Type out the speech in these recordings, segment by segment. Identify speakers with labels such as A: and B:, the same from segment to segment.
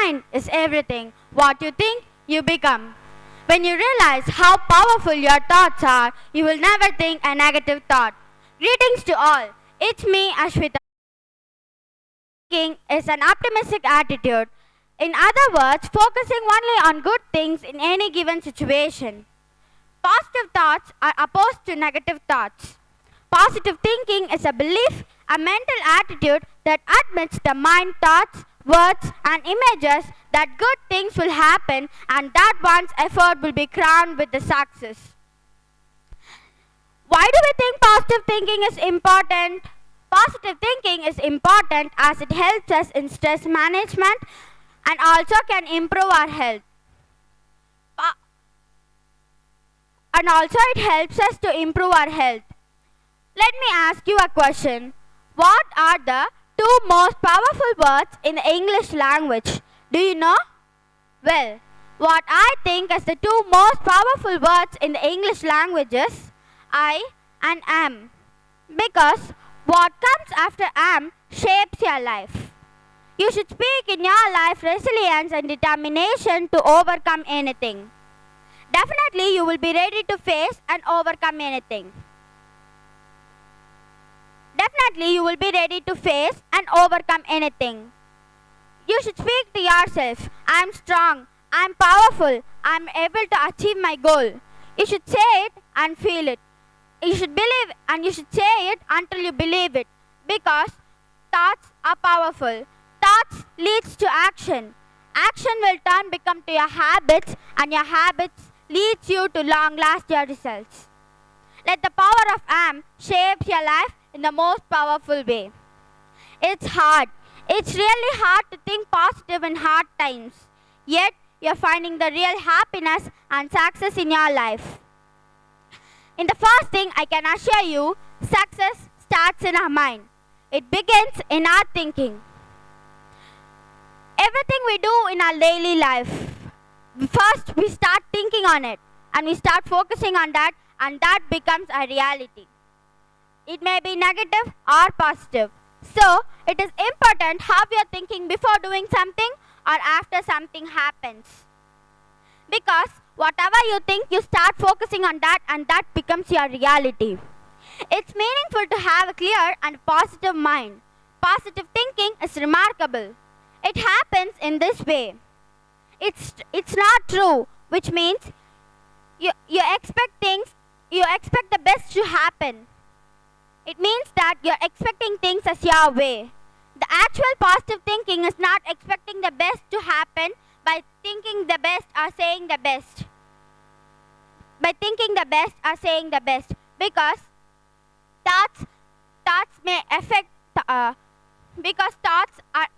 A: mind is everything. What you think, you become. When you realize how powerful your thoughts are, you will never think a negative thought. Greetings to all. It's me, Ashwita. Thinking is an optimistic attitude. In other words, focusing only on good things in any given situation. Positive thoughts are opposed to negative thoughts. Positive thinking is a belief, a mental attitude that admits the mind thoughts, words, and images that good things will happen and that one's effort will be crowned with the success. Why do we think positive thinking is important? Positive thinking is important as it helps us in stress management and also can improve our health. And also it helps us to improve our health. Let me ask you a question. What are the two most powerful words in the English language? Do you know? Well, what I think is the two most powerful words in the English language is I and am. Because what comes after am shapes your life. You should speak in your life resilience and determination to overcome anything. Definitely you will be ready to face and overcome anything. Definitely you will be ready to face and overcome anything. You should speak to yourself, I am strong, I am powerful, I am able to achieve my goal. You should say it and feel it. You should believe and you should say it until you believe it. Because thoughts are powerful. Thoughts leads to action. Action will turn become to your habits and your habits leads you to long-lasting results. Let the power of am shape your life in the most powerful way. It's hard. It's really hard to think positive in hard times. Yet, you're finding the real happiness and success in your life. In the first thing, I can assure you, success starts in our mind. It begins in our thinking. Everything we do in our daily life, first we start thinking on it and we start focusing on that and that becomes a reality. It may be negative or positive. So, it is important how you are thinking before doing something or after something happens. Because whatever you think, you start focusing on that and that becomes your reality. It's meaningful to have a clear and positive mind. Positive thinking is remarkable. It happens in this way. It's not true, which means you expect the best to happen. It means that you're expecting things as your way. The actual positive thinking is not expecting the best to happen by thinking the best or saying the best. By thinking the best or saying the best. Because thoughts may affect, because thoughts are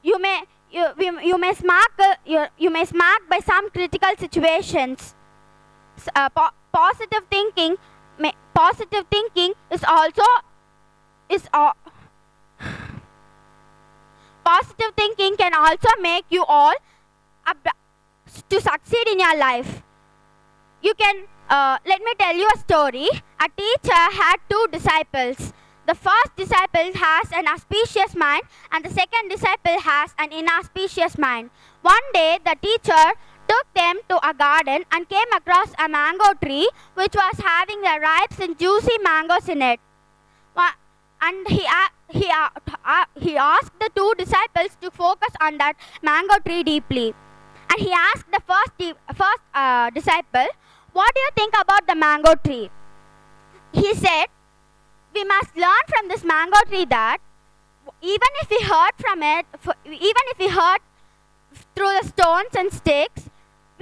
A: you may smart by some critical situations. Positive thinking is also positive thinking can also make you all to succeed in your life. You can let me tell you a story. A teacher had two disciples. The first disciple has an auspicious mind and the second disciple has an inauspicious mind. One day the teacher took them to a garden and came across a mango tree which was having the ripe and juicy mangoes in it. And he asked the two disciples to focus on that mango tree deeply. And he asked the first disciple, "What do you think about the mango tree?" He said, "We must learn from this mango tree that even if we hurt from it, even if we hurt through the stones and sticks,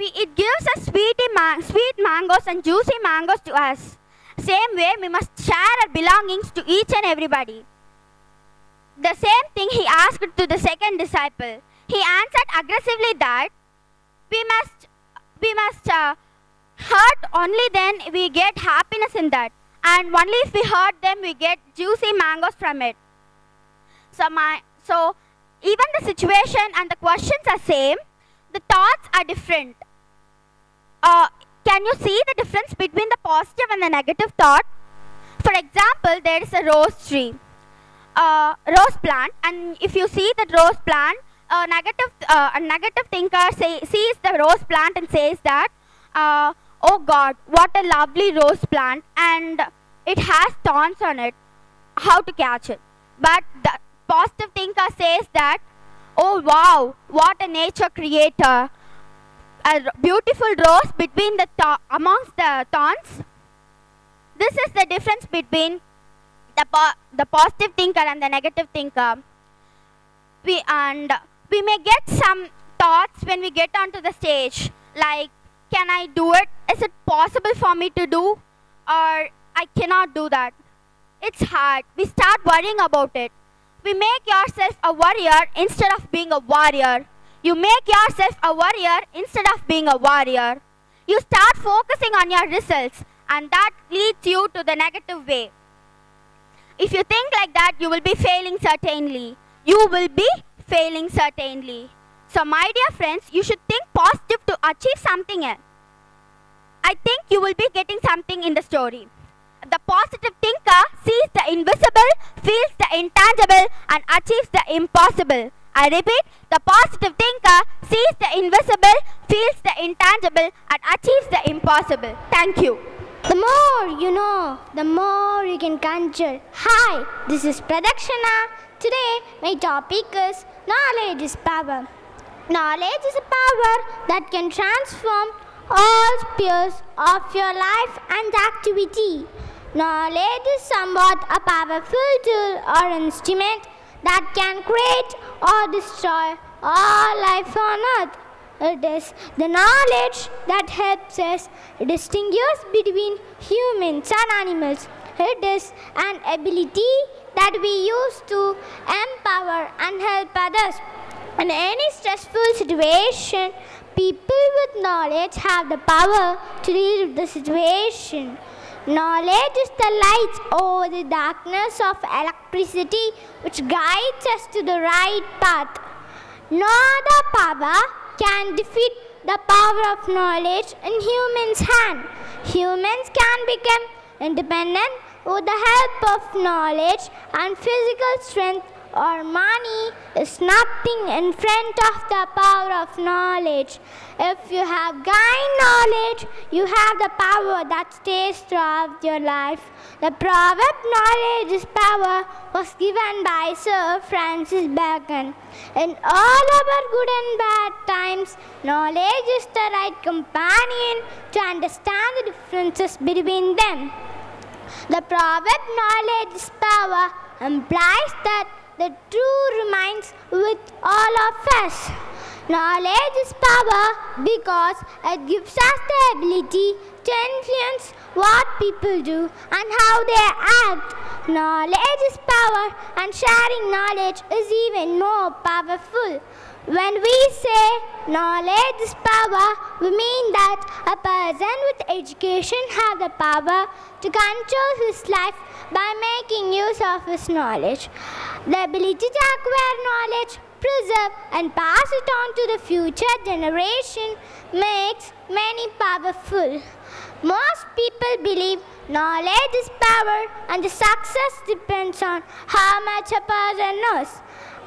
A: it gives us sweet mangoes and juicy mangoes to us. Same way, we must share our belongings to each and everybody." The same thing he asked to the second disciple. He answered aggressively that we must hurt only then we get happiness in that, and only if we hurt them we get juicy mangoes from it. So even the situation and the questions are same, the thoughts are different. Can you see the difference between the positive and the negative thought? For example, there is a rose tree. rose plant, and if you see that rose plant, a negative thinker sees the rose plant and says that, oh God, what a lovely rose plant, and it has thorns on it. How to catch it? But the positive thinker says that, oh wow, what a nature creator, a beautiful rose between amongst the thorns. This is the difference between the positive thinker and the negative thinker. We may get some thoughts when we get onto the stage, like, can I do it? Is it possible for me to do? Or I cannot do that. It's hard. We start worrying about it. We make yourself a warrior instead of being a warrior. You make yourself a warrior instead of being a warrior. You start focusing on your results, and that leads you to the negative way. If you think like that, you will be failing certainly. You will be failing certainly. So my dear friends, you should think positive to achieve something else. I think you will be getting something in the story. The positive thinker sees the invisible, feels the intangible, and achieves the impossible. I repeat, the positive thinker sees the invisible, feels the intangible, and achieves the impossible. Thank you.
B: The more you know, the more you can conjure. Hi, this is Pradakshana. Today, my topic is knowledge is power. Knowledge is a power that can transform all spheres of your life and activity. Knowledge is somewhat a powerful tool or instrument that can create or destroy all life on earth. It is the knowledge that helps us distinguish between humans and animals. It is an ability that we use to empower and help others. In any stressful situation, people with knowledge have the power to deal with the situation. Knowledge is the light over the darkness of electricity which guides us to the right path. No other power can defeat the power of knowledge in humans' hand. Humans can become independent with the help of knowledge, and physical strength or money is nothing in front of the power of knowledge. If you have gained knowledge, you have the power that stays throughout your life. The proverb knowledge is power was given by Sir Francis Bacon. In all our good and bad times, knowledge is the right companion to understand the differences between them. The proverb knowledge is power implies that the truth remains with all of us. Knowledge is power because it gives us the ability to influence what people do and how they act. Knowledge is power, and sharing knowledge is even more powerful. When we say knowledge is power, we mean that a person with education has the power to control his life by making use of his knowledge. The ability to acquire knowledge, preserve and pass it on to the future generation makes many powerful. Most people believe knowledge is power and the success depends on how much a person knows.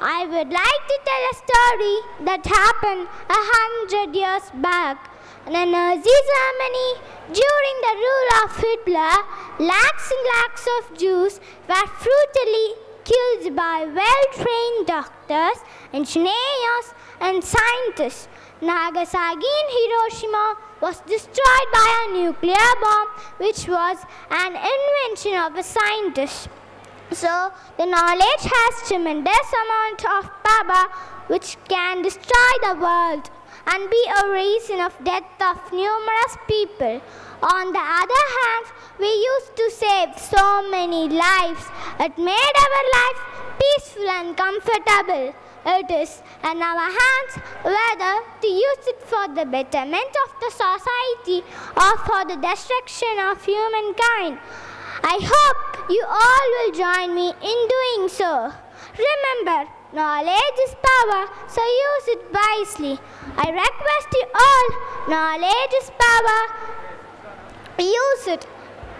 B: I would like to tell a story that happened 100 years back. In Nazi Germany, during the rule of Hitler, lakhs and lakhs of Jews were brutally killed by well-trained doctors, engineers, and scientists. Nagasaki and Hiroshima was destroyed by a nuclear bomb, which was an invention of a scientist. So, the knowledge has tremendous amount of power which can destroy the world and be a reason of death of numerous people. On the other hand, we used to save so many lives. It made our life peaceful and comfortable. It is in our hands whether to use it for the betterment of the society or for the destruction of humankind. I hope you all will join me in doing so. Remember, knowledge is power, so use it wisely. I request you all, knowledge is power, use it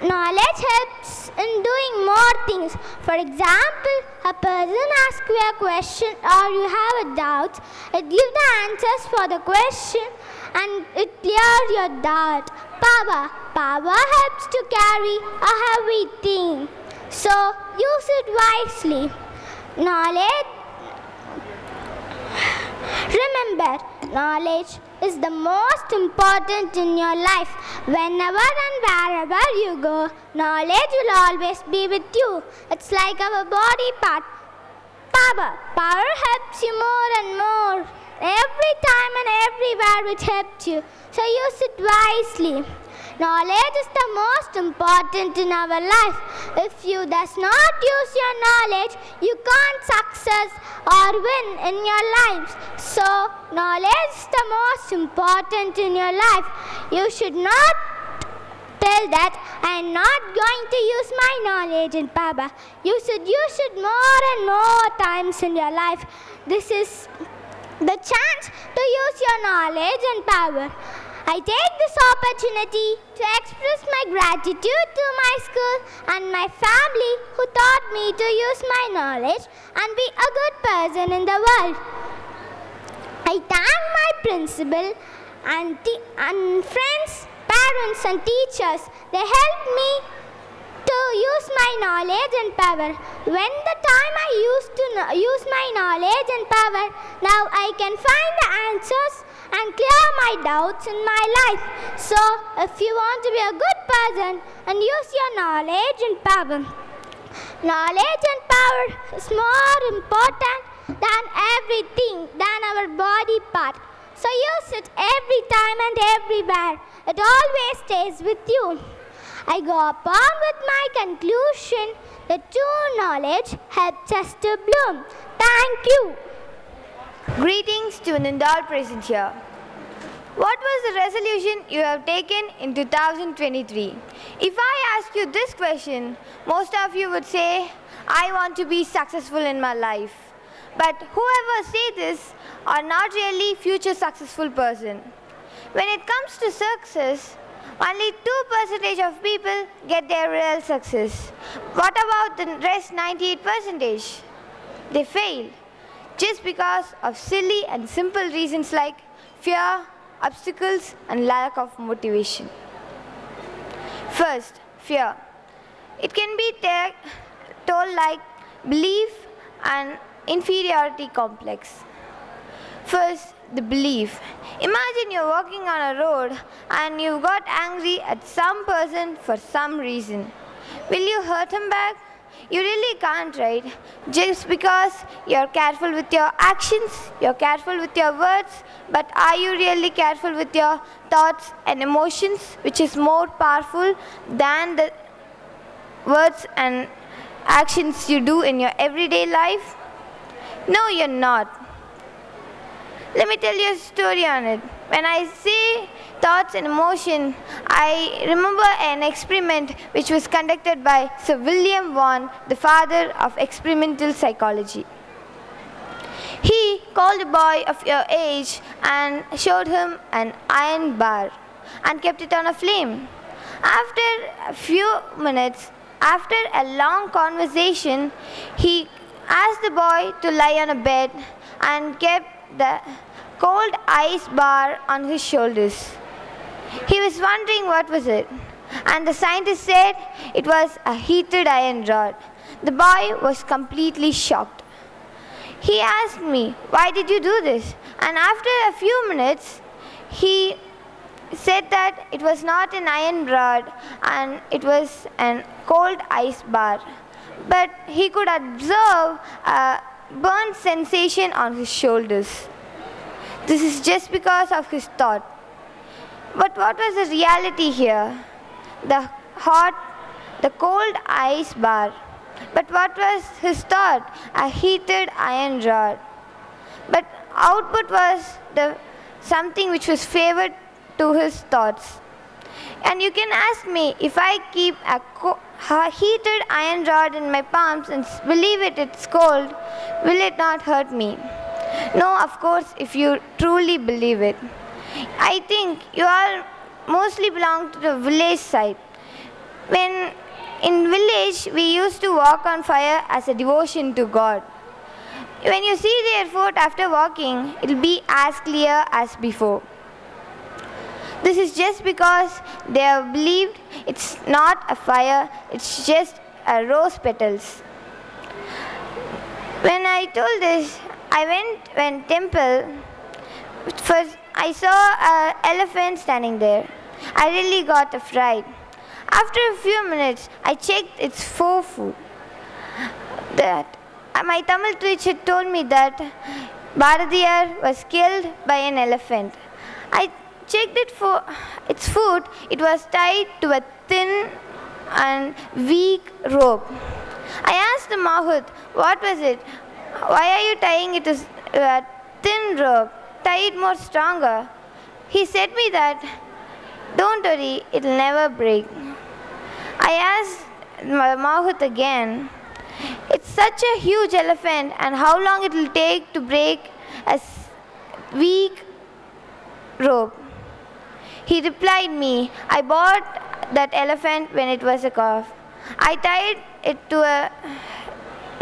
B: Knowledge helps in doing more things. For example, a person asks you a question or you have a doubt, it gives the answers for the question and it clears your doubt. Power. Power helps to carry a heavy thing. So use it wisely. Knowledge. Remember, knowledge is the most important in your life. Whenever and wherever you go, knowledge will always be with you. It's like our body part. Power. Power helps you more and more. Every time and everywhere it helps you. So use it wisely. Knowledge is the most important in our life. If you does not use your knowledge, you can't success or win in your lives. So knowledge is the most important in your life. You should not tell that I am not going to use my knowledge and power. You should use it more and more times in your life. This is the chance to use your knowledge and power. I take this opportunity to express my gratitude to my school and my family who taught me to use my knowledge and be a good person in the world. I thank my principal and friends, parents and teachers. They helped me to use my knowledge and power. When the time I used to use my knowledge and power, now I can find the answers and clear my doubts in my life. So, if you want to be a good person and use your knowledge and power, knowledge and power is more important than everything, than our body part. So use it every time and everywhere. It always stays with you. I go upon with my conclusion that true knowledge helps us to bloom. Thank you.
C: Greetings to Nindal present here. What was the resolution you have taken in 2023? If I ask you this question, most of you would say, I want to be successful in my life. But whoever say this are not really future successful person. When it comes to success, only 2% of people get their real success. What about the rest 98%? They fail just because of silly and simple reasons like fear, obstacles, and lack of motivation. First, fear. It can be told like belief and inferiority complex. First, the belief. Imagine you're walking on a road and you got angry at some person for some reason. Will you hurt him back? You really can't, right? Just because you're careful with your actions, you're careful with your words, but are you really careful with your thoughts and emotions, which is more powerful than the words and actions you do in your everyday life? No, you're not. Let me tell you a story on it. When I say thoughts and emotion, I remember an experiment which was conducted by Sir William Vaughan, the father of experimental psychology. He called a boy of your age and showed him an iron bar and kept it on a flame. After a few minutes, after a long conversation, he asked the boy to lie on a bed and kept the cold ice bar on his shoulders. He was wondering what was it, and the scientist said it was a heated iron rod. The boy was completely shocked. He asked me, "Why did you do this?" And after a few minutes, he said that it was not an iron rod and it was a cold ice bar. But he could observe a burnt sensation on his shoulders. This is just because of his thought. But what was the reality here? The cold ice bar. But what was his thought? A heated iron rod. But output was something which was favored to his thoughts. And you can ask me, if I keep a heated iron rod in my palms and believe it's cold, will it not hurt me? No, of course, if you truly believe it. I think you all mostly belong to the village side. When in village we used to walk on fire as a devotion to God. When you see their foot after walking, it will be as clear as before. This is just because they have believed it's not a fire, it's just a rose petals. When I told this, I went temple. First, I saw an elephant standing there. I really got a fright. After a few minutes, I checked its forefoot. That my Tamil teacher told me that Bharatiyar was killed by an elephant. I checked it for its foot. It was tied to a thin and weak rope. I asked the Mahut, what was it? Why are you tying it to a thin rope? Tie it more stronger. He said me that, don't worry, it will never break. I asked Mahut again, it's such a huge elephant and how long it will take to break a weak rope? He replied me, I bought that elephant when it was a calf. I tied it to a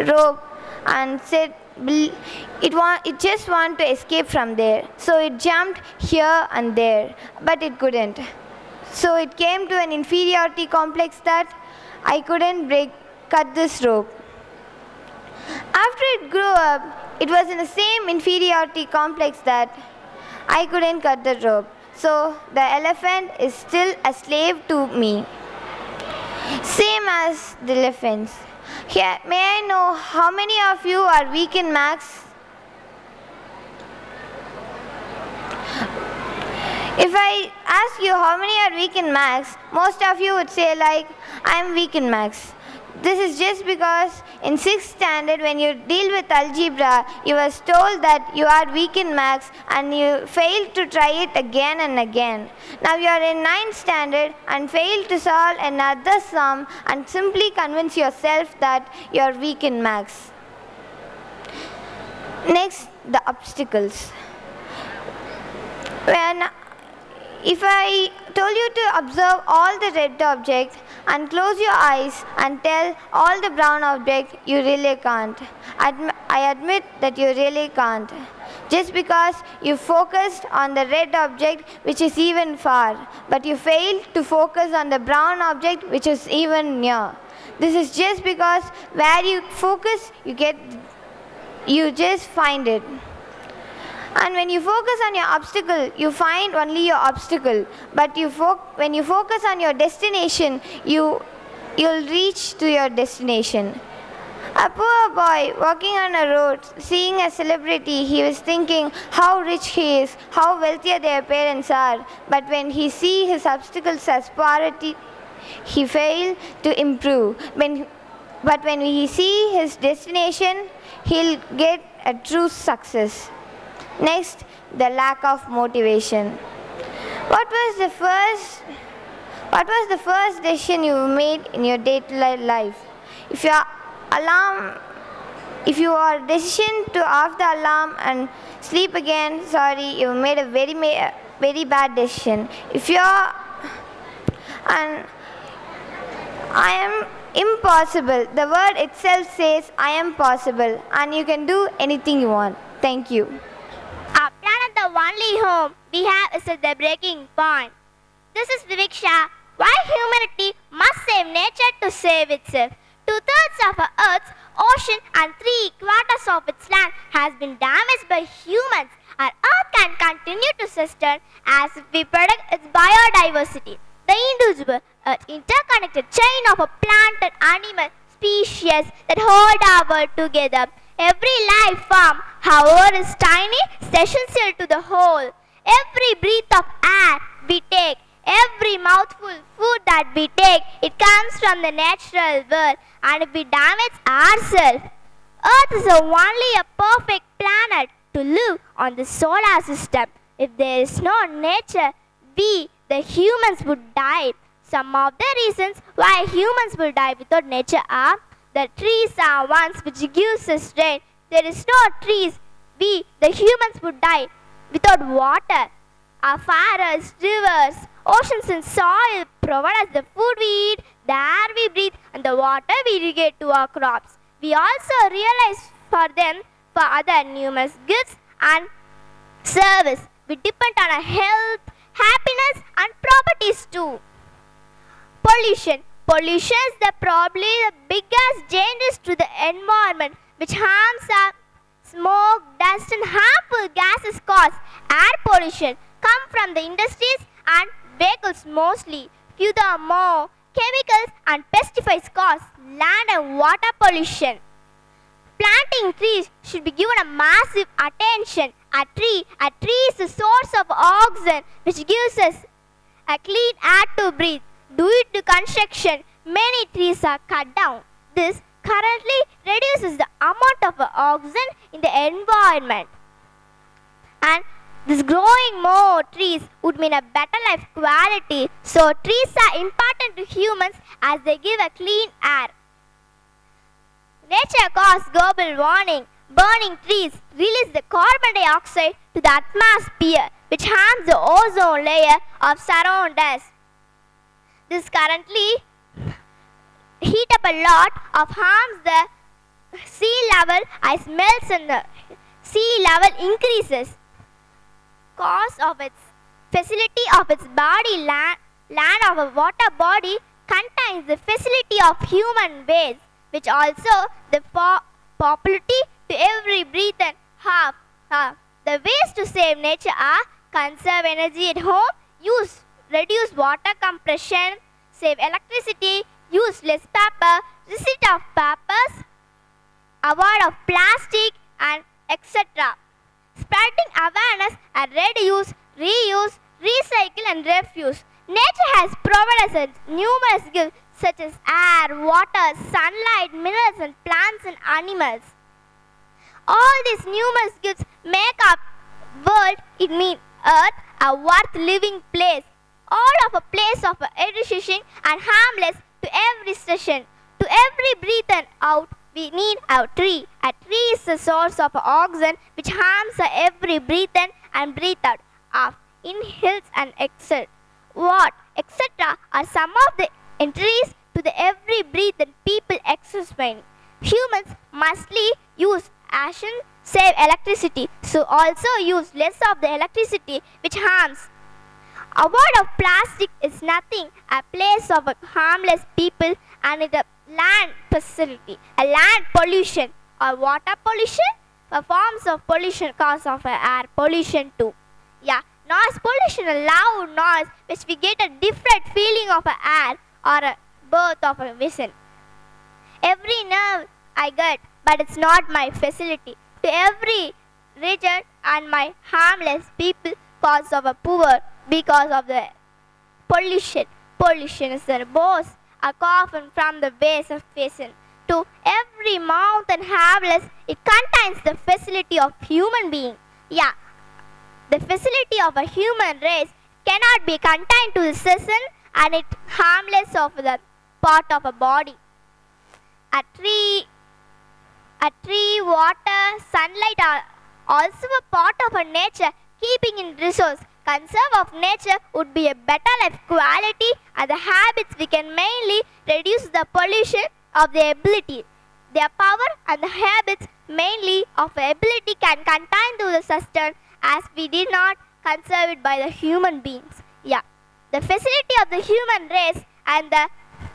C: rope and said it just wanted to escape from there. So it jumped here and there, but it couldn't. So it came to an inferiority complex that I couldn't cut this rope. After it grew up, it was in the same inferiority complex that I couldn't cut the rope. So the elephant is still a slave to me. Same as the elephants. Here, may I know how many of you are weak in maths? If I ask you how many are weak in maths, most of you would say like, I am weak in maths. This is just because in 6th standard when you deal with algebra, you was told that you are weak in maths and you failed to try it again and again. Now you are in 9th standard and failed to solve another sum and simply convince yourself that you are weak in maths. Next, the obstacles. If I told you to observe all the red objects and close your eyes and tell all the brown objects, you really can't. I admit that you really can't. Just because you focused on the red object which is even far, but you failed to focus on the brown object which is even near. This is just because where you focus, you just find it. And when you focus on your obstacle, you find only your obstacle. But when you focus on your destination, you'll reach to your destination. A poor boy walking on a road, seeing a celebrity, he was thinking how rich he is, how wealthier their parents are. But when he sees his obstacles as poverty, he failed to improve. But when he sees his destination, he'll get a true success. Next, the lack of motivation. What was the first decision you made in your day-to-day life? If you are decision to off the alarm and sleep again, sorry, you made a very bad decision. And I am impossible. The word itself says I am possible and you can do anything you want. Thank you.
B: Our planet, the only home we have, is at the breaking point. This is Viviksha. Why humanity must save nature to save itself. 2/3 of our Earth's ocean and 3/4 of its land has been damaged by humans. Our Earth can continue to sustain as if we protect its biodiversity. The indivisible, interconnected chain of a plant and animal species that hold our world together. Every life form, however, is tiny, is essential to the whole. Every breath of air we take, every mouthful food that we take, it comes from the natural world. And if we damage ourselves, Earth is only a perfect planet to live on the solar system. If there is no nature, we, the humans, would die. Some of the reasons why humans will die without nature are: the trees are ones which gives us rain. There is no trees, we, the humans, would die without water. Our forests, rivers, oceans and soil provide us the food we eat, the air we breathe, and the water we irrigate to our crops. We also realize for them for other numerous gifts and service. We depend on our health, happiness, and properties too. Pollution. Pollution is probably the biggest dangers to the environment, which harms our smoke, dust, and harmful gases cause air pollution come from the industries and vehicles mostly. Furthermore, chemicals and pesticides cause land and water pollution. Planting trees should be given a massive attention. A tree is the source of oxygen which gives us a clean air to breathe. Due to construction, many trees are cut down. This currently reduces the amount of oxygen in the environment. And this growing more trees would mean a better life quality. So trees are important to humans as they give a clean air. Nature causes global warming. Burning trees release the carbon dioxide to the atmosphere, which harms the ozone layer of surround us. This currently heat up a lot of harms the sea level as melts and the sea level increases. Cause of its facility of its body land of a water body contains the facility of human waste, which also the popularity to every breath and half. The ways to save nature are conserve energy at home, reduce water compression, save electricity, use less paper, receipt of papers, avoid of plastic, and etc. Spreading awareness and reduce, reuse, recycle, and refuse. Nature has provided us numerous gifts such as air, water, sunlight, minerals, and plants and animals. All these numerous gifts make our world, it means Earth, a worth living place. All of a place of education and harmless to every session. To every breath and out, we need a tree. A tree is the source of oxygen which harms every breath in and breathe out of inhales and exhale. What, etc. are some of the entries to the every breath and people exercising. Humans mostly use action, save electricity, so also use less of the electricity which harms. Avoid of plastic is nothing, a place of harmless people and it a land facility, a land pollution or water pollution, forms of pollution cause of air pollution too. Yeah, noise pollution, a loud noise which we get a different feeling of air or a birth of a vision. Every nerve I get, but it's not my facility. To every rigid and my harmless people cause of a poor because of the pollution. Pollution is the boss, a coffin from the base of basin. To every mountain harmless, it contains the facility of human being. Yeah, the facility of a human race cannot be contained to the season and it harmless of the part of a body. A tree, water, sunlight are also a part of a nature keeping in resource. Conserve of nature would be a better life quality and the habits we can mainly reduce the pollution of the ability. Their power and the habits mainly of the ability can contain to the sustain as we did not conserve it by the human beings. Yeah, the facility of the human race and the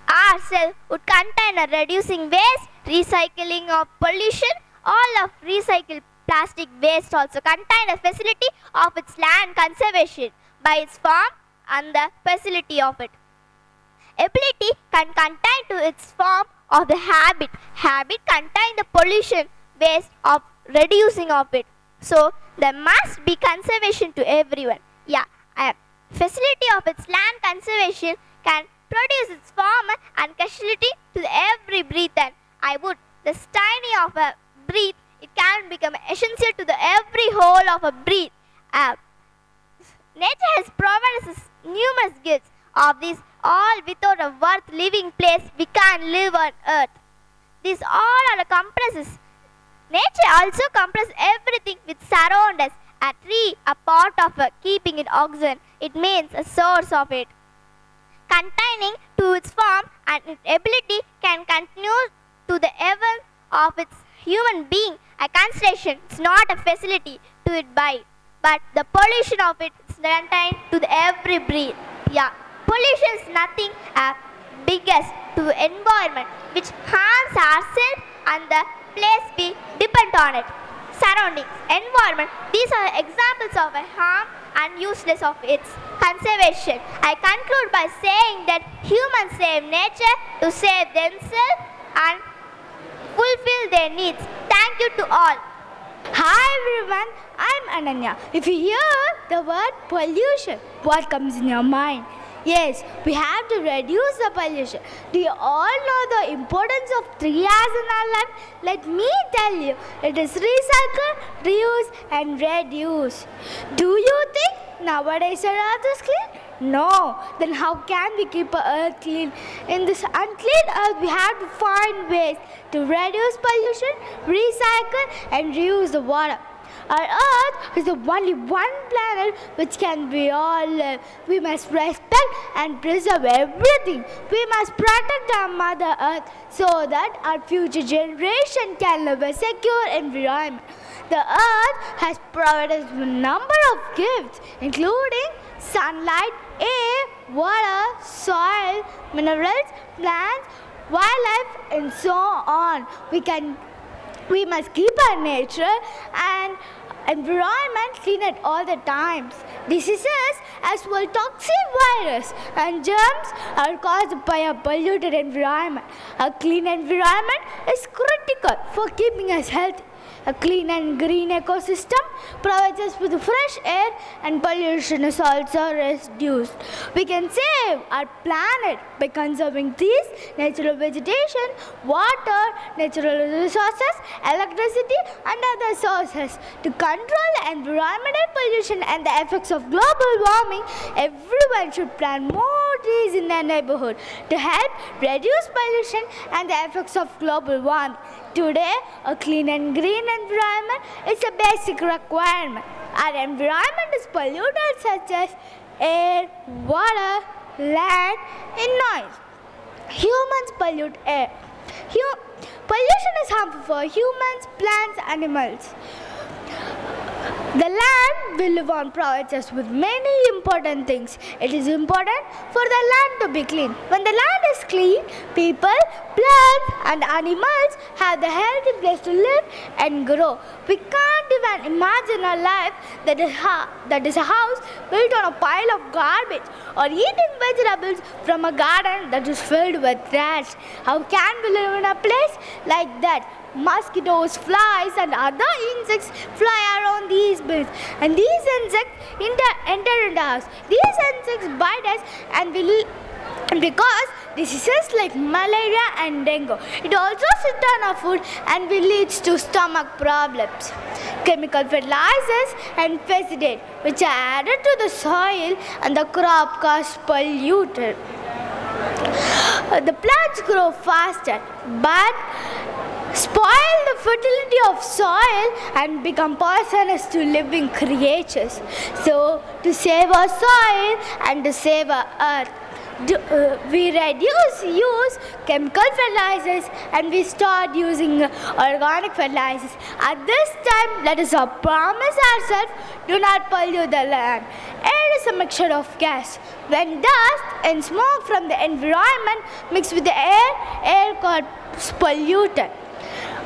B: ourselves would contain a reducing waste, recycling of pollution, all of recycled plastic waste also contain a facility of its land conservation by its form and the facility of it. Ability can contain to its form of the habit. Habit contain the pollution waste of reducing of it. So there must be conservation to everyone. Yeah, facility of its land conservation can produce its form and facility to every breather. I would the tiny of a breath. It can become essential to the every whole of a breath. Nature has provided us numerous gifts of these all without a worth living place we can live on earth. These all are compresses. Nature also compresses everything which surrounds us. A tree, a part of keeping it oxygen. It means a source of it. containing to its form and its ability can continue to the level of its human being. A consideration is not a facility to it by, but the pollution of it is contained to the every breath. Yeah, pollution is nothing biggest to the environment which harms ourselves and the place we depend on it. Surroundings, environment, these are examples of a harm and useless of its conservation. I conclude by saying that humans save nature to save themselves and fulfill their needs. Thank you to all.
D: Hi everyone, I'm Ananya. If you hear the word pollution, what comes in your mind? Yes, we have to reduce the pollution. Do you all know the importance of 3 R's in our life? Let me tell you, it is recycle, reuse and reduce. Do you think nowadays our earth is clean? No. Then how can we keep our earth clean? In this unclean earth, we have to find ways to reduce pollution, recycle and reuse the water. Our earth is the only one planet which can be all live. We must respect and preserve everything. We must protect our mother earth so that our future generation can live a secure environment. The earth has provided us with a number of gifts including sunlight, air, water, soil, minerals, plants, wildlife and so on. We must keep our nature and environment clean at all the times. Diseases as well toxic virus and germs are caused by a polluted environment. A clean environment is critical for keeping us healthy. A clean and green ecosystem provides us with fresh air and pollution is also reduced. We can save our planet by conserving trees, natural vegetation, water, natural resources, electricity and other sources. To control environmental pollution and the effects of global warming, everyone should plant more trees in their neighborhood to help reduce pollution and the effects of global warming. Today, a clean and green environment is a basic requirement. Our environment is polluted such as air, water, land, and noise. Humans pollute air. Pollution is harmful for humans, plants, animals. The land we live on provides us with many important things. It is important for the land to be clean. When the land is clean, people, plants and animals have the healthy place to live and grow. We can't even imagine a life that is a house built on a pile of garbage or eating vegetables from a garden that is filled with trash. How can we live in a place like that? Mosquitoes, flies and other insects fly around these buildings and these insects enter into us. These insects bite us and because diseases like malaria and dengue. It also sits on our food and will lead to stomach problems. Chemical fertilizers and pesticide which are added to the soil and the crop cause polluted. The plants grow faster but spoil the fertility of soil and become poisonous to living creatures. So, to save our soil and to save our earth, we use chemical fertilizers and we start using organic fertilizers. At this time, let us promise ourselves, do not pollute the land. Air is a mixture of gas. When dust and smoke from the environment mix with the air gets polluted.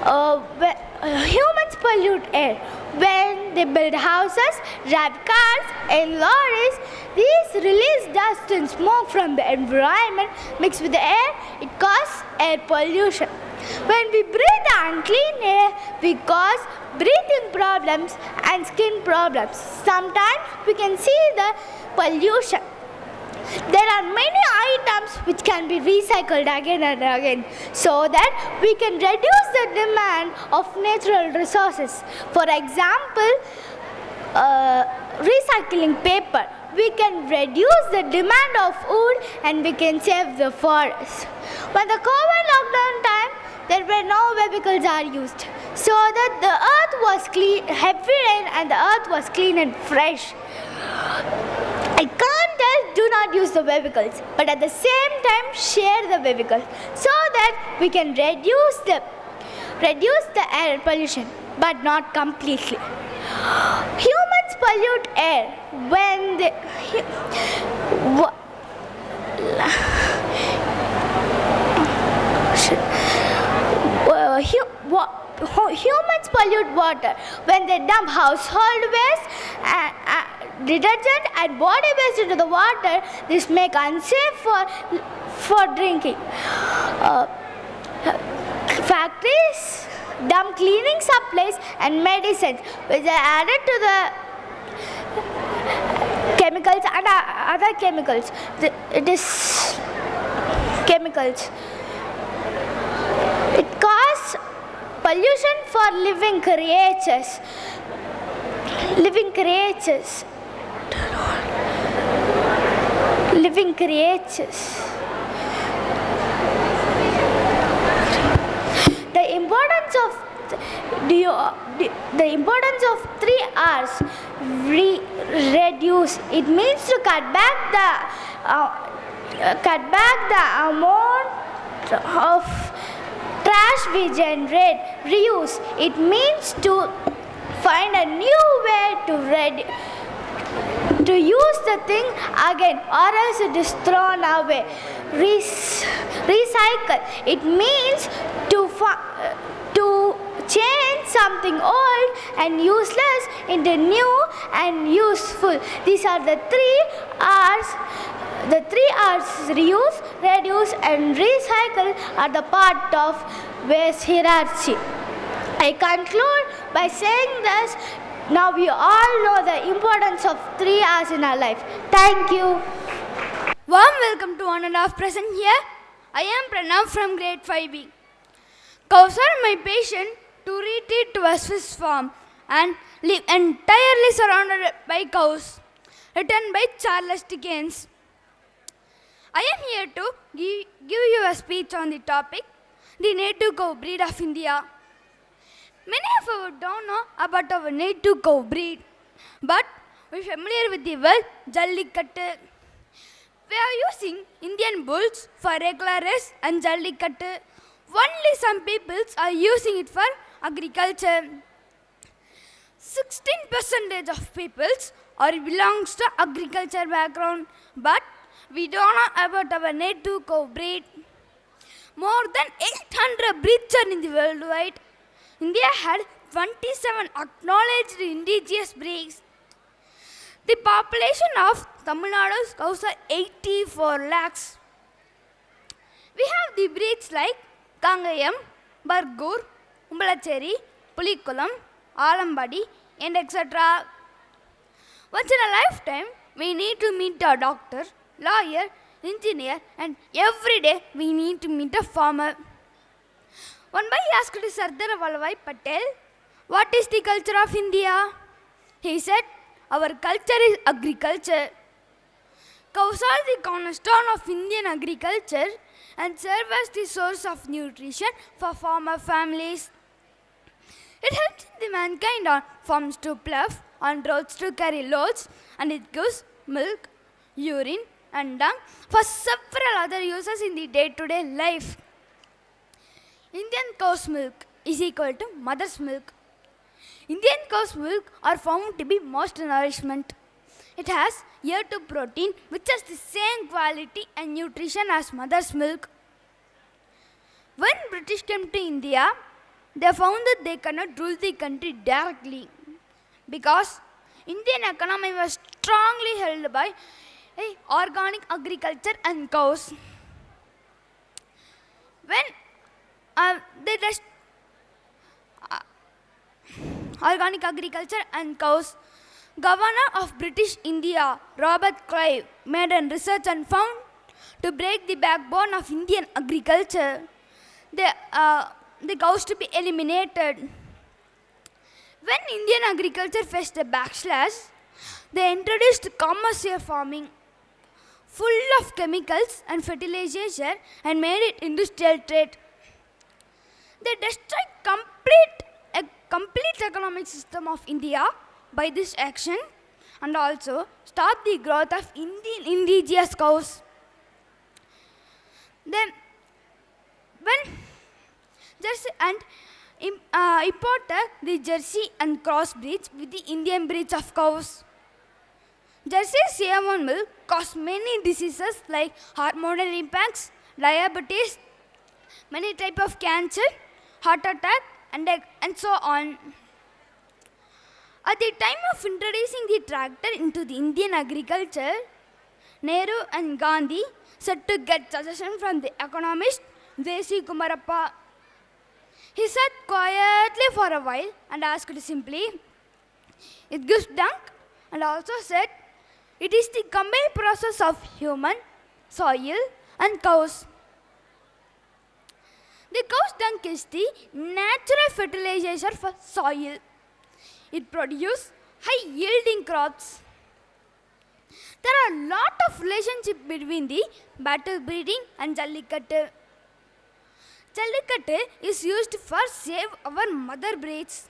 D: Humans pollute air. When they build houses, drive cars and lorries, these release dust and smoke from the environment mixed with the air. It causes air pollution. When we breathe unclean air, we cause breathing problems and skin problems. Sometimes we can see the pollution. There are many items which can be recycled again and again so that we can reduce the demand of natural resources. For example, recycling paper. We can reduce the demand of wood and we can save the forest. When the COVID lockdown time, there were no vehicles are used so that the earth was clean, heavy rain and the earth was clean and fresh. I can't tell, do do not use the vehicles, but at the same time share the vehicles so that we can reduce the air pollution, but not completely. Humans pollute air when they humans pollute water when they dump household waste, detergent and body waste into the water. This makes unsafe for drinking. Factories dump cleaning supplies and medicines which are added to the chemicals and other chemicals. It is chemicals. It causes pollution for living creatures. Living creatures. Living creatures. The importance of 3 R's reduce. It means to cut back the amount of trash we generate. Reuse. It means to find a new way to use the thing again, or else it is thrown away. Recycle. It means to change something old and useless into new and useful. These are the 3 R's. The 3 R's, reuse, reduce and recycle, are the part of waste hierarchy. I conclude by saying this. Now we all know the importance of 3 R's in our life. Thank you.
E: Warm welcome to one and a half present here. I am Pranav from grade 5B. Cows are my patient to retreat to a Swiss farm and live entirely surrounded by cows. Written by Charles Dickens. I am here to give you a speech on the topic, the native cow breed of India. Many of you don't know about our native cow breed, but we are familiar with the word Jallikattu. We are using Indian bulls for regular race and Jallikattu. Only some peoples are using it for agriculture. 16% of peoples belongs to agriculture background, but we don't know about our native cow breed. More than 800 breeds are in the worldwide. India had 27 acknowledged indigenous breeds. The population of Tamil Nadu's cows are 84 lakhs. We have the breeds like Kangayam, Bargur, Umbalacheri, Pulikulam, Alambadi, and etc. Once in a lifetime, we need to meet a doctor, lawyer, engineer, and every day we need to meet a farmer. One boy asked Sardar Vallabhbhai Patel, "What is the culture of India?" He said, "Our culture is agriculture." Cows are the cornerstone of Indian agriculture and serve as the source of nutrition for farmer families. It helps the mankind on farms to plough, on roads to carry loads, and it gives milk, urine, and dung for several other uses in the day-to-day life. Indian cow's milk is equal to mother's milk. Indian cow's milk are found to be most nourishment. It has year-to protein which has the same quality and nutrition as mother's milk. When British came to India, they found that they cannot rule the country directly because Indian economy was strongly held by organic agriculture and cows. When organic agriculture and cows, Governor of British India, Robert Clive, made a research and found to break the backbone of Indian agriculture, the cows to be eliminated. When Indian agriculture faced a backslash, they introduced commercial farming, full of chemicals and fertilization, and made it industrial trade. They destroyed complete economic system of India by this action, and also stop the growth of indigenous cows. Then, when Jersey and imported the Jersey and crossbreeds with the Indian breeds of cows. Jersey salmon milk causes many diseases like hormonal impacts, diabetes, many types of cancer, heart attack, and so on. At the time of introducing the tractor into the Indian agriculture, Nehru and Gandhi said to get suggestion from the economist J.C. Kumarappa. He sat quietly for a while and asked simply, "It gives dung," and also said, "It is the combined process of human, soil, and cows." The cow's dung is the natural fertilizer for soil. It produces high-yielding crops. There are a lot of relationship between the battle breeding and Jallikattu. Jallikattu is used for save our mother breeds.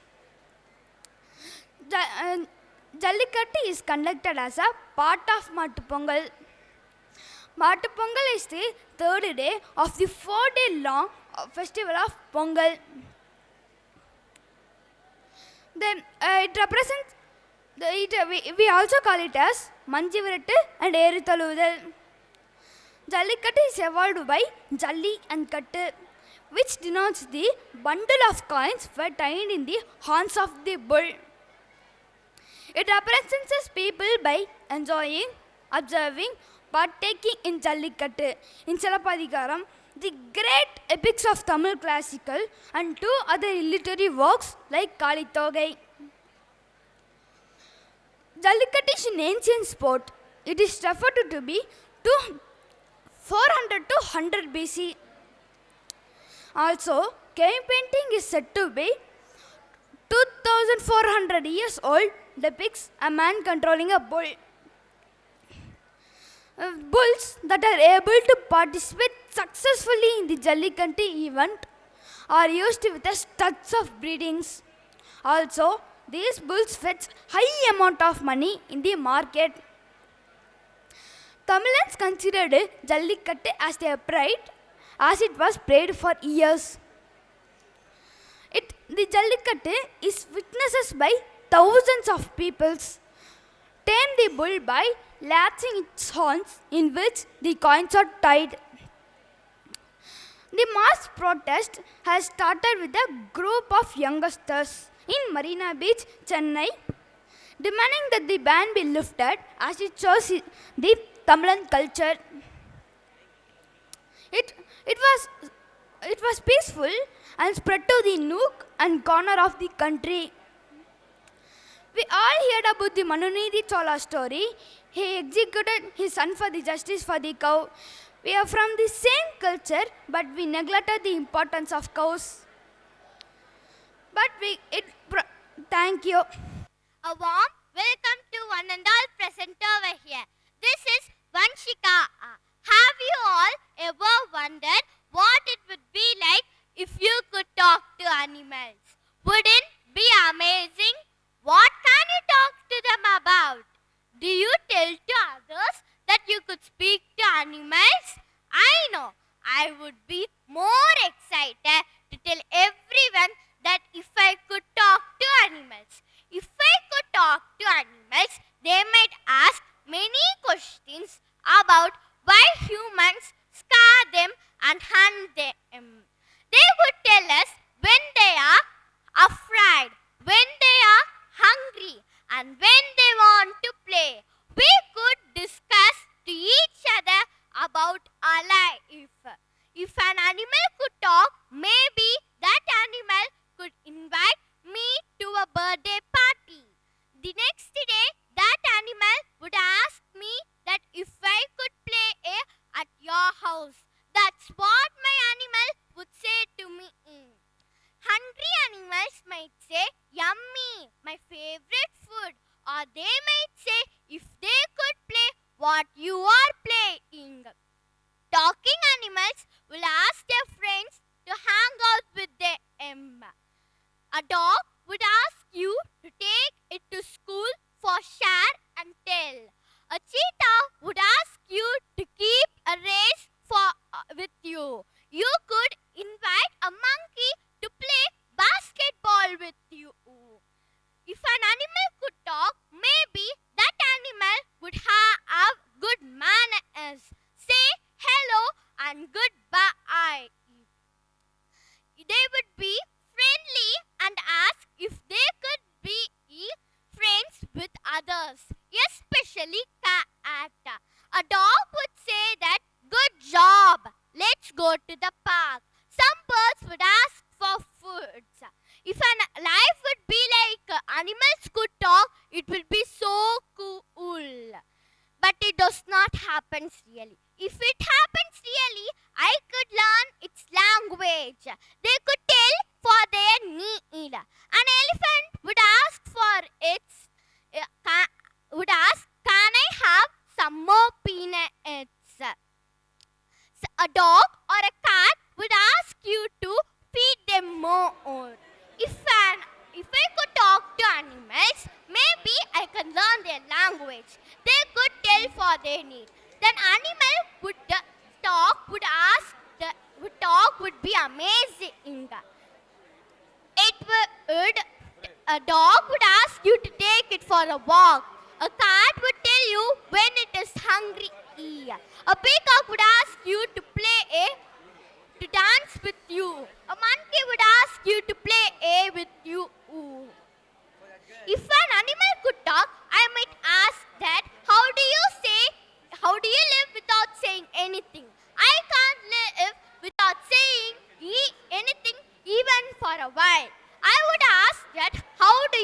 E: Jallikattu is conducted as a part of Mattu Pongal. Mattu Pongal is the third day of the 4-day long festival of Pongal. Then it represents, we also call it as Manjivirattu and Erithaludal. Jallikattu is evolved by Jalli and Kattu, which denotes the bundle of coins were tied in the horns of the bull. It represents people by enjoying, observing, partaking in Jallikattu. In Agaram, the great epics of Tamil classical and 2 other literary works like Kalitogai. Jallikattu is an ancient sport. It is referred to be 400 to 100 BC. Also, cave painting is said to be 2400 years old, depicts a man controlling a bull. Bulls that are able to participate successfully in the Jallikattu event are used with a studs of breedings. Also, these bulls fetch high amount of money in the market. Tamilans considered Jallikattu as their pride, as it was played for years. The Jallikattu is witnessed by thousands of peoples. Tame the bull by latching its horns in which the coins are tied. The mass protest has started with a group of youngsters in Marina Beach, Chennai, demanding that the ban be lifted as it shows the Tamilan culture. It was peaceful and spread to the nook and corner of the country. We all heard about the Manunidhi Chola story. He executed his son for the justice for the cow. We are from the same culture, but we neglected the importance of cows. Thank you.
A: A warm welcome to one and all present over here. This is Vanshika. Have you all ever wondered what it would be like if you could talk to animals? Wouldn't be amazing? What can you talk to them about? Do you tell to others that you could speak to animals? I know. I would be more excited to tell everyone that if I could talk to animals. If I could talk to animals, they might ask many questions about why humans scare them and hunt them. They would tell us when they are afraid, when they are hungry, and when they want to play. We could discuss to each other about our life. If an animal could talk, maybe that animal could invite me to a birthday party. The next day, that animal would ask me that if I could play at your house. That's what my animal would say to me. Hungry animals might say, "Yummy, my favorite food." Or they might say, if they could play what you are playing. Talking animals will ask their friends to hang out with them. A dog would ask you to take it to school for share and especially cat. A dog would say that, "Good job, let's go to the park." Some birds would ask for food. If an life would be like animals could talk, it would be so cool. But it does not happen really. If it happens really, I could learn its language. They could tell for their need. An elephant would ask for its would ask, "Can I have some more peanuts?" A dog or a cat would ask you to feed them more. If I could talk to animals, maybe I can learn their language. They could tell for their need. Then animal would talk, would be amazing. A dog would ask you to take it for a walk. A cat would tell you when it is hungry. A peacock would ask you to dance with you. A monkey would ask you to play with you. If an animal could talk, I might ask that, how do you live without saying anything? I can't live without saying anything even for a while. I would ask that, how do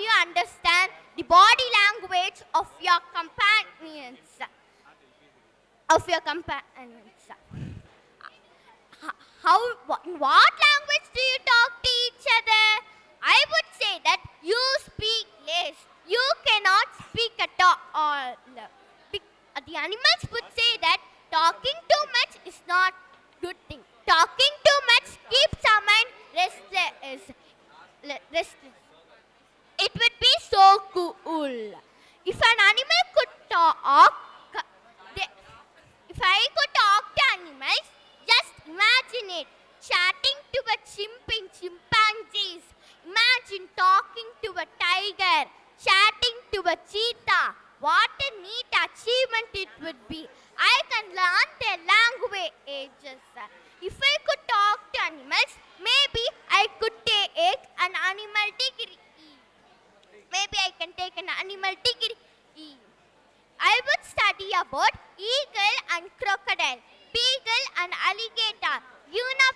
A: you understand the body language of your companions? What language do you talk to each other? I would say that you speak less. You cannot speak at all. The animals would say that talking too much is not good thing. Talking too much keeps our mind restless. It would be so cool. If an animal could talk, if I could talk to animals, just imagine it. Chatting to a chimpanzees. Imagine talking to a tiger. Chatting to a cheetah. What a neat achievement it would be. I can learn their languages. If I could talk to animals, maybe I could take an animal degree. Maybe I can take an animal degree. I would study about eagle and crocodile, beagle and alligator,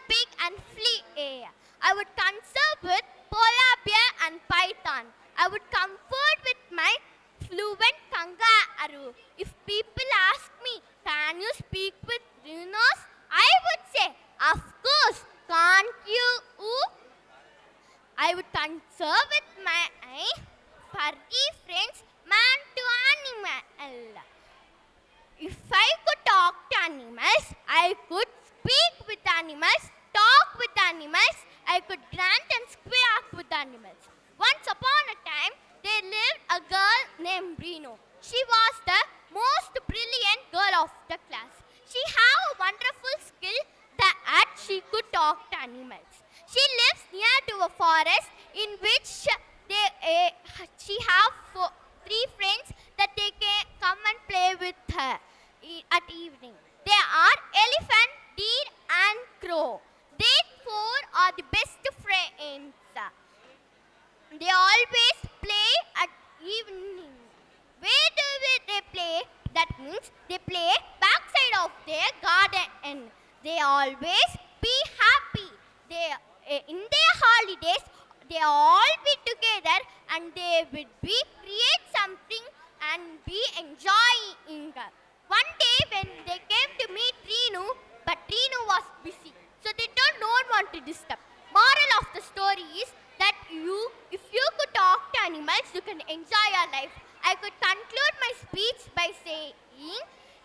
A: pig and flea. I would conserve with polar bear and python. I would comfort with my fluent kangaroo. If people ask me, can you speak with rhinos? I would say, of course, can't you? I would conserve with my furry friends, man to animal. If I could talk to animals, I could speak with animals, talk with animals, I could grunt and squawk with animals. Once upon a time, there lived a girl named Brino. She was the most brilliant girl of the class. She had a wonderful skill that she could talk to animals. She lives near to a forest in which she has 3 friends that they can come and play with her at evening. They are elephant, deer and crow. They 4 are the best friends. They always play at evening. Where do they play? That means they play backside of their garden. They always be happy. In their holidays, they all be together and they would be create something and be enjoying. One day when they came to meet Renu, but Renu was busy, so they don't want to disturb. Moral of the story is that if you could talk to animals, you can enjoy your life. I could conclude my speech by saying,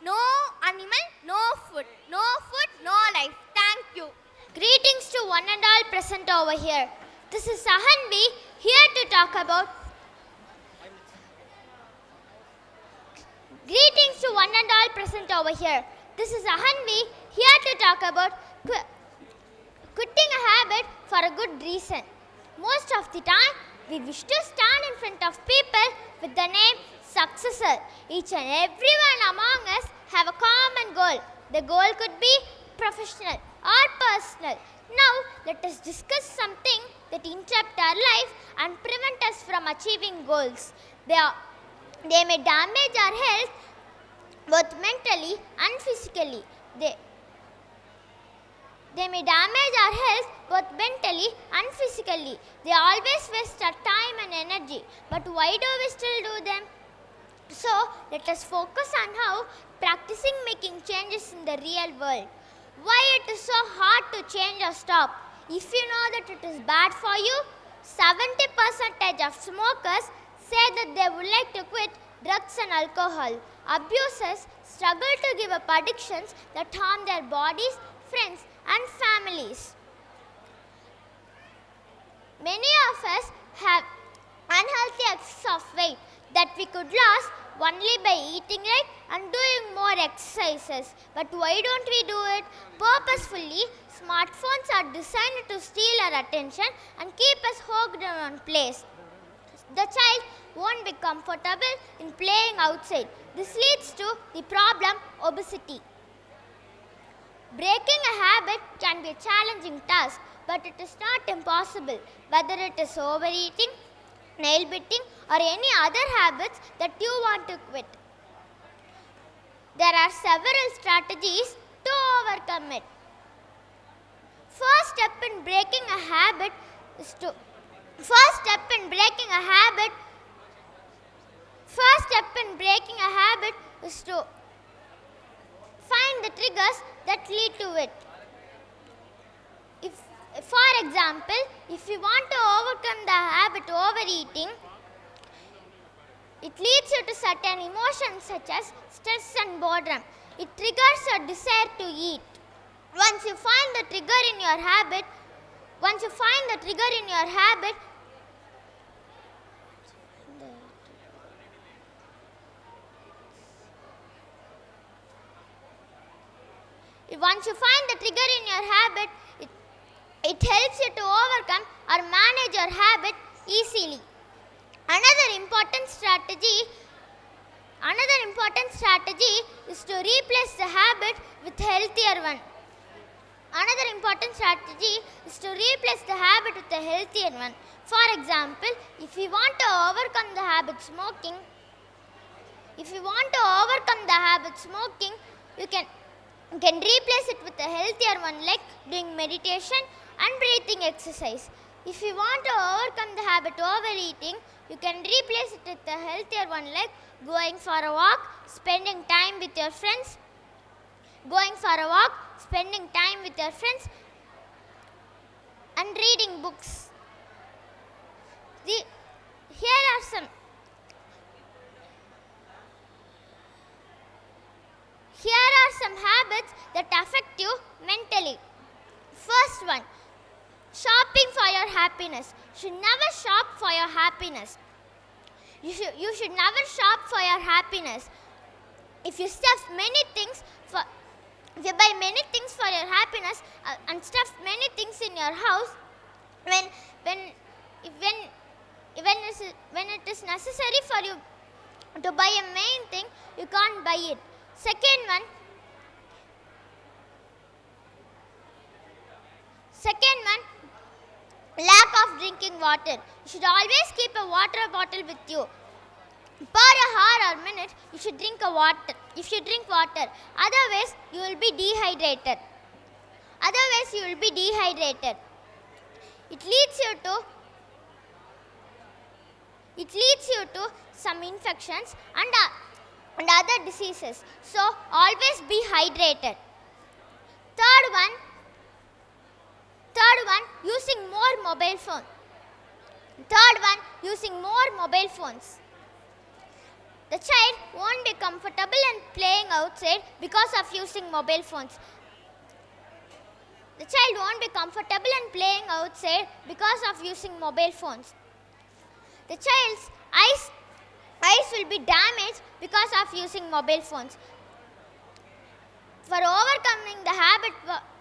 A: no animal, no food. No food, no life. Thank you.
B: Greetings to one and all present over here. This is Sahanvi here to talk about. Greetings to one and all present over here. This is Sahanvi here to talk about quitting a habit for a good reason. Most of the time, we wish to stand in front of people with the name successor. Each and everyone among us have a common goal. The goal could be professional or personal. Now, let us discuss something that interrupt our life and prevent us from achieving goals. They may damage our health both mentally and physically. They may damage our health both mentally and physically. They always waste our time and energy. But why do we still do them? So, let us focus on how practicing making changes in the real world. Why it is so hard to change or stop? If you know that it is bad for you, 70% of smokers say that they would like to quit drugs and alcohol. Abusers struggle to give up addictions that harm their bodies, friends, and families. Many of us have unhealthy excess of weight that we could lose only by eating right and doing more exercises. But why don't we do it? Purposefully, smartphones are designed to steal our attention and keep us hooked in one place. The child won't be comfortable in playing outside. This leads to the problem obesity. Breaking a habit can be a challenging task, but it is not impossible. Whether it is overeating, nail biting, or any other habits that you want to quit, there are several strategies to overcome it. First step in breaking a habit is to find the triggers that lead to it. For example, if you want to overcome the habit of overeating, it leads you to certain emotions such as stress and boredom. It triggers your desire to eat. Once you find the trigger in your habit, it helps you to overcome or manage your habit easily. Another important strategy is to replace the habit with healthier one. For example, if you want to overcome the habit smoking, you can replace it with a healthier one like doing meditation and breathing exercise. If you want to overcome the habit of overeating, you can replace it with a healthier one like going for a walk, spending time with your friends, and reading books. Here are some habits that affect you mentally. First one, shopping for your happiness. You should never shop for your happiness. If you buy many things for your happiness and stuff many things in your house, when it is necessary for you to buy a main thing, you can't buy it. Second one, lack of drinking water. You should always keep a water bottle with you. Per hour or minute, you should drink water. Otherwise, you will be dehydrated. It leads you to some infections and other diseases. So, always be hydrated. Third one, using more mobile phones. The child won't be comfortable in playing outside because of using mobile phones. The child's eyes will be damaged because of using mobile phones. For overcoming the habit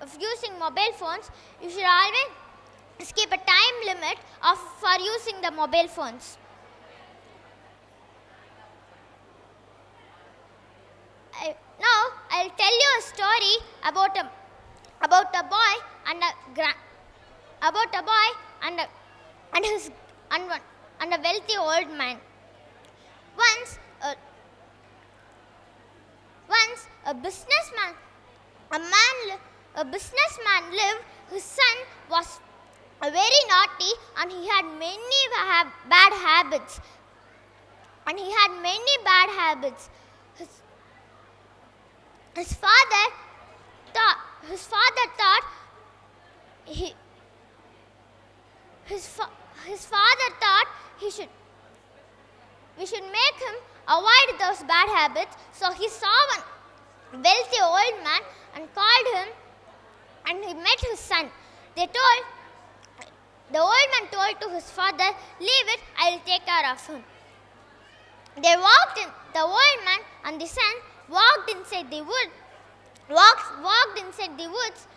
B: of using mobile phones, you should always keep a time limit for using the mobile phones. Now, I'll tell you a story about a boy and a wealthy old man. Once A businessman, a businessman lived. His son was very naughty and he had many bad habits. His, his father thought his father thought we should make him avoid those bad habits. So he saw one wealthy old man and called him, and he met his son. The old man told to his father, "Leave it, I will take care of him." They walked in. The old man and the son walked inside the wood. Walked inside the woods.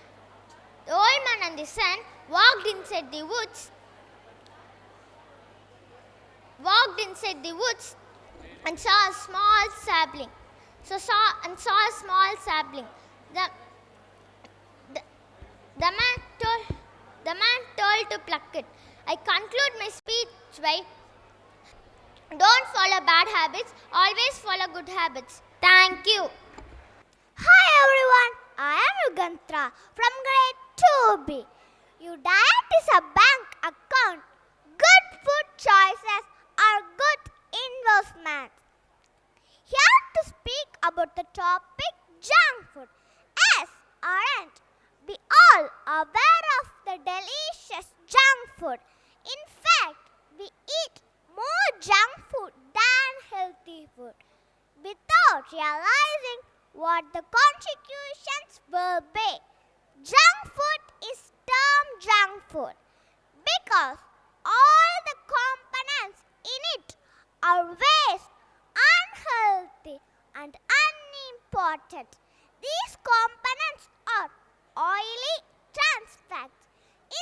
B: The old man and the son walked inside the woods. And saw a small sapling. Saw a small sapling. The man told to pluck it. I conclude my speech by: don't follow bad habits, always follow good habits. Thank you.
F: Hi everyone, I am Yugantra from grade 2B. Your diet is a bank account. Good food choices are good investments. Here to speak about the topic junk food. Yes, aren't we all aware of the delicious junk food? In fact, we eat more junk food than healthy food without realizing what the consequences will be. Junk food is termed junk food because all the components in it are waste, unhealthy and unimportant. These components are oily trans fats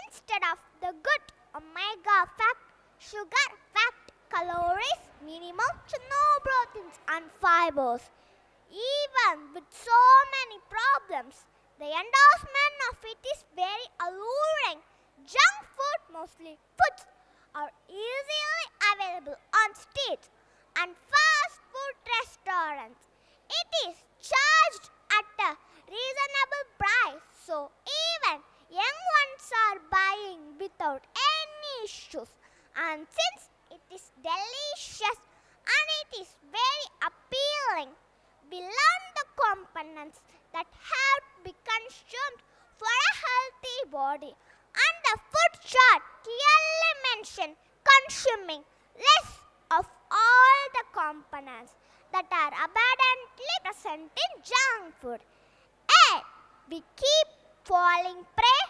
F: instead of the good omega fat, sugar, fat, calories, minimal to no proteins and fibers. Even with so many problems, the endorsement of it is very alluring. Junk food, mostly foods, are easily available on streets and fast food restaurants. It is charged at a reasonable price, so even young ones are buying without any issues. And since it is delicious and it is very appealing, we learn the components that have to be consumed for a healthy body. And the food chart clearly mentions consuming less of all the components that are abundantly present in junk food. And we keep falling prey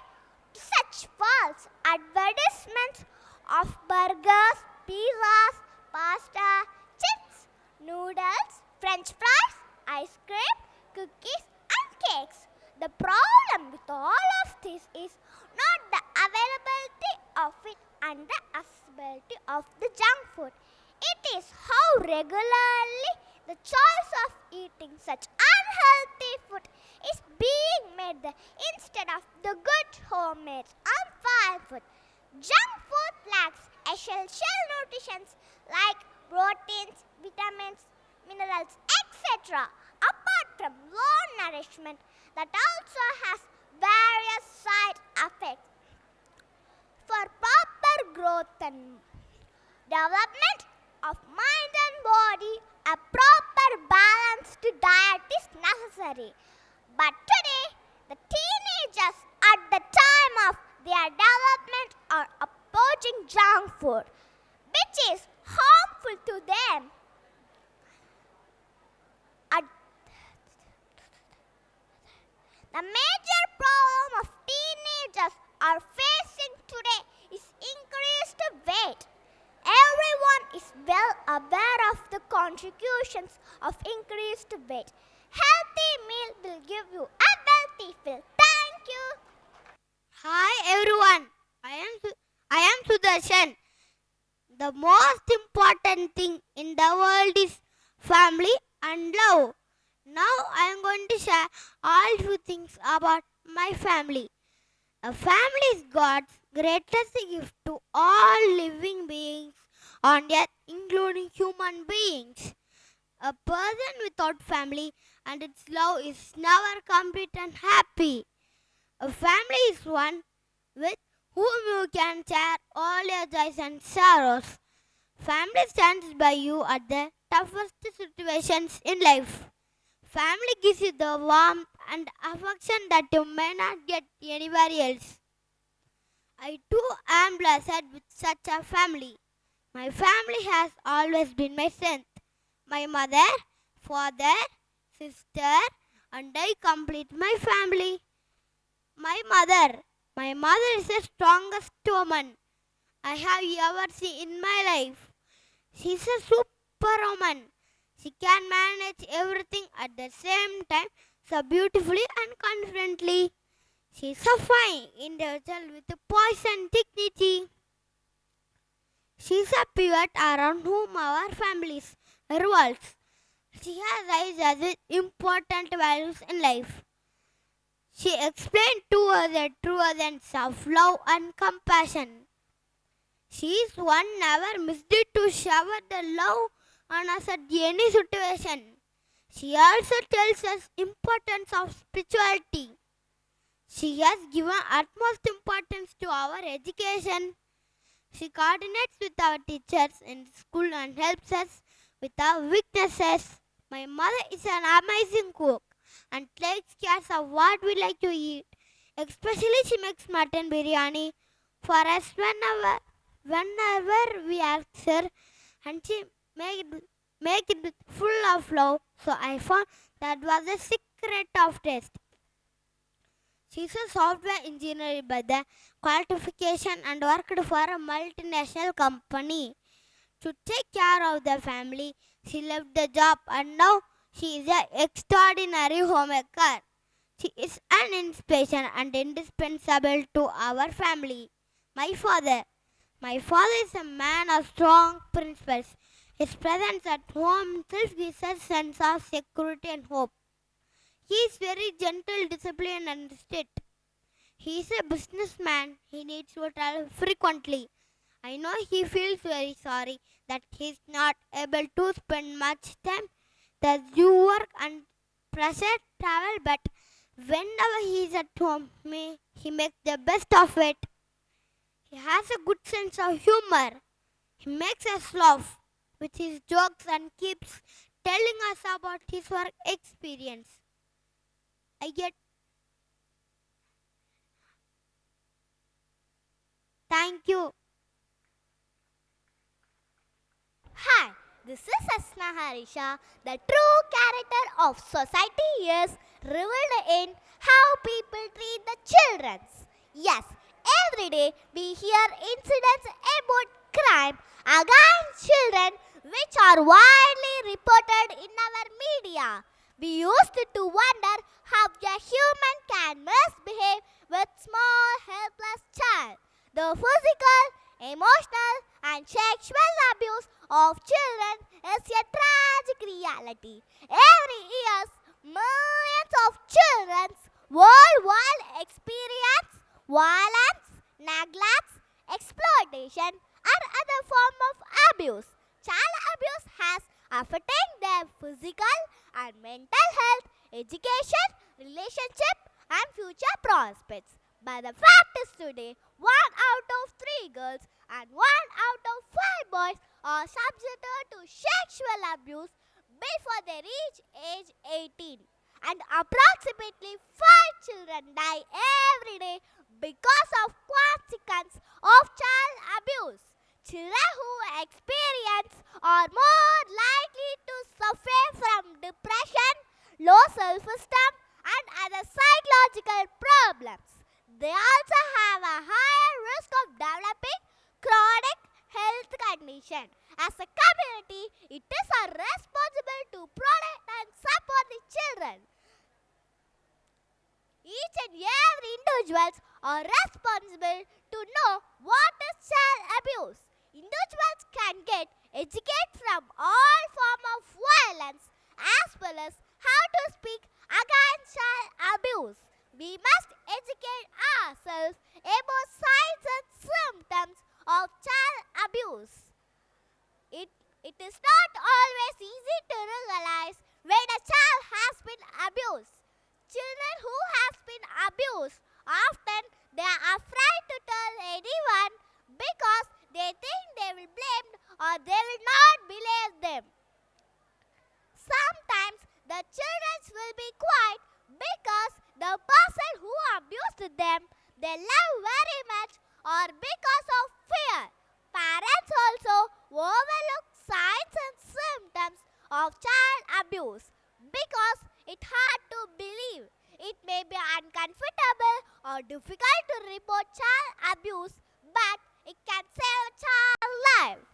F: to such false advertisements of burgers, pizzas, pasta, chips, noodles, French fries, ice cream, cookies and cakes. The problem with all of this is not the availability of it and the accessibility of the junk food. It is how regularly the choice of eating such unhealthy food is being made instead of the good homemade and fine food. Junk food lacks essential nutrients like proteins, vitamins, minerals, etc. apart from low nourishment that also has various side effects. For proper growth and development of mind and body, a proper balanced diet is necessary. But today, the teenagers at the time of their development are approaching junk food, which is harmful to them. The major problem of teenagers are facing today is increased weight. Everyone is well aware of the consequences of increased weight. Healthy meal will give you a wealthy feel. Thank you.
G: Hi everyone, I am Sudarshan. The most important thing in the world is family and love. Now I am going to share all few things about my family. A family is God's greatest gift to all living beings on earth, including human beings. A person without family and its love is never complete and happy. A family is one with whom you can share all your joys and sorrows. Family stands by you at the toughest situations in life. Family gives you the warmth and affection that you may not get anywhere else. I too am blessed with such a family. My family has always been my strength. My mother, father, sister, and I complete my family. My mother is the strongest woman I have ever seen in my life. She's a superwoman. She can manage everything at the same time so beautifully and confidently. She's a fine individual with a poise and dignity. She's a pivot around whom our families revolves. She has raised us with important values in life. She explained to us the true essence of love and compassion. She is one never missed it to shower the love on us at any situation. She also tells us importance of spirituality. She has given utmost importance to our education. She coordinates with our teachers in school and helps us with our weaknesses. My mother is an amazing cook and takes care of what we like to eat. Especially she makes mutton biryani for us whenever we ask her, and she make it with full of love. So I found that was the secret of taste. She's a software engineer by the qualification and worked for a multinational company. To take care of the family, she left the job and now she is an extraordinary homemaker. She is an inspiration and indispensable to our family. My father is a man of strong principles. His presence at home itself gives us a sense of security and hope. He is very gentle, disciplined, and strict. He is a businessman. He needs to travel frequently. I know he feels very sorry that he is not able to spend much time. Does you work and pressure travel, but whenever he is at home, he makes the best of it. He has a good sense of humor. He makes us laugh with his jokes and keeps telling us about his work experience. Thank you.
F: Hi, this is Asna Harisha. The true character of society is revealed in how people treat the children. Yes, every day we hear incidents about crime against children which are widely reported in our media. We used to wonder how a human can misbehave with small helpless child. The physical, emotional and sexual abuse of children is a tragic reality. Every year, millions of children worldwide experience violence, neglect, exploitation and other forms of abuse. Child abuse has affected their physical and mental health, education, relationship and future prospects. But the fact is today, 1 out of 3 girls and 1 out of 5 boys are subjected to sexual abuse before they reach age 18. And approximately 5 children die every day because of consequence of child abuse. Children who experience are more likely to suffer from depression, low self-esteem and other psychological problems. They also have a higher risk of developing chronic health condition. As a community, it is our responsibility to protect and support the children. Each and every individuals are responsible to know what is child abuse. Individuals can get educated from all forms of violence as well as how to speak against child abuse. We must educate ourselves about signs and symptoms of child abuse. It is not always easy to when a child has been abused. Children who has been abused, often they are afraid to tell anyone because they think they will be blamed or they will not believe them. Sometimes the children will be quiet because the person who abused them they love very much or because of fear. Parents also overlook signs and symptoms of child abuse because it's hard to believe. It may be uncomfortable or difficult to report child abuse, but it can save a child's life.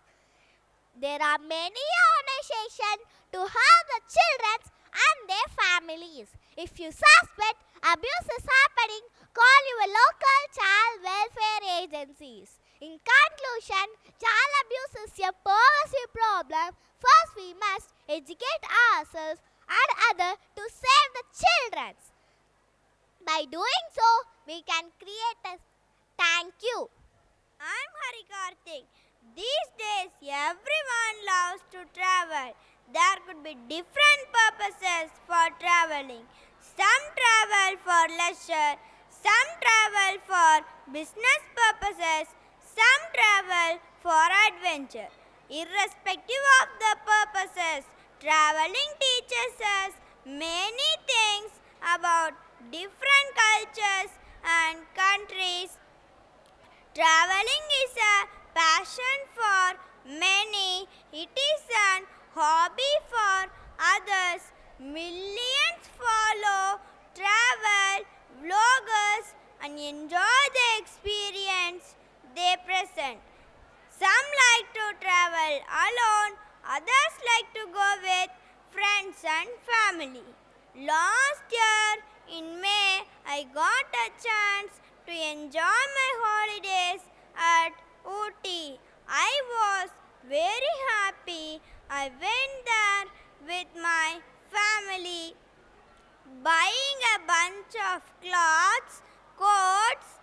F: There are many organizations to help the children and their families. If you suspect abuse is happening, call your local child welfare agencies. In conclusion, child abuse is a pervasive problem. First, we must educate ourselves and others to save the children. By doing so, we can create a thank you.
H: I'm Hari Karthik. These days, everyone loves to travel. There could be different purposes for traveling. Some travel for leisure, some travel for business purposes, some travel for adventure. Irrespective of the purposes, traveling teaches us many things about different cultures and countries. Traveling is a passion for many. It is an hobby for others. Millions follow travel vloggers and enjoy the experience they present. Some like to travel alone, others like to go with friends and family. Last year in May, I got a chance to enjoy my holidays at Ooty. I was very happy. I went there with my family, buying a bunch of clothes, coats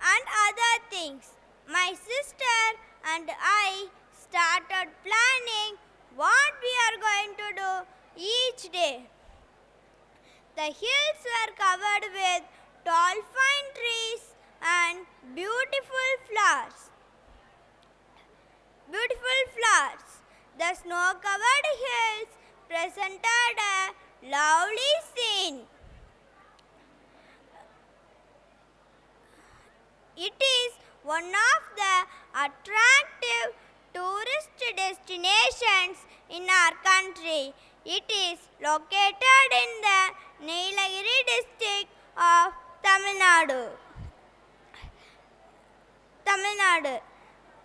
H: and other things. My sister and I started planning what we are going to do each day. The hills were covered with tall pine trees and beautiful flowers. The snow-covered hills presented a lovely scene. It is one of the attractive tourist destinations in our country. It is located in the Nilagiri district of Tamil Nadu.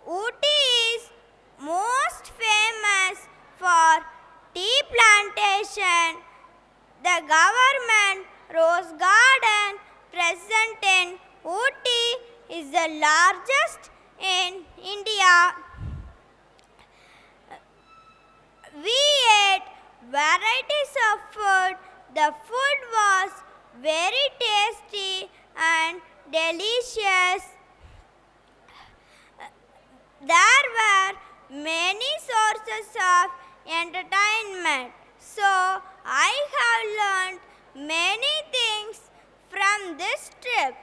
H: Ooty is most famous for tea plantation. The government rose garden present in Ooty is the largest in India. We ate varieties of food. The food was very tasty and delicious. There were many sources of entertainment. So I have learned many things from this trip.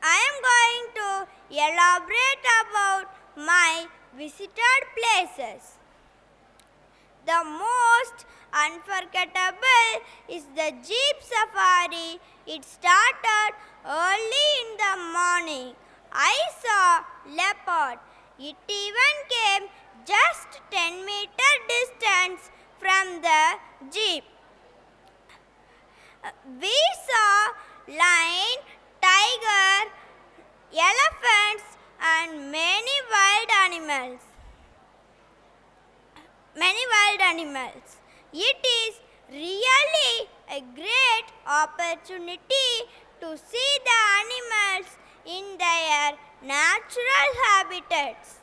H: I am going to elaborate about my visited places. The most unforgettable is the Jeep Safari. It started early in the morning. I saw leopard. It even came just 10-meter distance from the Jeep. We saw lion, tiger, elephants and many wild animals. It is really a great opportunity to see the animals in their natural habitats.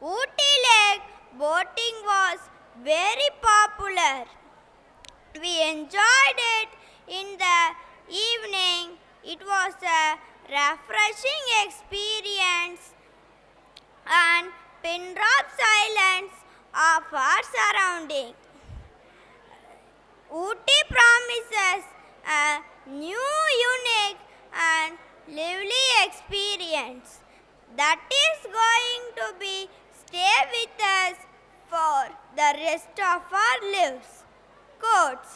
H: Ooty Lake boating was very popular. We enjoyed it in the evening. It was a refreshing experience, and Pin Drops Islands of our surrounding. Ooty promises a new, unique, and lively experience that is going to be stay with us for the rest of our lives. Quotes.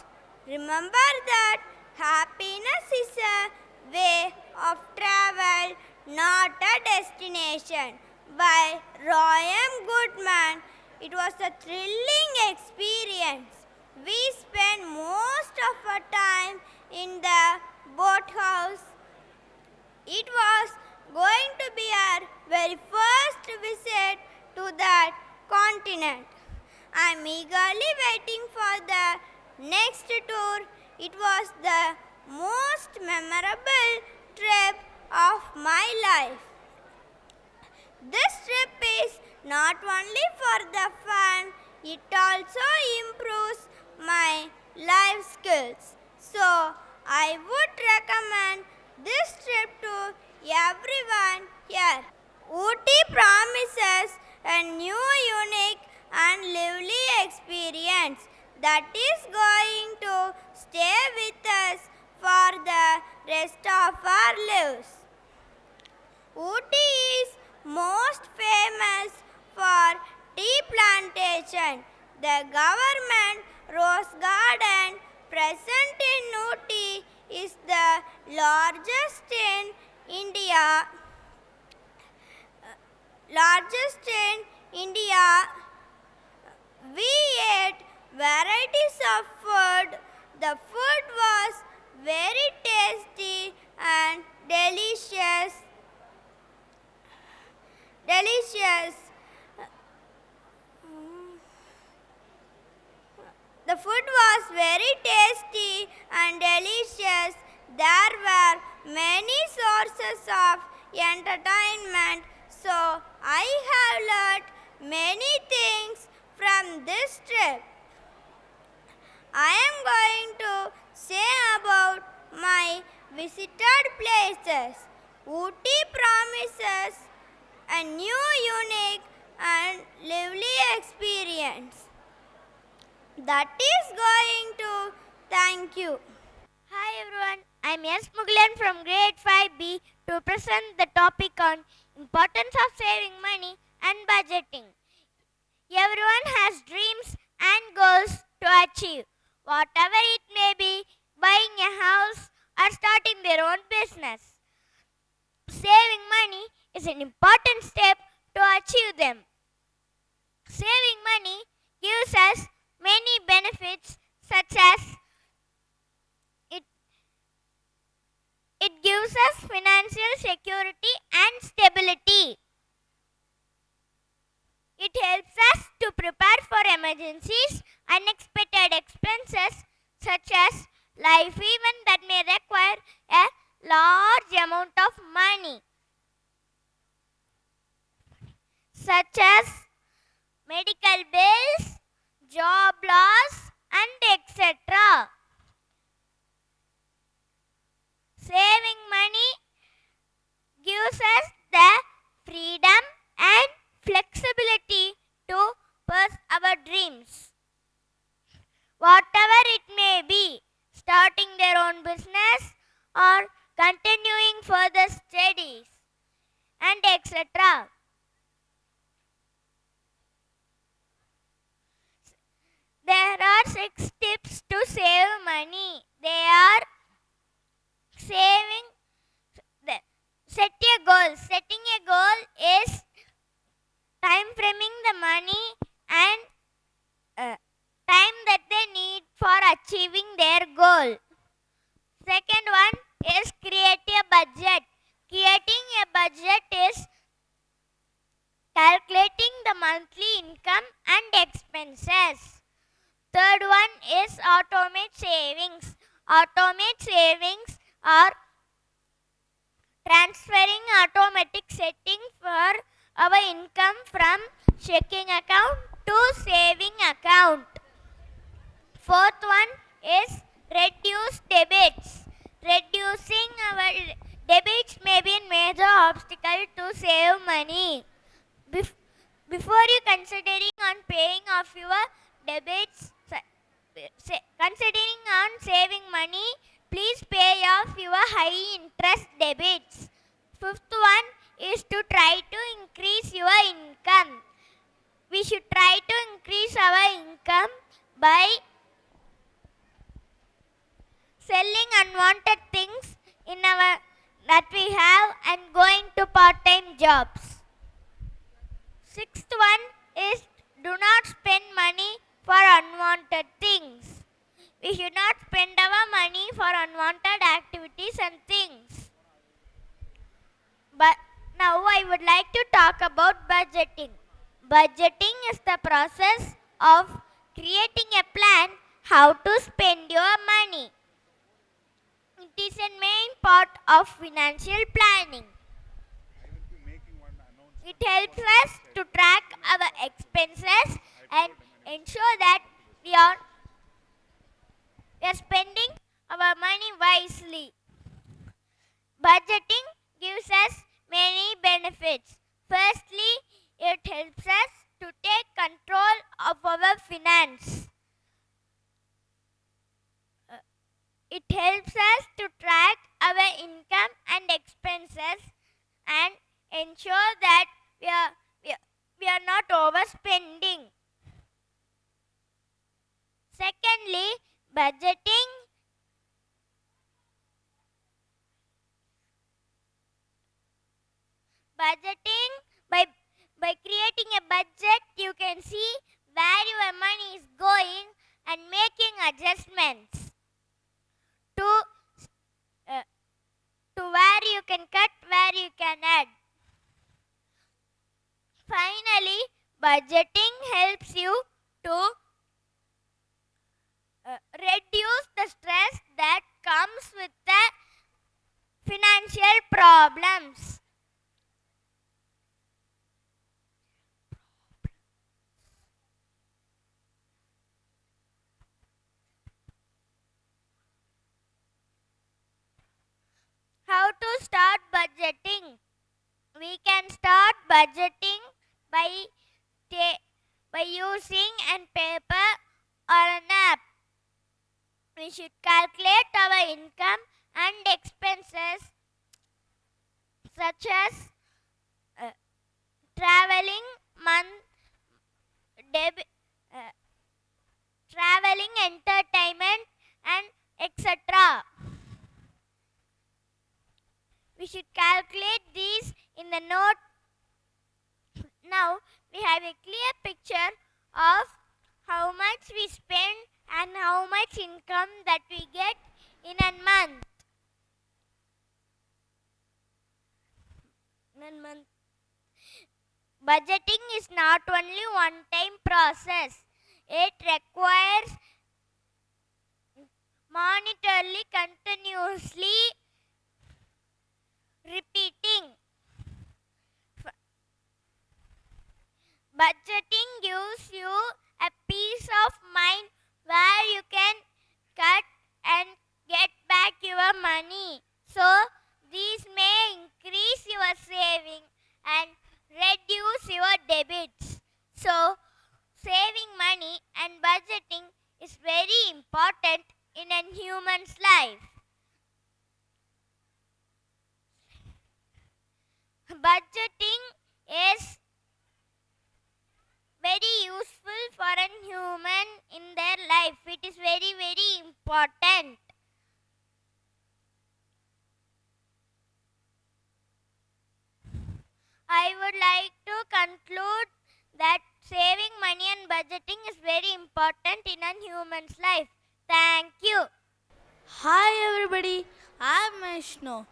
H: Remember that happiness is a way of travel, not a destination. By Roy M. Goodman. It was a thrilling experience. We spent most of our time in the boathouse. It was going to be our very first visit to that continent. I am eagerly waiting for the next tour. It was the most memorable trip of my life. This trip is not only for the fun, it also improves my life skills. So, I would recommend this trip to everyone here. Ooty promises a new, unique, and lively experience that is going to stay with us for the rest of our lives. Ooty is most famous for tea plantation. The government rose garden present in Ooty is the largest in India. We ate varieties of food. The food was very tasty and delicious. The food was very tasty and delicious. There were many sources of entertainment, so I have learned many things from this trip. I am going to say about my visited places. Ooty promises a new, unique, and lively experience that is going to thank you.
F: Hi everyone, I am S. Mughlan from grade 5B to present the topic on importance of saving money and budgeting. Everyone has dreams and goals to achieve, whatever it may be, buying a house or starting their own business. Saving money is an important step to achieve them. Saving money gives us many benefits such as it gives us financial security and stability. It helps us to prepare for emergencies, unexpected expenses such as life events that may require a large amount of money, such as medical bills, job loss, and etc. Saving money gives us the freedom and flexibility to pursue our dreams, whatever it may be, starting their own business or continuing further studies and etc. There are 6 tips to save money. They are set a goal. Setting a goal is time framing the money and time that they need for achieving their goal. Second one is create a budget. Creating a budget is calculating the monthly income and expenses. Third one is automate savings. Automate savings are transferring automatic setting for our income from checking account to saving account. Fourth one is reduce debits. Reducing our debits may be a major obstacle to save money.
H: Before you considering on paying off your debits, considering on saving money, please pay off your high interest debits. Fifth one is to try to increase your income. We should try to increase our income by selling unwanted things in our that we have and going to part-time jobs. Sixth one is do not spend money for unwanted things. We should not spend our money for unwanted activities and things. But now I would like to talk about budgeting. Budgeting is the process of creating a plan how to spend your money. It is a main part of financial planning. It helps us to track our expenses and ensure that we are spending our money wisely. Budgeting gives us many benefits. Firstly, it helps us to take control of our finance. It helps us to track our income and expenses and ensure that we are not overspending. Secondly, budgeting by creating a budget, you can see where your money is going and making adjustments to where you can cut, where you can add. Finally, budgeting helps you to reduce the stress that comes with the financial problems. How to start budgeting? We can start budgeting by using a paper or an app. We should calculate our income and expenses such as traveling, traveling, entertainment, and etc. We should calculate these in the note. Now we have a clear picture of how much we spend and how much income that we get in a month. Budgeting is not only one-time process. It requires monetarily continuously repeating. Budgeting gives you a peace of mind where you can cut and get back your money. So, these may increase your saving and reduce your debits. So, saving money and budgeting is very important in a human's life. Budgeting is very useful for a human in their life. It is very, very important. I would like to conclude that saving money and budgeting is very important in a human's life. Thank you.
D: Hi everybody, I'm Vishnu.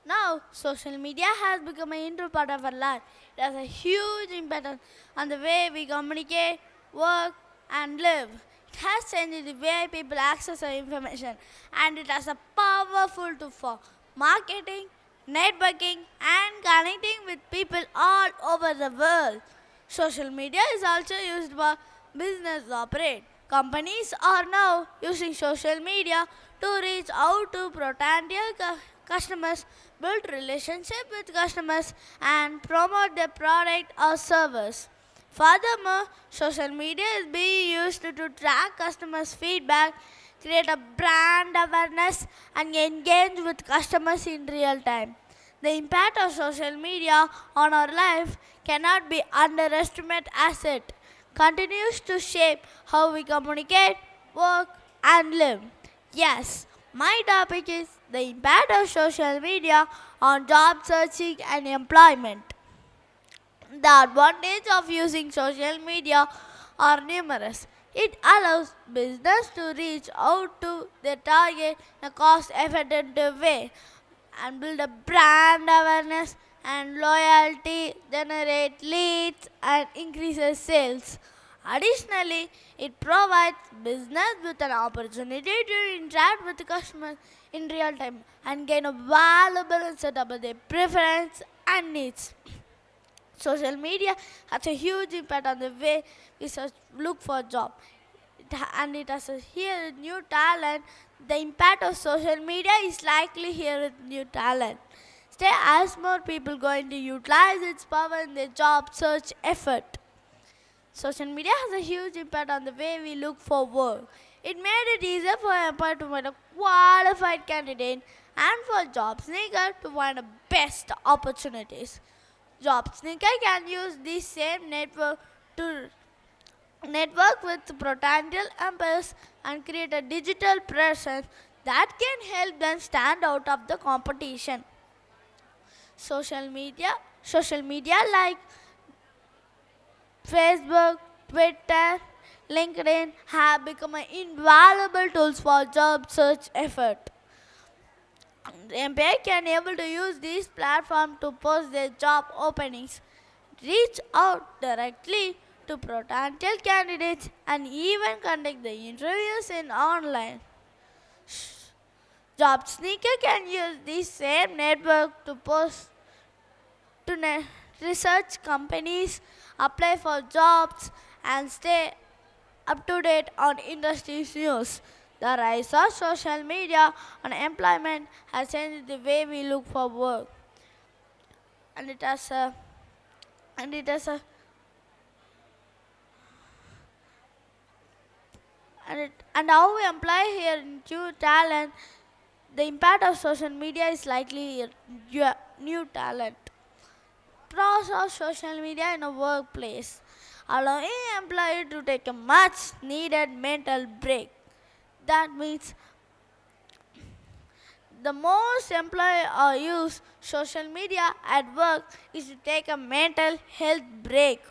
D: Now, social media has become an integral part of our life. It has a huge impact on the way we communicate, work, and live. It has changed the way people access our information, and it has a powerful tool for marketing, networking, and connecting with people all over the world. Social media is also used by business to operate. Companies are now using social media to reach out to potential customers, build relationship with customers, and promote their product or service.
E: Furthermore, social media is being used to track customers' feedback, create a brand awareness, and engage with customers in real time. The impact of social media on our life cannot be underestimated as it continues to shape how we communicate, work, and live. Yes, my topic is the impact of social media on job searching and employment. The advantages of using social media are numerous. It allows business to reach out to their target in a cost-effective way and build a brand awareness and loyalty, generate leads and increases sales. Additionally, it provides business with an opportunity to interact with the customers in real time and gain a valuable insight about their preference and needs. Social media has a huge impact on the way we look for a job. And it has a here new talent. The impact of social media is likely here with new talent. Stay as more people going to utilize its power in their job search effort. Social media has a huge impact on the way we look for work. It made it easier for an employer to find a qualified candidate and for job seeker to find the best opportunities. Job seeker can use this same network to network with potential employers and create a digital presence that can help them stand out of the competition. Social media like Facebook, Twitter, LinkedIn have become invaluable tools for job search effort. The employer can able to use these platforms to post their job openings, reach out directly to potential candidates, and even conduct the interviews in online. Job seeker can use this same network to post to research companies, apply for jobs, and stay up to date on industry news. The rise of social media on employment has changed the way we look for work, and it has a and it has a and how we apply here new talent. The impact of social media is likely new talent. Pros of social media in a workplace: allowing employee to take a much needed mental break. That means the most employee use social media at work is to take a mental health break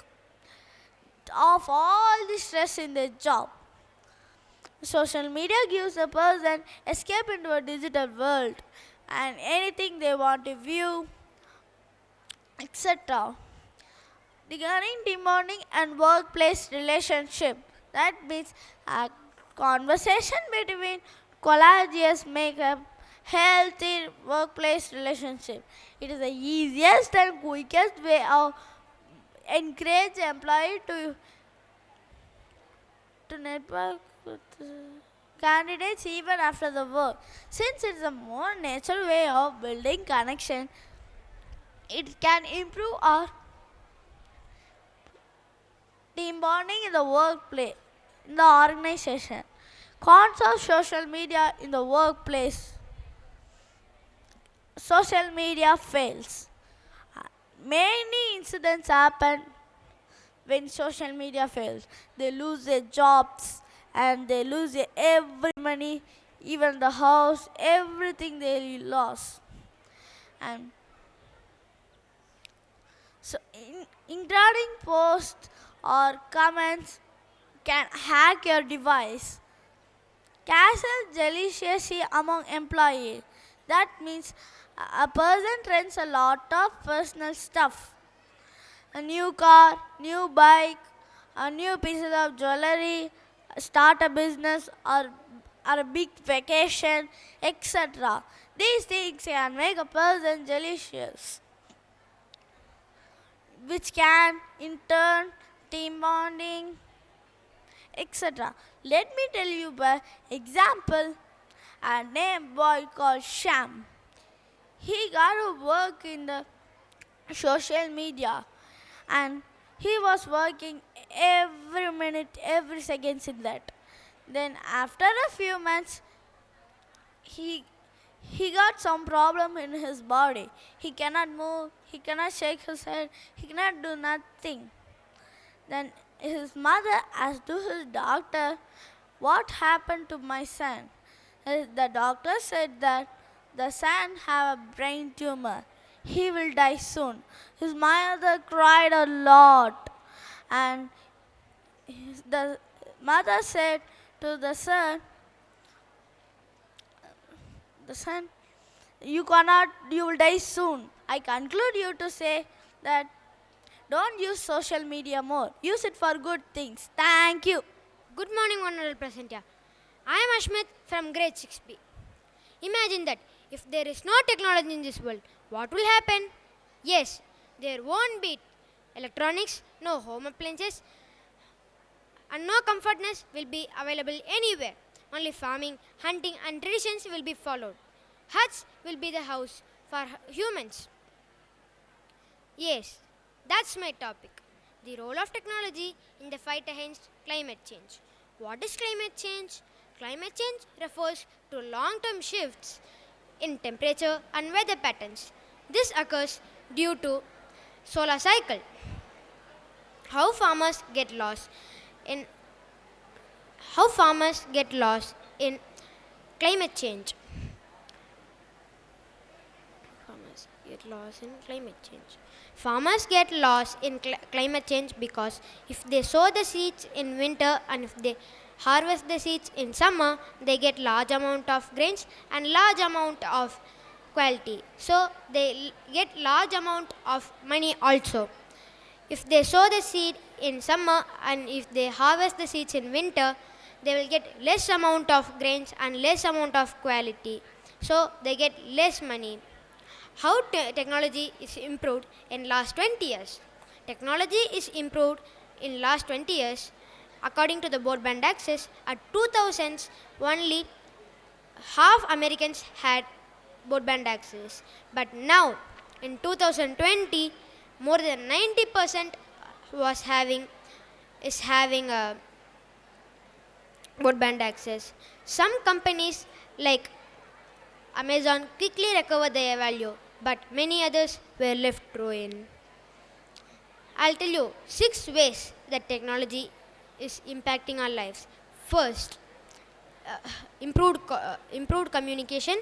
E: of all the stress in their job. Social media gives a person escape into a digital world and anything they want to view, etc. Regarding team bonding and workplace relationship, that means a conversation between colleagues make a healthy workplace relationship. It is the easiest and quickest way of encourage employee to network with candidates even after the work. Since it is a more natural way of building connection, it can improve our team bonding in the workplace, in the organization. Cons of social media in the workplace. Social media fails. Many incidents happen when social media fails. They lose their jobs and they lose their every money, even the house, everything they lost. And so including posts or comments can hack your device. Castle jealousy among employees. That means a person trends a lot of personal stuff. A new car, new bike, a new pieces of jewelry, start a business or a big vacation, etc. These things can make a person jealous, which can in turn team bonding, etc. Let me tell you by example a name boy called Sham. He got to work in the social media and
D: He was working every minute, every seconds in that. Then after a few months, he he got some problem in his body. He cannot move, he cannot shake his head, he cannot do nothing. Then his mother asked to his doctor, what happened to my son? The doctor said that the son have a brain tumor. He will die soon. His mother cried a lot, and the mother said to the son, you will die soon. I conclude you to say that don't use social media more. Use it for good things. Thank you.
I: Good morning, Honorable Presenter. I am Ashmit from grade 6B. Imagine that if there is no technology in this world, what will happen? Yes, there won't be electronics, no home appliances, and no comfortness will be available anywhere. Only farming, hunting, and traditions will be followed. Huts will be the house for humans. Yes, that's my topic. The role of technology in the fight against climate change. What is climate change? Climate change refers to long-term shifts in temperature and weather patterns. This occurs due to solar cycle. How farmers get lost in climate change. Farmers get lost in climate change because if they sow the seeds in winter and if they harvest the seeds in summer, they get large amount of grains and large amount of quality. So they get large amount of money also. If they sow the seed in summer and if they harvest the seeds in winter, they will get less amount of grains and less amount of quality. So they get less money. How technology is improved in last 20 years? Technology is improved in last 20 years. According to the broadband access, at 2000s, only half Americans had broadband access. But now, in 2020, more than 90% is having a broadband access. Some companies like Amazon quickly recovered their value, but many others were left ruined. I'll tell you 6 ways that technology is impacting our lives. First, improved communication.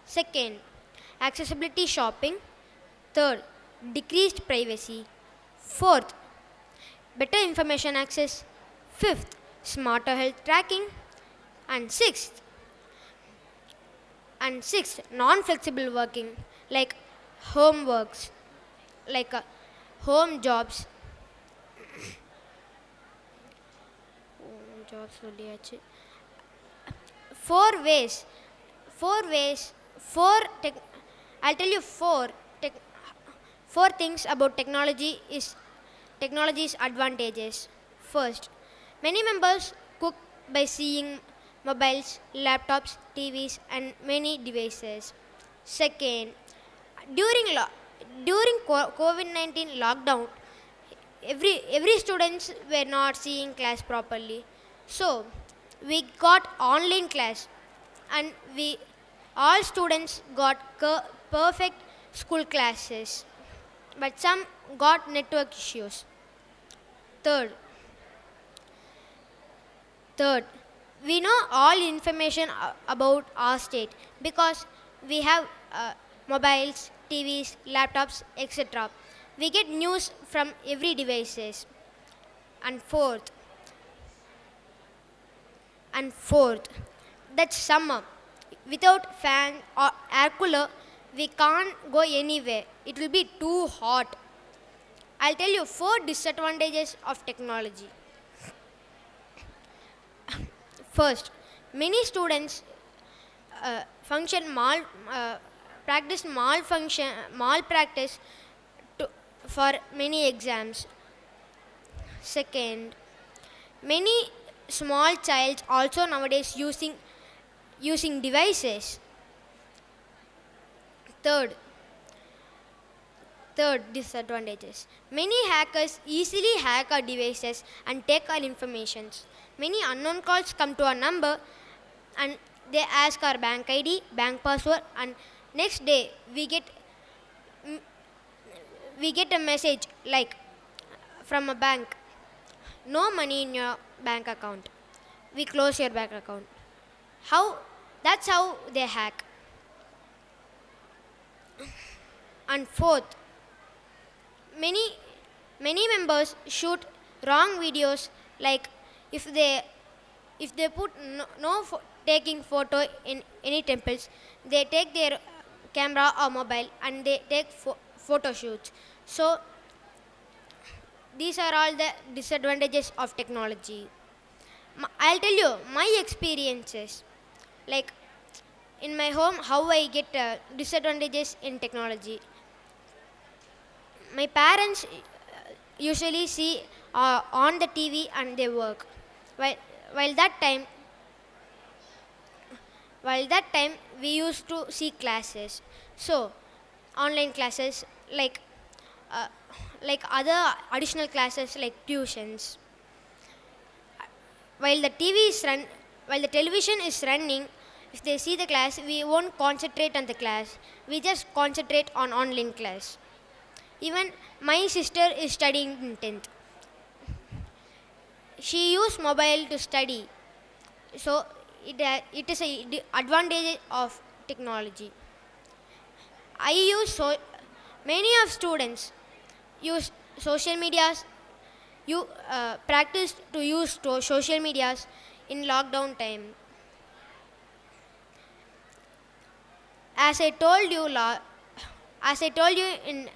I: Second, accessibility shopping. Third, decreased privacy. Fourth, better information access. Fifth, smarter health tracking. And sixth, non-flexible working like home works, like home jobs. சொல்லியாச்சு. I'll tell you four things about technology's advantages. First, many members cook by seeing mobiles, laptops, TVs, and many devices. Second, during COVID-19 lockdown, every students were not seeing class properly. So we got online class, and all students got perfect school classes, but some got network issues. Third, we know all information about our state because we have mobiles, TVs, laptops, etc. We get news from every devices. And fourth, that's summer. Without fan or air cooler, we can't go anywhere. It will be too hot. I'll tell you 4 disadvantages of technology. First, many students practice malpractice for many exams. Second, many small childs also nowadays using devices. Third, Third, disadvantages. Many hackers easily hack our devices and take our information. Many unknown calls come to our number and they ask our bank ID, bank password, and next day we get a message like from a bank, no money in your bank account. We close your bank account. How? That's how they hack. And fourth, many many members shoot wrong videos, like if they put taking photo in any temples, they take their camera or mobile and they take photo shoots. So these are all the disadvantages of technology. I'll tell you my experiences, like in my home how I get disadvantages in technology. My parents usually see on the TV and they work. While, while that time while that time we used to see classes. So online classes uh, like other additional classes like tuitions. While the while the television is running, if they see the class, we won't concentrate on the class. We just concentrate on online class. Even my sister is studying in 10th. She used mobile to study. So it is a advantage of technology. I use many of students use social medias. You practice to use social medias in lockdown time. As I told you, in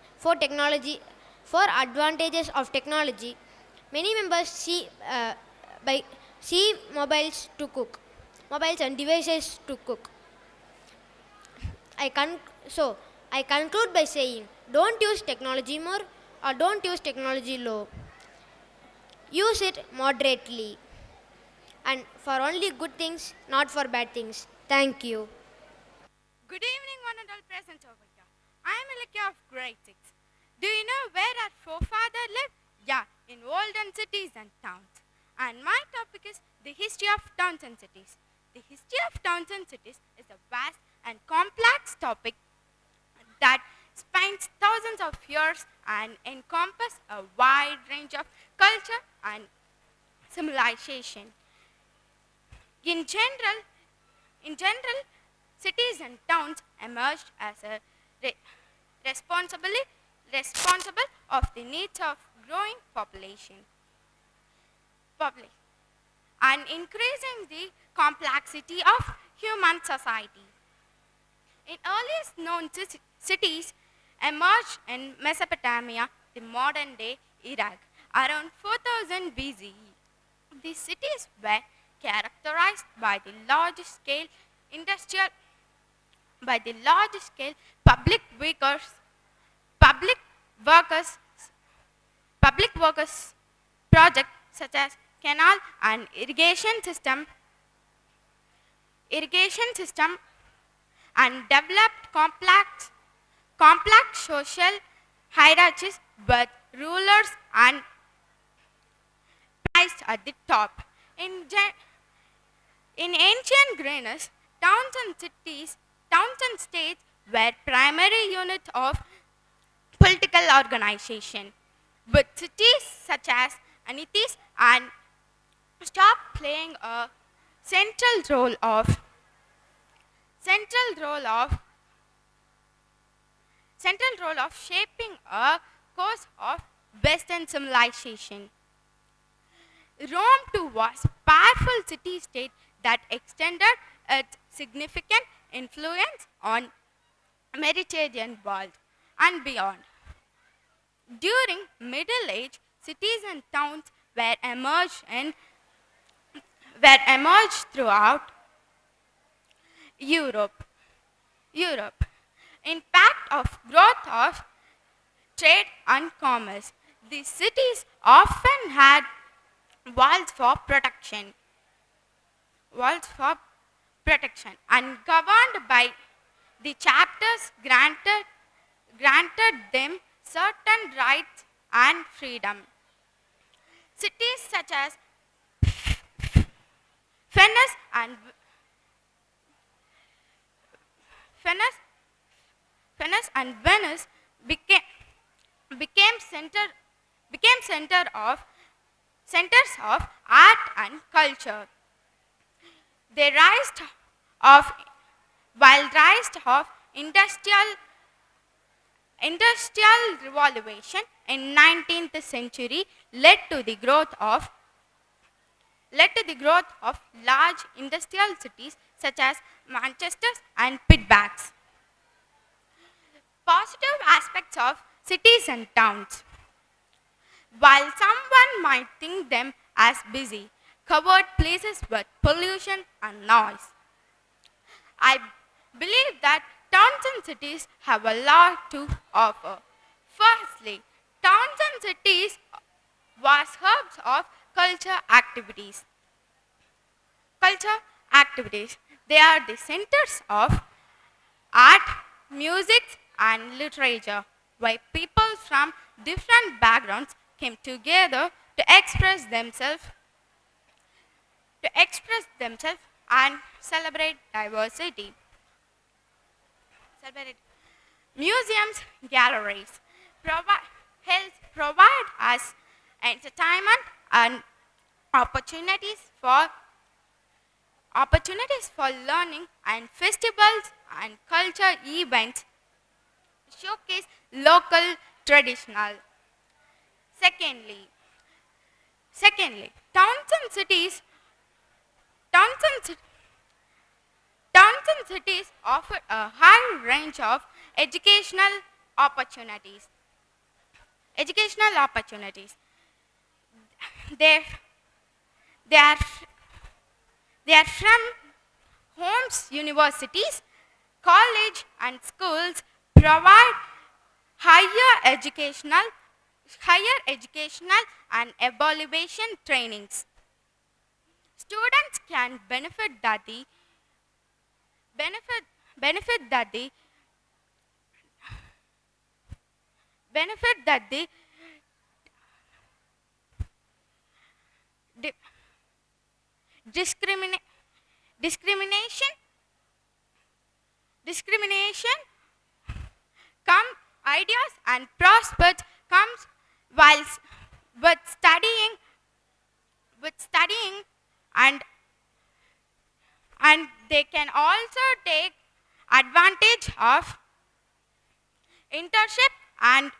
I: for advantages of technology, many members see mobiles and devices to cook. So I conclude by saying, don't use technology more or don't use technology low. Use it moderately and for only good things, not for bad things. Thank you.
J: Good evening, one and all present over here. I am Ilakya of grade 6. Do you know where our forefather lived? Yeah, in olden cities and towns. And my topic is the history of towns and cities. The history of towns and cities is a vast and complex topic that spans thousands of years and encompasses a wide range of culture and civilization. In general, cities and towns emerged as a responsible of the needs of growing population and increasing the complexity of human society. In earliest known cities emerged in Mesopotamia, the modern day Iraq, around 4000 BCE. These cities were characterized by the large scale public workers projects such as canal and irrigation system and developed complex social hierarchies with rulers and priests at the top. In ancient Greece, towns and states were primary units of political organization, with cities such as Anitis and stopped playing a central role of shaping a course of Western civilization. Rome too was a powerful city-state that extended its significant influence on Mediterranean world and beyond. During Middle Age, cities and towns were emerged throughout Europe. Impact of growth of trade and commerce. These cities often had walls for protection and governed by the chapters granted them certain rights and freedom. Cities such as Venice and Venice, Venice became centers of art and culture. They rised of while rise of industrial revolution in 19th century led to the growth of large industrial cities such as Manchester and Pittsburgh. Positive aspects of cities and towns. While someone might think them as busy, covered places with pollution and noise, I believe that towns and cities have a lot to offer. Firstly, towns and cities vast hubs of culture activities. They are the centers of art, music, and literature, where people from different backgrounds came together to express themselves and celebrate diversity. Museums, galleries provide us entertainment and opportunities for learning, and festivals and culture events showcase local traditional. Secondly, towns and cities offer a high range of educational opportunities. They, they, are, they are from homes, universities, college and schools provide higher educational and evaluation trainings. Students can benefit that the di- discrimination come ideas and prospects comes while with studying and they can also take advantage of internship and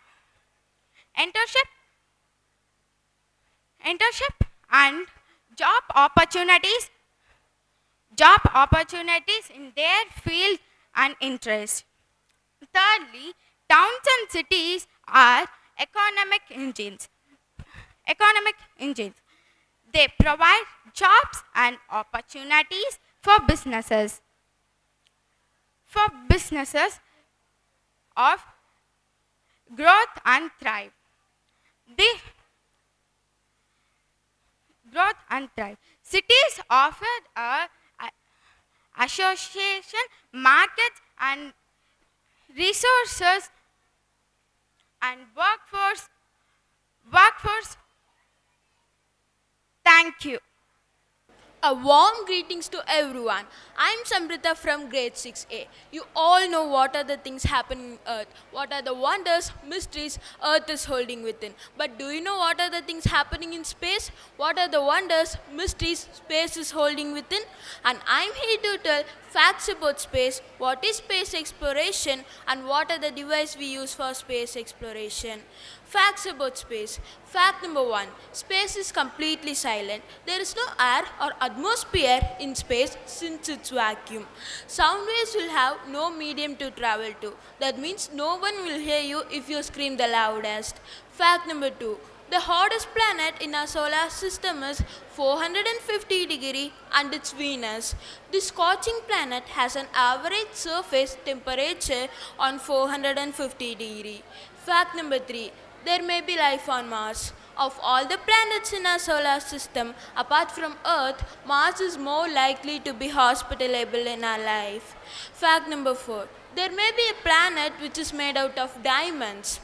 J: job opportunities in their field and interest. Thirdly, towns and cities are economic engines. They provide jobs and opportunities for businesses of growth and thrive. Cities offer association, markets, and resources and workforce. Thank you.
K: A warm greetings to everyone. I'm Samrita from grade 6A. You all know what are the things happening in Earth. What are the wonders, mysteries Earth is holding within. But do you know what are the things happening in space? What are the wonders, mysteries space is holding within? And I'm here to tell facts about space, what is space exploration, and what are the devices we use for space exploration. Facts about space. Fact number 1. Space is completely silent. There is no air or atmosphere in space since it's vacuum. Sound waves will have no medium to travel to. That means no one will hear you if you scream the loudest. Fact number 2. The hottest planet in our solar system is 450 degree and it's Venus. This scorching planet has an average surface temperature on 450 degree. Fact number 3. There may be life on Mars. Of all the planets in our solar system, apart from Earth, Mars is more likely to be hospitable in our life. Fact number 4. There may be a planet which is made out of diamonds.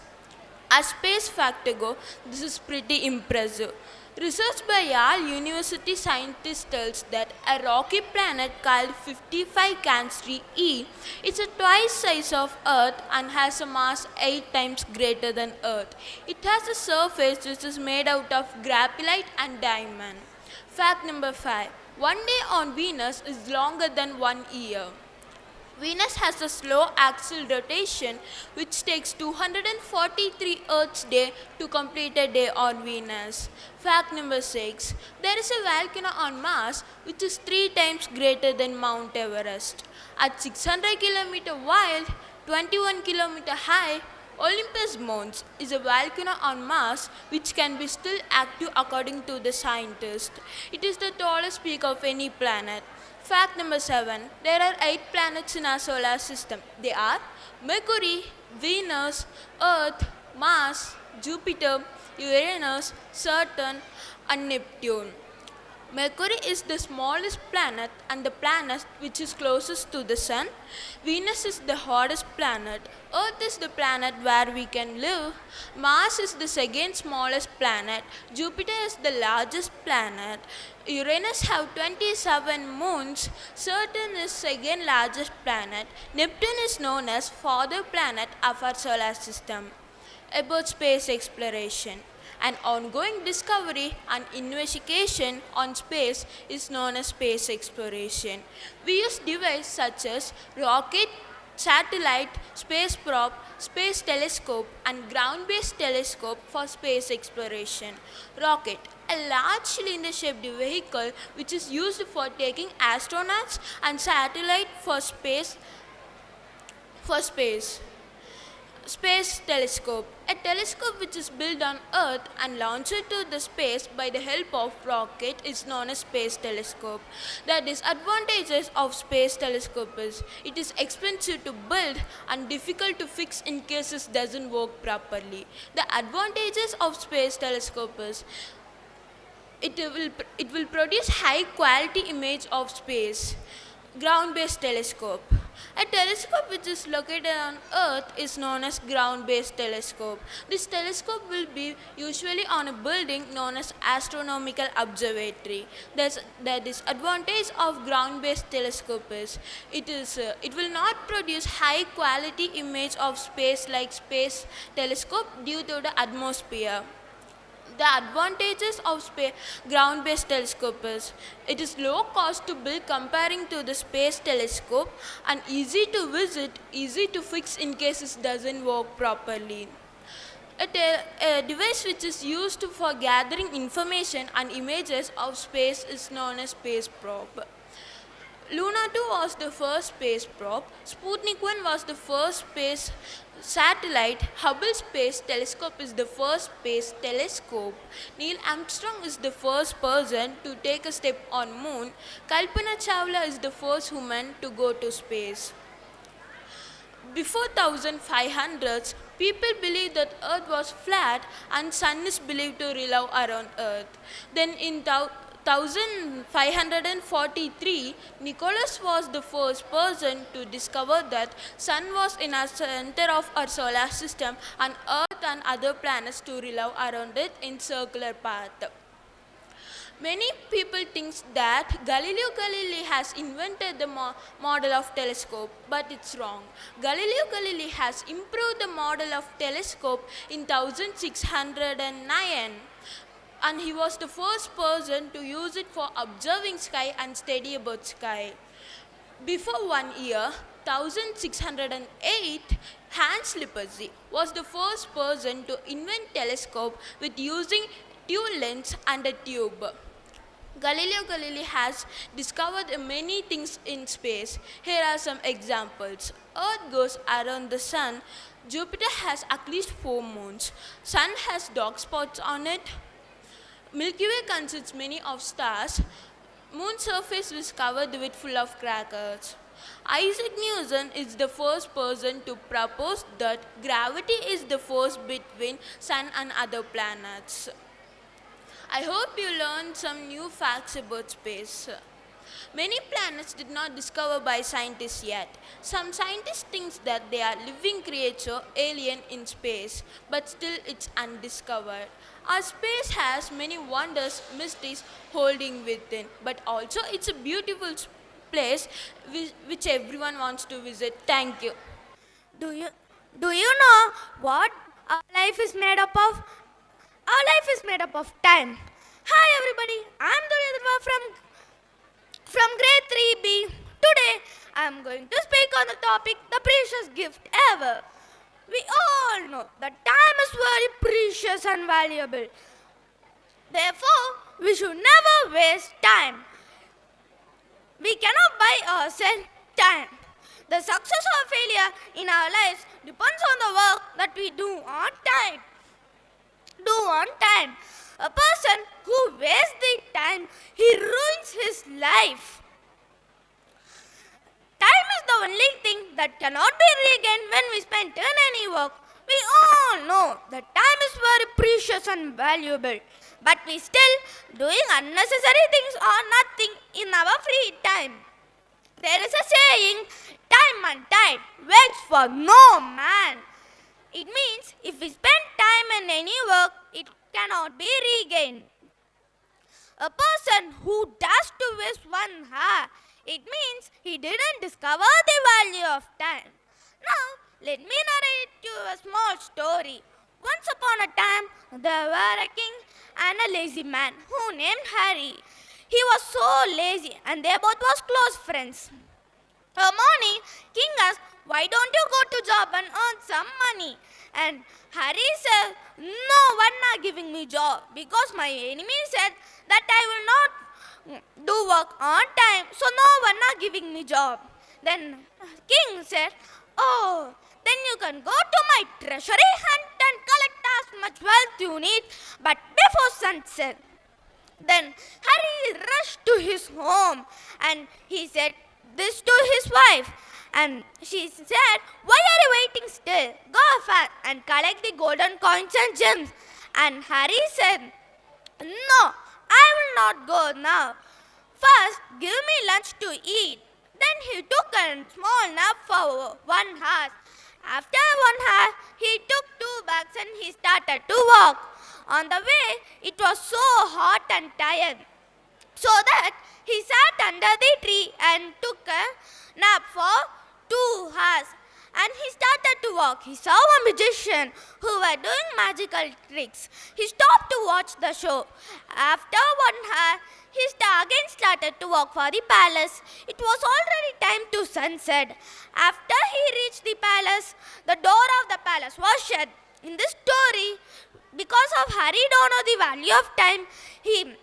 K: As space factor go, this is pretty impressive. Research by Yale University scientists tells that a rocky planet called 55 Cancri E is a twice size of Earth and has a mass 8 times greater than Earth. It has a surface which is made out of graphite and diamond. Fact number 5. One day on Venus is longer than 1 year. Venus has a slow axial rotation which takes 243 Earth's day to complete a day on Venus. Fact number 6. There is a volcano on Mars which is 3 times greater than Mount Everest. At 600 km wide, 21 km high, Olympus Mons is a volcano on Mars which can be still active according to the scientists. It is the tallest peak of any planet. Fact number 7. There are 8 planets in our solar system. They are Mercury, Venus, Earth, Mars, Jupiter, Uranus, Saturn, and Neptune. Mercury is the smallest planet and the planet which is closest to the Sun. Venus is the hottest planet. Earth is the planet where we can live. Mars is the second smallest planet. Jupiter is the largest planet. Uranus have 27 moons. Saturn is second largest planet. Neptune is known as father planet of our solar system. About space exploration. An ongoing discovery and investigation on space is known as space exploration. We use devices such as rocket, satellite, space probe, space telescope, and ground-based telescope for space exploration. Rocket, a large cylinder-shaped vehicle which is used for taking astronauts and satellite for space. Space telescope, a telescope which is built on Earth and launched to the space by the help of rocket is known as space telescope. The disadvantages of space telescope is it is expensive to build and difficult to fix in case it doesn't work properly. The advantages of space telescope is it will produce high quality image of space. Ground-based telescope. A telescope which is located on Earth is known as ground-based telescope. This telescope will be usually on a building known as astronomical observatory. The disadvantage of ground-based telescope is it will not produce high-quality image of space like space telescope due to the atmosphere. The advantages of ground-based telescope is it is low cost to build comparing to the space telescope and easy to visit, easy to fix in case it doesn't work properly. A device which is used for gathering information and images of space is known as space probe. Luna 2 was the first space probe. Sputnik 1 was the first space satellite. Hubble Space Telescope is the first space telescope. Neil Armstrong is the first person to take a step on moon. Kalpana Chawla is the first woman to go to space. Before 1500s, people believed that Earth was flat and Sun is believed to revolve around Earth. Then in 1543, Nicholas was the first person to discover that Sun was in the center of our solar system and Earth and other planets to revolve around it in circular path. Many people think that Galileo Galilei has invented the model of telescope, but it's wrong. Galileo Galilei has improved the model of telescope in 1609. And he was the first person to use it for observing sky and study about sky. Before 1 year, 1608, Hans Lippershey was the first person to invent telescope with using tube lens and a tube. Galileo Galilei has discovered many things in space. Here are some examples. Earth goes around the sun. Jupiter has at least 4 moons. Sun has dark spots on it. Milky Way consists many of stars. Moon surface is covered with full of craters. Isaac Newton is the first person to propose that gravity is the force between sun and other planets. I hope you learned some new facts about space. Many planets did not discovered by scientists yet. Some scientists think that they are living creature alien in space, but still it's undiscovered. Our space has many wonders, mysteries holding within, but also it's a beautiful place which everyone wants to visit. Thank you.
D: Do you know what our life is made up of? Our life is made up of time. Hi everybody, I'm Duryadva from grade 3B. Today I'm going to speak on the topic the precious gift ever. We all know that time is very precious and valuable. Therefore, we should never waste time. We cannot buy ourselves time. The success or failure in our lives depends on the work that we do on time. A person who wastes the time, he ruins his life. Time is the only thing that cannot be regained when we spend in any work. We all know that time is very precious and valuable, but we still doing unnecessary things or nothing in our free time. There is a saying, time and tide waits for no man. It means if we spend time in any work, it cannot be regained. A person who dares to waste 1 hour, it means he didn't discover the value of time. Now, let me narrate you a small story. Once upon a time, there were a king and a lazy man who named Harry. He was so lazy and they both was close friends. A morning, king asked, "Why don't you go to job and earn some money?" And Harry said, "No one are giving me job because my enemy said that I will not do work on time, so no one are giving me job." Then king said, "Oh, then you can go to my treasury hunt and collect as much wealth you need, but before sunset." Then Harry rushed to his home and he said this to his wife. And she said, "Why are you waiting still? Go fast and collect the golden coins and gems." And Harry said, "No, I will not go now. First, give me lunch to eat." Then he took a small nap for 1 hour. After 1 hour, he took 2 bags and he started to walk. On the way, it was so hot and tired, so that he sat under the tree and took a nap for 2 hours. And he started to walk. He saw a magician who were doing magical tricks. He stopped to watch the show. After 1 hour, he again started to walk for the palace. It was already time to sunset. After he reached the palace, the door of the palace was shut. In this story, because of Harry don't know the value of time, he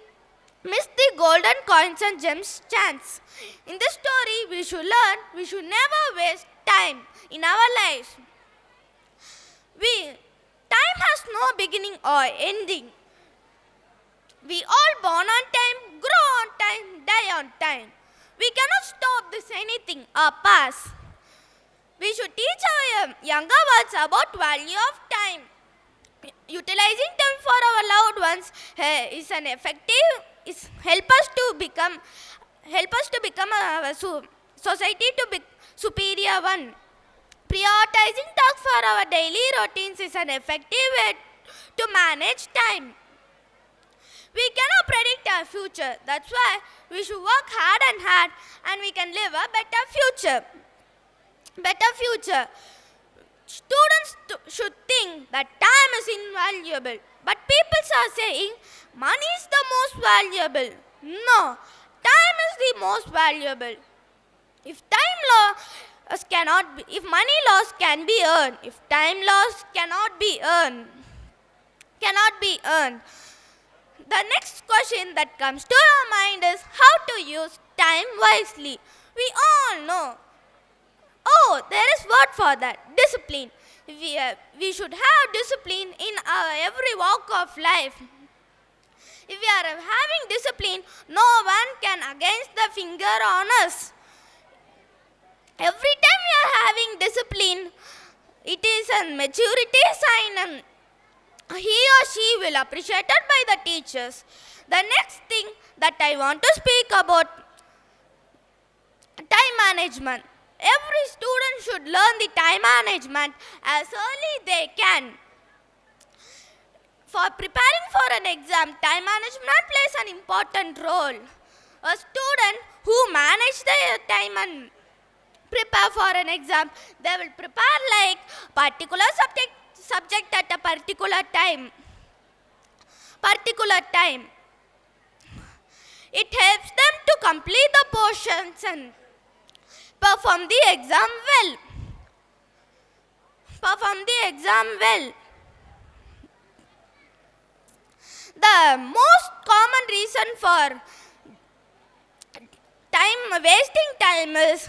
D: missed the golden coins and gems chance. In this story, we should learn we should never waste time in our lives. Time has no beginning or ending. We all born on time, grow on time, die on time. We cannot stop this anything or pass. We should teach our younger ones about value of time. Utilizing them for our loved ones is an effective. Help us to become a society to be superior one. Prioritizing tasks for our daily routines is an effective way to manage time. We cannot predict our future. That's why we should work hard and we can live a better future. Students should think that time is invaluable. But people are saying money is the most valuable. No, time is the most valuable. If money loss can be earned, if time loss cannot be earned. The next question that comes to our mind is how to use time wisely. We all know. Oh, there is word for that, discipline. We should have discipline in our every walk of life. If we are having discipline, no one can against the finger on us. Every time we are having discipline, it is a maturity sign and he or she will appreciated by the teachers. The next thing that I want to speak about
H: management. Every student should learn the time management as early they can. For preparing for an exam, time management plays an important role. A student who manage their time and prepare for an exam, they will prepare like particular subject at a particular time. It helps them to complete the portions and perform the exam well. The most common reason for wasting time is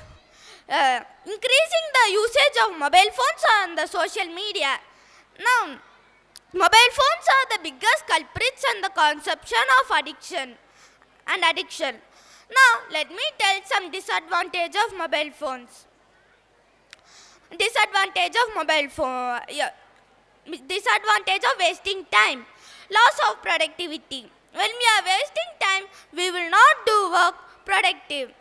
H: increasing the usage of mobile phones and the social media. Now, mobile phones are the biggest culprits in the conception of addiction. Now, let me tell some disadvantage of mobile phones. Disadvantage of wasting time. Loss of productivity. When we are wasting time, we will not do work productive.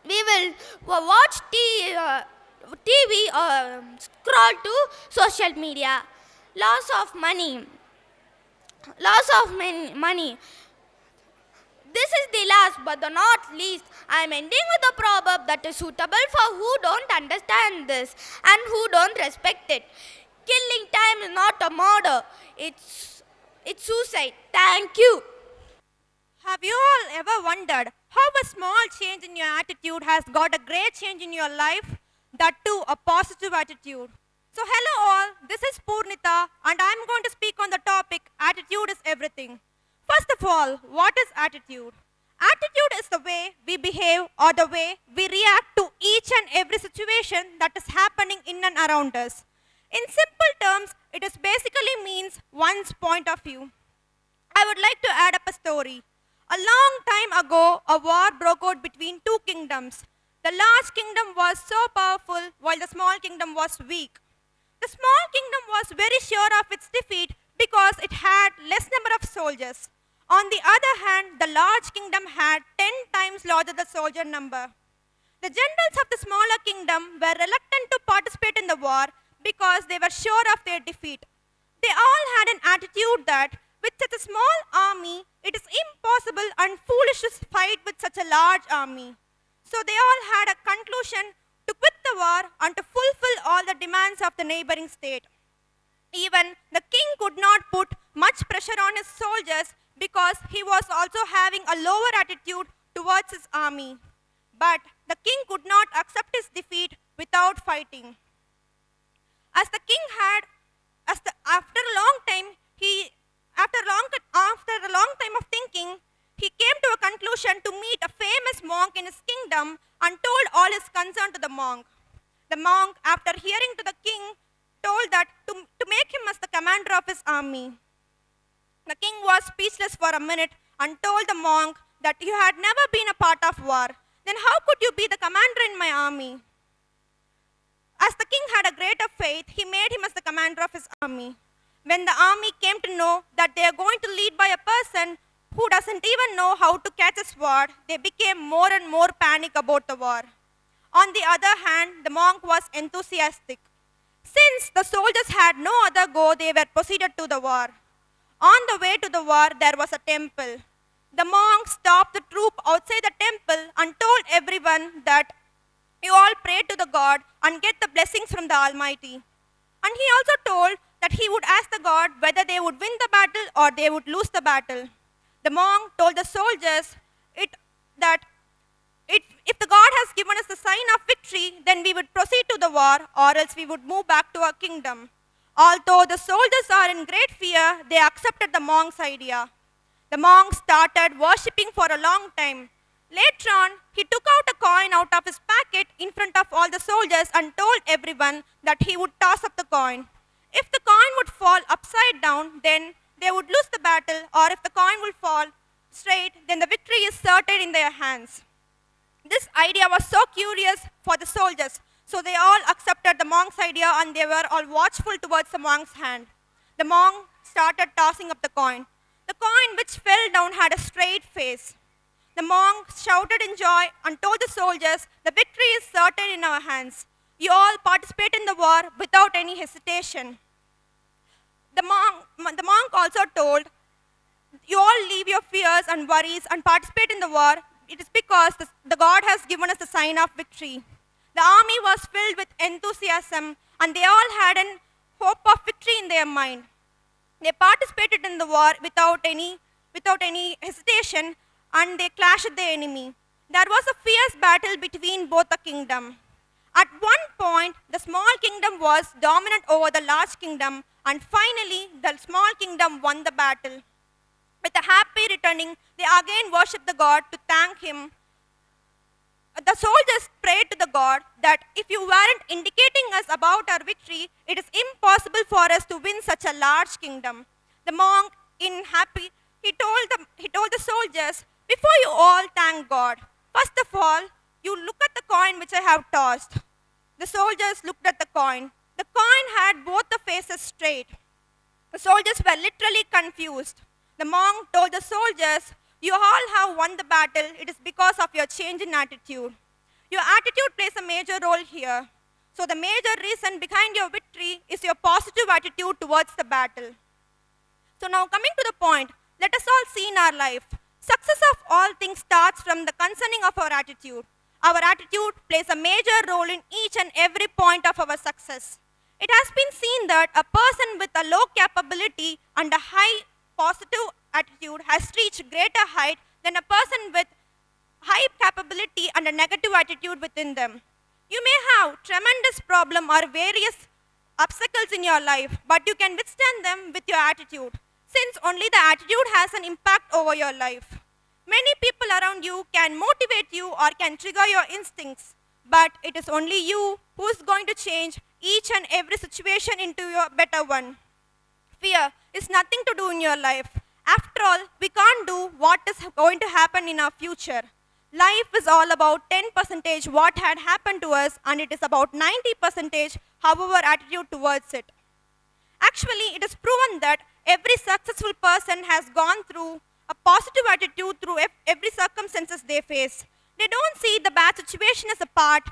H: We will watch TV or scroll to social media. Loss of money. This is the last but the not least. I am ending with a proverb that is suitable for who don't understand this and who don't respect it. Killing time is not a murder. It's suicide. Thank you.
L: Have you all ever wondered how a small change in your attitude has got a great change in your life? That too, a positive attitude. So hello all, this is Purnita and I am going to speak on the topic attitude is everything. First of all, what is attitude? Attitude is the way we behave or the way we react to each and every situation that is happening in and around us. In simple terms, it is basically means one's point of view. I would like to add up a story. A long time ago, a war broke out between two kingdoms. The large kingdom was so powerful while the small kingdom was weak. The small kingdom was very sure of its defeat because it had less number of soldiers. On the other hand, the large kingdom had 10 times larger the soldier number. The generals of the smaller kingdom were reluctant to participate in the war because they were sure of their defeat. They all had an attitude that with such a small army, it is impossible and foolish to fight with such a large army. So they all had a conclusion to quit the war and to fulfill all the demands of the neighboring state. Even the king could not put much pressure on his soldiers because he was also having a lower attitude towards his army. But the king could not accept his defeat without fighting. After a long time of thinking, he came to a conclusion to meet a famous monk in his kingdom and told all his concern to the monk. The monk, after hearing to the king, told that to make him as the commander of his army. The king was speechless for a minute and told the monk that you had never been a part of war. Then how could you be the commander in my army? As the king had a greater faith, he made him as the commander of his army. When the army came to know that they are going to lead by a person who doesn't even know how to catch a sword, they became more and more panic about the war. On the other hand, the monk was enthusiastic. Since the soldiers had no other go, they were proceeded to the war. On the way to the war, there was a temple. The monk stopped the troop outside the temple and told everyone that you all pray to the God and get the blessings from the Almighty. And he also told that he would ask the God whether they would win the battle or they would lose the battle. The monk told the soldiers that if the God has given us the sign of victory, then we would proceed to the war or else we would move back to our kingdom. Although the soldiers are in great fear, they accepted the monk's idea. The monk started worshipping for a long time. Later on, he took out a coin out of his pocket in front of all the soldiers and told everyone that he would toss up the coin. If the coin would fall upside down, then they would lose the battle, or if the coin will fall straight, then the victory is certain in their hands. This idea was so curious for the soldiers, so they all accepted the monk's idea and they were all watchful towards the monk's hand. The monk started tossing up the coin. The coin which fell down had a straight face. The monk shouted in joy and told the soldiers, "The victory is certain in our hands. You all participate in the war without any hesitation." The monk also told, "You all leave your fears and worries and participate in the war. It is because the God has given us the sign of victory." The army was filled with enthusiasm and they all had an hope of victory in their mind. They participated in the war without any hesitation, and they clashed the enemy. There was a fierce battle between both the kingdom. At one point, the small kingdom was dominant over the large kingdom, and finally, the small kingdom won the battle. With a happy returning, they again worshipped the God to thank him. The soldiers prayed to the God that if you weren't indicating us about our victory, it is impossible for us to win such a large kingdom. The monk, in happy, he told the soldiers, "Before you all thank God, first of all, you look at the coin which I have tossed." The soldiers looked at the coin. The coin had both the faces straight. The soldiers were literally confused. The monk told the soldiers, "You all have won the battle. It is because of your change in attitude. Your attitude plays a major role here. So the major reason behind your victory is your positive attitude towards the battle." So now coming to the point, let us all see in our life, success of all things starts from the concerning of our attitude. Our attitude plays a major role in each and every point of our success. It has been seen that a person with a low capability and a high positive attitude has reached greater height than a person with high capability and a negative attitude within them. You may have tremendous problem or various obstacles in your life, but you can withstand them with your attitude, since only the attitude has an impact over your life. Many people around you can motivate you or can trigger your instincts, but it is only you who is going to change each and every situation into a better one. Fear is nothing to do in your life. After all, we can't do what is going to happen in our future. Life is all about 10% what had happened to us, and it is about 90% our attitude towards it. Actually, it is proven that every successful person has gone through a positive attitude through every circumstances they face. They don't see the bad situation as a part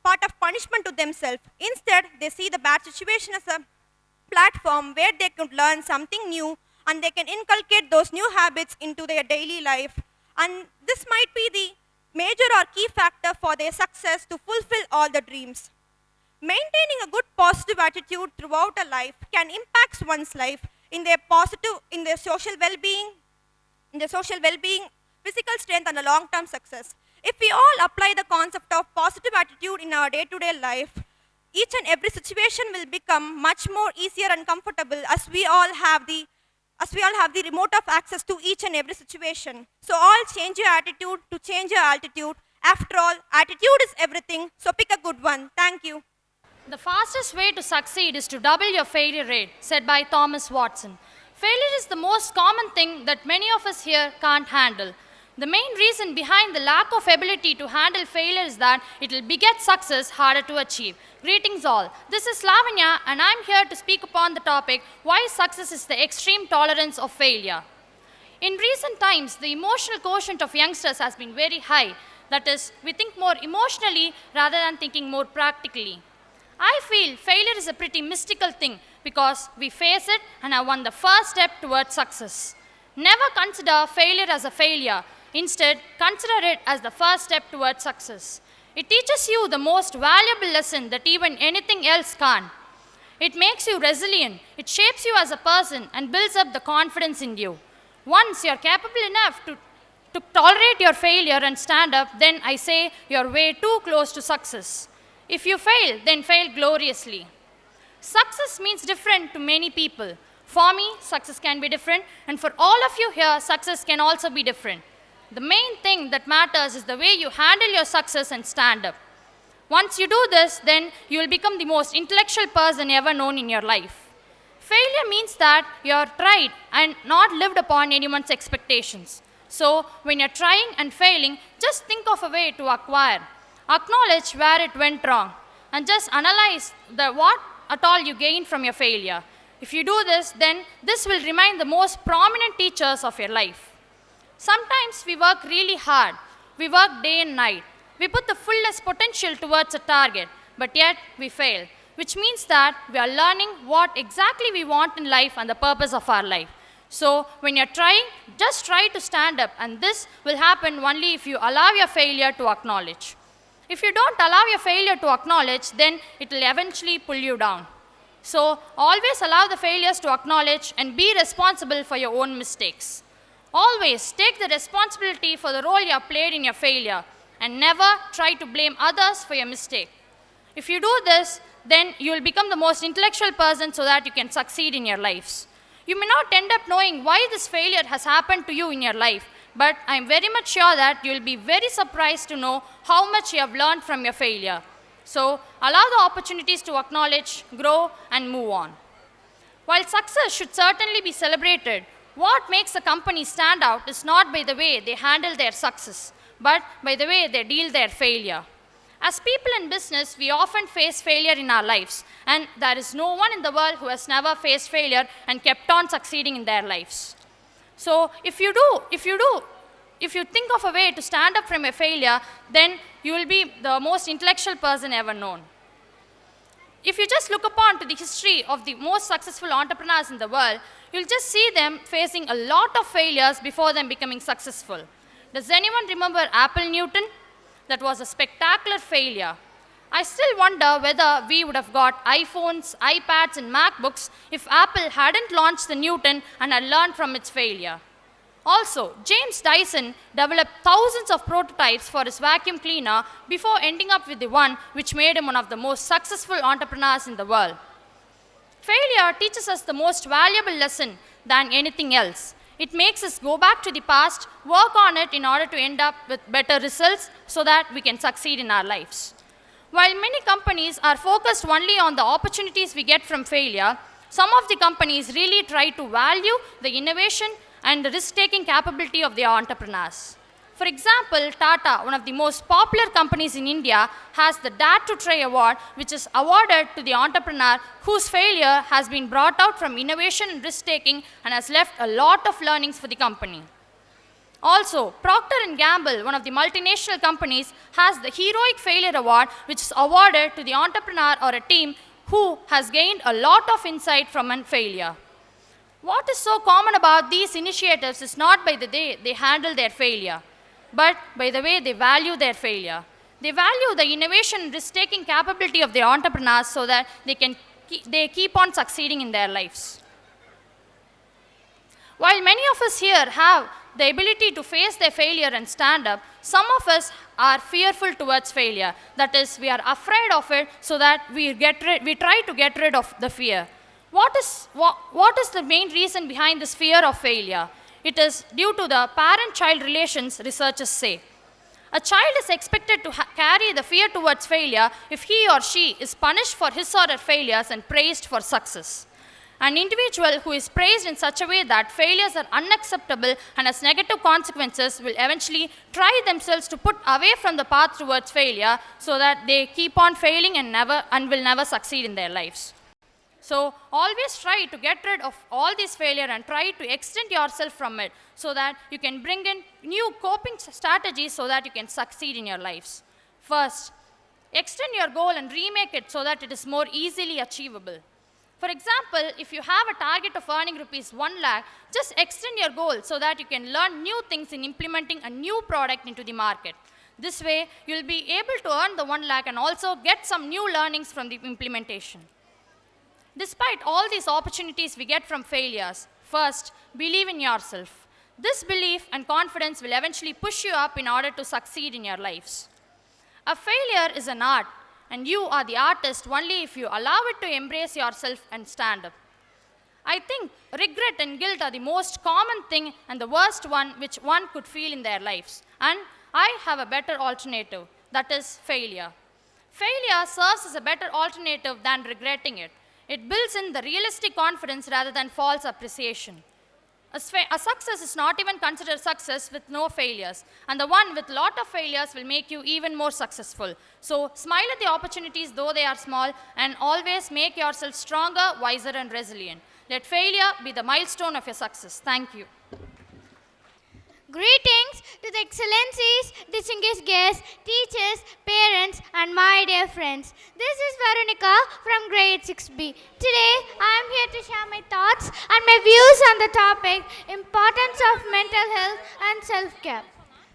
L: of punishment to themselves. Instead, they see the bad situation as a platform where they could learn something new and they can inculcate those new habits into their daily life. And this might be the major or key factor for their success to fulfill all the dreams. Maintaining a good positive attitude throughout a life can impact one's life in their social well-being, physical strength, and a long-term success. If we all apply the concept of positive attitude in our day-to-day life, each and every situation will become much more easier and comfortable as we all have the remote of access to each and every situation. So all change your attitude to change your altitude. After all, attitude is everything, so pick a good one. Thank you.
M: The fastest way to succeed is to double your failure rate, said by Thomas Watson. Failure is the most common thing that many of us here can't handle. The main reason behind the lack of ability to handle failure is that it will beget success harder to achieve. Greetings all. This is Lavanya and I'm here to speak upon the topic why success is the extreme tolerance of failure. In recent times, the emotional quotient of youngsters has been very high. That is, we think more emotionally rather than thinking more practically. I feel failure is a pretty mystical thing because we face it and have won the first step towards success. Never consider failure as a failure. Instead, consider it as the first step towards success. It teaches you the most valuable lesson that even anything else can't. It makes you resilient. It shapes you as a person and builds up the confidence in you. Once you are capable enough to tolerate your failure and stand up, then I say you're way too close to success. If you fail, then fail gloriously. Success means different to many people. For me, success can be different, and for all of you here, success can also be different. The main thing that matters is the way you handle your success and stand up. Once you do this, then you will become the most intellectual person ever known in your life. Failure means that you are tried and not lived upon anyone's expectations. So, when you're trying and failing, just think of a way to acquire. Acknowledge where it went wrong and just analyze what at all you gained from your failure. If you do this, then this will remain the most prominent teachers of your life. Sometimes we work really hard. We work day and night. We put the fullest potential towards a target, but yet we fail, which means that we are learning what exactly we want in life and the purpose of our life. So, when you're trying, just try to stand up, and this will happen only if you allow your failure to acknowledge. If you don't allow your failure to acknowledge, then it will eventually pull you down. So, always allow the failures to acknowledge and be responsible for your own mistakes. Always take the responsibility for the role you have played in your failure and never try to blame others for your mistake. If you do this, then you will become the most intellectual person so that you can succeed in your lives. You may not end up knowing why this failure has happened to you in your life, but I am very much sure that you will be very surprised to know how much you have learned from your failure. So, allow the opportunities to acknowledge, grow, and move on. While success should certainly be celebrated, what makes a company stand out is not by the way they handle their success, but by the way they deal their failure. As people in business, we often face failure in our lives, and there is no one in the world who has never faced failure and kept on succeeding in their lives. So, if you think of a way to stand up from a failure, then you will be the most intellectual person ever known. If you just look upon to the history of the most successful entrepreneurs in the world, you'll just see them facing a lot of failures before them becoming successful. Does anyone remember Apple Newton? That was a spectacular failure. I still wonder whether we would have got iPhones, iPads, and MacBooks if Apple hadn't launched the Newton and had learned from its failure. Also, James Dyson developed thousands of prototypes for his vacuum cleaner before ending up with the one which made him one of the most successful entrepreneurs in the world. Failure teaches us the most valuable lesson than anything else. It makes us go back to the past, work on it in order to end up with better results so that we can succeed in our lives. While many companies are focused only on the opportunities we get from failure, some of the companies really try to value the innovation and the risk-taking capability of their entrepreneurs. For example, Tata, one of the most popular companies in India, has the Dare to Try award, which is awarded to the entrepreneur whose failure has been brought out from innovation and risk-taking and has left a lot of learnings for the company. Also, Procter & Gamble, one of the multinational companies, has the Heroic Failure Award, which is awarded to the entrepreneur or a team who has gained a lot of insight from a failure. What is so common about these initiatives is not by the way they handle their failure, but by the way they value their failure. They value the innovation and risk-taking capability of the entrepreneurs so that they keep on succeeding in their lives. While many of us here have the ability to face their failure and stand up, some of us are fearful towards failure. That is, we are afraid of it so that we try to get rid of the fear. What is the main reason behind this fear of failure? It is due to the parent-child relations, researchers say. A child is expected to carry the fear towards failure if he or she is punished for his or her failures and praised for success. An individual who is praised in such a way that failures are unacceptable and has negative consequences will eventually try themselves to put away from the path towards failure so that they keep on failing and will never succeed in their lives. So always try to get rid of all this failure and try to extend yourself from it so that you can bring in new coping strategies so that you can succeed in your lives. First, extend your goal and remake it so that it is more easily achievable. For example, if you have a target of earning rupees 1 lakh, just extend your goal so that you can learn new things in implementing a new product into the market. This way, you will be able to earn the 1 lakh and also get some new learnings from the implementation. Despite all these opportunities we get from failures, first, believe in yourself. This belief and confidence will eventually push you up in order to succeed in your lives. A failure is an art, and you are the artist only if you allow it to embrace yourself and stand up. I think regret and guilt are the most common thing and the worst one which one could feel in their lives. And I have a better alternative, that is failure. Failure serves as a better alternative than regretting it. It builds in the realistic confidence rather than false appreciation. A success is not even considered success with no failures, and the one with lot of failures will make you even more successful. So smile at the opportunities though they are small, and always make yourself stronger, wiser, and resilient. Let failure be the milestone of your success. Thank you.
B: Greetings to the excellencies, distinguished guests, teachers, parents, and my dear friends. This is Veronica from grade 6B. Today, I am here to share my thoughts and my views on the topic importance of mental health and self-care.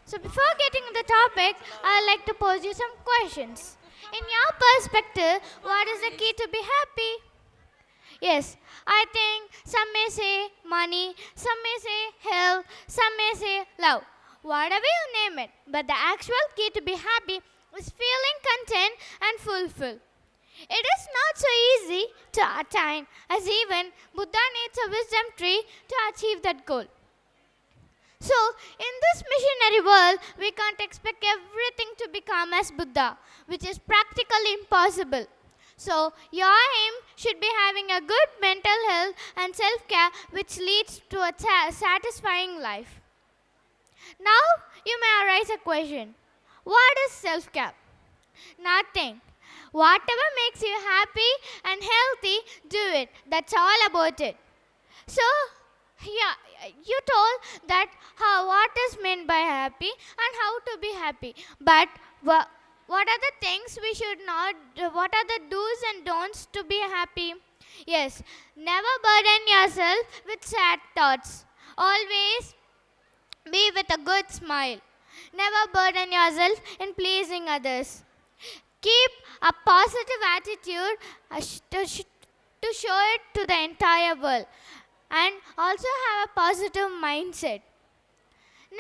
B: So before getting to the topic, I would like to pose you some questions. In your perspective, what is the key to be happy? Yes, I think some may say money, some may say health, some may say love. Whatever you name it, but the actual key to be happy is feeling content and fulfilled. It is not so easy to attain, as even Buddha needs a wisdom tree to achieve that goal. So, in this missionary world, we can't expect everything to become as Buddha, which is practically impossible. So, your aim should be having a good mental health and self-care which leads to a satisfying life. Now, you may arise a question. What is self-care? Nothing. Whatever makes you happy and healthy, do it. That's all about it. So, yeah, you told that what is meant by happy and how to be happy. But what are the things we should not do? What are the do's and don'ts to be happy? Yes, never burden yourself with sad thoughts. Always be with a good smile. Never burden yourself in pleasing others. Keep a positive attitude to show it to the entire world. And also have a positive mindset.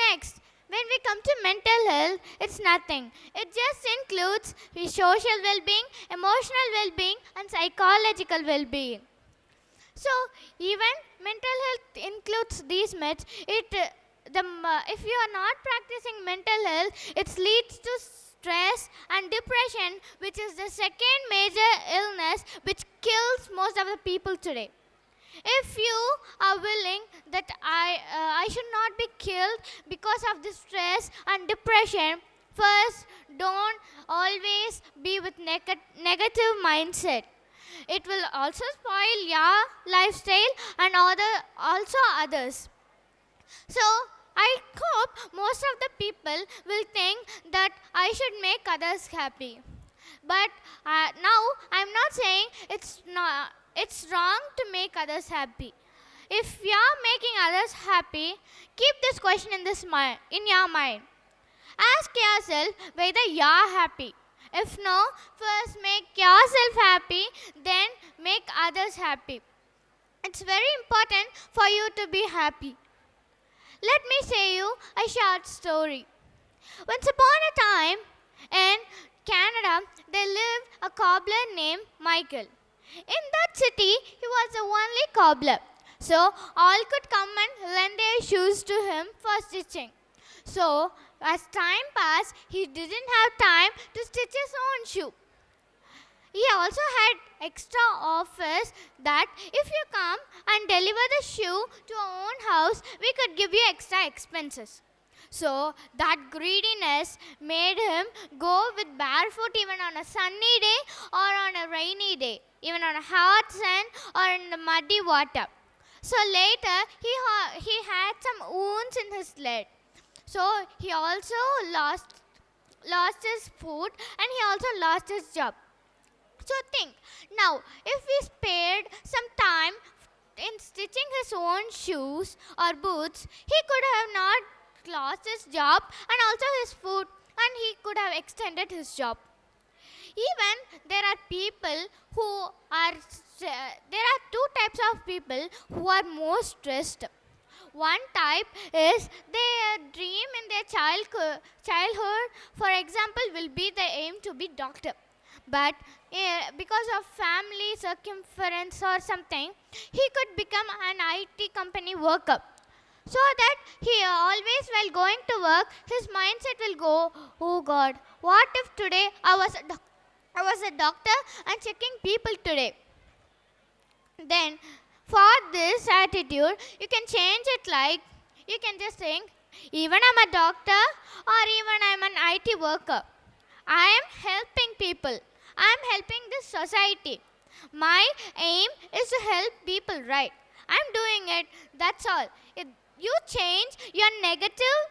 B: Next, when we come to mental health, it's nothing. It just includes social well-being, emotional well-being, and psychological well-being. So, even mental health includes these myths. If you are not practicing mental health, it leads to stress and depression, which is the second major illness which kills most of the people today. If you are willing that I should not be killed because of the stress and depression, first, don't always be with negative mindset. It will also spoil your lifestyle and also others. So, I hope most of the people will think that I should make others happy. But now, I'm not saying it's wrong to make others happy. If you are making others happy, keep this question in your mind. Ask yourself whether you are happy. If no, first make yourself happy, then make others happy. It's very important for you to be happy. Let me say you a short story. Once upon a time in Canada, there lived a cobbler named Michael. In that city, he was the only cobbler. So, all could come and lend their shoes to him for stitching. So, as time passed, he didn't have time to stitch his own shoe. He also had extra offers that if you come and deliver the shoe to our own house, we could give you extra expenses. So that greediness made him go with barefoot even on a sunny day or on a rainy day, even on a hot sand or in the muddy water. So later he had some wounds in his leg. So he also lost his food and he also lost his job. So think, now if we spared some time in stitching his own shoes or boots, he could have not lost his job and also his food, and he could have extended his job. Even there are two types of people who are most stressed. One type is they dream in their childhood, for example, will be the aim to be doctor. But because of family circumference or something, he could become an IT company worker. So that he always while going to work, his mindset will go, oh God, what if today I was a doctor and checking people today? Then for this attitude, you can change it like, you can just think, even I'm a doctor or even I'm an IT worker, I am helping people. I am helping this society. My aim is to help people, right? I'm doing it, that's all. you change your negative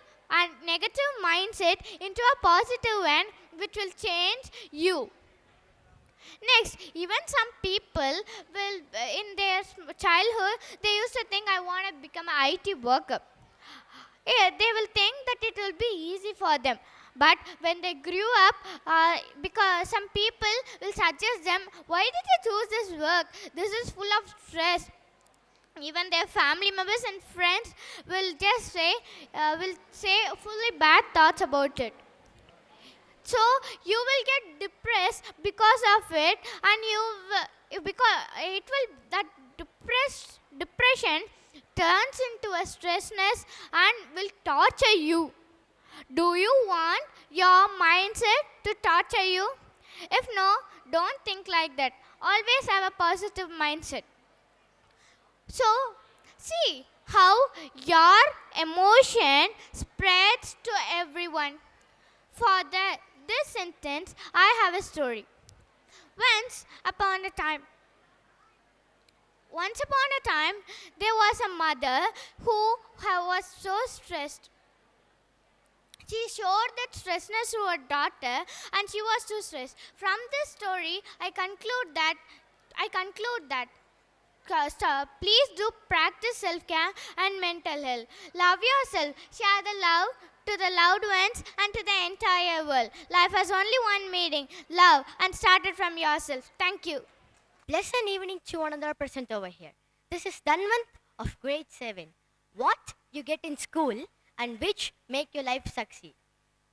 B: mindset into a positive one, which will change you. Next, even some people will, in their childhood, they used to think, I want to become an IT worker. Yeah, they will think that it will be easy for them. But when they grew up, because some people will suggest them, why did you choose this work? This is full of stress. Even their family members and friends will say fully bad thoughts about it. So you will get depressed because of it, and because it will that depression turns into a stressness and will torture you. Do you want your mindset to torture you? If no, don't think like that. Always have a positive mindset. So, see how your emotion spreads to everyone. For this sentence, I have a story. Once upon a time, there was a mother who was so stressed. She showed that stressness to her daughter, and she was too stressed. From this story, I conclude that please do practice self-care and mental health. Love yourself. Share the love to the loved ones and to the entire world. Life has only one meaning, love, and start it from yourself. Thank you.
N: Pleasant evening to another present over here. This is Dhanwant of grade 7. What you get in school and which make your life succeed?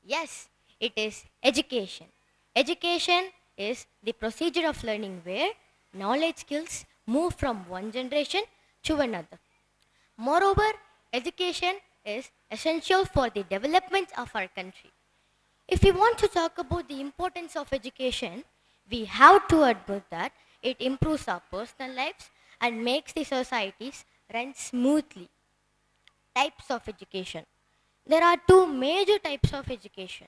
N: Yes, it is education. Education is the procedure of learning where knowledge skills move from one generation to another. Moreover, education is essential for the development of our country. If we want to talk about the importance of education, we have to admit that it improves our personal lives and makes the societies run smoothly. Types of education. There are two major types of education: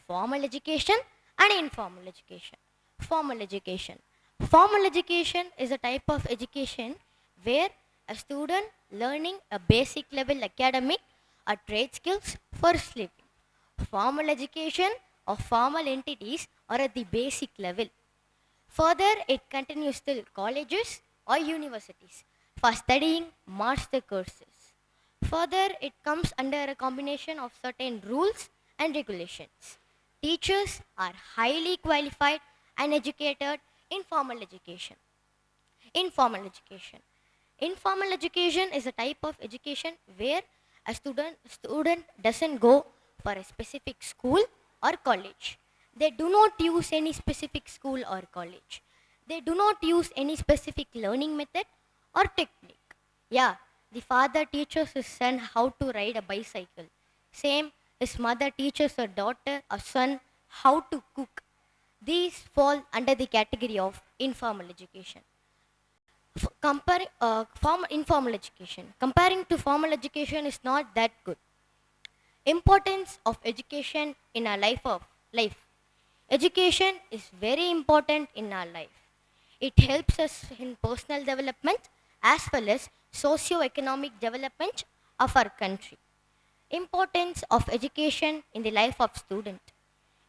N: formal education and informal education. Formal education. Formal education is a type of education where a student learning a basic level academic or trade skills for living. Formal education or formal entities are at the basic level. Further, it continues till colleges or universities for studying master courses. Further, it comes under a combination of certain rules and regulations. Teachers are highly qualified and educated in formal education. Informal education. Informal education is a type of education where a student doesn't go for a specific school or college. They do not use any specific school or college. They do not use any specific learning method or technique. Yeah, the father teaches his son how to ride a bicycle. Same, his mother teaches her daughter or son how to cook. These fall under the category of informal education. Informal education. Comparing to formal education is not that good. Importance of education in our life. Education is very important in our life. It helps us in personal development as well as socio-economic development of our country. Importance of education in the life of student.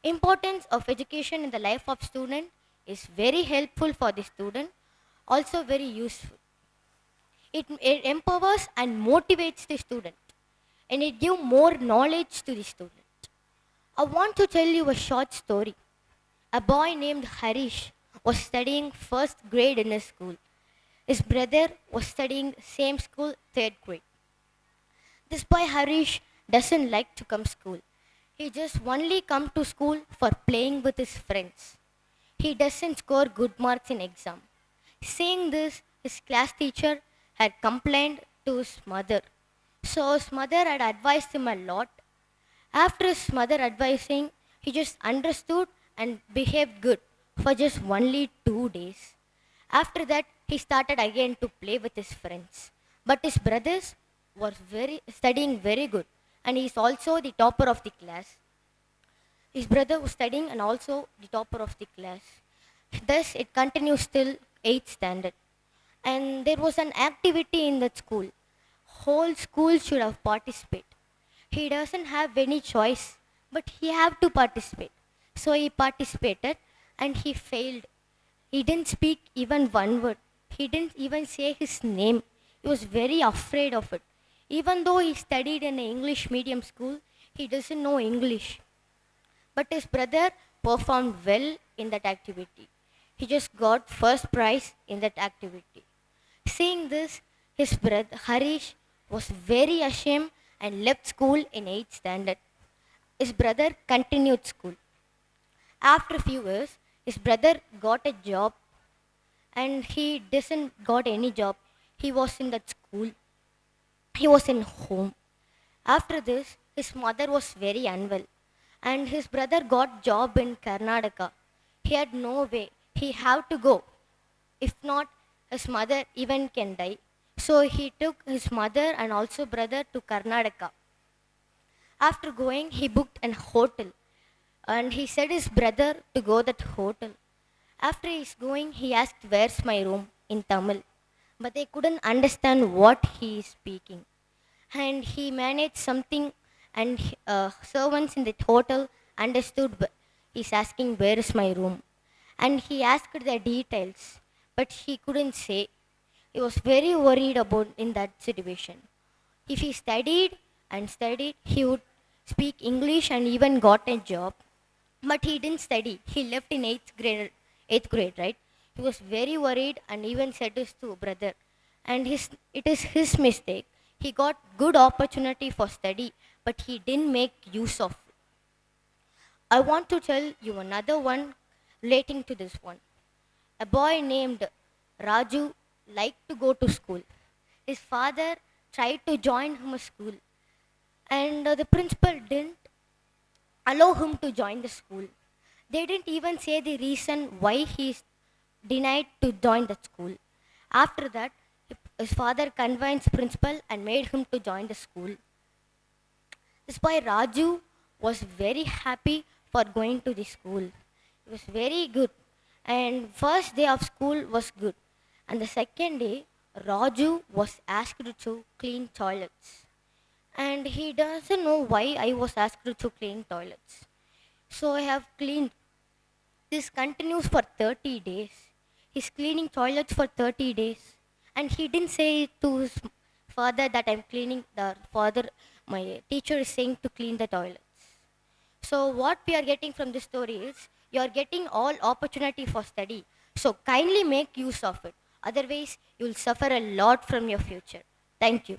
N: Importance of education in the life of student is very helpful for the student, also very useful. It empowers and motivates the student, and it gives more knowledge to the student. I want to tell you a short story. A boy named Harish was studying first grade in his school. His brother was studying same school, third grade. This boy Harish doesn't like to come school. He just only come to school for playing with his friends. He doesn't score good marks in exam. Seeing this, his class teacher had complained to his mother. So his mother had advised him a lot. After his mother advising, he just understood and behaved good for just only 2 days. After that, he started again to play with his friends. But his brothers were studying very good, and he is also the topper of the class. His brother was studying and also the topper of the class. Thus, it continues till 8th standard. And there was an activity in that school. whole school should have participated. He doesn't have any choice, but he have to participate. So he participated and he failed. He didn't speak even one word. He didn't even say his name. He was very afraid of it. Even though he studied in an English medium school, he doesn't know English. But his brother performed well in that activity. He just got first prize in that activity. Seeing this, his brother Harish was very ashamed and left school in 8th standard. His brother continued school. After a few years, his brother got a job and he doesn't got any job. He was in that school. He was in home. After this, his mother was very unwell and his brother got job in Karnataka. He had no way. He had to go. If not, his mother even can die. So he took his mother and also brother to Karnataka. After going, he booked an hotel and he said his brother to go that hotel. After he's going, he asked, "Where's my room?" in Tamil. But they couldn't understand what he is speaking. And he managed something and servants in the hotel understood he's asking, "Where is my room?" And he asked the details, but he couldn't say. He was very worried about in that situation. If he studied and studied, he would speak English and even got a job. But he didn't study. He left in 8th grade, right? He was very worried and even said this to brother. And it is his mistake. He got good opportunity for study, but he didn't make use of it. I want to tell you another one relating to this one. A boy named Raju liked to go to school. His father tried to join him a school, and the principal didn't allow him to join the school. They didn't even say the reason why he is denied to join the school. After that, his father convinced principal and made him to join the school. This boy Raju was very happy for going to the school. It was very good. And first day of school was good. And the second day, Raju was asked to clean toilets. And he doesn't know why I was asked to clean toilets. So I have cleaned. This continues for 30 days. He's cleaning toilets for 30 days. And he didn't say to his father that I'm cleaning the father. My teacher is saying to clean the toilets. So what we are getting from this story is you are getting all opportunity for study. So kindly make use of it. Otherwise, you will suffer a lot from your future. Thank you.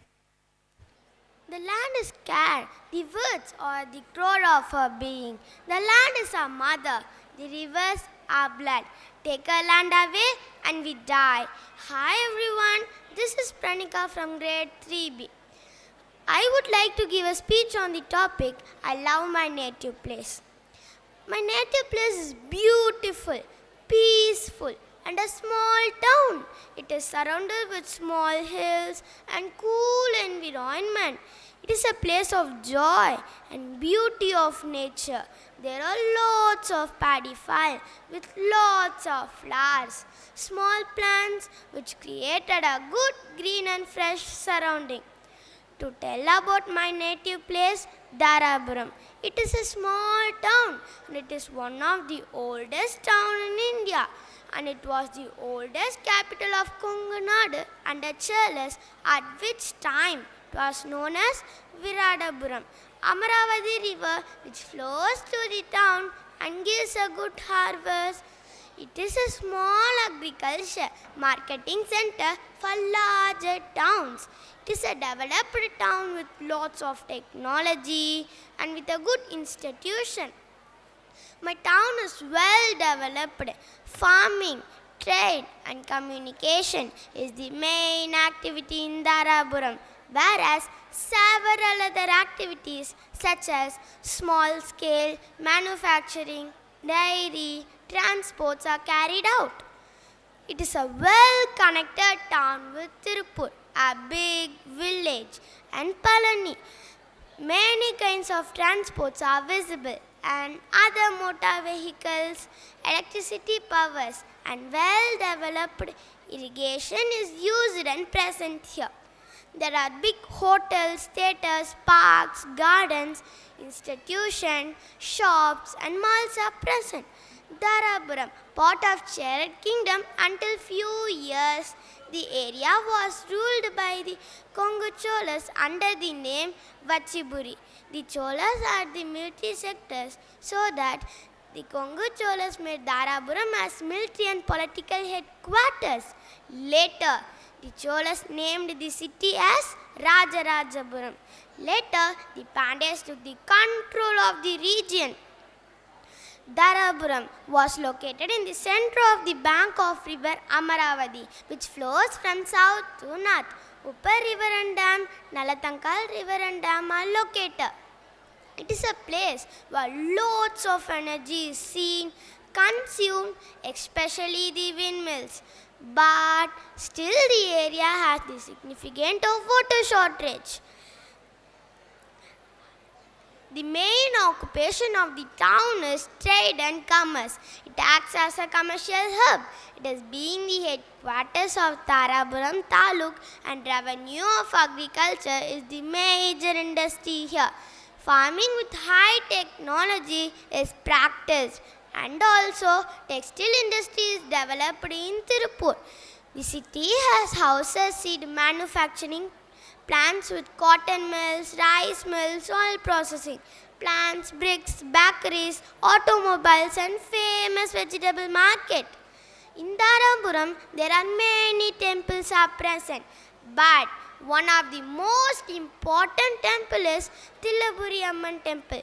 F: The land is care. The woods are the core of our being. The land is our mother. The rivers are blood. Take our land away and we die. Hi everyone, this is Pranika from grade 3B. I would like to give a speech on the topic, I love my native place. My native place is beautiful, peaceful, and a small town. It is surrounded with small hills and cool environment. It is a place of joy and beauty of nature. There are lots of paddy field with lots of flowers, small plants which created a good green and fresh surrounding. To tell about my native place, Darapuram. It is a small town and it is one of the oldest towns in India, and it was the oldest capital of Kongu under Chelas, at which time it was known as Viradapuram. Amaravati river which flows through the town and gives a good harvest. It is a small agriculture marketing center for larger towns. It is a developed town with lots of technology and with a good institution. My town is well developed. Farming, trade and communication is the main activity in Darapuram, whereas several other activities such as small scale manufacturing, dairy, transports are carried out. It is a well connected town with Tirupur, a big village, and Palani. Many kinds of transports are visible and other motor vehicles, electricity powers, and well developed irrigation is used and present here. There are big hotels, theaters, parks, gardens, institutions, shops, and malls are present. Dharapuram, part of Shared Kingdom, until few years, the area was ruled by the Kongu Cholas under the name Vachiburi. The Cholas are the military sectors, so that the Kongu Cholas made Dharapuram as military and political headquarters. Later, the Cholas named the city as Rajarajapuram. Later, the Pandyas took the control of the region. Dharapuram was located in the center of the bank of river Amaravati, which flows from south to north. Uppar River and Dam, Nalatankal River and Dam are located. It is a place where lots of energy is seen, consumed, especially the windmills. But still the area has the significance of water shortage. The main occupation of the town is trade and commerce. It acts as a commercial hub. It is being the headquarters of Dharapuram Taluk, and revenue of agriculture is the major industry here. Farming with high technology is practiced, and also textile industry is developed in Tirupur. The city has houses, seed manufacturing, plants with cotton mills, rice mills, oil processing, plants, bricks, bakeries, automobiles, and famous vegetable market. In Dharapuram, there are many temples are present, but one of the most important temple is Tillapuri Amman temple.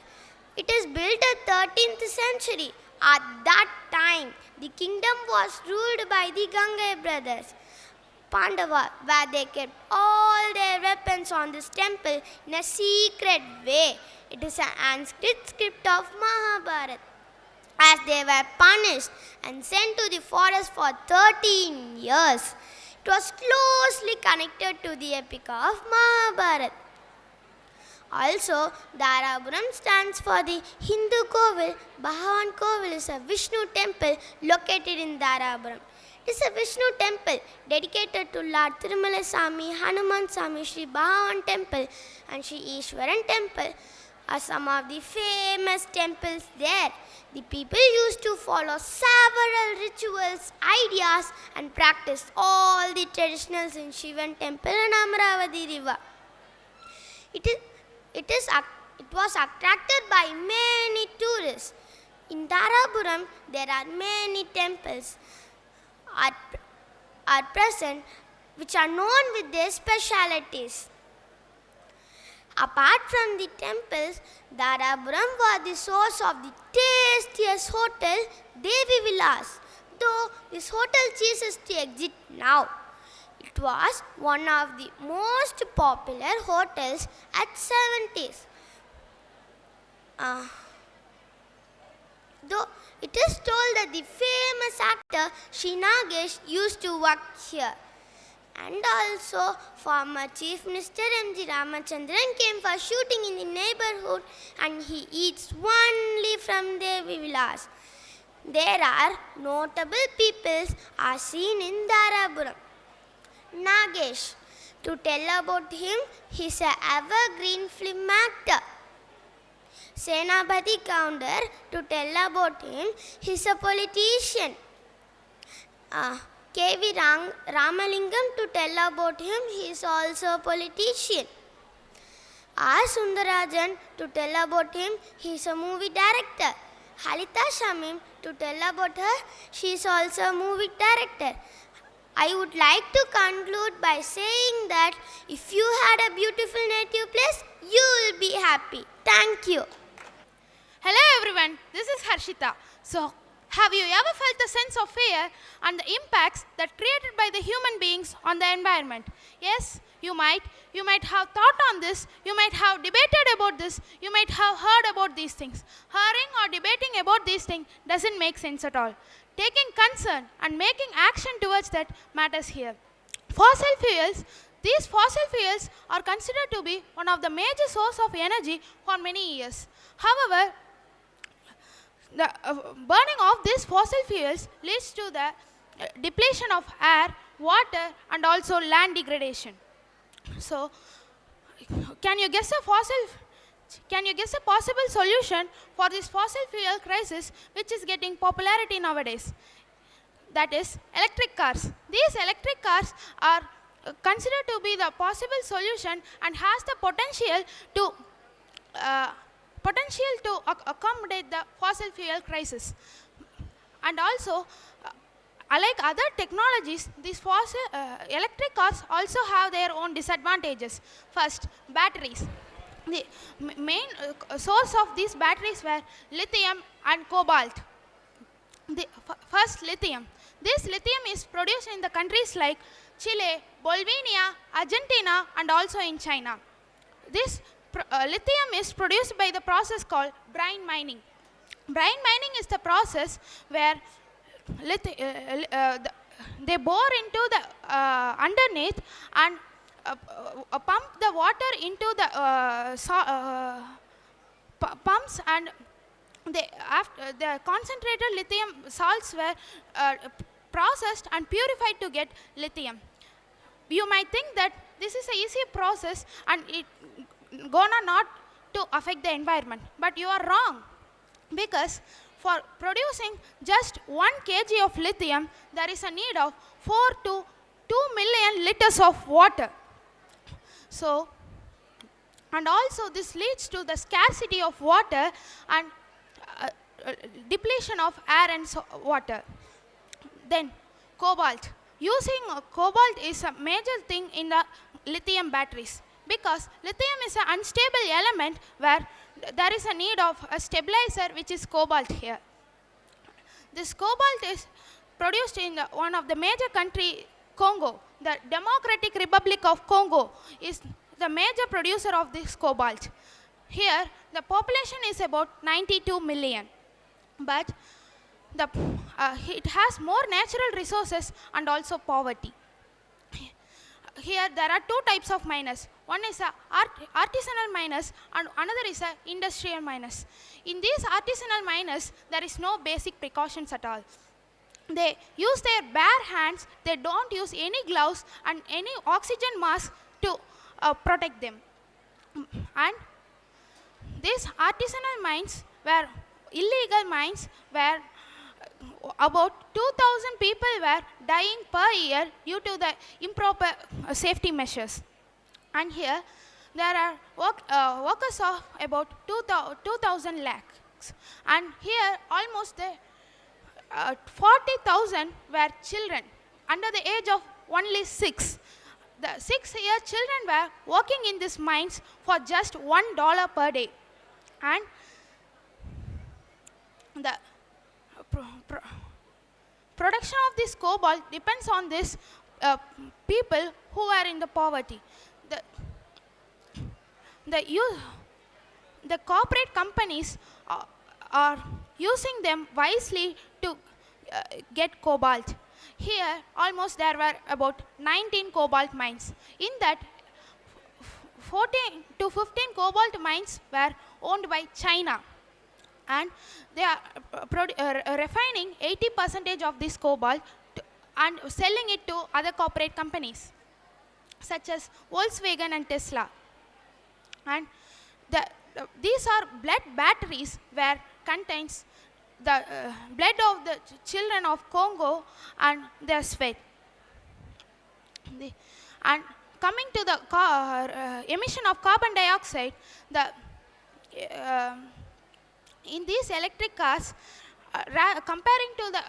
F: It is built in 13th century. At that time, the kingdom was ruled by the Gangai brothers, Pandava, where they kept all their weapons on this temple in a secret way. It is an Sanskrit script of Mahabharata. As they were punished and sent to the forest for 13 years, it was closely connected to the epic of Mahabharata. Also, Dharapuram stands for the Hindu Kovil. Bhagavan Kovil is a Vishnu temple located in Dharapuram. It is a Vishnu temple dedicated to Lord Tirumala Sami, Hanuman Sami, Sri Bhagavan temple, and Sri Ishwaran temple are some of the famous temples there. The people used to follow several rituals, ideas, and practice all the traditionals in Shivan temple and Amaravati river. It was attracted by many tourists. In Dharapuram, there are many temples are present which are known with their specialities. Apart from the temples, Dharapuram was the source of the tastiest hotel, Devi Vilas. Though this hotel ceases to exist now, it was one of the most popular hotels at 70s. Though it is told that the famous actor Shinagesh used to work here. And also, former Chief Minister M.G. Ramachandran came for shooting in the neighborhood, and he eats only from Devi Vilas. There are notable peoples are seen in Dharapuram. Nagesh. To tell about him, he is an evergreen film actor. Senapati Kaundar. To tell about him, he is a politician. K.V. Ramalingam. To tell about him, he is also a politician. R. Sundarajan. To tell about him, he is a movie director. Halita Shamim. To tell about her, she is also a movie director. I would like to conclude by saying that if you had a beautiful native place, you will be happy. Thank you.
O: Hello everyone, this is Harshita. So, have you ever felt the sense of fear and the impacts that created by the human beings on the environment? Yes, you might have thought on this, you might have debated about this, you might have heard about these things. Hearing or debating about these things doesn't make sense at all. Taking concern and making action towards that matters here. These fossil fuels are considered to be one of the major sources of energy for many years. However, the burning of these fossil fuels leads to the depletion of air, water, and also land degradation. So, can you guess a possible solution for this fossil fuel crisis which is getting popularity nowadays? That is electric cars. These electric cars are considered to be the possible solution and has the potential to accommodate the fossil fuel crisis. And also, unlike other technologies, these electric cars also have their own disadvantages. First, batteries. The main source of these batteries were lithium and cobalt. First, lithium. This lithium is produced in the countries like Chile, Bolivia, Argentina, and also in China. This lithium is produced by the process called brine mining. Brine mining is the process where they bore into the underneath and pump the water into the pumps, and the concentrated lithium salts were processed and purified to get lithium. You might think that this is an easy process and it gonna not to affect the environment, but you are wrong, because for producing just 1 kg of lithium, there is a need of 4 to 2 million liters of water. So, and also this leads to the scarcity of water and depletion of air and water. Then, cobalt. Using cobalt is a major thing in the lithium batteries, because lithium is an unstable element where there is a need of a stabilizer, which is cobalt here. This cobalt is produced in one of the major country, Congo. The Democratic Republic of Congo is the major producer of this cobalt. Here, the population is about 92 million, but it has more natural resources and also poverty. Here there are 2 types of miners. One is artisanal miners and another is industrial miners. In these artisanal miners, there is no basic precautions at all. They use their bare hands, they don't use any gloves and any oxygen mask to protect them. And these artisanal mines were illegal mines where about 2,000 people were dying per year due to the improper safety measures. And here there are workers of about 2,000 lakhs. And here almost 40,000 were children under the age of only 6. The 6-year children were working in these mines for just $1 per day. And the production of this cobalt depends on this people who are in the poverty. The corporate companies are using them wisely to get cobalt. Here almost there were about 19 cobalt mines. In that 14 to 15 cobalt mines were owned by China, and they are refining 80% of this cobalt and selling it to other corporate companies such as Volkswagen and Tesla. And these are blood batteries where contains the blood of the children of Congo and their sweat. And coming to the emission of carbon dioxide, in these electric cars, comparing to the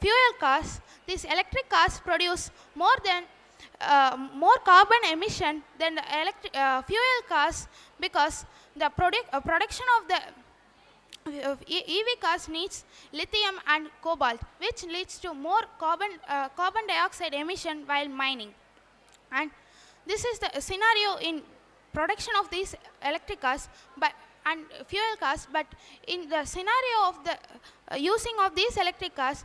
O: fuel cars, these electric cars produce more carbon emission than the fuel cars, because the production of the EV cars needs lithium and cobalt, which leads to more carbon dioxide emission while mining. And this is the scenario in production of these electric cars and fuel cars. But in the scenario of the using of these electric cars,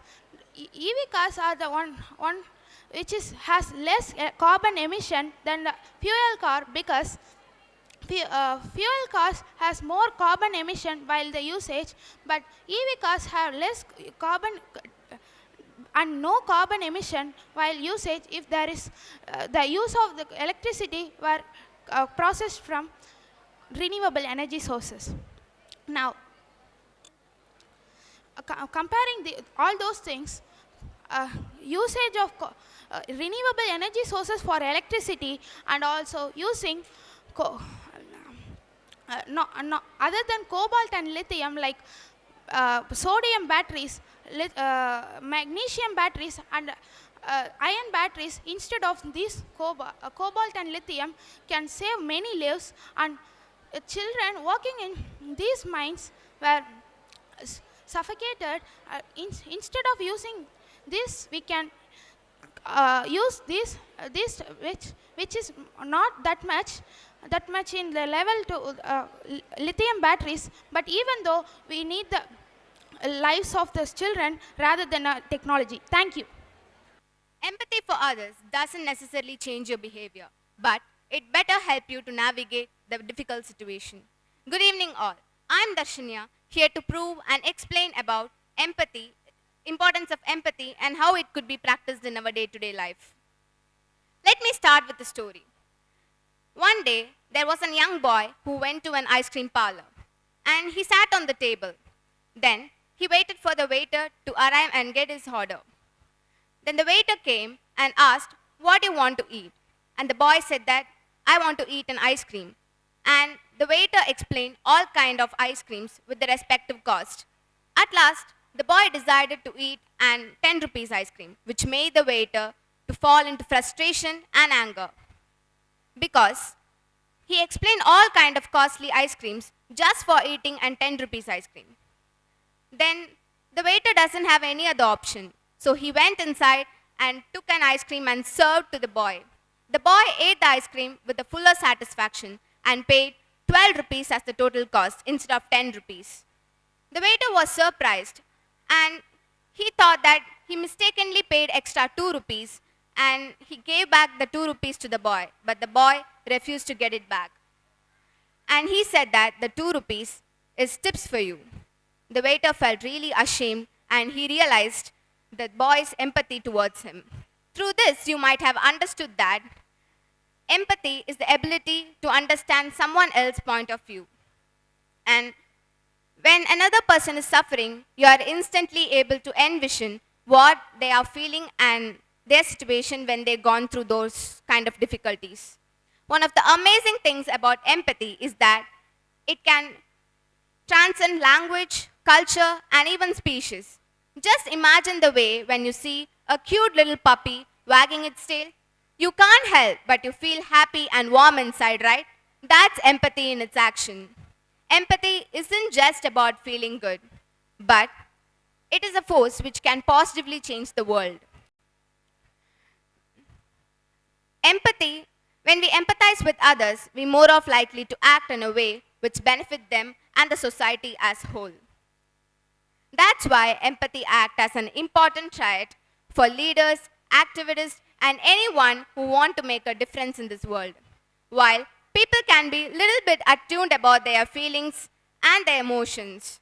O: EV cars are the one which has less carbon emission than the fuel car, because fuel cars has more carbon emission while the usage, but EV cars have less carbon and no carbon emission while usage if there is the use of the electricity were processed from renewable energy sources. Now, comparing all those things, usage of renewable energy sources for electricity and also using no, other than cobalt and lithium, like sodium batteries, magnesium batteries, and iron batteries instead of these cobalt and lithium can save many lives, and children working in these mines were suffocated. Instead of using this, we can use this which is not that much in the level to lithium batteries, but even though we need the lives of the children rather than technology. Thank you.
P: Empathy for others doesn't necessarily change your behavior, but it better help you to navigate the difficult situation. Good evening all. I'm Darshania, here to prove and explain about empathy, importance of empathy, and how it could be practiced in our day-to-day life. Let me start with a story. One day, there was a young boy who went to an ice cream parlor, and he sat on the table. Then, he waited for the waiter to arrive and get his order. Then the waiter came and asked, "What do you want to eat?" And the boy said that, "I want to eat an ice cream." And the waiter explained all kind of ice creams with the respective cost. At last, the boy decided to eat an 10 rupees ice cream, which made the waiter to fall into frustration and anger, because he explained all kind of costly ice creams just for eating an 10 rupees ice cream. Then the waiter doesn't have any other option, so he went inside and took an ice cream and served to the boy. The boy ate the ice cream with a fuller satisfaction and paid 12 rupees as the total cost instead of 10 rupees. The waiter was surprised, and he thought that he mistakenly paid extra 2 rupees, and he gave back the 2 rupees to the boy, but the boy refused to get it back. And he said that the 2 rupees is tips for you. The waiter felt really ashamed, and he realized the boy's empathy towards him. Through this, you might have understood that empathy is the ability to understand someone else's point of view. And when another person is suffering, you are instantly able to envision what they are feeling and their situation when they've gone through those kind of difficulties. One of the amazing things about empathy is that it can transcend language, culture, and even species. Just imagine the way when you see a cute little puppy wagging its tail. You can't help but you feel happy and warm inside, right? That's empathy in its action. Empathy isn't just about feeling good, but it is a force which can positively change the world. Empathy, when we empathize with others, we're more of likely to act in a way which benefit them and the society as whole. That's why empathy acts as an important trait for leaders, activists, and anyone who want to make a difference in this world. While people can be a little bit attuned about their feelings and their emotions,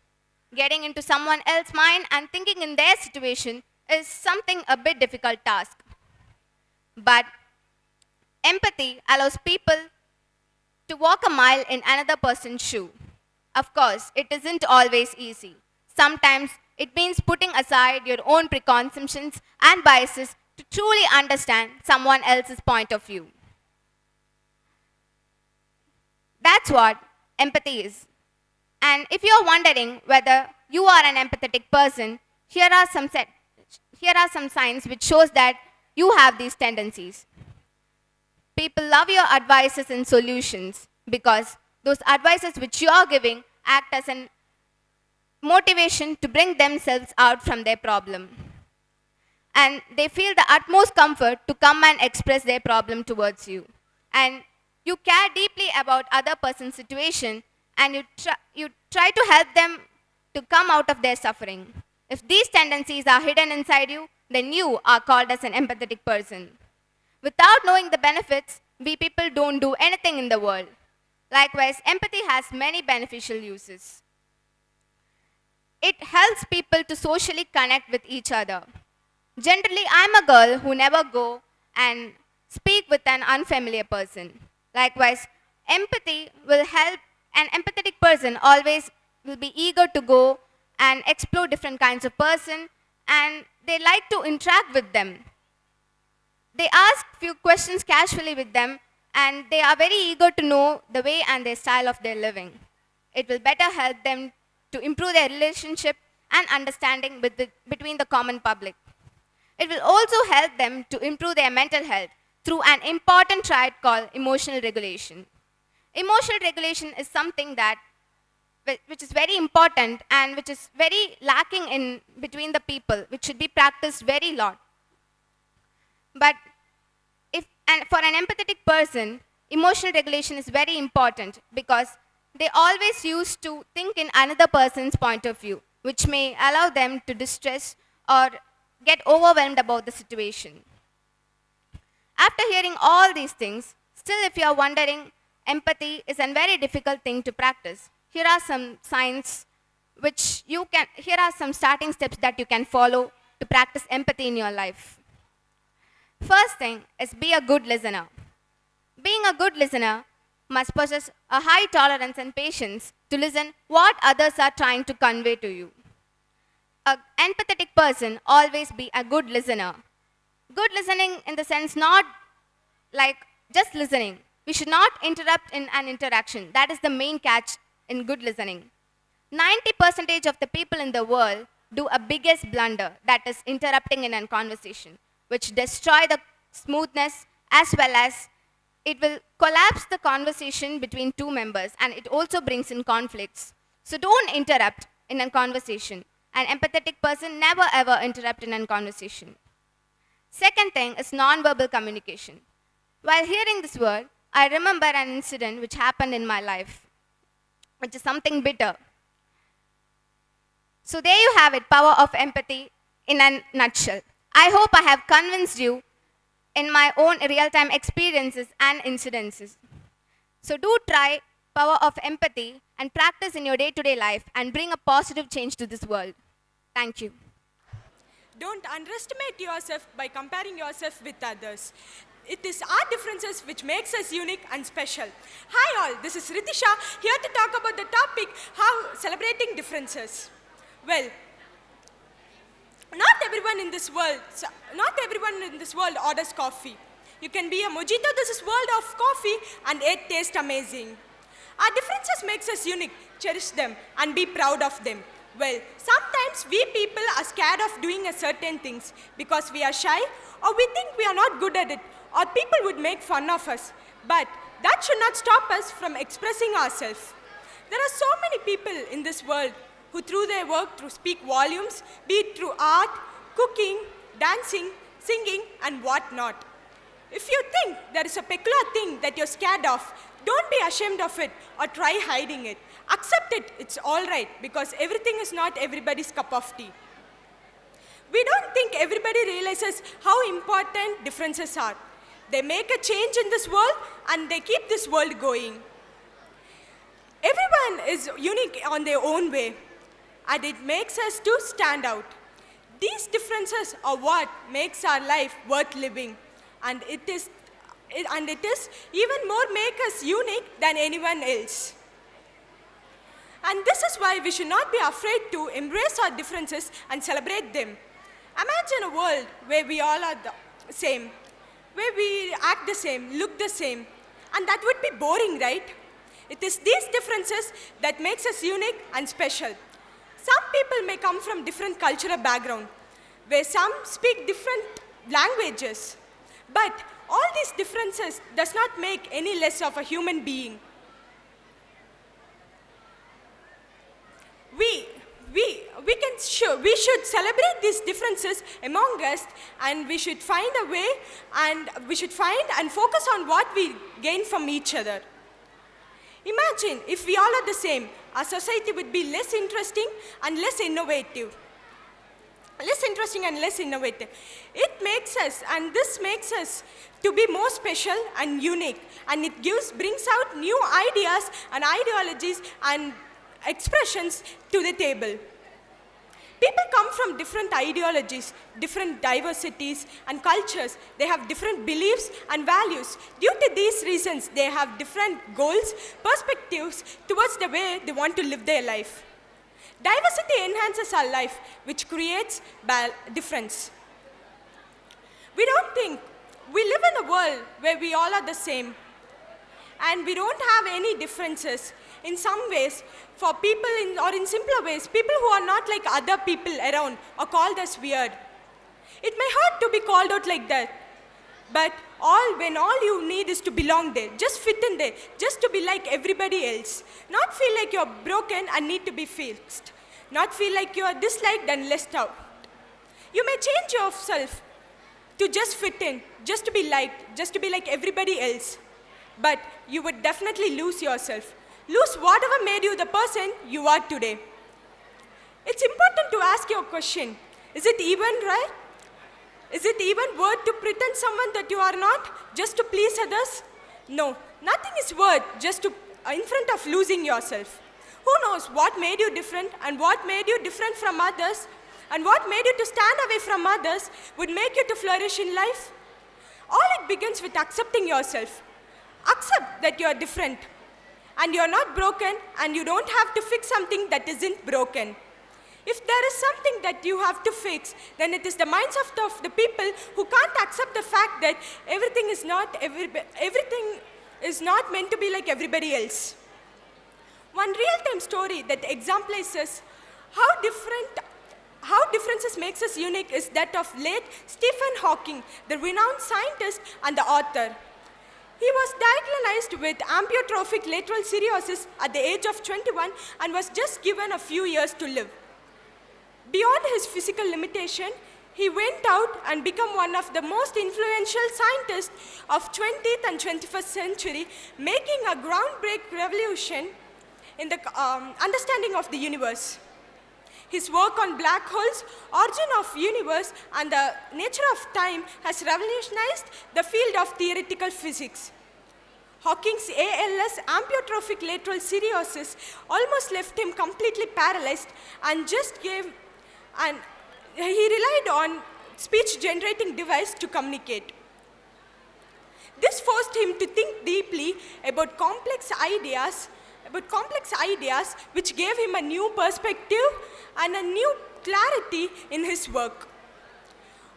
P: getting into someone else's mind and thinking in their situation is something a bit difficult task. But empathy allows people to walk a mile in another person's shoe. Of course, it isn't always easy. Sometimes it means putting aside your own preconceptions and biases to truly understand someone else's point of view. That's what empathy is. And if you are wondering whether you are an empathetic person, here are some signs which shows that you have these tendencies. People love your advices and solutions because those advices which you are giving act as an motivation to bring themselves out from their problem. And they feel the utmost comfort to come and express their problem towards you. And you care deeply about other person's situation, and you try to help them to come out of their suffering. If these tendencies are hidden inside you, then you are called as an empathetic person. Without knowing the benefits, we people don't do anything in the world. Likewise, empathy has many beneficial uses. It helps people to socially connect with each other. Generally, I'm a girl who never go and speak with an unfamiliar person. Likewise, empathy will help an empathetic person always will be eager to go and explore different kinds of person and they like to interact with them. They ask few questions casually with them and they are very eager to know the way and their style of their living. It will better help them to improve their relationship and understanding between the common public. It will also help them to improve their mental health through an important trait called emotional regulation. Emotional regulation is something that which is very important and which is very lacking in between the people, which should be practiced very lot. But for an empathetic person, emotional regulation is very important because they always used to think in another person's point of view, which may allow them to distress or get overwhelmed about the situation. After hearing all these things, still if you are wondering, empathy is a very difficult thing to practice. Here are some signs here are some starting steps that you can follow to practice empathy in your life. First thing is be a good listener. Being a good listener must possess a high tolerance and patience to listen what others are trying to convey to you. An empathetic person always be a good listener. Good listening in the sense not like just listening. We should not interrupt in an interaction. That is the main catch in good listening. 90% of the people in the world do a biggest blunder, that is interrupting in a conversation, which destroy the smoothness as well as it will collapse the conversation between two members and it also brings in conflicts. So don't interrupt in a conversation. An empathetic person never ever interrupt in a conversation. Second thing is non-verbal communication. While hearing this word, I remember an incident which happened in my life, which is something bitter. So there you have it, power of empathy in a nutshell. I hope I have convinced you in my own real-time experiences and incidences. So do try power of empathy and practice in your day-to-day life and bring a positive change to this world. Thank you.
Q: Don't underestimate yourself by comparing yourself with others. It is our differences which makes us unique and special. Hi all, this is Ritisha here to talk about the topic how celebrating differences. Well, not everyone in this world orders coffee. You can be a mojito, this is world of coffee and it tastes amazing. Our differences makes us unique, cherish them and be proud of them. Well, sometimes we people are scared of doing a certain things because we are shy or we think we are not good at it or people would make fun of us. But that should not stop us from expressing ourselves. There are so many people in this world who through their work speak volumes, be it through art, cooking, dancing, singing and whatnot. If you think there is a peculiar thing that you're scared of, don't be ashamed of it or try hiding it. Accept it, it's all right because everything is not everybody's cup of tea. We don't think everybody realizes how important differences are. They make a change in this world and they keep this world going. Everyone is unique on their own way and it makes us to stand out. These differences are what makes our life worth living and it is even more make us unique than anyone else. And this is why we should not be afraid to embrace our differences and celebrate them. Imagine a world where we all are the same, where we act the same, look the same, and that would be boring, right? It is these differences that makes us unique and special. Some people may come from different cultural background, where some speak different languages, but all these differences does not make any less of a human being. We should celebrate these differences among us and we should find a way and we should find and focus on what we gain from each other. Imagine if we all are the same, our society would be less interesting and less innovative. It makes us, and this makes us to be more special and unique, and it brings out new ideas and ideologies and expressions to the table. People come from different ideologies, different diversities and cultures. They have different beliefs and values. Due to these reasons, they have different goals, perspectives towards the way they want to live their life. Diversity enhances our life, which creates difference. We don't think we live in a world where we all are the same, and we don't have any differences. In some ways, for people or in simpler ways, people who are not like other people around are called as weird. It may hurt to be called out like that, but when all you need is to belong there, just fit in there, just to be like everybody else. Not feel like you're broken and need to be fixed. Not feel like you're disliked and left out. You may change yourself to just fit in, just to be liked, just to be like everybody else. But you would definitely lose yourself. Lose whatever made you the person you are today. It's important to ask your question. Is it even right? Is it even worth to pretend someone that you are not just to please others? No, nothing is worth just to in front of losing yourself. Who knows what made you different and what made you different from others and what made you to stand away from others would make you to flourish in life? All it begins with accepting yourself. Accept that you are different and you are not broken and you don't have to fix something that isn't broken. If there is something that you have to fix, then it is the minds of the people who can't accept the fact that everything is not meant to be like everybody else. One real-time story that exemplifies how differences makes us unique is that of late Stephen Hawking, the renowned scientist and the author. He was diagnosed with amyotrophic lateral sclerosis at the age of 21 and was just given a few years to live. Beyond his physical limitation, he went out and became one of the most influential scientists of 20th and 21st century, making a groundbreaking revolution in the understanding of the universe. His work on black holes, origin of universe, and the nature of time has revolutionized the field of theoretical physics. Hawking's ALS, amyotrophic lateral sclerosis, almost left him completely paralyzed and he relied on speech-generating device to communicate. This forced him to think deeply about complex ideas, which gave him a new perspective and a new clarity in his work.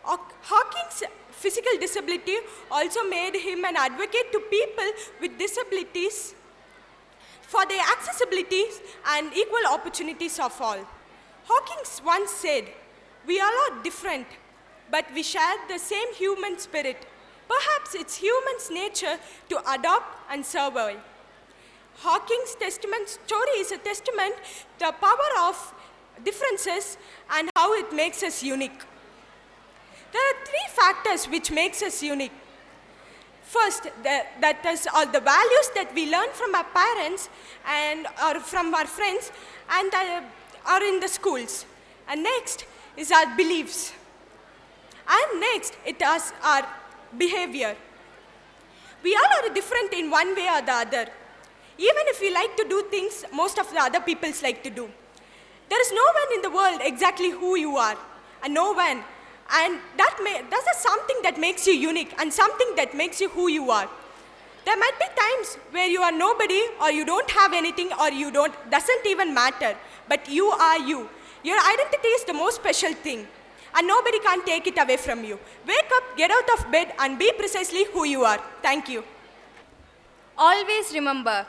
Q: Hawking's physical disability also made him an advocate to people with disabilities for the accessibility and equal opportunities of all. Hawking once said, "We all are different, but we share the same human spirit. Perhaps it's human's nature to adopt and survive." Hawking's story is a testament to the power of differences and how it makes us unique. There are three factors which makes us unique. First, are the values that we learn from our parents or from our friends and are in the schools. And next is our beliefs. And next, it is our behavior. We all are different in one way or the other. Even if we like to do things most of the other people like to do. There is no one in the world exactly who you are, and no one. And that is something that makes you unique and something that makes you who you are. There might be times where you are nobody or you don't have anything or doesn't even matter, but you are you. Your identity is the most special thing and nobody can take it away from you. Wake up, get out of bed and be precisely who you are. Thank you.
R: Always remember,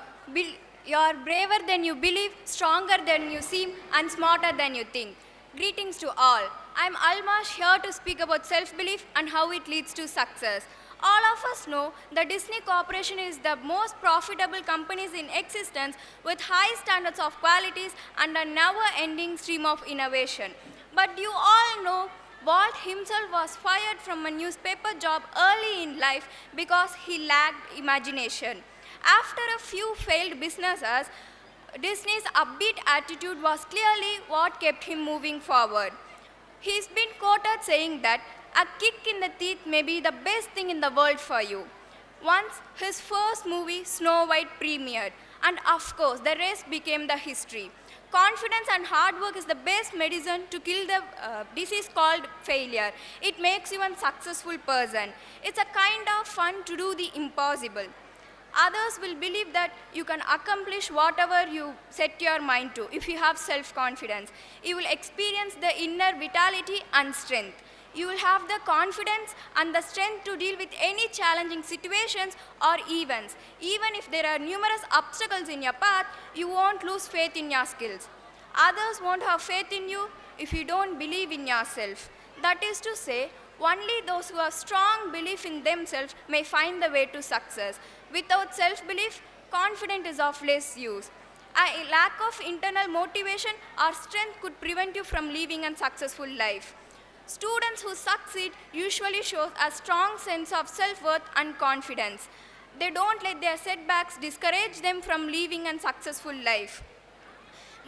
R: you're braver than you believe, stronger than you seem, and smarter than you think. Greetings to all. I'm Almash, here to speak about self-belief and how it leads to success. All of us know the Disney Corporation is the most profitable companies in existence with high standards of qualities and a never-ending stream of innovation. But you all know Walt himself was fired from a newspaper job early in life because he lacked imagination. After a few failed businesses, Disney's upbeat attitude was clearly what kept him moving forward. He's been quoted saying that a kick in the teeth may be the best thing in the world for you. Once his first movie, Snow White, premiered, and of course the rest became the history. Confidence and hard work is the best medicine to kill the disease called failure. It makes you a successful person. It's a kind of fun to do the impossible. Others will believe that you can accomplish whatever you set your mind to if you have self-confidence. You will experience the inner vitality and strength. You will have the confidence and the strength to deal with any challenging situations or events. Even if there are numerous obstacles in your path, you won't lose faith in your skills. Others won't have faith in you if you don't believe in yourself. That is to say, only those who have strong belief in themselves may find the way to success. Without self-belief, confidence is of less use. A lack of internal motivation or strength could prevent you from living a successful life. Students who succeed usually show a strong sense of self-worth and confidence. They don't let their setbacks discourage them from living a successful life.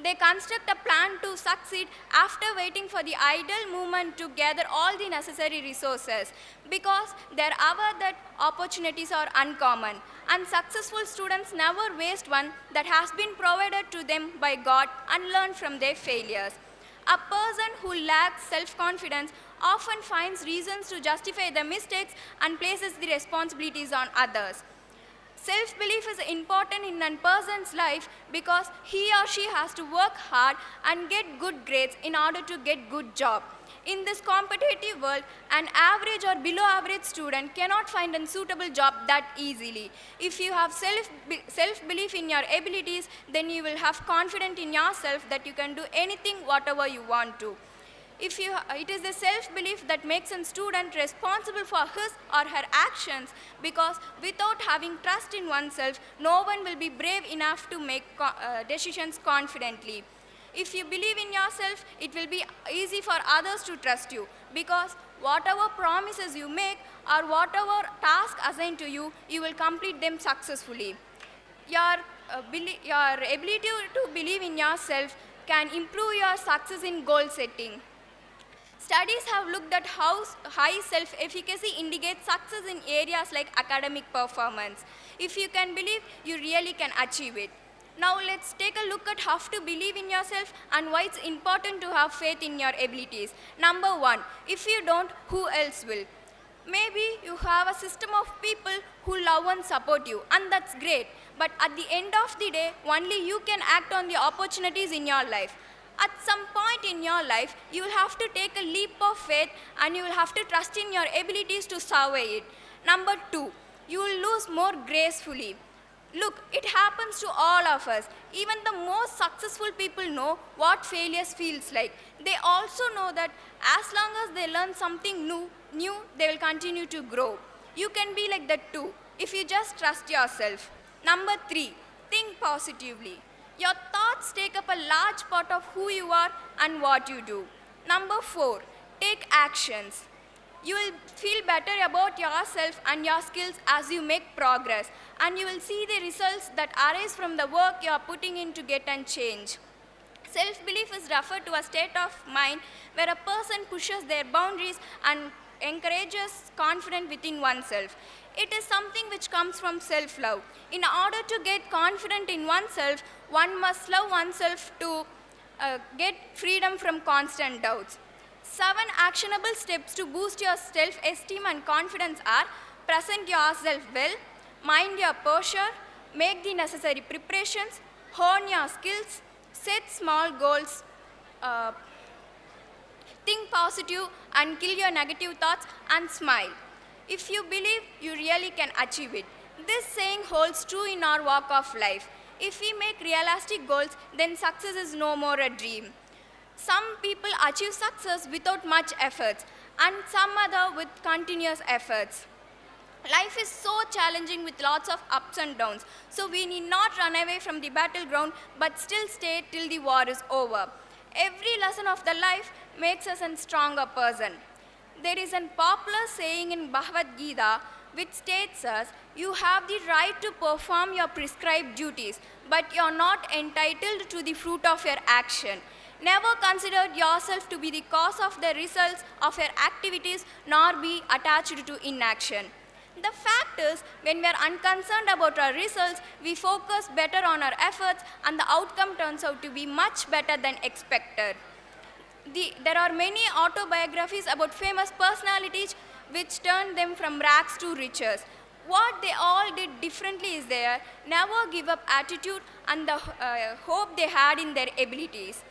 R: They construct a plan to succeed after waiting for the ideal moment to gather all the necessary resources, because they're aware that opportunities are uncommon and successful students never waste one that has been provided to them by God and learn from their failures. A person who lacks self-confidence often finds reasons to justify their mistakes and places the responsibilities on others. Self-belief is important in a person's life because he or she has to work hard and get good grades in order to get good job. In this competitive world, an average or below average student cannot find a suitable job that easily. If you have self-belief in your abilities, then you will have confidence in yourself that you can do anything whatever you want to. It is the self-belief that makes a student responsible for his or her actions, because without having trust in oneself, no one will be brave enough to make decisions confidently. If you believe in yourself, it will be easy for others to trust you, because whatever promises you make or whatever task assigned to you, you will complete them successfully. Your ability to believe in yourself can improve your success in goal setting. Studies have looked at how high self-efficacy indicates success in areas like academic performance. If you can believe, you really can achieve it. Now let's take a look at how to believe in yourself and why it's important to have faith in your abilities. Number one, if you don't, who else will? Maybe you have a system of people who love and support you, and that's great. But at the end of the day, only you can act on the opportunities in your life. At some point in your life, you will have to take a leap of faith and you will have to trust in your abilities to survey it. Number two, you will lose more gracefully. Look, it happens to all of us. Even the most successful people know what failures feels like. They also know that as long as they learn something new, they will continue to grow. You can be like that too, if you just trust yourself. Number three, think positively. Your thoughts take up a large part of who you are and what you do. Number four, take actions. You will feel better about yourself and your skills as you make progress, and you will see the results that arise from the work you are putting in to get and change. Self-belief is referred to a state of mind where a person pushes their boundaries and encourages confidence within oneself. It is something which comes from self-love. In order to get confident in oneself, one must love oneself to get freedom from constant doubts. 7 actionable steps to boost your self-esteem and confidence are: present yourself well, mind your posture, make the necessary preparations, hone your skills, set small goals, think positive and kill your negative thoughts, and smile. If you believe, you really can achieve it. This saying holds true in our walk of life. If we make realistic goals, then success is no more a dream. Some people achieve success without much efforts, and some other with continuous efforts. Life is so challenging with lots of ups and downs, so we need not run away from the battleground, but still stay till the war is over. Every lesson of the life makes us a stronger person. There is a popular saying in Bhagavad Gita which states us, you have the right to perform your prescribed duties, but you are not entitled to the fruit of your action. Never consider yourself to be the cause of the results of your activities, nor be attached to inaction. The fact is, when we are unconcerned about our results, we focus better on our efforts and the outcome turns out to be much better than expected. There are many autobiographies about famous personalities which turned them from rags to riches. What they all did differently is their never give up attitude and the hope they had in their abilities.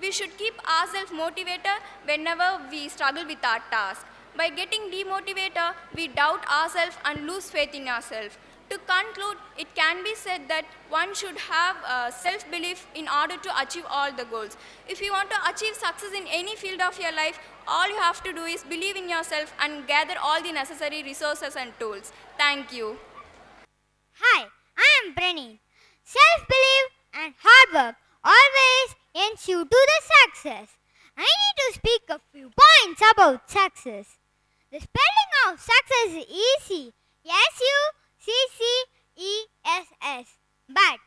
R: We should keep ourselves motivated whenever we struggle with our task. By getting demotivated, we doubt ourselves and lose faith in ourselves. To conclude, it can be said that one should have self-belief in order to achieve all the goals. If you want to achieve success in any field of your life, all you have to do is believe in yourself and gather all the necessary resources and tools. Thank you.
F: Hi, I am Pranit. Self-belief and hard work always ends you to the success. I need to speak a few points about success. The spelling of success is easy. S-U-C-C-E-S-S. But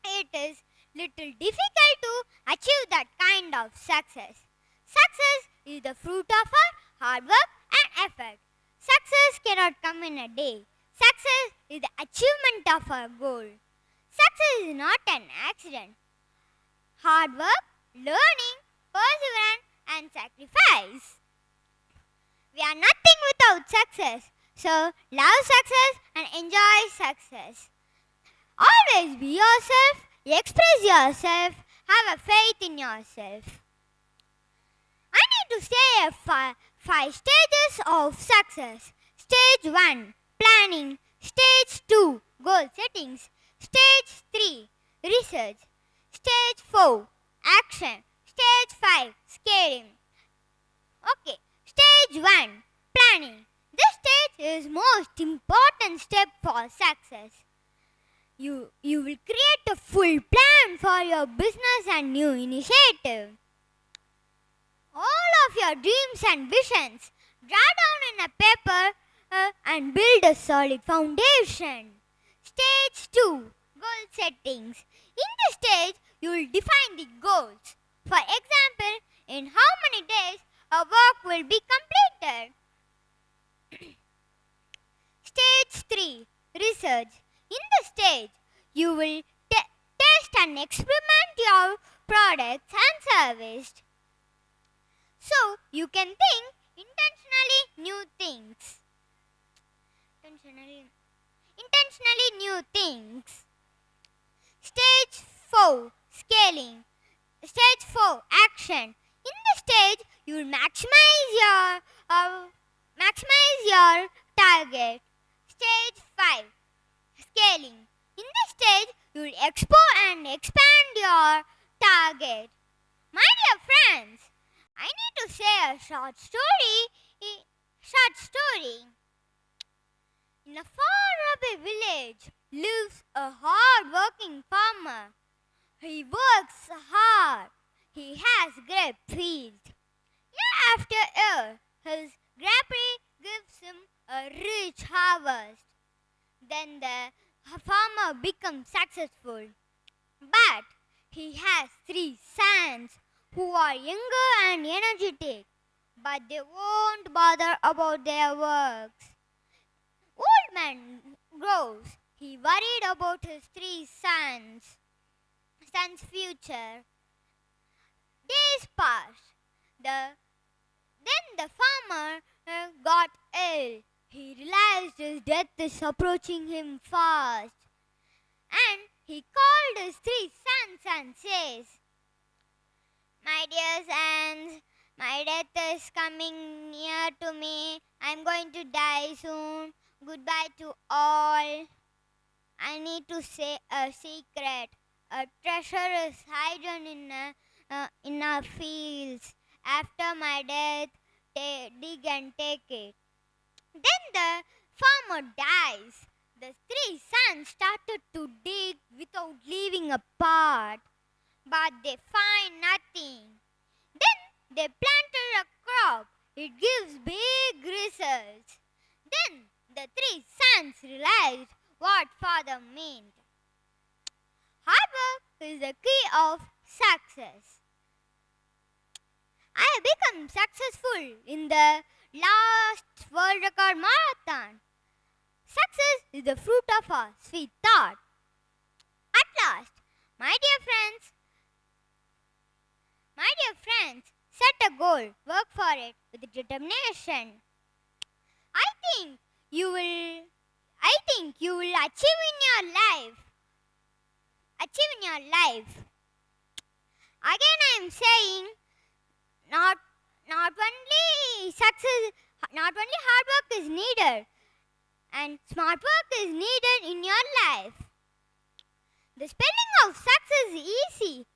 F: it is little difficult to achieve that kind of success. Success is the fruit of our hard work and effort. Success cannot come in a day. Success is the achievement of our goal. Success is not an accident. Hard work, learning, perseverance, and sacrifice. We are nothing without success. So, love success and enjoy success. Always be yourself, express yourself, have a faith in yourself. I need to say five stages of success. Stage 1, planning. Stage 2, goal settings. Stage 3, research. Stage 4, action. Stage 5, scaling. Okay, stage 1, planning. This stage is most important step for success. You will create a full plan for your business and new initiative. All of your dreams and visions draw down in a paper and build a solid foundation. Stage 2, goal settings. In this stage, you will define the goals. For example, in how many days a work will be completed. Stage 3, research. In this stage, you will test and experiment your products and services. So, you can think intentionally new things. Intentionally new things. Stage 4, scaling. Stage 4, action. In this stage, you will maximize your target. Stage 5, scaling. In this stage, you will expand your target. My dear friends, I need to say a short story. In a faraway village lives a hard-working farmer. He works hard. He has great fields. Year after year, his grapes gives him a rich harvest. Then the farmer becomes successful. But he has 3 sons who are younger and energetic, but they won't bother about their works. Old man grows. He worried about his 3 sons' future. Days passed. Then the farmer got ill. He realized his death is approaching him fast. And he called his 3 sons and says, "My dear sons, my death is coming near to me. I'm going to die soon. Goodbye to all. I need to say a secret. A treasure is hidden in our fields. After my death, dig and take it." Then the farmer dies. The 3 sons started to dig without leaving a part, but they find nothing. Then they planted a crop. It gives big results. Then the 3 sons realized what father meant. Hard work is the key of success. I have become successful in the last world record marathon. Success is the fruit of a sweet thought. At last, my dear friends, set a goal, work for it with determination. I think you will achieve in your life. Again I am saying, not only hard work is needed, and smart work is needed in your life. The spelling of success is easy.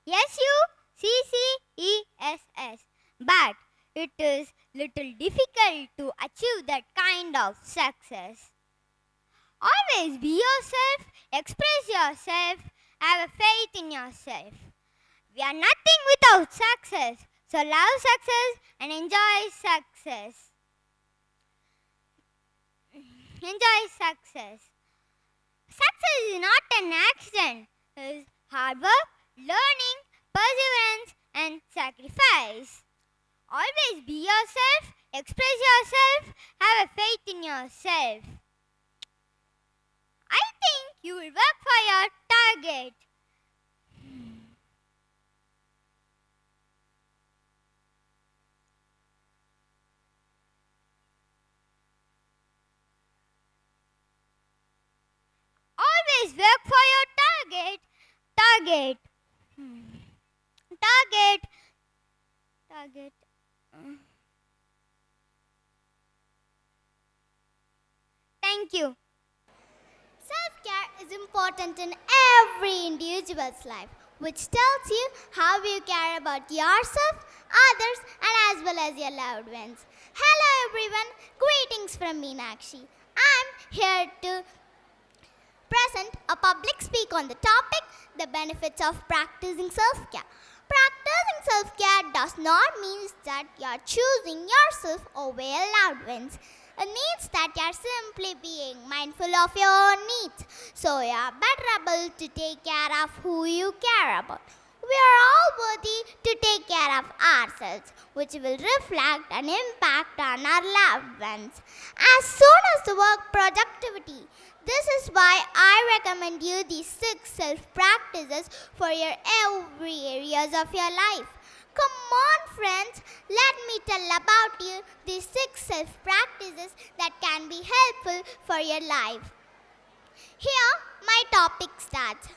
F: SUCCESS. But it is little difficult to achieve that kind of success. Always be yourself, express yourself, have a faith in yourself. We are nothing without success. So love success and enjoy success. Enjoy success. Success is not an accident. It is hard work, learning, perseverance, and sacrifice. Always be yourself, express yourself, have a faith in yourself. I think you will work for your target. Always work for your target. Target. Thank you.
B: Self-care is important in every individual's life, which tells you how you care about yourself, others, and as well as your loved ones. Hello everyone, greetings from Meenakshi. I'm here to present a public speak on the topic, the benefits of practicing self-care. Practicing self-care does not mean that you are choosing yourself over your loved ones. It means that you are simply being mindful of your own needs, so you are better able to take care of who you care about. We are all worthy to take care of ourselves, which will reflect an impact on our loved ones. As soon as the work productivity, this is why I recommend you these 6 self-practices for your every areas of your life. Come on friends, let me tell about you these 6 self-practices that can be helpful for your life. Here, my topic starts.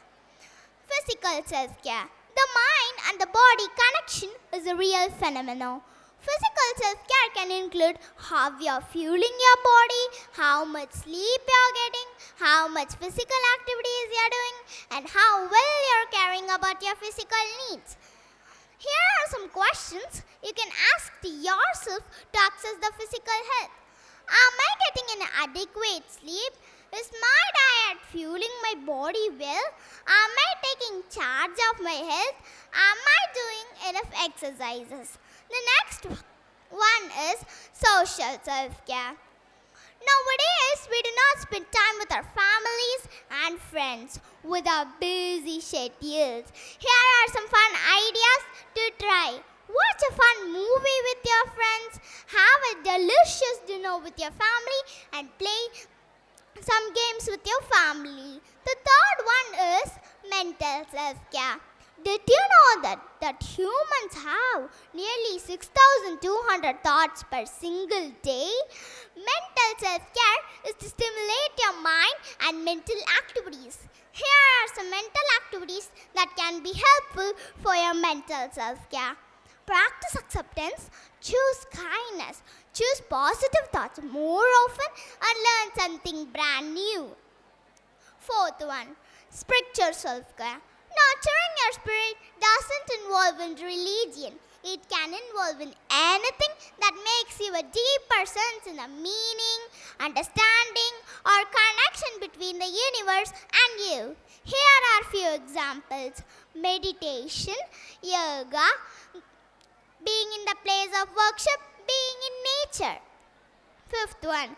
B: Physical self-care. The mind and the body connection is a real phenomenon. Physical self-care can include how you are fueling your body, how much sleep you are getting, how much physical activities you are doing, and how well you are caring about your physical needs. Here are some questions you can ask to yourself to access the physical health. Am I getting an adequate sleep? Is my diet fueling my body well? Am I taking charge of my health? Am I doing enough exercises? The next one is social self-care. Nowadays, we do not spend time with our families and friends with our busy schedules. Here are some fun ideas to try. Watch a fun movie with your friends, have a delicious dinner with your family, and play some games with your family. The third one is mental self-care. Did you know that humans have nearly 6,200 thoughts per single day? Mental self-care is to stimulate your mind and mental activities. Here are some mental activities that can be helpful for your mental self-care. Practice acceptance, choose kindness, choose positive thoughts more often, and learn something brand new. Fourth one, spiritual self-care. Nurturing your spirit doesn't involve in religion. It can involve in anything that makes you a deeper sense in the meaning, understanding, or connection between the universe and you. Here are few examples. Meditation, yoga, being in the place of worship, being in nature. Fifth one,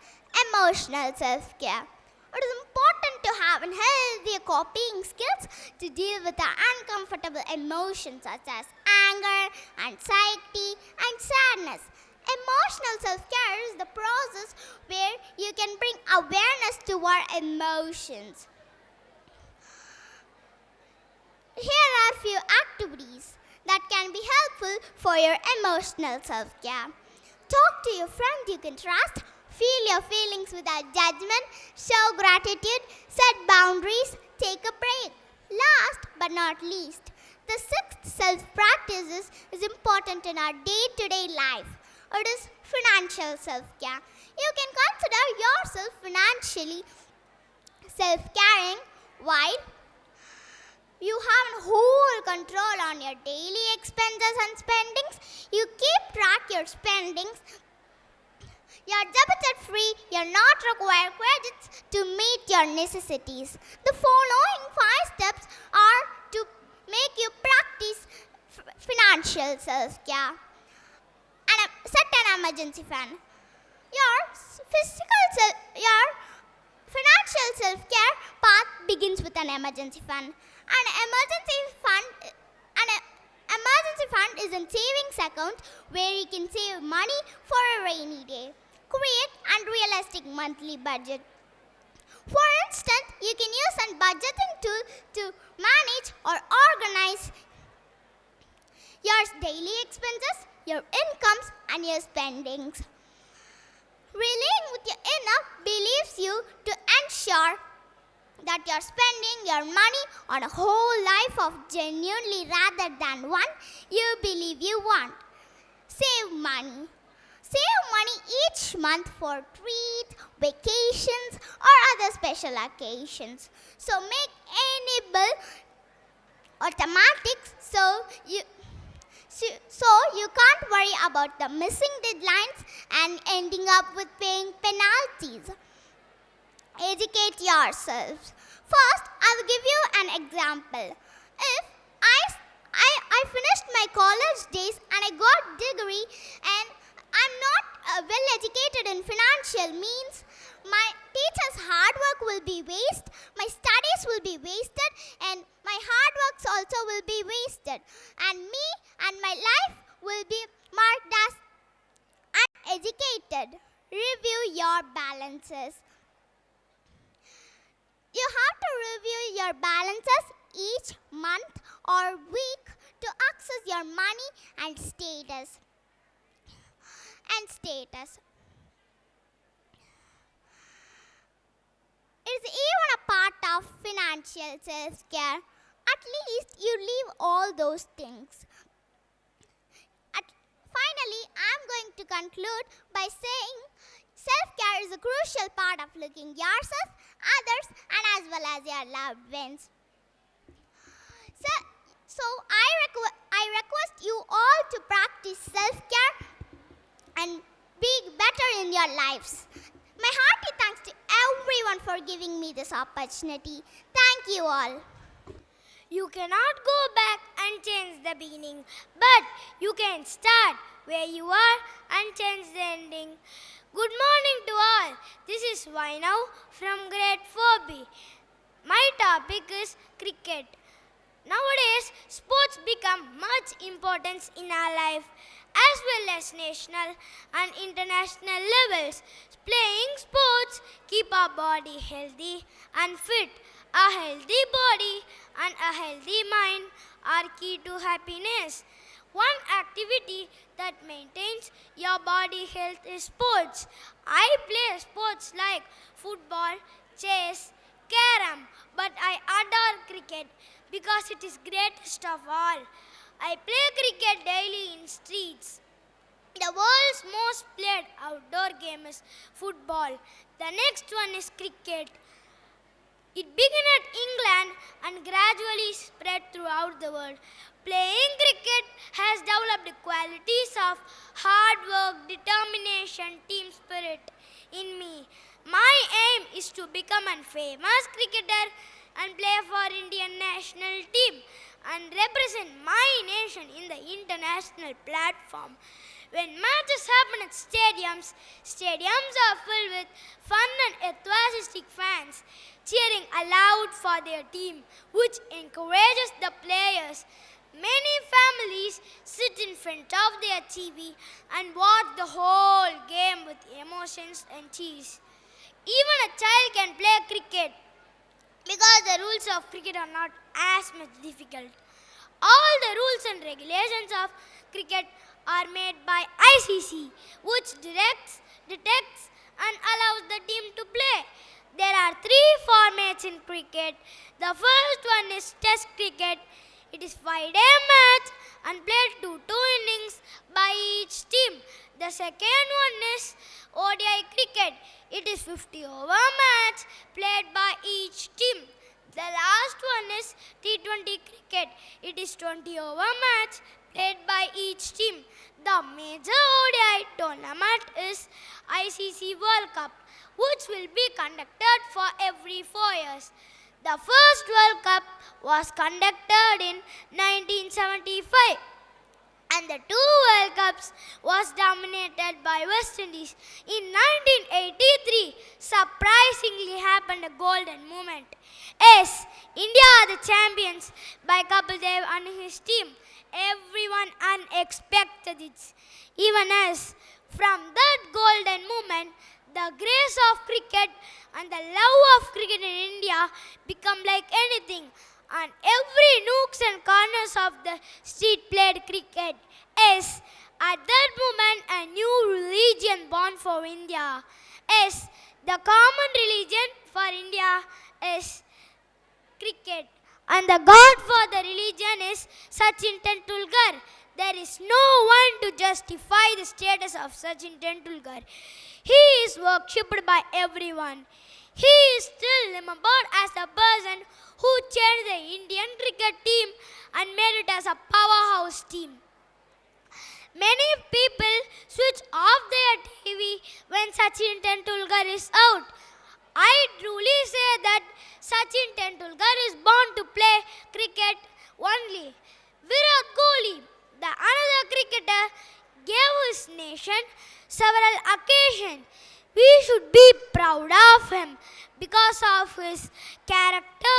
B: emotional self-care. It is important to have a healthy coping skills to deal with the uncomfortable emotions such as anger, anxiety, and sadness.
F: Emotional self-care is the process where you can bring awareness to our emotions. Here are few activities that can be helpful for your emotional self-care. Talk to your friend you can trust. Feel your feelings without judgment. Show gratitude. Set boundaries. Take a break. Last but not least, the sixth self-practice is important in our day-to-day life. It is financial self-care. You can consider yourself financially self-caring while you have whole control on your daily expenses and spendings. You keep track your spendings. You're debited free. You're not required credits to meet your necessities. The following 5 steps are to make you practice financial self-care. Set an emergency fund. Your financial self-care path begins with an emergency fund. An emergency fund is a savings account where you can save money for a rainy day. Create unrealistic monthly budget. For instance, you can use a budgeting tool to manage or organize your daily expenses, your incomes, and your spendings. Relying with your inner believes you to ensure that you're spending your money on a whole life of genuinely rather than one you believe you want. Save money. Save money each month for treats, vacations, or other special occasions. So make any bill automatic so you can't worry about the missing deadlines and ending up with paying penalties. Educate yourselves. First, I will give you an example. If I finished my college days and I got degree and I'm not well educated in financial means, my teacher's hard work will be wasted, my studies will be wasted, and my hard works also will be wasted. And me and my life will be marked as uneducated. Review your balances. You have to review your balances each month or week to access your money and status. It is even a part of financial self-care. At least you leave all those things. Finally, I'm going to conclude by saying self-care is a crucial part of looking yourself, others, and as well as your loved ones. So I request you all to practice self-care and be better in your lives. My hearty thanks to everyone for giving me this opportunity. Thank you all.
H: You cannot go back and change the beginning, but you can start where you are and change the ending. Good morning to all. This is Vainav from grade 4B. My topic is cricket. Nowadays, sports become much importance in our life as well as national and international levels. Playing sports keep our body healthy and fit. A healthy body and a healthy mind are key to happiness. One activity that maintains your body health is sports. I play sports like football, chess, carom, but I adore cricket because it is greatest of all. I play cricket daily in streets. The world's most played outdoor game is football. The next one is cricket. It began at England and gradually spread throughout the world. Playing cricket has developed the qualities of hard work, determination, team spirit in me. My aim is to become a famous cricketer and play for Indian national team and represent my nation in the international platform. When matches happen at stadiums are filled with fun and enthusiastic fans cheering aloud for their team, which encourages the players.
F: Many families sit in front of their TV and watch the whole game with emotions and tears. Even a child can play cricket because the rules of cricket are not as much difficult. All the rules and regulations of cricket are made by ICC, which detects and allows the team to play. There are three formats in cricket. The first one is Test cricket. It is 5-day match and played to 2 innings by each team. The second one is ODI cricket. It is 50-over match played by each team. The last one is T20 cricket. It is 20-over match played by each team. The major ODI tournament is ICC World Cup, which will be conducted for every 4 years. The first World Cup was conducted in 1975 and the 2 World Cups was dominated by West Indies. In 1983, surprisingly happened a golden moment. Yes, India are the champions by Kapil Dev and his team. Everyone unexpected it. Even as from that golden moment, the grace of cricket and the love of cricket in India become like anything. And every nooks and corners of the street played cricket. Yes, at that moment a new religion born for India. Yes, the common religion for India is cricket. And the god for the religion is Sachin Tendulkar. There is no one to justify the status of Sachin Tendulkar. He is worshipped by everyone. He is still remembered as the person who changed the Indian cricket team and made it as a powerhouse team. Many people switch off their TV when Sachin Tendulkar is out. I truly say that Sachin Tendulkar is born to play cricket only. Virat Kohli, the another cricketer, gave his nation several occasions. We should be proud of him because of his character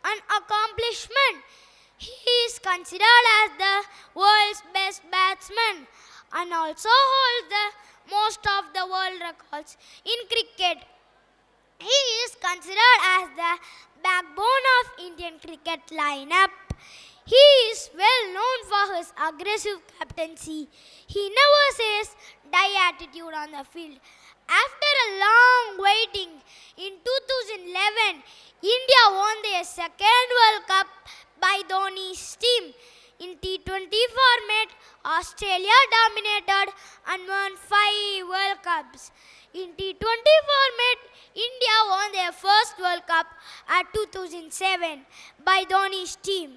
F: and accomplishment. He is considered as the world's best batsman and also holds the most of the world records in cricket. He is considered as the backbone of Indian cricket lineup. He is well known for his aggressive captaincy. He never says die attitude on the field. After a long waiting, in 2011, India won their second World Cup by Dhoni's team. In T20 format, Australia dominated and won 5 World Cups. In T20 format, India won their first World Cup at 2007 by Dhoni's team.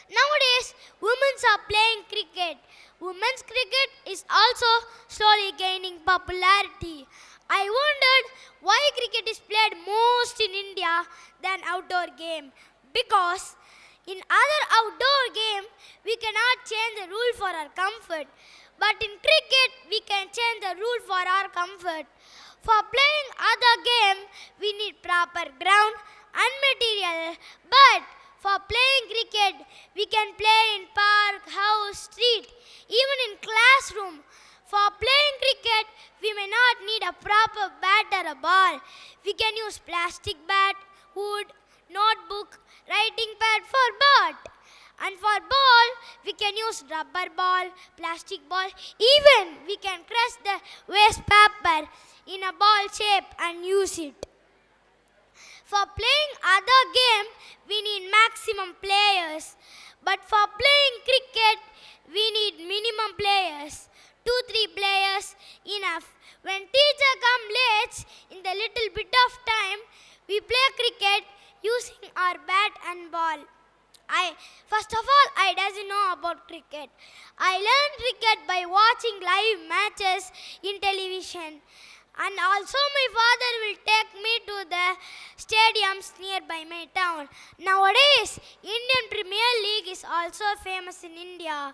F: Nowadays, women are playing cricket. Women's cricket is also slowly gaining popularity. I wondered why cricket is played most in India than outdoor game. Because in other outdoor game, we cannot change the rule for our comfort. But in cricket, we can change the rule for our comfort. For playing other game, we need proper ground and material. But for playing cricket, we can play in park, house, street, even in classroom. For playing cricket, we may not need a proper bat or a ball. We can use plastic bat, wood, notebook, writing pad for bat. And for ball, we can use rubber ball, plastic ball. Even we can crush the waste paper in a ball shape and use it. For playing other game, we need maximum players. But for playing cricket, we need minimum players. 2-3 players enough. When teacher come late, in the little bit of time, we play cricket using our bat and ball. First of all, I doesn't know about cricket. I learned cricket by watching live matches in television. And also my father will take me to the stadiums nearby my town. Nowadays, Indian Premier League is also famous in India.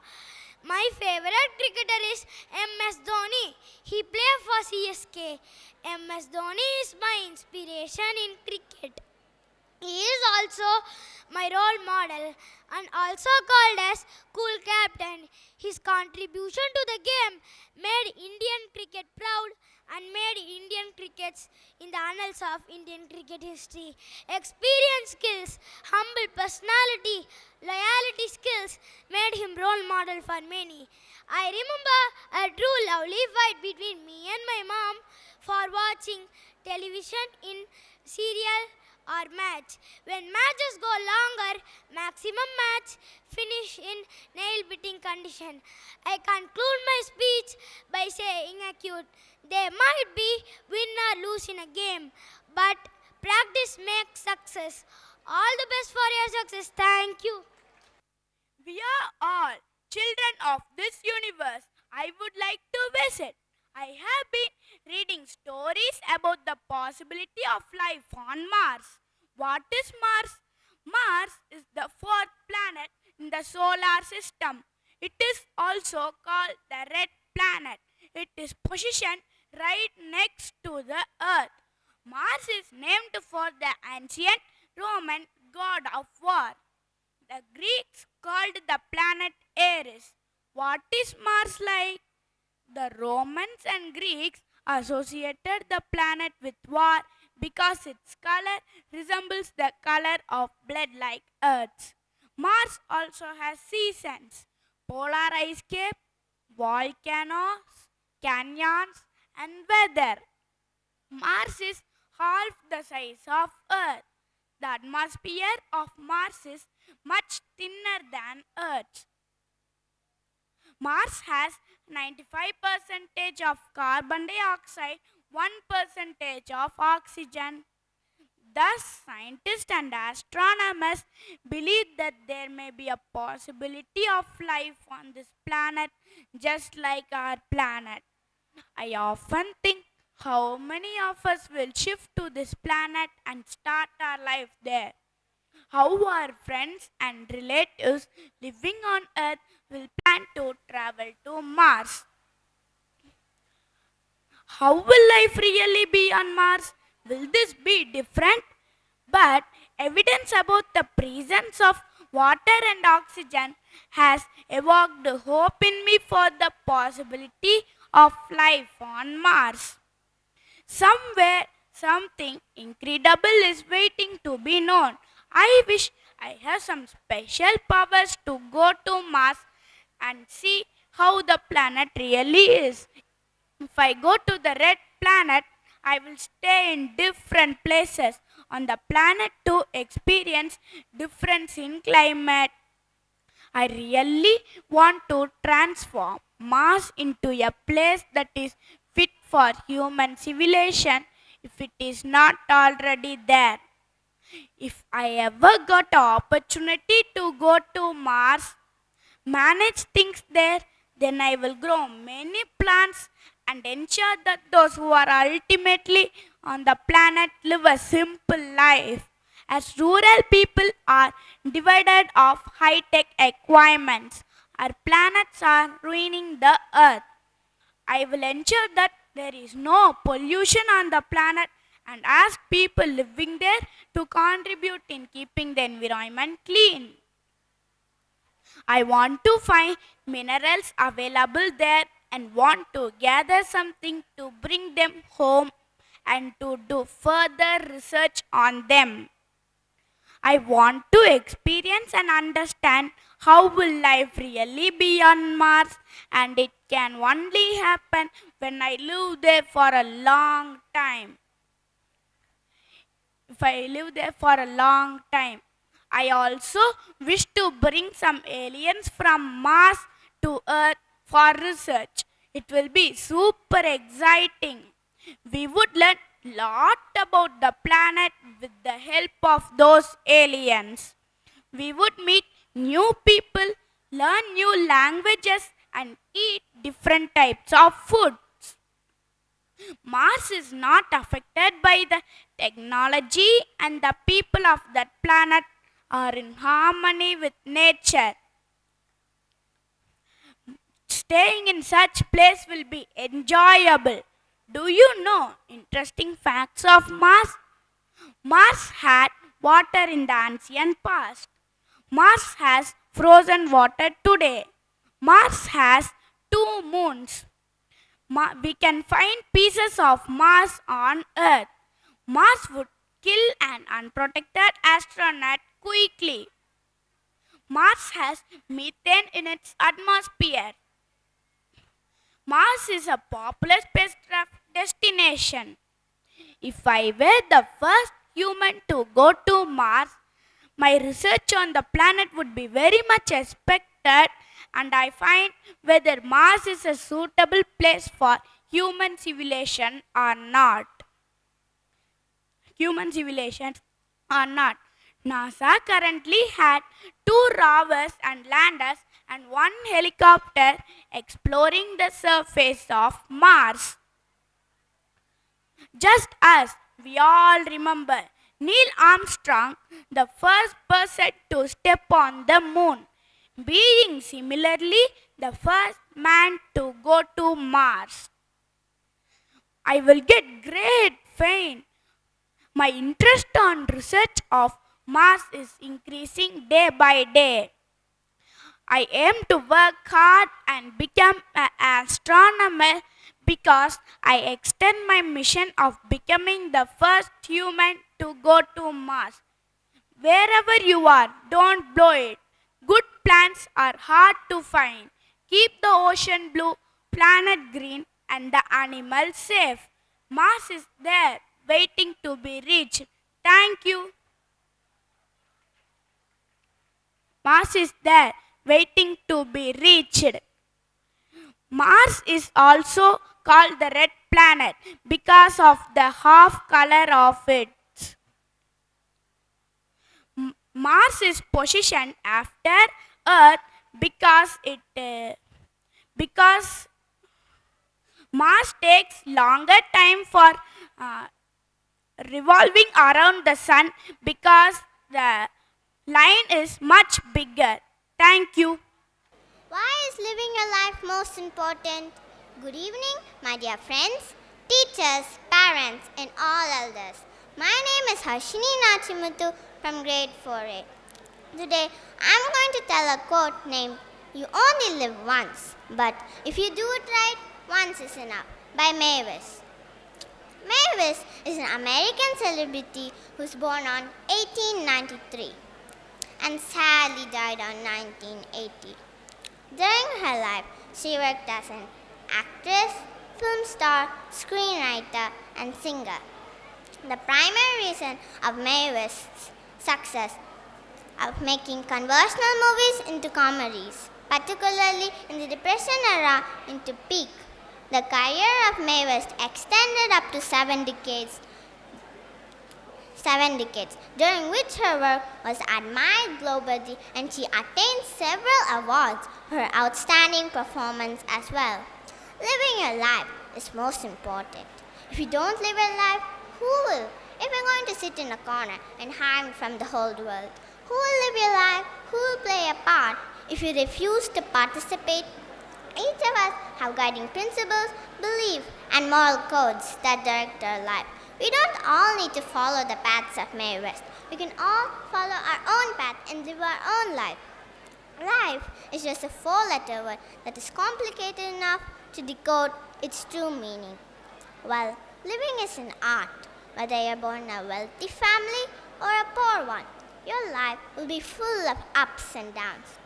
F: My favorite cricketer is MS Dhoni. He plays for CSK. MS Dhoni is my inspiration in cricket.
B: He is also my role model and also called as cool captain. His contribution to the game made Indian cricket proud and made Indian crickets in the annals of Indian cricket history. Experience skills, humble personality, loyalty skills made him role model for many. I remember a true lovely fight between me and my mom for watching television in serial or match. When matches go longer, maximum match finish in nail-biting condition. I conclude my speech by saying acute. There might be win or lose in a game, but practice makes success. All the best for your success. Thank you.
J: We are all children of this universe. I would like to visit. I have been reading stories about the possibility of life on Mars. What is Mars? Mars is the fourth planet in the solar system. It is also called the red planet. It is positioned right next to the Earth. Mars is named for the ancient Roman god of war. The Greeks called the planet Ares. What is Mars like? The Romans and Greeks associated the planet with war because its color resembles the color of blood like Earth's. Mars also has seasons, polar ice cape, volcanoes, canyons, and weather. Mars is half the size of Earth. The atmosphere of Mars is much thinner than Earth's. Mars has 95% of carbon dioxide, 1% of oxygen. Thus, scientists and astronomers believe that there may be a possibility of life on this planet just like our planet. I often think how many of us will shift to this planet and start our life there. How our friends and relatives living on Earth will plan to travel to Mars. How will life really be on Mars? Will this be different? But evidence about the presence of water and oxygen has evoked hope in me for the possibility of life on Mars. Somewhere, something incredible is waiting to be known. I wish I have some special powers to go to Mars and see how the planet really is. If I go to the red planet, I will stay in different places on the planet to experience difference in climate. I really want to transform Mars into a place that is fit for human civilization if it is not already there. If I ever got the opportunity to go to Mars, manage things there, then I will grow many plants and ensure that those who are ultimately on the planet live a simple life. As rural people are divided of high-tech equipments, our planets are ruining the earth. I will ensure that there is no pollution on the planet and ask people living there to contribute in keeping the environment clean. I want to find minerals available there and want to gather something to bring them home and to do further research on them. I want to experience and understand how will life really be on Mars, and it can only happen when I live there for a long time. If I live there for a long time. I also wish to bring some aliens from Mars to Earth for research. It will be super exciting. We would learn a lot about the planet with the help of those aliens. We would meet new people, learn new languages, and eat different types of food. Mars is not affected by the technology, and the people of that planet are in harmony with nature. Staying in such place will be enjoyable. Do you know interesting facts of Mars? Mars had
D: water in the ancient past. Mars has frozen water today. Mars has 2 moons. We can find pieces of Mars on Earth. Mars would kill an unprotected astronaut quickly. Mars has methane in its atmosphere. Mars is a popular spacecraft destination. If I were the first human to go to Mars, my research on the planet would be very much expected, and I find whether Mars is a suitable place for human civilization or not. Human civilizations or not. NASA currently had 2 rovers and landers and 1 helicopter exploring the surface of Mars. Just as we all remember Neil Armstrong, the first person to step on the moon, being similarly the first man to go to Mars. I will get great fame. My interest on research of Mars is increasing day by day. I aim to work hard and become an astronomer because I extend my mission of becoming the first human to go to Mars. Wherever you are, don't blow it. Good plants are hard to find. Keep the ocean blue, planet green, and the animals safe. Mars is there, waiting to be reached. Thank you. Mars is there, waiting to be reached. Mars is also called the red planet because of the half color of it. Mars is positioned after Earth because Mars takes longer time for revolving around the sun because the line is much bigger. Thank you.
F: Why is living your life most important? Good evening, my dear friends, teachers, parents, and all elders. My name is Harshini Nachimuthu from grade 4A. Today, I'm going to tell a quote named, "You only live once, but if you do it right, once is enough," by Mavis. Mavis is an American celebrity who was born on 1893 and sadly died on 1980. During her life, she worked as an actress, film star, screenwriter, and singer. The primary reason of Mavis' success of making conversational movies into comedies, particularly in the Depression era, into peak. The career of Mavis extended up to 7 decades, during which her work was admired globally, and she attained several awards for her outstanding performance as well. Living your life is most important. If you don't live your life, who will? If you're going to sit in a corner and hide from the whole world, who will live your life? Who will play a part? If you refuse to participate, each of us have guiding principles, beliefs, and moral codes that direct our life. We don't all need to follow the paths of Mae West. We can all follow our own path and live our own life. Life is just a 4-letter word that is complicated enough to decode its true meaning. Well, living is an art. Whether you're born in a wealthy family or a poor one, your life will be full of ups and downs.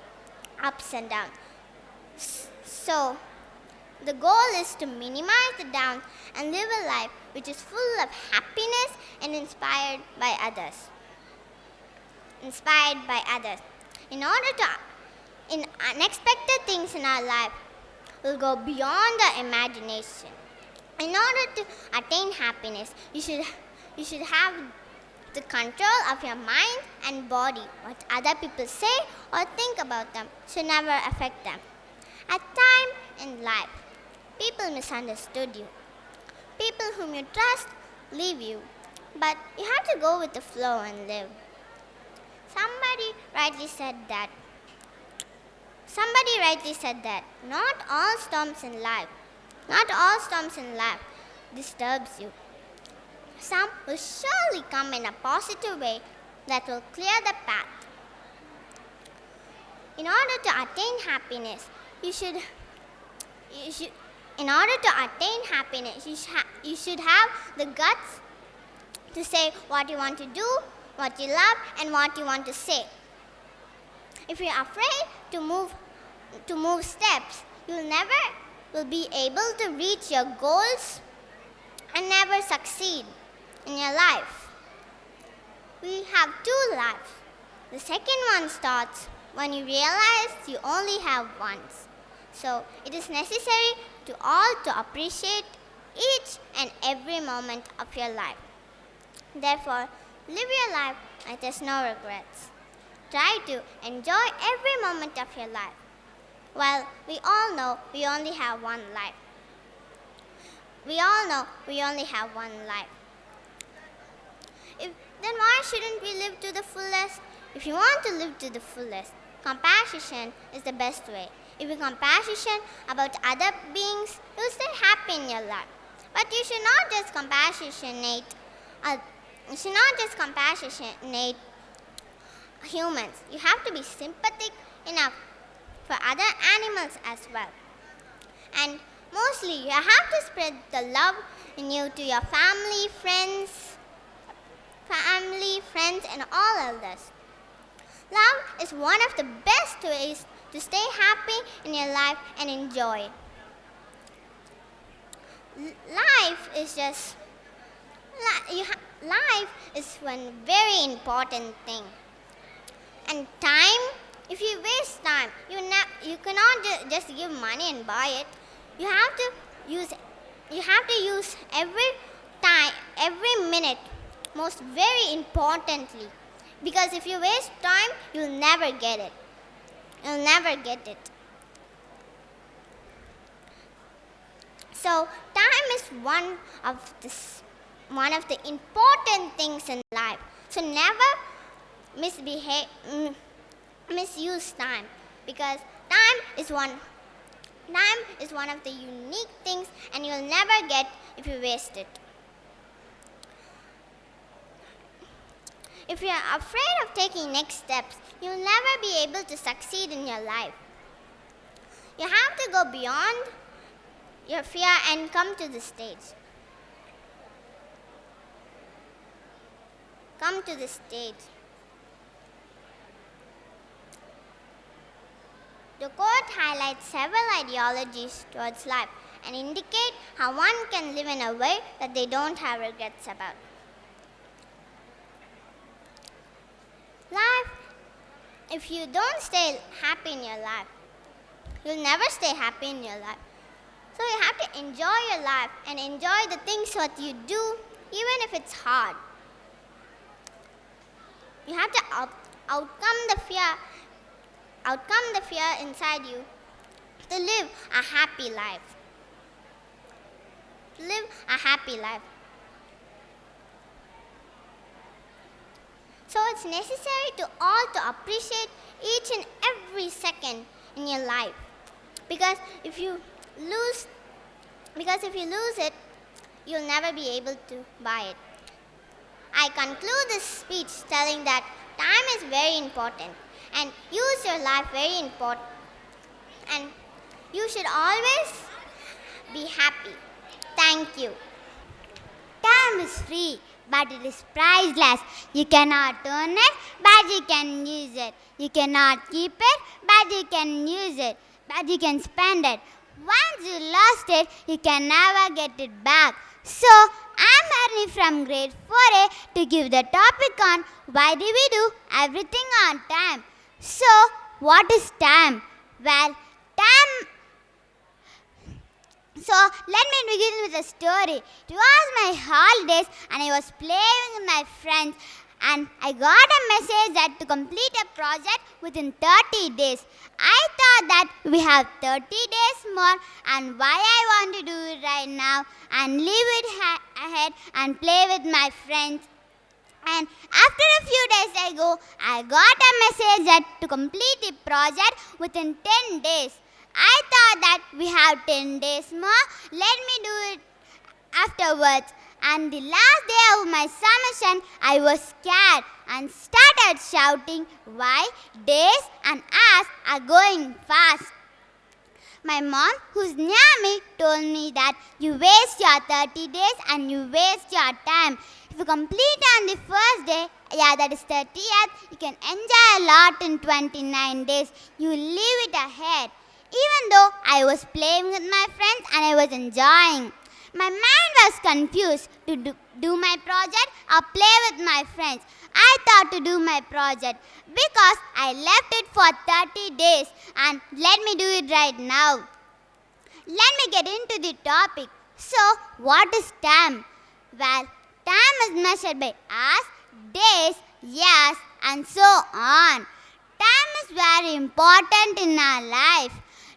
F: So, the goal is to minimize the downs and live a life which is full of happiness and inspired by others. In unexpected things in our life will go beyond the imagination. In order to attain happiness, you should have the control of your mind and body. What other people say or think about them should never affect them. At times in life, people misunderstood you. People whom you trust leave you. But you have to go with the flow and live. Somebody rightly said that not all storms in life disturbs you. Some will surely come in a positive way that will clear the path. In order to attain happiness, in order to attain happiness, you should have the guts to say what you want to do, what you love, and what you want to say. If you're afraid to move steps, you'll never will be able to reach your goals and never succeed in your life. We have two lives. The second one starts when you realize you only have once. So it is necessary to all to appreciate each and every moment of your life. Therefore, live your life like there's no regrets. Try to enjoy every moment of your life. Well, we all know we only have one life. We all know we only have one life. Then why shouldn't we live to the fullest? If you want to live to the fullest, compassion is the best way. If you're compassionate about other beings, you'll stay happy in your life. But you should not just compassionate humans. You have to be sympathetic enough for other animals as well. And mostly, you have to spread the love in you to your family, friends, and all others. Love is one of the best ways to stay happy in your life and enjoy. Life is one very important thing. And time, if you waste time, you cannot just give money and buy it. You have to use every time, every minute, most very importantly. Because if you waste time, you'll never get it. You'll never get it. So time is one of the important things in life. So never misuse time, because time is one of the unique things, and you'll never get if you waste it. If you're afraid of taking next steps, you'll never be able to succeed in your life. You have to go beyond your fear and come to the stage. Come to the stage. The quote highlights several ideologies towards life and indicate how one can live in a way that they don't have regrets about. Life, if you don't stay happy in your life, you'll never stay happy in your life. So you have to enjoy your life and enjoy the things what you do, even if it's hard. You have to outcome the fear inside you to live a happy life. To live a happy life. So it's necessary to all to appreciate each and every second in your life. Because if you lose it, you'll never be able to buy it. I conclude this speech telling that time is very important and use your life very important. And you should always be happy. Thank you.
B: Time is free, but it is priceless. You cannot earn it, but you can use it. You cannot keep it, but you can use it. But you can spend it. Once you lost it, you can never get it back. So, I'm Harni from grade 4A to give the topic on why do we do everything on time. So, what is time? Well, time... So, let me begin with a story. It was my holidays and I was playing with my friends, and I got a message that to complete a project within 30 days. I thought that we have 30 days more, and why I want to do it right now and leave it ahead and play with my friends. And after a few days ago, I got a message that to complete the project within 10 days. I thought that we have 10 days more. Let me do it afterwards.
F: And the last day of my submission, I was scared and started shouting why days and hours are going fast. My mom, who's near me, told me that you waste your 30 days and you waste your time. If you complete on the first day, that is 30th, you can enjoy a lot in 29 days. You leave it ahead. Even though I was playing with my friends and I was enjoying. My mind was confused to do my project or play with my friends. I thought to do my project because I left it for 30 days and let me do it right now. Let me get into the topic. So, what is time? Well, time is measured by hours, days, years, and so on. Time is very important in our life.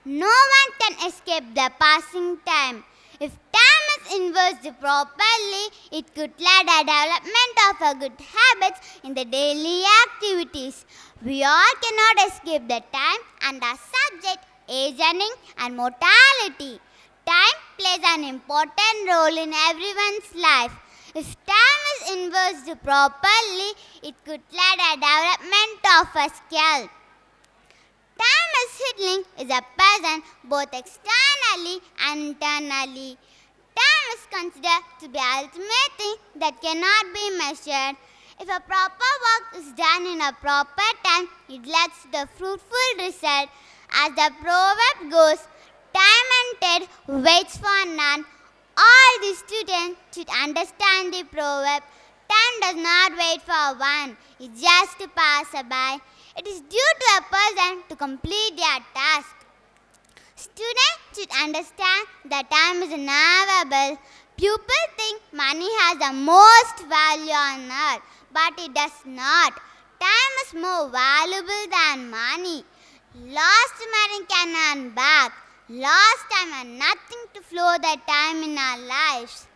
F: No one can escape the passing time. If time is invested properly, it could lead a development of a good habits in the daily activities. We all cannot escape the time and are subject aging and mortality. Time plays an important role in everyone's life. If time is invested properly, it could lead a development of a skill. Time is healing is a person both externally and internally. Time is considered to be the ultimate thing that cannot be measured. If a proper work is done in a proper time, it leads to the fruitful result. As the proverb goes, time and tide waits for none. All the students should understand the proverb. Time does not wait for one, it just passes by. It is due to a person to complete their task. Students should understand that time is inevitable. People think money has the most value on earth, but it does not. Time is more valuable than money. Lost money can earn back. Lost time and nothing to flow the time in our lives.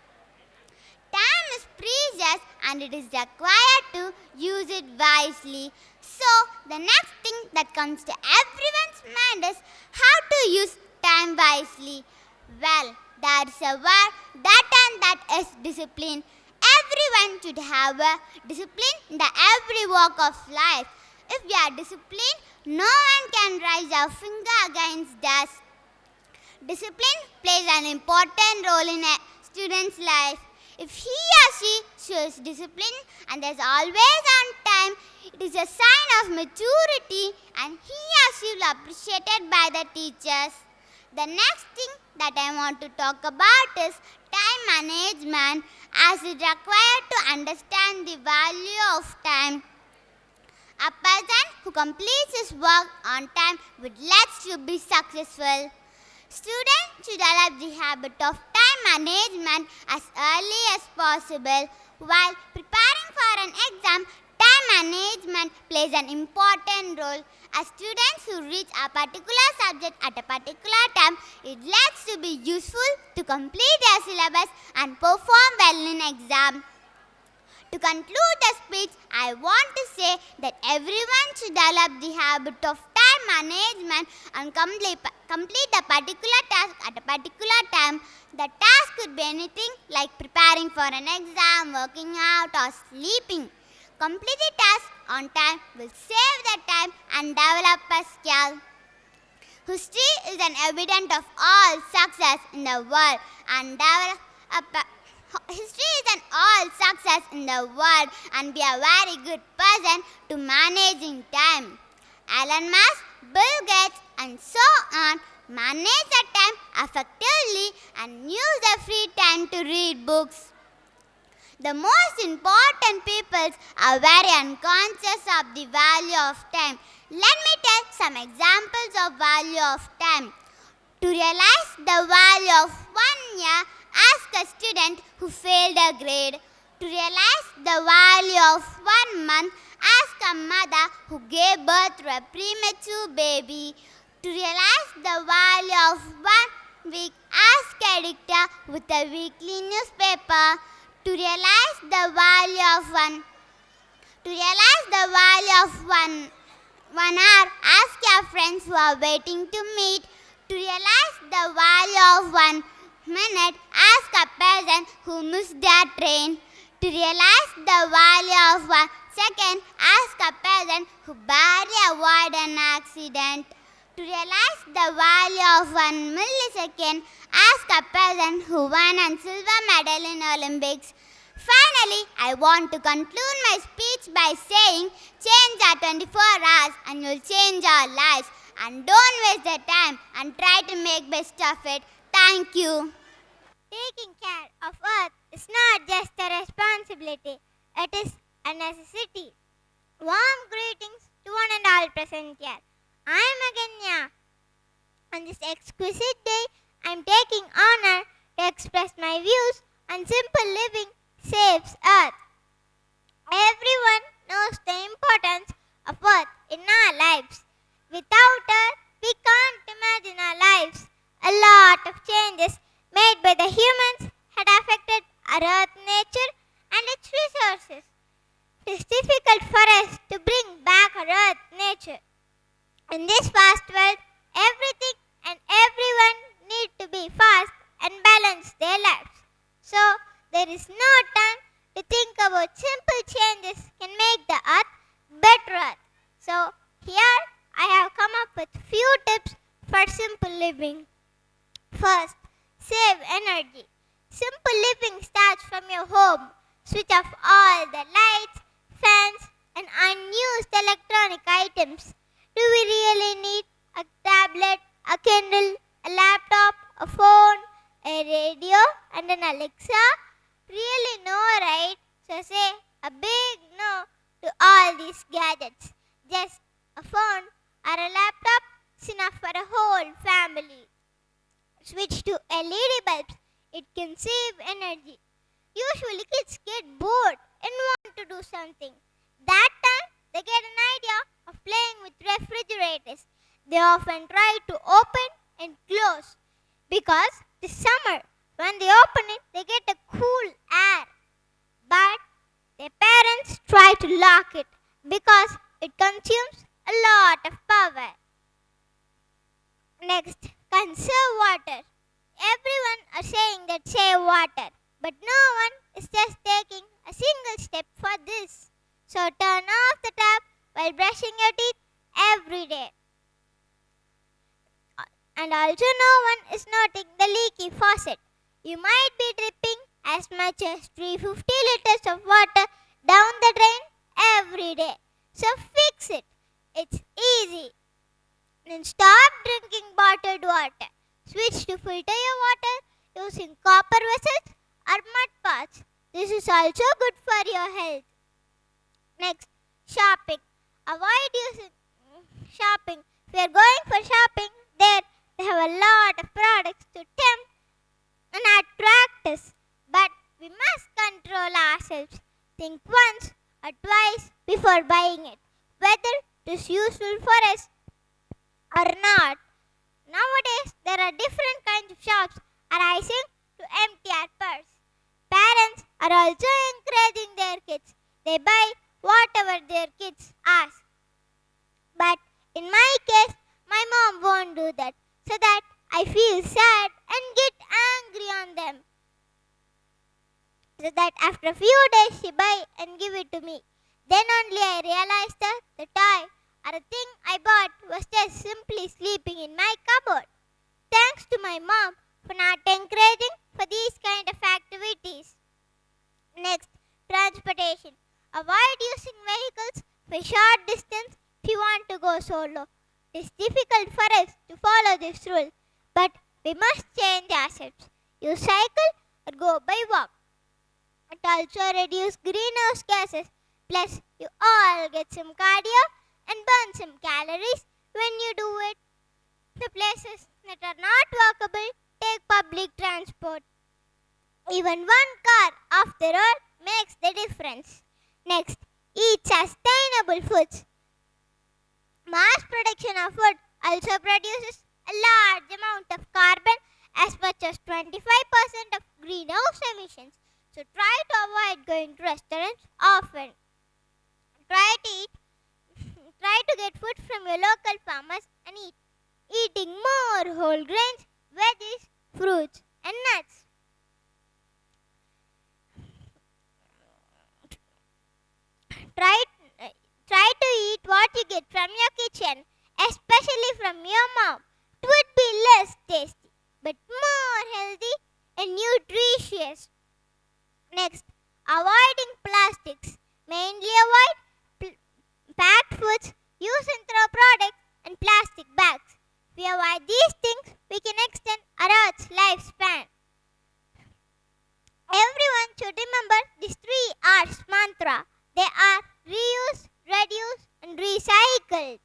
F: Time is precious and it is required to use it wisely. So, the next thing that comes to everyone's mind is how to use time wisely. Well, there is a word that is discipline. Everyone should have a discipline in every walk of life. If we are disciplined, no one can raise a finger against us. Discipline plays an important role in a student's life. If he or she shows discipline and is always on time, it is a sign of maturity and he or she will be appreciated by the teachers. The next thing that I want to talk about is time management, as it required to understand the value of time. A person who completes his work on time would like to be successful. Students should develop the habit of time management as early as possible. While preparing for an exam, time management plays an important role. As students who reach a particular subject at a particular time, it leads to be useful to complete their syllabus and perform well in exam. To conclude the speech, I want to say that everyone should develop the habit of time management and complete a particular task at a particular time. The task could be anything like preparing for an exam, working out or sleeping. Complete the task on time will save the time and develop a skill. History is an evidence of all success in the world and history is an all success in the world and be a very good person to managing time. Elon Musk, Bill Gates and so on manage their time effectively and use their free time to read books. The most important people are very unconscious of the value of time. Let me tell some examples of value of time. To realize the value of 1 year, ask a student who failed a grade. To realize the value of 1 month, ask a mother who gave birth to a premature baby. To realize the value of 1 week, ask a editor with a weekly newspaper. To realize the value of one hour, ask your friends who are waiting to meet. To realize the value of 1 minute as comparison who missed their train. To realize the value of 1 second as comparison who barely avoid an accident. To realize the value of 1 millisecond as comparison who won a silver medal in Olympics. Finally, I want to conclude my speech by saying, change our 24 hours and you'll change our lives. And don't waste the time and try to make best of it. Thank you.
G: Taking care of Earth is not just a responsibility, it is a necessity. Warm greetings to one and all present here. I am Aganya. On this exquisite day, I am taking honor to express my views on simple living saves Earth. Everyone knows the importance of Earth in our lives. Without her, we can't imagine our lives. A lot of changes made by the humans had affected our Earth nature and its resources. It is difficult for us to bring back our Earth nature. In this fast world, everything and everyone need to be fast and balance their lives. So, there is no time to think about simple changes can make the Earth better Earth. So, here I have come up with few tips for simple living. First, save energy. Simple living starts from your home. Switch off all the lights, fans, and unused electronic items. Do we really need a tablet, a Kindle, a laptop, a phone, a radio, and an Alexa? Really no, right? So say a big no to all these gadgets. Just a phone or a laptop is enough for a whole family. Switch to LED bulbs. It can save energy. Usually kids get bored and want to do something. That time they get an idea of playing with refrigerators. They often try to open and close because this summer when they open it they get a cool air. But their parents try to lock it because it consumes a lot of power. Next, conserve water. Everyone are saying that save water, but no one is just taking a single step for this. So turn off the tap while brushing your teeth every day. And also no one is noting the leaky faucet. You might be dripping as much as 350 liters of water down the drain every day. So fix it. It's easy. Then stop drinking bottled water. Switch to filter your water using copper vessels or mud pots. This is also good for your health. Next, shopping. Avoid using shopping. If you are going for shopping, there they have a lot of products to tempt and attract us. But we must control ourselves. Think once or twice before buying it, whether it is useful for us or not. Nowadays, there are different kinds of shops arising to empty our purse. Parents are also encouraging their kids. They buy whatever their kids ask. But in my case, my mom won't do that, so that I feel sad and get angry on them. So that after a few days she buy and give it to me. Then only I realized that the toy or a thing I bought was just simply sleeping in my cupboard. Thanks to my mom for not encouraging for these kind of activities. Next, transportation. Avoid using vehicles for short distance if you want to go solo. It is difficult for us to follow this rule, but we must change ourselves. You cycle or go by walk. It also reduces greenhouse gases. Plus, you all get some cardio and burn some calories when you do it. The places that are not walkable, take public transport. Even one car off the road makes the difference. Next, eat sustainable foods. Mass production of food also produces a large amount of carbon, as much as 25% of greenhouse emissions. So try to avoid going to restaurants often. Try to get food from your local farmers and eat. Eating more whole grains, veggies, fruits and nuts
F: it from your kitchen, especially from your mom. It would be less tasty, but more healthy and nutritious. Next, avoiding plastics. Mainly avoid packed foods, use and throw products, and plastic bags. If we avoid these things, we can extend our Earth's lifespan. Everyone should remember these 3 R's mantra. They are reuse, reduce, and recycle.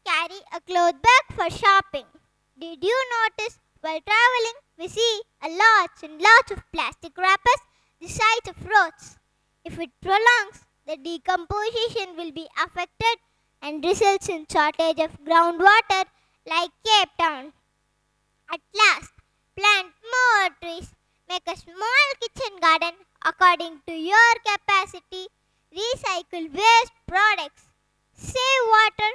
F: Carry a cloth bag for shopping. Did you notice while traveling we see a lots and lots of plastic wrappers the size of roads? If it prolongs, the decomposition will be affected and results in shortage of groundwater like Cape Town. At last, plant more trees. Make a small kitchen garden according to your capacity. Recycle waste products. Save water.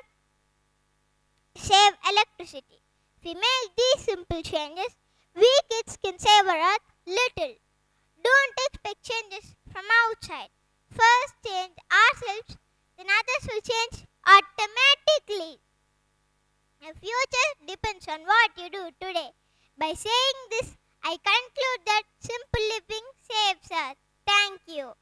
F: Save electricity. If we make these simple changes, we kids can save our earth little. Don't expect changes from outside. First change ourselves, then others will change automatically. Your future depends on what you do today. By saying this, I conclude that simple living saves us. Thank you.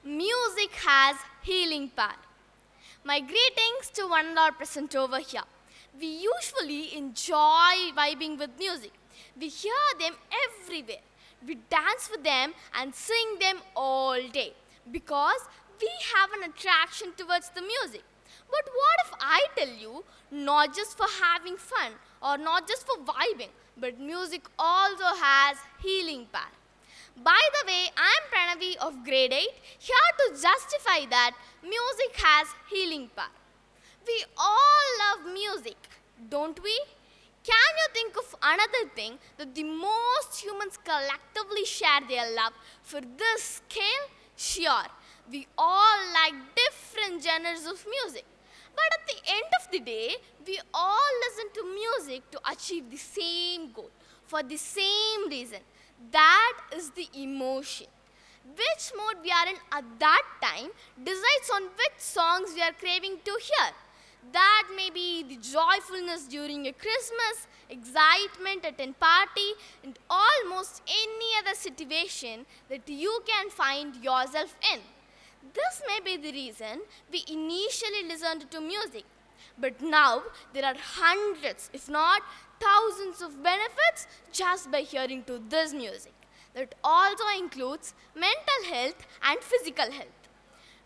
S: Music has healing power. My greetings to one and all present over here. We usually enjoy vibing with music. We hear them everywhere. We dance with them and sing them all day because we have an attraction towards the music. But what if I tell you, not just for having fun or not just for vibing, but music also has healing power? By the way, I am Pranavi of grade 8, here to justify that music has healing power. We all love music, don't we? Can you think of another thing that the most humans collectively share their love for this scale? Sure, we all like different genres of music. But at the end of the day, we all listen to music to achieve the same goal, for the same reason. That is the emotion. Which mode we are in at that time decides on which songs we are craving to hear. That may be the joyfulness during a Christmas, excitement at a party, and almost any other situation that you can find yourself in. This may be the reason we initially listened to music. But now there are hundreds, if not thousands of benefits just by hearing to this music. That also includes mental health and physical health.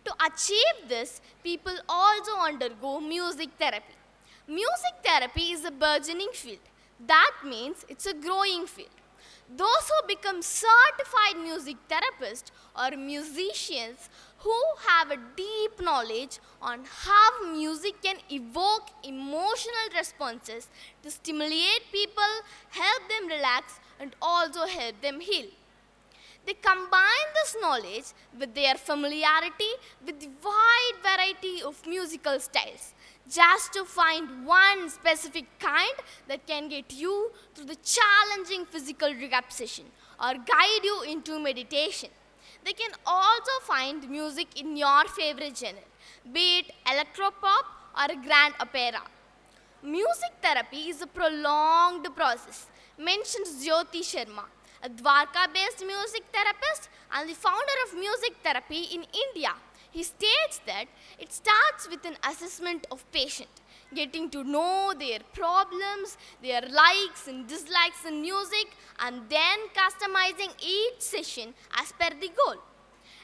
S: To achieve this, people also undergo music therapy. Music therapy is a burgeoning field. That means it's a growing field. Those who become certified music therapists or musicians who have a deep knowledge on how music can evoke emotional responses to stimulate people, help them relax, and also help them heal. They combine this knowledge with their familiarity with the wide variety of musical styles just to find one specific kind that can get you through the challenging physical rehab session or guide you into meditation. They can also find music in your favorite genre, be it electropop or a grand opera. Music therapy is a prolonged process, mentions Jyoti Sharma, a Dwarka-based music therapist and the founder of music therapy in India. He states that it starts with an assessment of patient, getting to know their problems, their likes and dislikes in music, and then customizing each session as per the goal.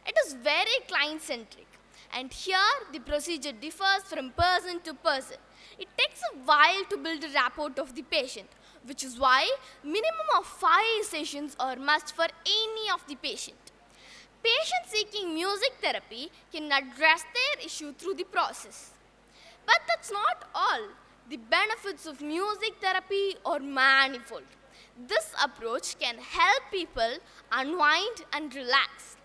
S: It is very client-centric, and here the procedure differs from person to person. It takes a while to build a rapport of the patient, which is why minimum of 5 sessions are must for any of the patient. Patients seeking music therapy can address their issue through the process. But that's not all. The benefits of music therapy are manifold. This approach can help people unwind and relax.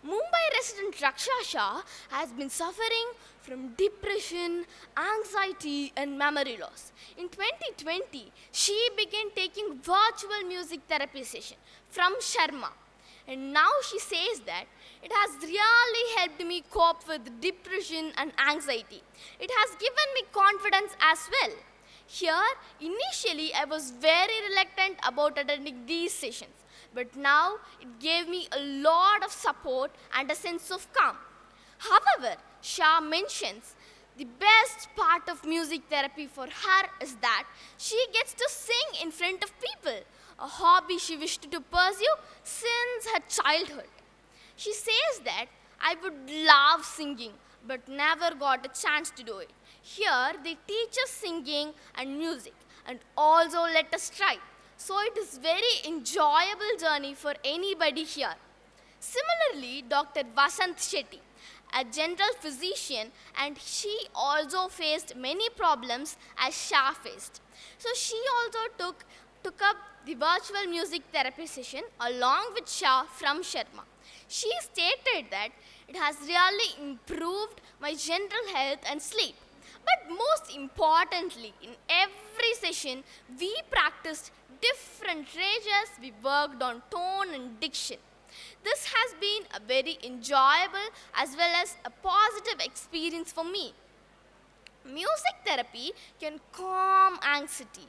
S: Mumbai resident Raksha Shah has been suffering from depression, anxiety, and memory loss. In 2020, she began taking virtual music therapy session from Sharma. And now she says that it has really helped me cope with depression and anxiety. It has given me confidence as well. Here, initially, I was very reluctant about attending these sessions, but now it gave me a lot of support and a sense of calm. However, Shah mentions the best part of music therapy for her is that she gets to sing in front of people, a hobby she wished to pursue since her childhood. She says that I would love singing but never got a chance to do it. Here they teach us singing and music and also let us try. So it is very enjoyable journey for anybody here. Similarly, Dr. Vasant Shetty, a general physician, and she also faced many problems as Shah faced. So she also took up the virtual music therapy session along with Shah from Sharma. She stated that it has really improved my general health and sleep. But most importantly, in every session, we practiced different ranges, we worked on tone and diction. This has been a very enjoyable as well as a positive experience for me. Music therapy can calm anxiety,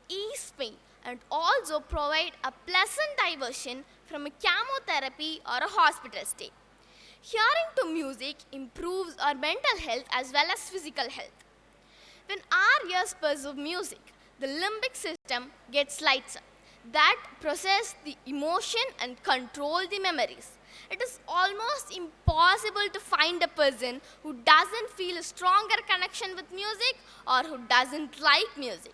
S: ease pain, and also provide a pleasant diversion from a chemotherapy or a hospital stay. Hearing to music improves our mental health as well as physical health. When our ears perceive music, the limbic system gets lights up that process the emotion and control the memories. It is almost impossible to find a person who doesn't feel a stronger connection with music or who doesn't like music.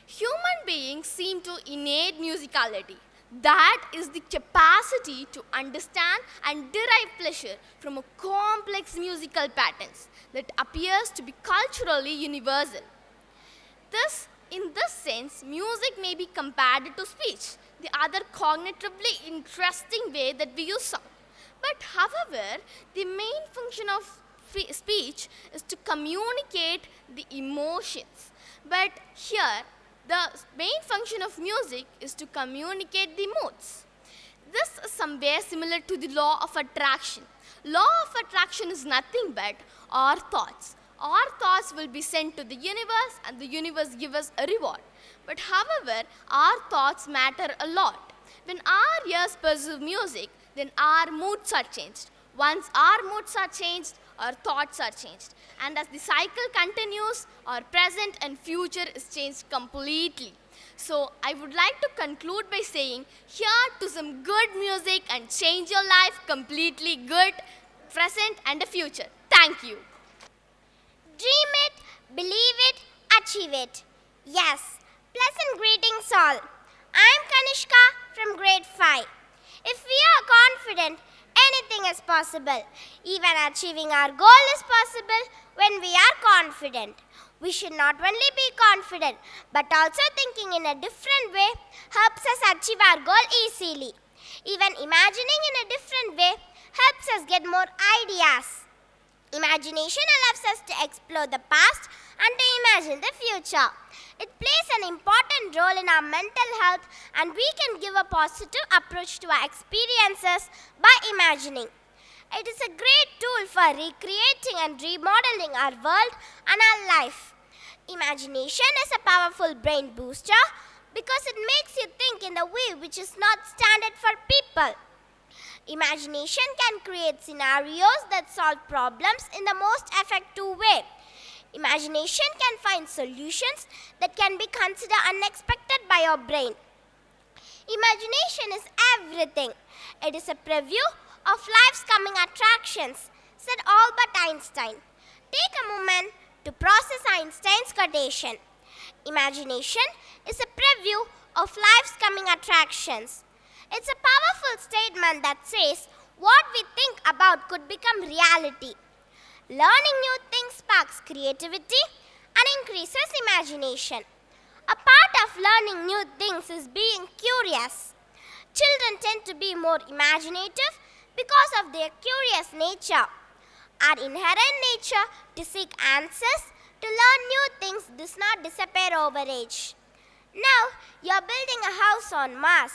S: Human beings seem to innate musicality. That is the capacity to understand and derive pleasure from a complex musical patterns that appears to be culturally universal. In this sense, music may be compared to speech, the other cognitively interesting way that we use sound. But however, the main function of speech is to communicate the emotions. But here, the main function of music is to communicate the moods. This is somewhere similar to the law of attraction. Law of attraction is nothing but our thoughts. Our thoughts will be sent to the universe and the universe gives us a reward. But however, our thoughts matter a lot. When our ears perceive music, then our moods are changed. Once our moods are changed, our thoughts are changed. And as the cycle continues, our present and future is changed completely. So I would like to conclude by saying, hear to some good music and change your life completely good, present and a future. Thank you.
F: Dream it, believe it, achieve it. Yes, pleasant greetings all. I am Kanishka from grade 5. If we are confident, anything is possible. Even achieving our goal is possible when we are confident. We should not only be confident, but also thinking in a different way helps us achieve our goal easily. Even imagining in a different way helps us get more ideas. Imagination allows us to explore the past and to imagine the future. It plays an important role in our mental health, and we can give a positive approach to our experiences by imagining. It is a great tool for recreating and remodeling our world and our life. Imagination is a powerful brain booster because it makes you think in the way which is not standard for people. Imagination can create scenarios that solve problems in the most effective way. Imagination can find solutions that can be considered unexpected by your brain. Imagination is everything. It is a preview of life's coming attractions, said Albert Einstein. Take a moment to process Einstein's quotation. Imagination is a preview of life's coming attractions. It's a powerful statement that says what we think about could become reality. Learning new things sparks creativity and increases imagination. A part of learning new things is being curious. Children tend to be more imaginative because of their curious nature. Our inherent nature to seek answers, to learn new things does not disappear over age. Now, you are building a house on Mars.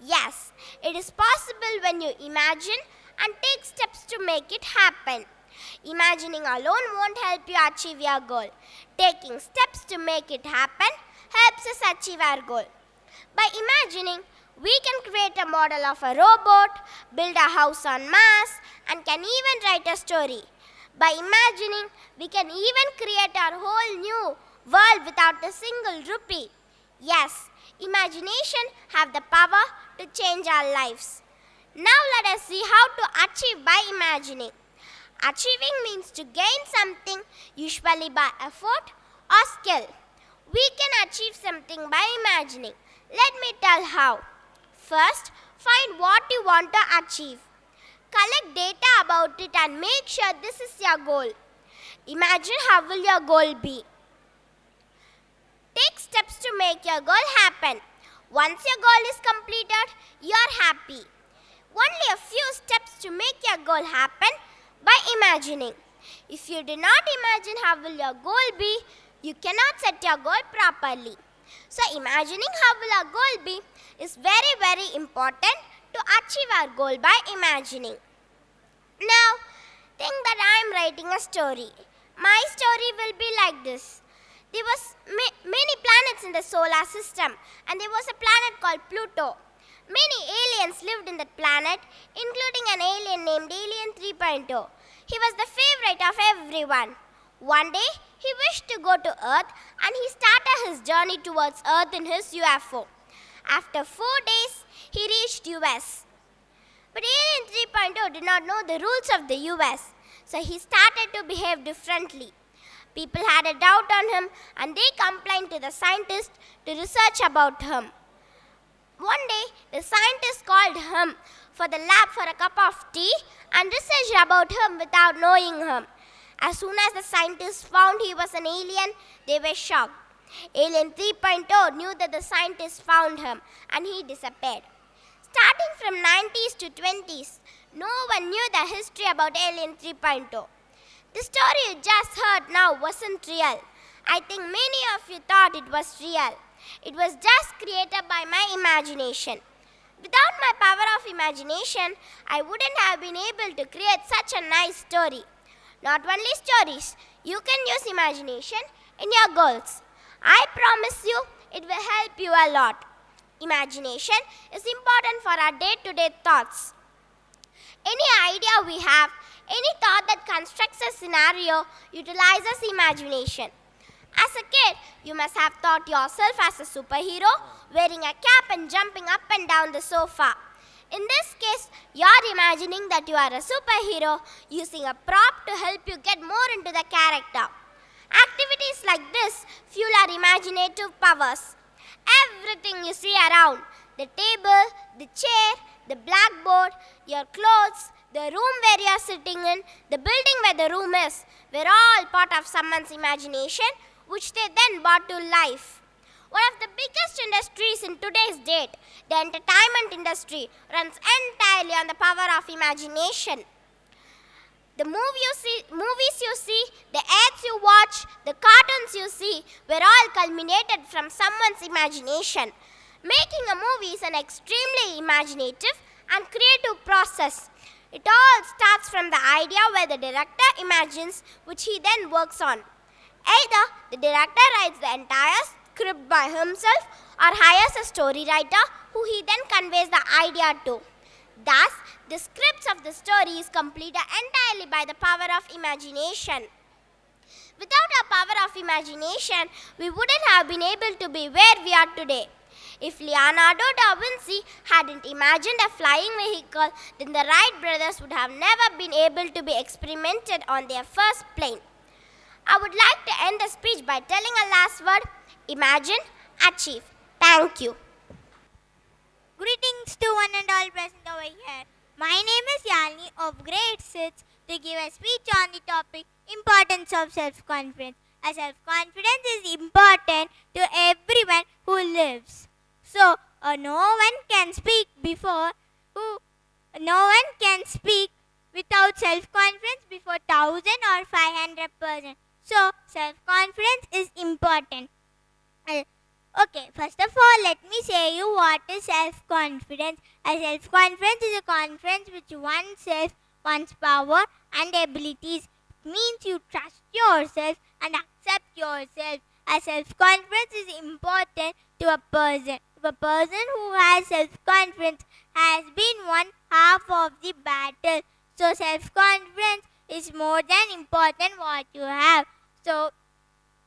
F: Yes, it is possible when you imagine and take steps to make it happen. Imagining alone won't help you achieve your goal. Taking steps to make it happen helps us achieve our goal. By imagining, we can create a model of a robot, build a house on Mars, and can even write a story. By imagining, we can even create our whole new world without a single rupee. Yes, imagination have the power to change our lives. Now let us see how to achieve by imagining. Achieving means to gain something, usually by effort or skill. We can achieve something by imagining. Let me tell how. First, find what you want to achieve. Collect data about it and make sure this is your goal. Imagine how will your goal be. Take steps to make your goal happen. Once your goal is completed, you are happy. Only a few steps to make your goal happen by imagining. If you do not imagine how will your goal be, you cannot set your goal properly. So imagining how will our goal be is very important to achieve our goal by imagining. Now, think that I am writing a story. My story will be like this. There was many planets in the solar system, and there was a planet called Pluto. Many aliens lived in that planet, including an alien named Alien 3.0. He was the favorite of everyone. One day, he wished to go to Earth, and he started his journey towards Earth in his UFO. After 4 days, he reached US. But Alien 3.0 did not know the rules of the US, so he started to behave differently. People had a doubt on him, and they complained to the scientist to research about him. One day, the scientist called him for the lab for a cup of tea and researched about him without knowing him. As soon as the scientists found he was an alien, they were shocked. Alien 3.0 knew that the scientists found him, and he disappeared. Starting from 90s to 20s, no one knew the history about Alien 3.0. The story you just heard now wasn't real. I think many of you thought it was real. It was just created by my imagination. Without my power of imagination, I wouldn't have been able to create such a nice story. Not only stories, you can use imagination in your goals. I promise you, it will help you a lot. Imagination is important for our day-to-day thoughts. Any idea we have, any thought that constructs a scenario utilizes imagination. As a kid, you must have thought yourself as a superhero, wearing a cap and jumping up and down the sofa. In this case, you are imagining that you are a superhero using a prop to help you get more into the character. Activities like this fuel our imaginative powers. Everything you see around, the table, the chair, the blackboard, your clothes, the room where you are sitting in, the building where the room is, were all part of someone's imagination, which they then brought to life. One of the biggest industries in today's date, the entertainment industry, runs entirely on the power of imagination. The movies you see, the ads you watch, the cartoons you see were all culminated from someone's imagination. Making a movie is an extremely imaginative and creative process. It all starts from the idea where the director imagines, which he then works on. Either the director writes the entire script by himself or hires a story writer who he then conveys the idea to. Thus, the scripts of the story is completed entirely by the power of imagination. Without our power of imagination, we wouldn't have been able to be where we are today. If Leonardo da Vinci hadn't imagined a flying vehicle, then the Wright brothers would have never been able to be experimented on their first plane. I would like to end the speech by telling a last word: imagine, achieve. Thank you. Greetings to one and all present over here. My name is Yalini of grade 6 to give a speech on the topic importance of self-confidence. As self-confidence is important to everyone who lives. So, no one can speak before who No one can speak without self-confidence before 1000 or 500%. So, self-confidence is important. Okay, first of all, let me say you what is self-confidence. A self-confidence is a confidence which oneself, one's power and abilities. It means you trust yourself and accept yourself. A self-confidence is important to a person. If a person who has self-confidence has been won half of the battle. So self-confidence is more than important what you have. So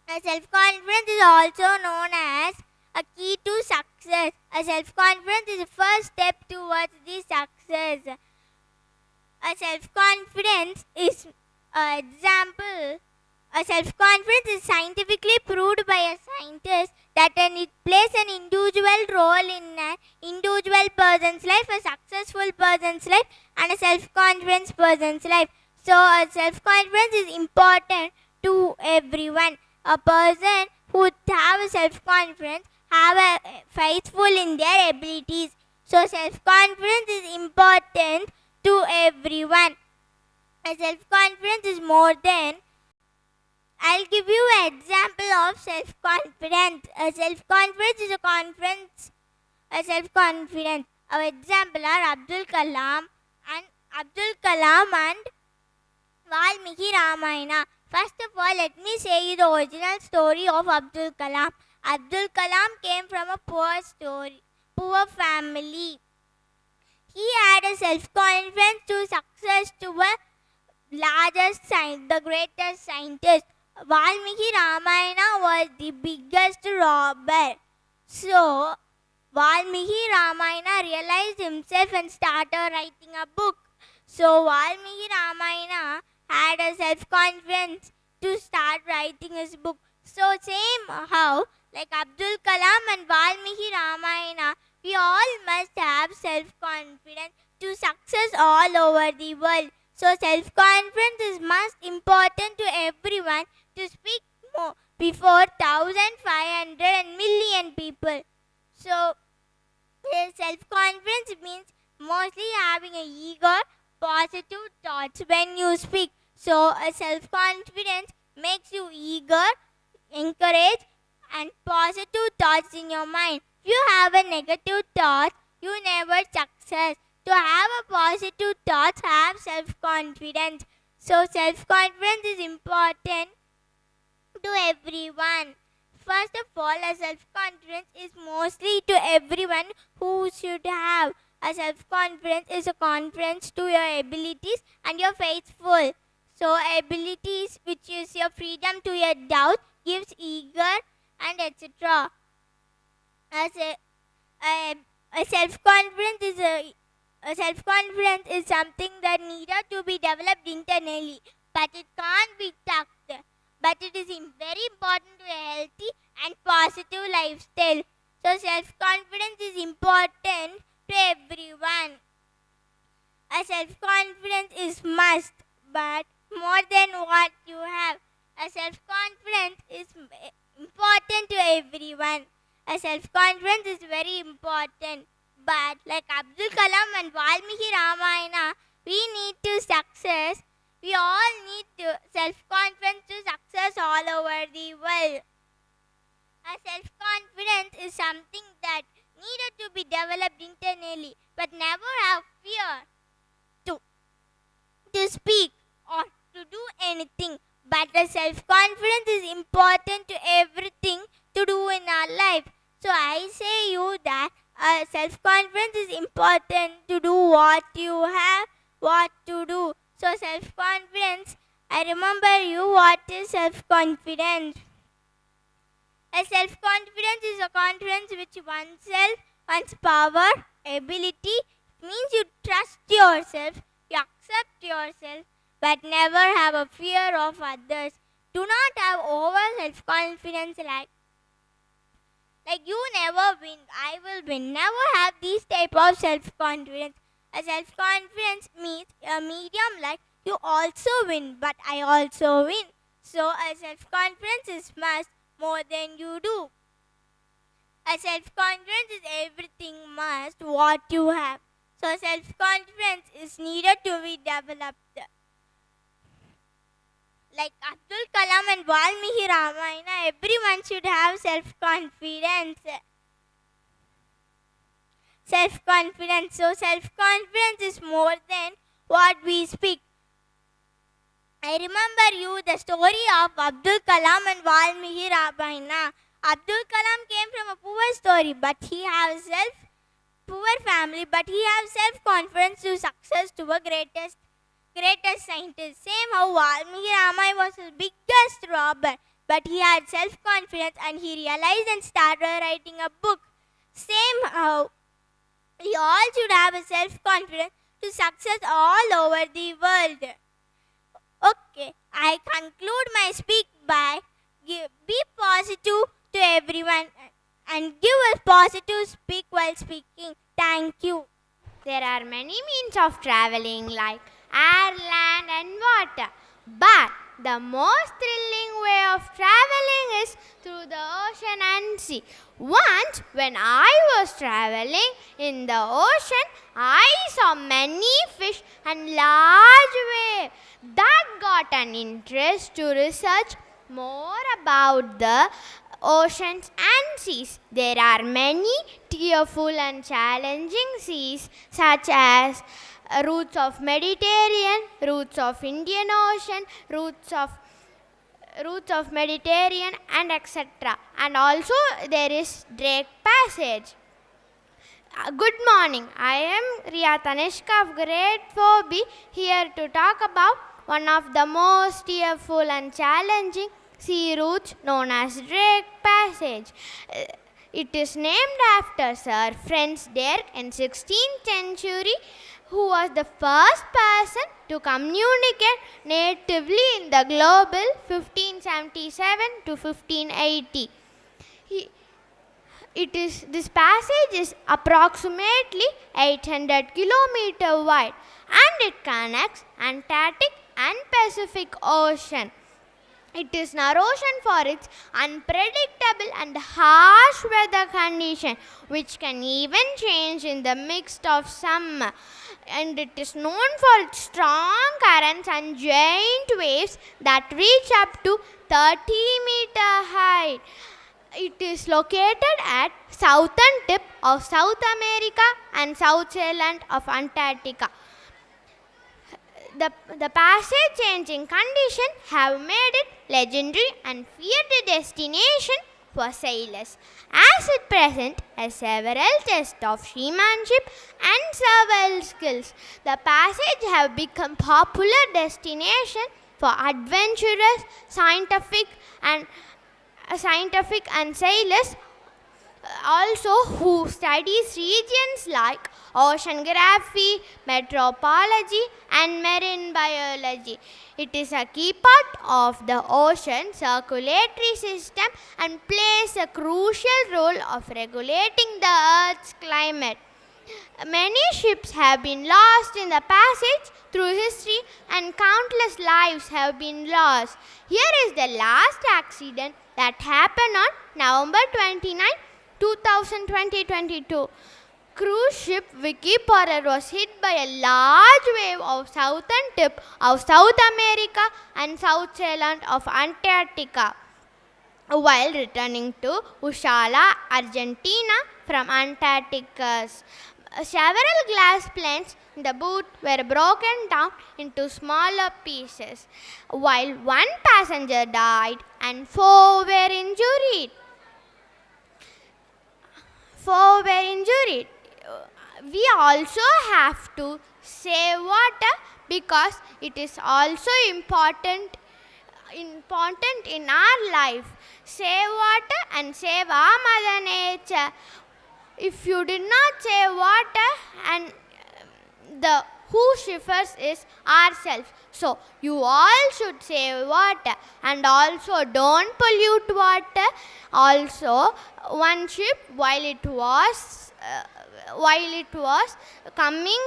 F: self-confidence is also known as a key to success. A self-confidence is the first step towards the success. A self-confidence is example. A self-confidence is scientifically proved by a scientist that it plays an individual role in an individual person's life, a successful person's life, and a self-confidence person's life. So, a self-confidence is important to everyone. A person who have a self-confidence have a faithful in their abilities. So, self-confidence is important to everyone. A self-confidence is more than. I'll give you an example of self-confidence. A self-confidence is a confidence. A self-confidence. Our example are Abdul Kalam and Valmiki Ramayana. First of all, let me say you the original story of Abdul Kalam. Abdul Kalam came from a poor family. He had a self-confidence to success to a the greatest scientist. Valmiki Ramayana was the biggest robber. So, Valmiki Ramayana realized himself and started writing a book. So, Valmiki Ramayana had a self-confidence to start writing his book. So, same how, like Abdul Kalam and Valmiki Ramayana, we all must have self-confidence to success all over the world. So, self-confidence is most important to everyone to speak more before 1,500 and million people. So, self-confidence means mostly having a eager, positive thoughts when you speak. So, a self-confidence makes you eager, encourage, and positive thoughts in your mind. If you have a negative thought, you never success. To have a positive thoughts, have self-confidence. So, self-confidence is important to everyone. First of all, a self-confidence is mostly to everyone who should have. A self-confidence is a confidence to your abilities and you're faithful. So, abilities, which is your freedom to your doubt, gives eager and etc. As a self-confidence is a self-confidence is something that needed to be developed internally, but it can't be taught. But it is very important to a healthy and positive lifestyle. So, self-confidence is important to everyone. A self-confidence is must, but more than what you have. A self-confidence is important to everyone. A self-confidence is very important. But like Abdul Kalam and Valmiki Ramayana, we need to success. We all need to self-confidence to success all over the world. A self-confidence is something that needed to be developed internally, but never have fear to speak or to do anything. But the self-confidence is important to everything to do in our life. So I say you that self-confidence is important to do what you have, what to do. So self-confidence, I remember you what is self-confidence. A self-confidence is a confidence which oneself, one's power, ability, means you trust yourself, you accept yourself, but never have a fear of others. Do not have over self-confidence like you never win, I will win. Never have these type of self-confidence. A self-confidence means a medium like you also win, but I also win. So a self-confidence is must more than you do. A self-confidence is everything must what you have.
H: So self-confidence is needed to be developed. Like Abdul Kalam and Valmiki Ramayana, everyone should have self-confidence. Self-confidence. So self-confidence is more than what we speak. I remember the story of Abdul Kalam and Valmiki Ramayana. Abdul Kalam came from a poor story, but he has poor family, but he has self-confidence to success to a greatest scientist. Same how Valmiki Ramayana was his biggest robber, but he had self-confidence and he realized and started writing a book. Same how we all should have a self-confidence to success all over the world. Okay, I conclude my speak by be positive to everyone and give a positive speak while speaking. Thank you.
G: There are many means of traveling like air, land and water. But the most thrilling way of traveling is through the ocean and sea. Once when I was traveling in the ocean, I saw many fish and large waves. That got an interest to research more about the oceans and seas. There are many tearful and challenging seas such as routes of Mediterranean, routes of Indian Ocean, routes of Mediterranean and etc. And also there is Drake Passage. Good morning. I am Riya Tanishka of grade 4B here to talk about one of the most tearful and challenging sea routes known as Drake Passage. It is named after Sir Francis Drake in 16th century, who was the first person to communicate natively in the global 1577 to 1580. This passage is approximately 800 km wide and it connects Antarctic and Pacific Ocean. It is notion for its unpredictable and harsh weather condition, which can even change in the midst of summer. And it is known for its strong currents and giant waves that reach up to 30-meter height. It is located at southern tip of South America and South Island of Antarctica. The passage-changing condition have made it legendary and feared destination for sailors. As it present has several tests of seamanship and survival skills. The passage have become popular destination for adventurous, scientific and sailors also who studies regions like oceanography, meteorology and marine biology. It is a key part of the ocean circulatory system and plays a crucial role of regulating the Earth's climate. Many ships have been lost in the passage through history and countless lives have been lost. Here is the last accident that happened on November 29, 2022. Cruise ship Vicky Porter was hit by a large wave of southern tip of South America and South Island of Antarctica while returning to Ushuaia, Argentina from Antarctica. Several glass planes in the boat were broken down into smaller pieces, while one passenger died and 4 were injured. We also have to save water because it is also important in our life. Save water and save our mother nature. If you did not save water, and the who suffers is ourselves. So you all should save water and also don't pollute water. Also, one ship while it was coming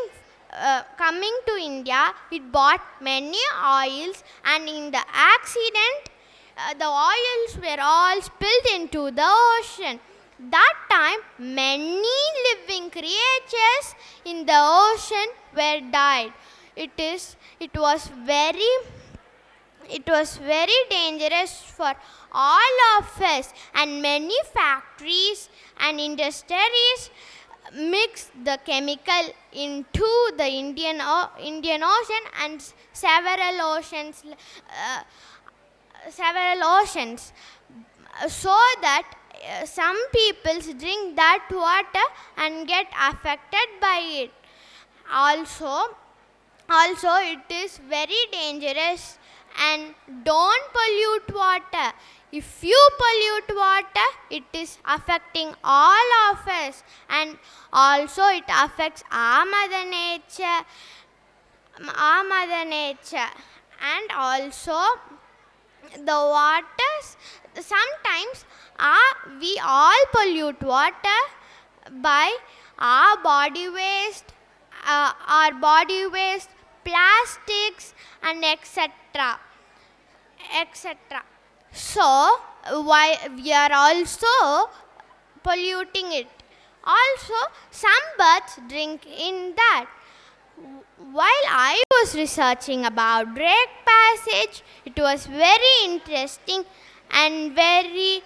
G: to India, it bought many oils, and in the accident, the oils were all spilled into the ocean. That time, many living
B: creatures in the ocean were died. It was very dangerous for all of us, and many factories and industries mixed the chemical into the Indian Ocean and several oceans, so that some people drink that water and get affected by it. Also it is very dangerous, and don't pollute water. If you pollute water, it is affecting all of us, and also it affects our mother nature. And also the waters, sometimes we all pollute water by our body waste, plastics, and etc. So why we are also polluting it. Also, some birds drink in that. While I was researching about Drake Passage, it was very interesting and very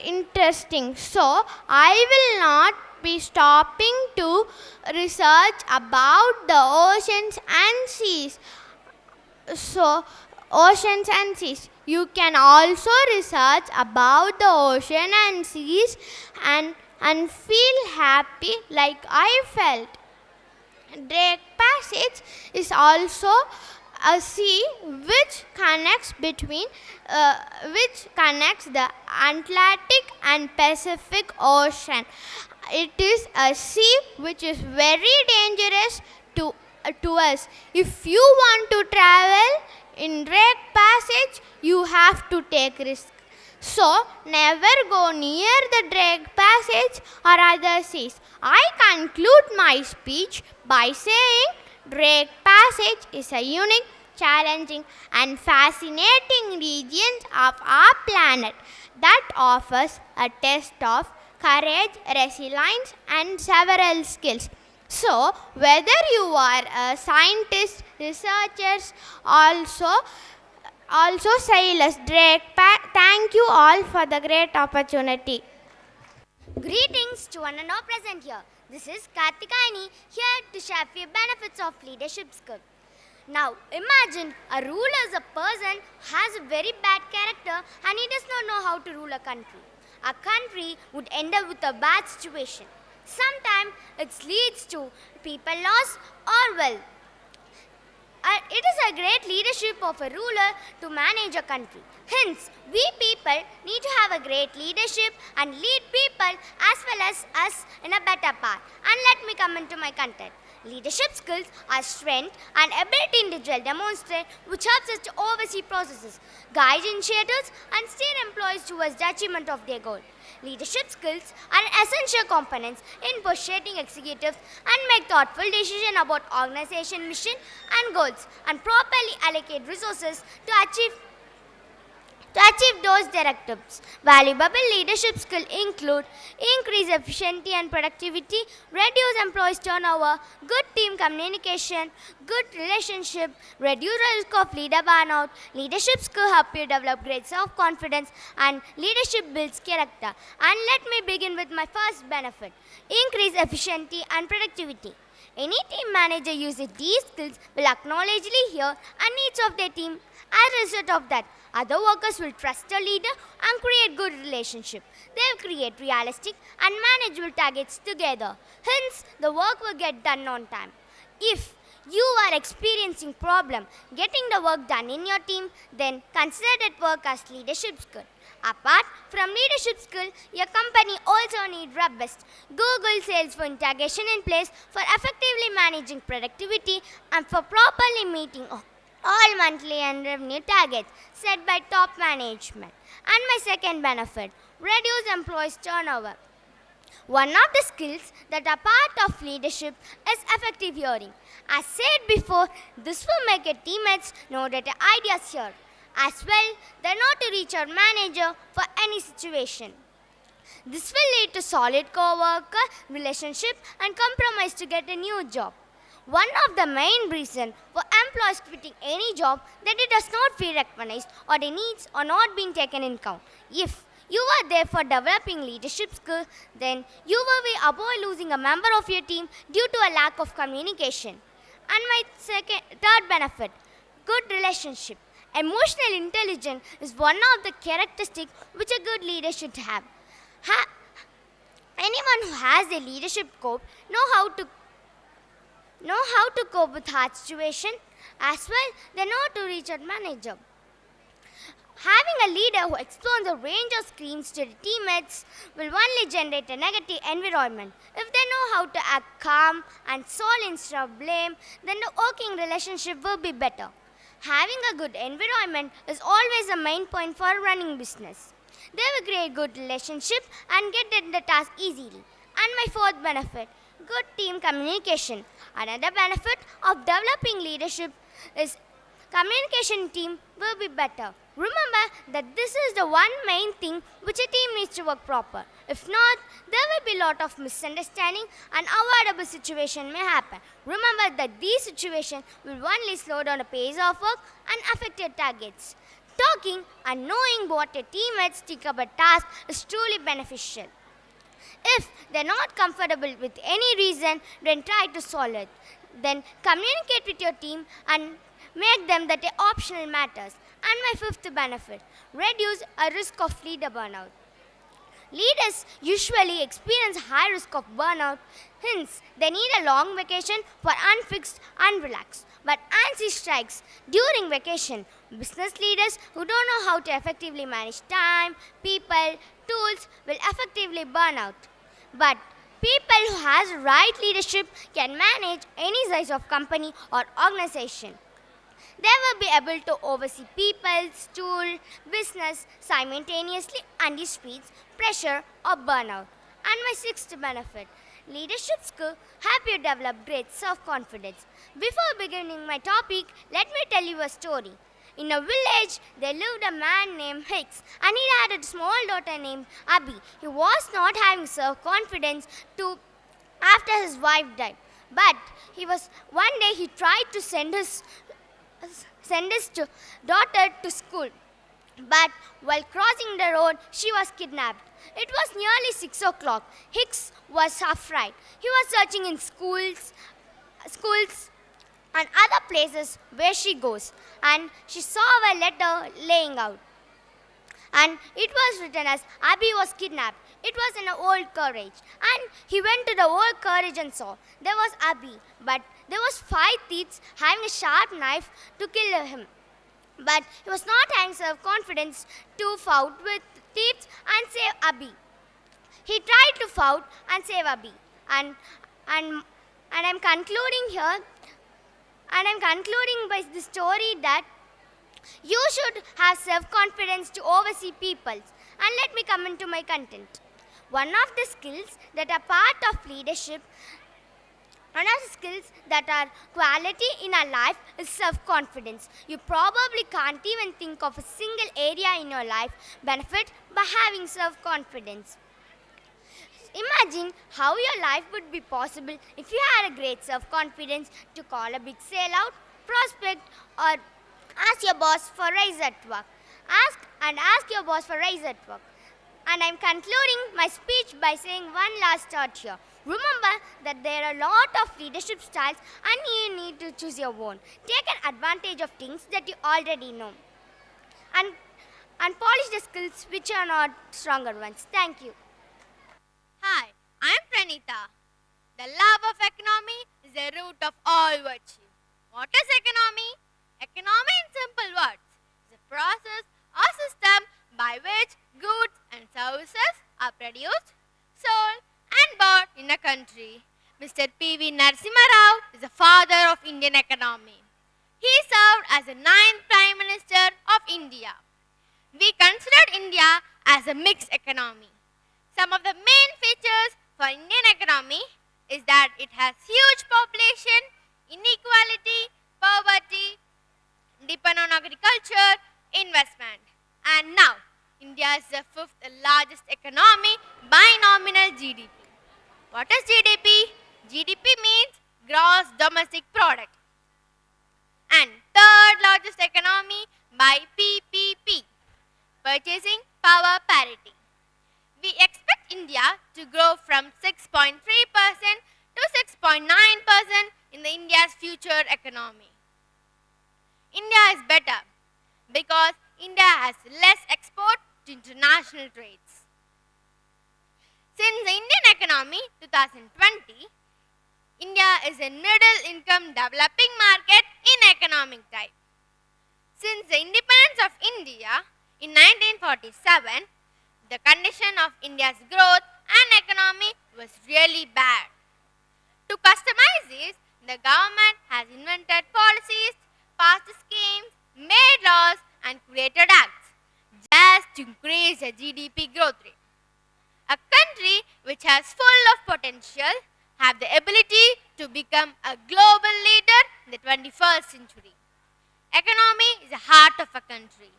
B: interesting. So I will not be stopping to research about the oceans and seas. You can also research about the ocean and seas and feel happy like I felt. Drake Passage is also a sea which connects the Atlantic and Pacific Ocean. It is a sea which is very dangerous to us. If you want to travel in Drake Passage, you have to take risk. So, never go near the Drake Passage or other seas. I conclude my speech by saying Drake Passage is a unique, challenging, and fascinating region of our planet that offers a test of courage, resilience, and several skills. So, whether you are a scientist, researchers, also sailors, thank you all for the great opportunity.
F: Greetings to one and all present here. This is Kartikaini here to share few benefits of leadership skill. Now imagine a ruler is a person has a very bad character and he does not know how to rule a country. A country would end up with a bad situation. Sometimes it leads to people loss or wealth. It is a great leadership of a ruler to manage a country. Hence, we people need to have a great leadership and lead people as well as us in a better path. And let me come into my content. Leadership skills are strength and ability individual demonstrate which helps us to oversee processes, guide initiatives, and steer employees towards the achievement of their goal. Leadership skills are essential components in persuading executives and make thoughtful decisions about organization mission and goals and properly allocate resources to achieve those directives. Valuable leadership skills include increase efficiency and productivity, reduce employees turnover, good team communication, good relationship, reduce risk of leader burnout. Leadership skills help you develop great self-confidence and leadership builds character. And let me begin with my first benefit, increase efficiency and productivity. Any team manager using these skills will acknowledgely hear the needs of their team. As a result of that, other workers will trust the leader and create good relationship. They will create realistic and manageable targets together. Hence, the work will get done on time. If you are experiencing problem getting the work done in your team, then consider that work as leadership skill. Apart from leadership skill, your company also needs robust Google Sales for integration in place for effectively managing productivity and for properly meeting all monthly and revenue targets set by top management. And my second benefit, reduce employees turnover. One of the skills that are part of leadership is effective hearing. As said before, this will make your teammates know that the ideas here. As well, they know to reach our manager for any situation.
B: This will lead to solid co-worker relationship and compromise to get a new job. One of the main reasons for employees quitting any job that it does not feel recognized or their needs are not being taken in count. If you are there for developing leadership skills, then you will be avoid losing a member of your team due to a lack of communication. And my third benefit, good relationship. Emotional intelligence is one of the characteristics which a good leader should have. Anyone who has a leadership scope know how to cope with hard situation. As well, they know to reach a manager. Having a leader who explains a range of screens to the teammates will only generate a negative environment. If they know how to act calm and solve instead of blame, then the working relationship will be better. Having a good environment is always a main point for running business. They will create good relationship and get done the task easily. And my fourth benefit, good team communication. Another benefit of developing leadership is communication team will be better. Remember that this is the one main thing which a team needs to work proper. If not, there will be a lot of misunderstanding and avoidable situation may happen. Remember that these situations will only slow down the pace of work and affect your targets. Talking and knowing what your teammates think about tasks is truly beneficial. If they're not comfortable with any reason, then try to solve it. Then communicate with your team and make them that a optional matters. And my fifth benefit, reduce a risk of leader burnout. Leaders usually experience high risk of burnout, hence they need a long vacation for unfixed and relaxed. But anxiety strikes during vacation. Business leaders who don't know how to effectively manage time, people, tools will effectively burn out. But people who has right leadership can manage any size of company or organization. They will be able to oversee people, tool, business simultaneously and defeats pressure or burnout. And my sixth benefit, leadership skill help you develop great self-confidence. Before beginning my topic, let me tell you a story. In a village, there lived a man named Hicks, and he had a small daughter named Abby. He was not having self-confidence after his wife died. But one day he tried to send his daughter to school. But while crossing the road, she was kidnapped. It was nearly 6 o'clock. Hicks was afraid. He was searching in schools and other places where she goes. And she saw a letter laying out. And it was written as Abby was kidnapped. It was in an old carriage. And he went to the old carriage and saw there was Abby. But there was 5 thieves having a sharp knife to kill him. But he was not having self-confidence to fight with thieves and save Abby. He tried to fight and save Abby. And I'm concluding here. And I'm concluding by the story that you should have self-confidence to oversee people. And let me come into my content. One of the skills that are part of leadership, one of the skills that are quality in our life is self-confidence. You probably can't even think of a single area in your life benefit by having self-confidence. Imagine how your life would be possible if you had a great self-confidence to call a big sale out, prospect, or ask your boss for raise at work. Ask your boss for raise at work. And I'm concluding my speech by saying one last thought here. Remember that there are a lot of leadership styles and you need to choose your own. Take an advantage of things that you already know. And polish the skills which are not stronger ones. Thank you.
P: Hi, I'm Pranita. The love of economy is the root of all virtue. What is economy? Economy in simple words is a process or system by which goods and services are produced, sold and bought in a country. Mr. P.V. Narasimha Rao is the father of Indian economy. He served as the 9th Prime Minister of India. We considered India as a mixed economy. Some of the main features for Indian economy is that it has huge population, inequality, poverty, depend on agriculture, investment. And now, in
N: India is the fifth largest economy by nominal GDP. What is GDP? GDP means gross domestic product. And third largest economy by PPP, purchasing power parity. We expect India to grow from 6.3% to 6.9% in the India's future economy. India is better because India has less export to international trades. Since the Indian economy 2020, India is a middle income developing market in economic type. Since the independence of India in 1947, the condition of India's growth and economy was really bad. To customize this, the government has invented policies, passed schemes, made laws and created acts just to increase the GDP growth rate. A country which has full of potential have the ability to become a global leader in the 21st century. Economy is the heart of a country.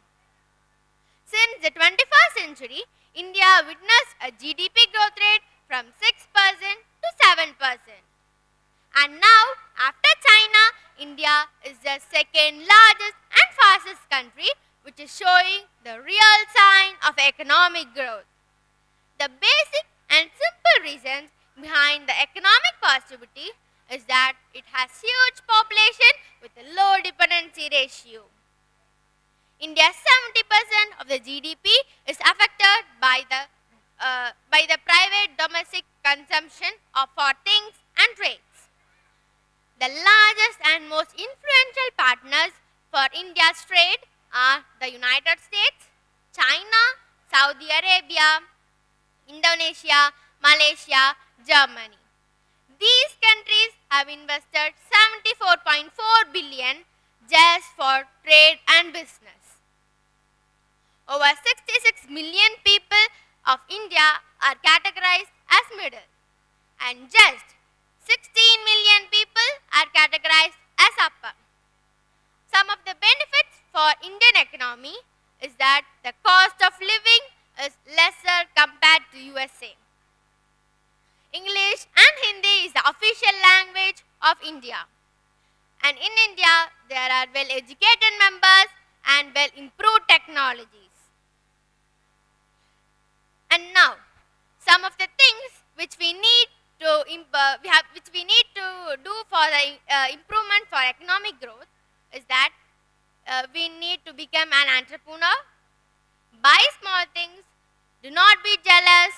N: Since the 21st century, India witnessed a GDP growth rate from 6% to 7%. And now, after China, India is the second largest and fastest country which is showing the real sign of economic growth. The basic and simple reasons behind the economic positivity is that it has huge population with a low dependency ratio. India's 70% of the GDP is affected by the private domestic consumption for things and trades. The largest and most influential partners for India's trade are the United States, China, Saudi Arabia, Indonesia, Malaysia, Germany. These countries have invested 74.4 billion just for trade and business. Over 66 million people of India are categorized as middle, and just 16 million people are categorized as upper. Some of the benefits for Indian economy is that the cost of living is lesser compared to USA. English and Hindi is the official language of India. And in India, there are well-educated members and well-improved technologies. And now, some of the things which we need to do for the improvement for economic growth is that we need to become an entrepreneur, buy small things, do not be jealous,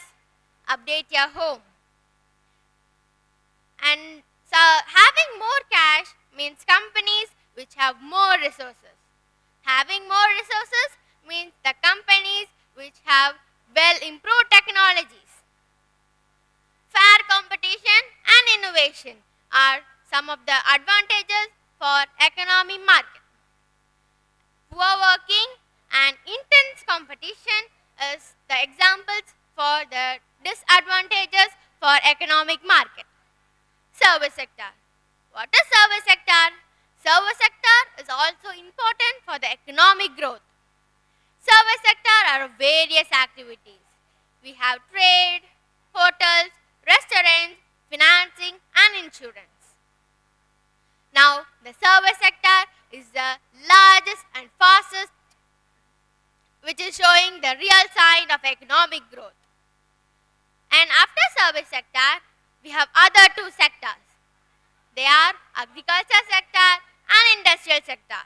N: update your home. And so having more cash means companies which have more resources. Having more resources means the companies which have well-improved technologies. Fair competition and innovation are some of the advantages for economic market. Poor working and intense competition is the examples for the disadvantages for economic market. Service sector. What is service sector? Service sector is also important for the economic growth. Service sector are various activities. We have trade, hotels, restaurants, financing and insurance. Now, the service sector is the largest and fastest, which is showing the real sign of economic growth. And after service sector, we have other two sectors. They are agriculture sector and industrial sector.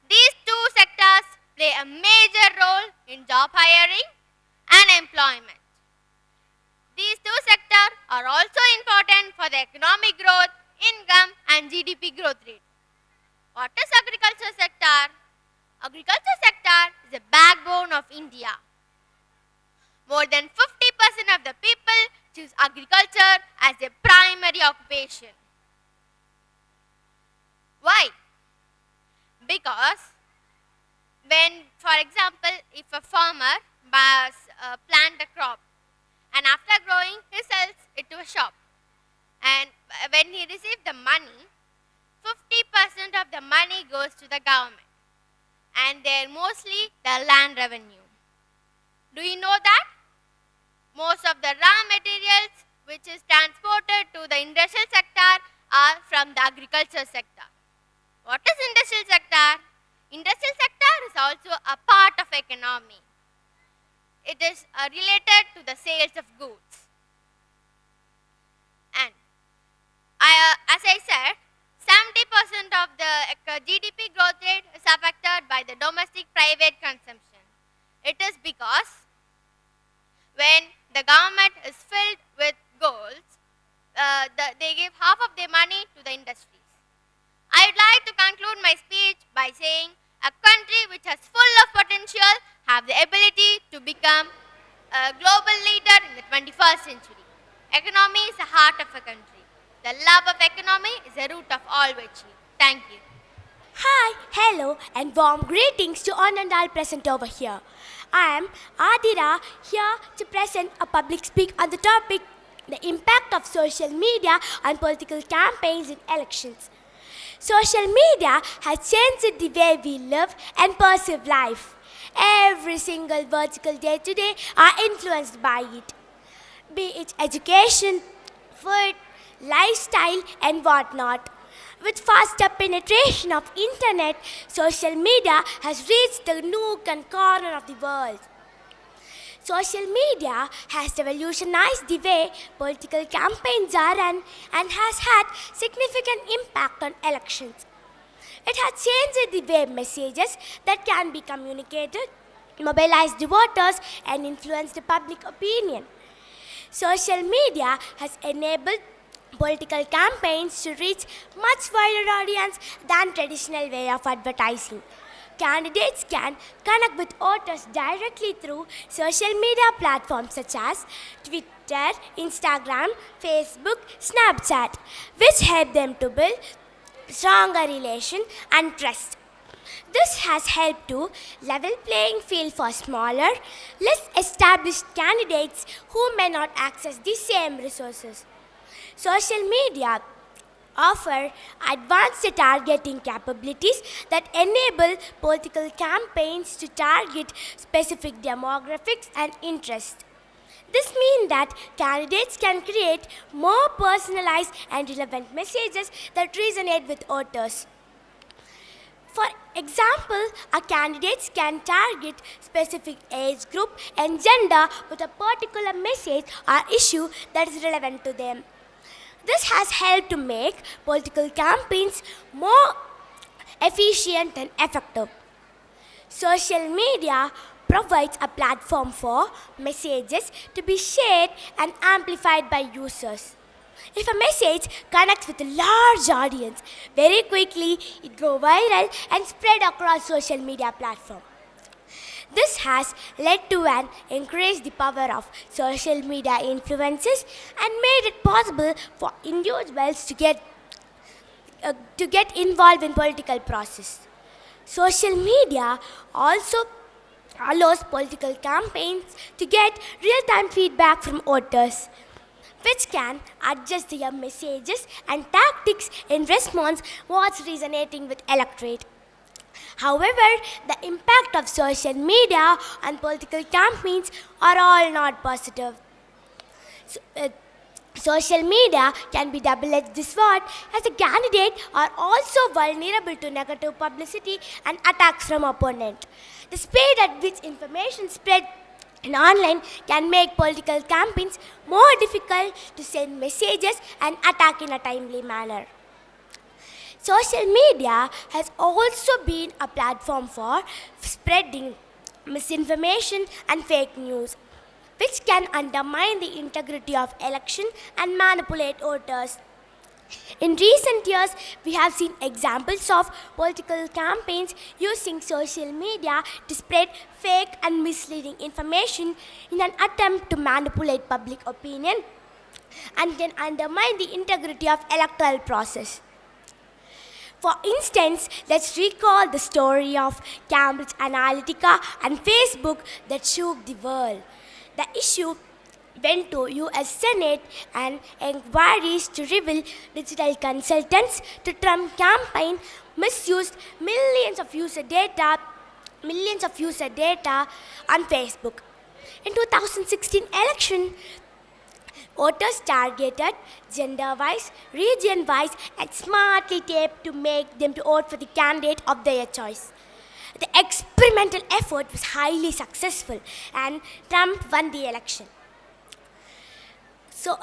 N: These two sectors play a major role in job hiring and employment. These two sectors are also important for the economic growth, income and GDP growth rate. What is agriculture sector? Agriculture sector is the backbone of India. More than 50% of the people choose agriculture as their primary occupation. Why? Because when, for example, if a farmer plant a crop and after growing he sells it to a shop, and when he receives the money, 50% of the money goes to the government, and they're mostly the land revenue. Do you know that? Most of the raw materials which is transported to the industrial sector are from the agriculture sector. What is industrial sector? Industrial sector is also a part of economy. It is related to the sales of goods. And as I said, 70% of the GDP growth rate is affected by the domestic private consumption. It is because when the government is filled with goals, they give half of their money to the industries. I would like to conclude my speech by saying a country which has full of potential have the ability to become a global leader in the 21st century. Economy is the heart of a country. The love of economy is the root of all virtue. Thank you.
T: Hi, hello, and warm greetings to all and all present over here. I am Adira, here to present a public speak on the topic, the impact of social media on political campaigns and elections. Social media has changed the way we live and perceive life. Every single vertical day to day are influenced by it, be it education, food, lifestyle, and whatnot. With faster penetration of internet, social media has reached the nook and corner of the world. Social media has revolutionized the way political campaigns are run and has had significant impact on elections. It has changed the way messages that can be communicated, mobilize the voters, and influence the public opinion. Social media has enabled political campaigns to reach much wider audience than traditional way of advertising. Candidates can connect with voters directly through social media platforms such as Twitter, Instagram, Facebook, Snapchat, which help them to build stronger relation and trust. This has helped to level playing field for smaller, less established candidates who may not access the same resources. Social media offer advanced targeting capabilities that enable political campaigns to target specific demographics and interests. This means that candidates can create more personalized and relevant messages that resonate with voters. For example, a candidate can target specific age group and gender with a particular message or issue that is relevant to them. This has helped to make political campaigns more efficient and effective. Social media provides a platform for messages to be shared and amplified by users. If a message connects with a large audience, very quickly it goes viral and spread across social media platforms. This has led to an increase the power of social media influences and made it possible for individuals to get involved in political process. Social media also allows political campaigns to get real-time feedback from voters, which can adjust their messages and tactics in response what's resonating with electorate. However, the impact of social media on political campaigns are all not positive. Social media can be double-edged sword as a candidate are also vulnerable to negative publicity and attacks from opponents. The speed at which information spread online can make political campaigns more difficult to send messages and attack in a timely manner. Social media has also been a platform for spreading misinformation and fake news, which can undermine the integrity of election and manipulate voters. In recent years, we have seen examples of political campaigns using social media to spread fake and misleading information in an attempt to manipulate public opinion and can undermine the integrity of electoral process. For instance, let's recall the story of Cambridge Analytica and Facebook that shook the world. The issue went to US Senate and inquiries to reveal digital consultants to Trump campaign misused millions of user data on Facebook. In 2016 election, voters targeted gender-wise, region-wise, and smartly taped to make them to vote for the candidate of their choice. The experimental effort was highly successful, and Trump won the election. So,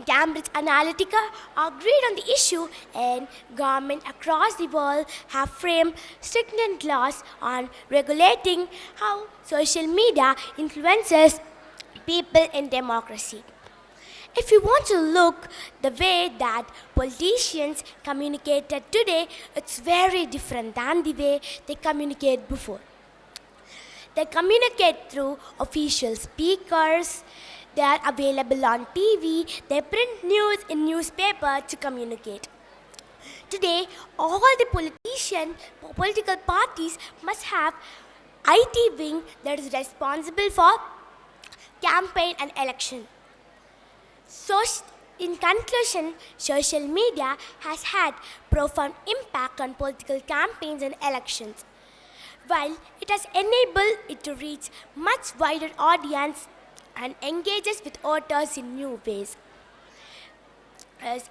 T: Cambridge Analytica agreed on the issue, and governments across the world have framed stringent laws on regulating how social media influences people in democracy. If you want to look the way that politicians communicated today, it's very different than the way they communicated before. They communicate through official speakers, they are available on TV, they print news in newspaper to communicate. Today, all the political parties must have IT wing that is responsible for campaign and election. So, in conclusion, social media has had profound impact on political campaigns and elections. While it has enabled it to reach much wider audience and engages with voters in new ways. As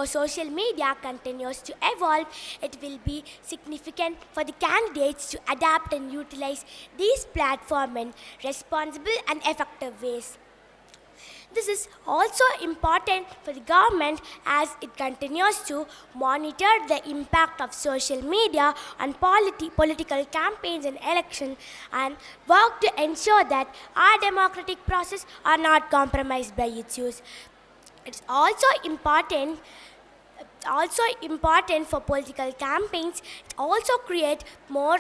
T: social media continues to evolve, it will be significant for the candidates to adapt and utilize these platforms in responsible and effective ways. This is also important for the government as it continues to monitor the impact of social media on political campaigns and elections and work to ensure that our democratic process are not compromised by its use. It's also important for political campaigns. It also creates more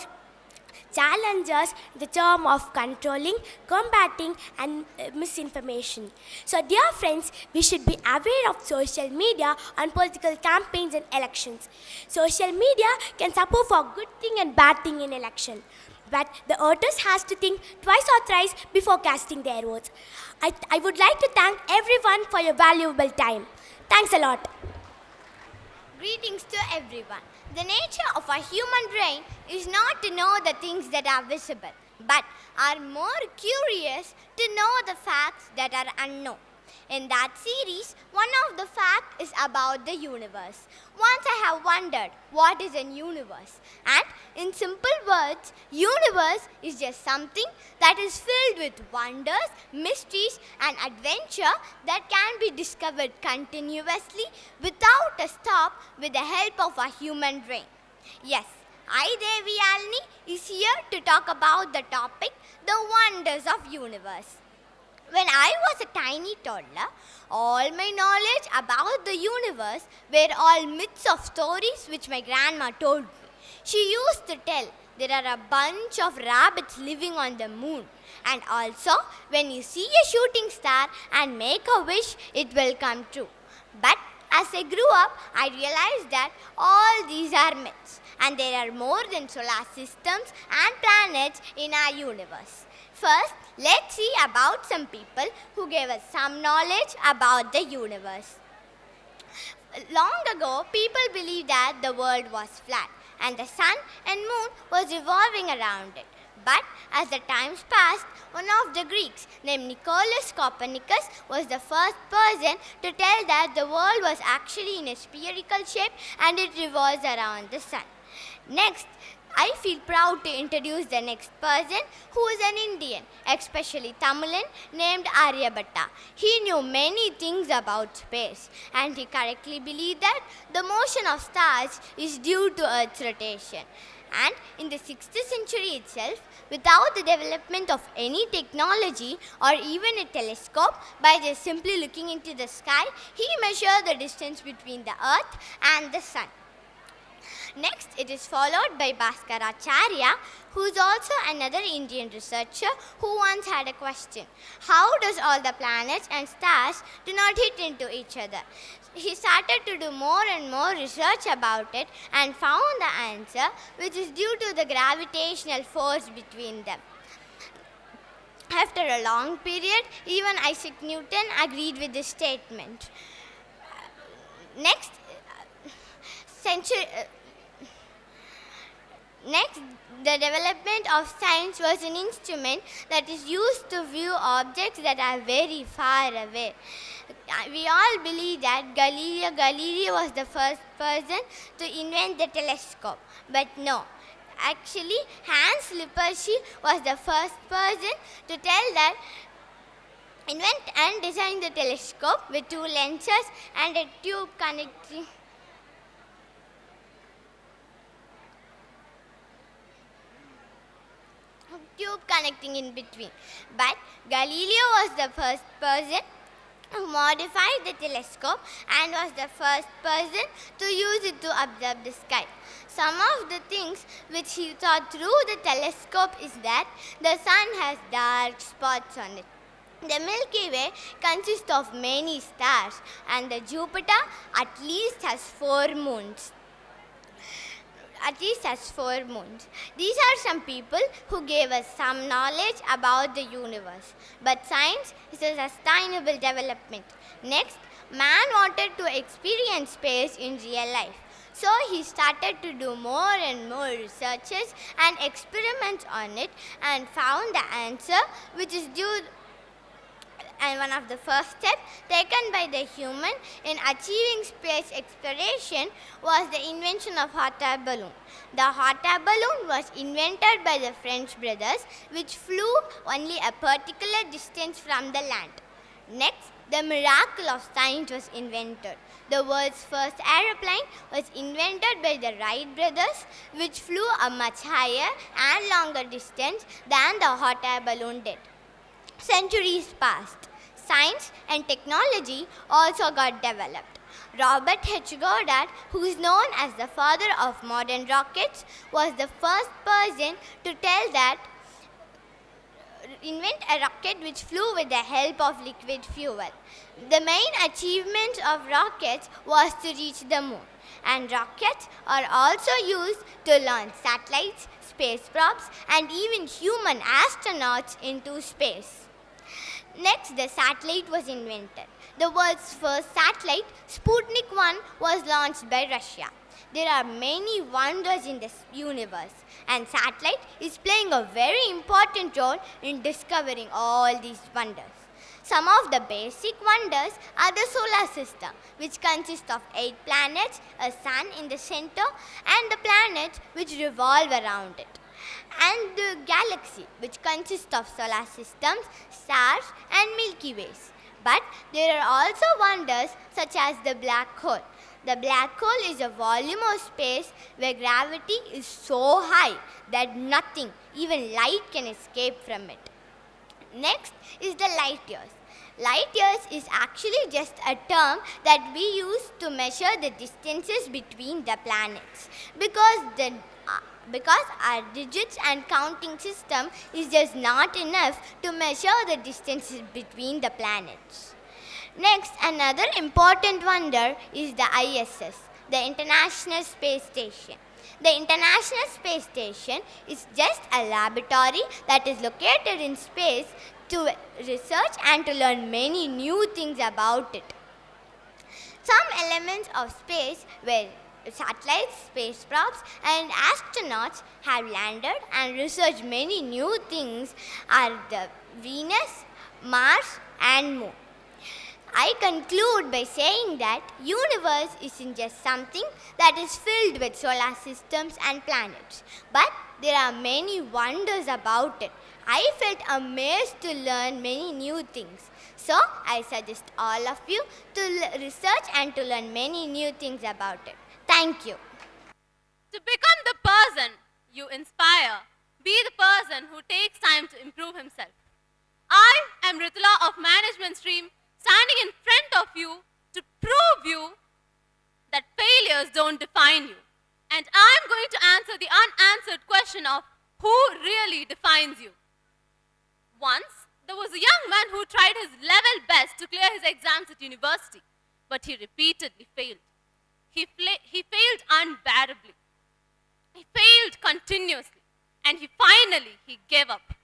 T: challenges in the term of controlling, combating, and misinformation. So, dear friends, we should be aware of social media on political campaigns and elections. Social media can support for good thing and bad thing in election. But the voters has to think twice or thrice before casting their votes. I would like to thank everyone for your valuable time. Thanks a lot.
H: Greetings to everyone. The nature of a human brain is not to know the things that are visible, but are more curious to know the facts that are unknown. In that series, one of the facts is about the universe. Once I have wondered, what is a universe? And in simple words, universe is just something that is filled with wonders, mysteries, and adventure that can be discovered continuously without a stop with the help of a human brain. Yes, I, Devi Alini, is here to talk about the topic, the wonders of universe. When I was a tiny toddler, all my knowledge about the universe were all myths of stories which my grandma told me. She used to tell there are a bunch of rabbits living on the moon. And also, when you see a shooting star and make a wish, it will come true. But as I grew up, I realized that all these are myths. And there are more than solar systems and planets in our universe. First, let's see about some people who gave us some knowledge about the universe. Long ago, people believed that the world was flat and the sun and moon was revolving around it. But as the times passed, one of the Greeks named Nicolaus Copernicus was the first person to tell that the world was actually in a spherical shape and it revolves around the sun. Next, I feel proud to introduce the next person who is an Indian, especially Tamilan, named Aryabhatta. He knew many things about space and he correctly believed that the motion of stars is due to Earth's rotation. And in the 6th century itself, without the development of any technology or even a telescope, by just simply looking into the sky, he measured the distance between the Earth and the sun. Next, it is followed by Bhaskaracharya, who is also another Indian researcher who once had a question. How does all the planets and stars do not hit into each other? He started to do more and more research about it and found the answer, which is due to the gravitational force between them. After a long period, even Isaac Newton agreed with this statement.
G: Next, the development of science was an instrument that is used to view objects that are very far away. We all believe that Galileo Galilei was the first person to invent the telescope, but no. Actually, Hans Lippershey was the first person to tell that invent and design the telescope with two lenses and a tube connecting in between. But Galileo was the first person who modified the telescope and was the first person to use it to observe the sky. Some of the things which he saw through the telescope is that the sun has dark spots on it. The Milky Way consists of many stars, and the Jupiter at least has 4 moons. These are some people who gave us some knowledge about the universe. But science is a sustainable development. Next, man wanted to experience space in real life. So he started to do more and more researches and experiments on it and found the answer, which is due. And one of the first steps taken by the human in achieving space exploration was the invention of hot air balloon. The hot air balloon was invented by the French brothers, which flew only a particular distance from the land. Next, the miracle of science was invented. The world's first aeroplane was invented by the Wright brothers, which flew a much higher and longer distance than the hot air balloon did. Centuries passed. Science and technology also got developed. Robert H. Goddard, who is known as the father of modern rockets, was the first person to invent a rocket which flew with the help of liquid fuel. The main achievement of rockets was to reach the moon, and rockets are also used to launch satellites, space probes, and even human astronauts into space. Next, the satellite was invented. The world's first satellite, Sputnik 1, was launched by Russia. There are many wonders in this universe, and satellite is playing a very important role in discovering all these wonders. Some of the basic wonders are the solar system, which consists of 8 planets, a sun in the center, and the planets which revolve around it. And the galaxy, which consists of solar systems, stars, and Milky Ways. But there are also wonders such as the black hole. The black hole is a volume of space where gravity is so high that nothing, even light, can escape from it. Next is the light years. Light years is actually just a term that we use to measure the distances between the planets, because our digits and counting system is just not enough to measure the distances between the planets. Next, another important wonder is the ISS, the International Space Station. The International Space Station is just a laboratory that is located in space to research and to learn many new things about it. Some elements of space where satellites, space probes, and astronauts have landed and researched many new things are the Venus, Mars, and Moon. I conclude by saying that universe isn't just something that is filled with solar systems and planets, but there are many wonders about it. I felt amazed to learn many new things. So, I suggest all of you to research and to learn many new things about it. Thank you.
U: To become the person you inspire, be the person who takes time to improve himself. I am Ritula of Management Stream, standing in front of you to prove you that failures don't define you. And I'm going to answer the unanswered question of who really defines you. Once, there was a young man who tried his level best to clear his exams at university, but he repeatedly failed. He failed unbearably. He failed continuously. And he gave up.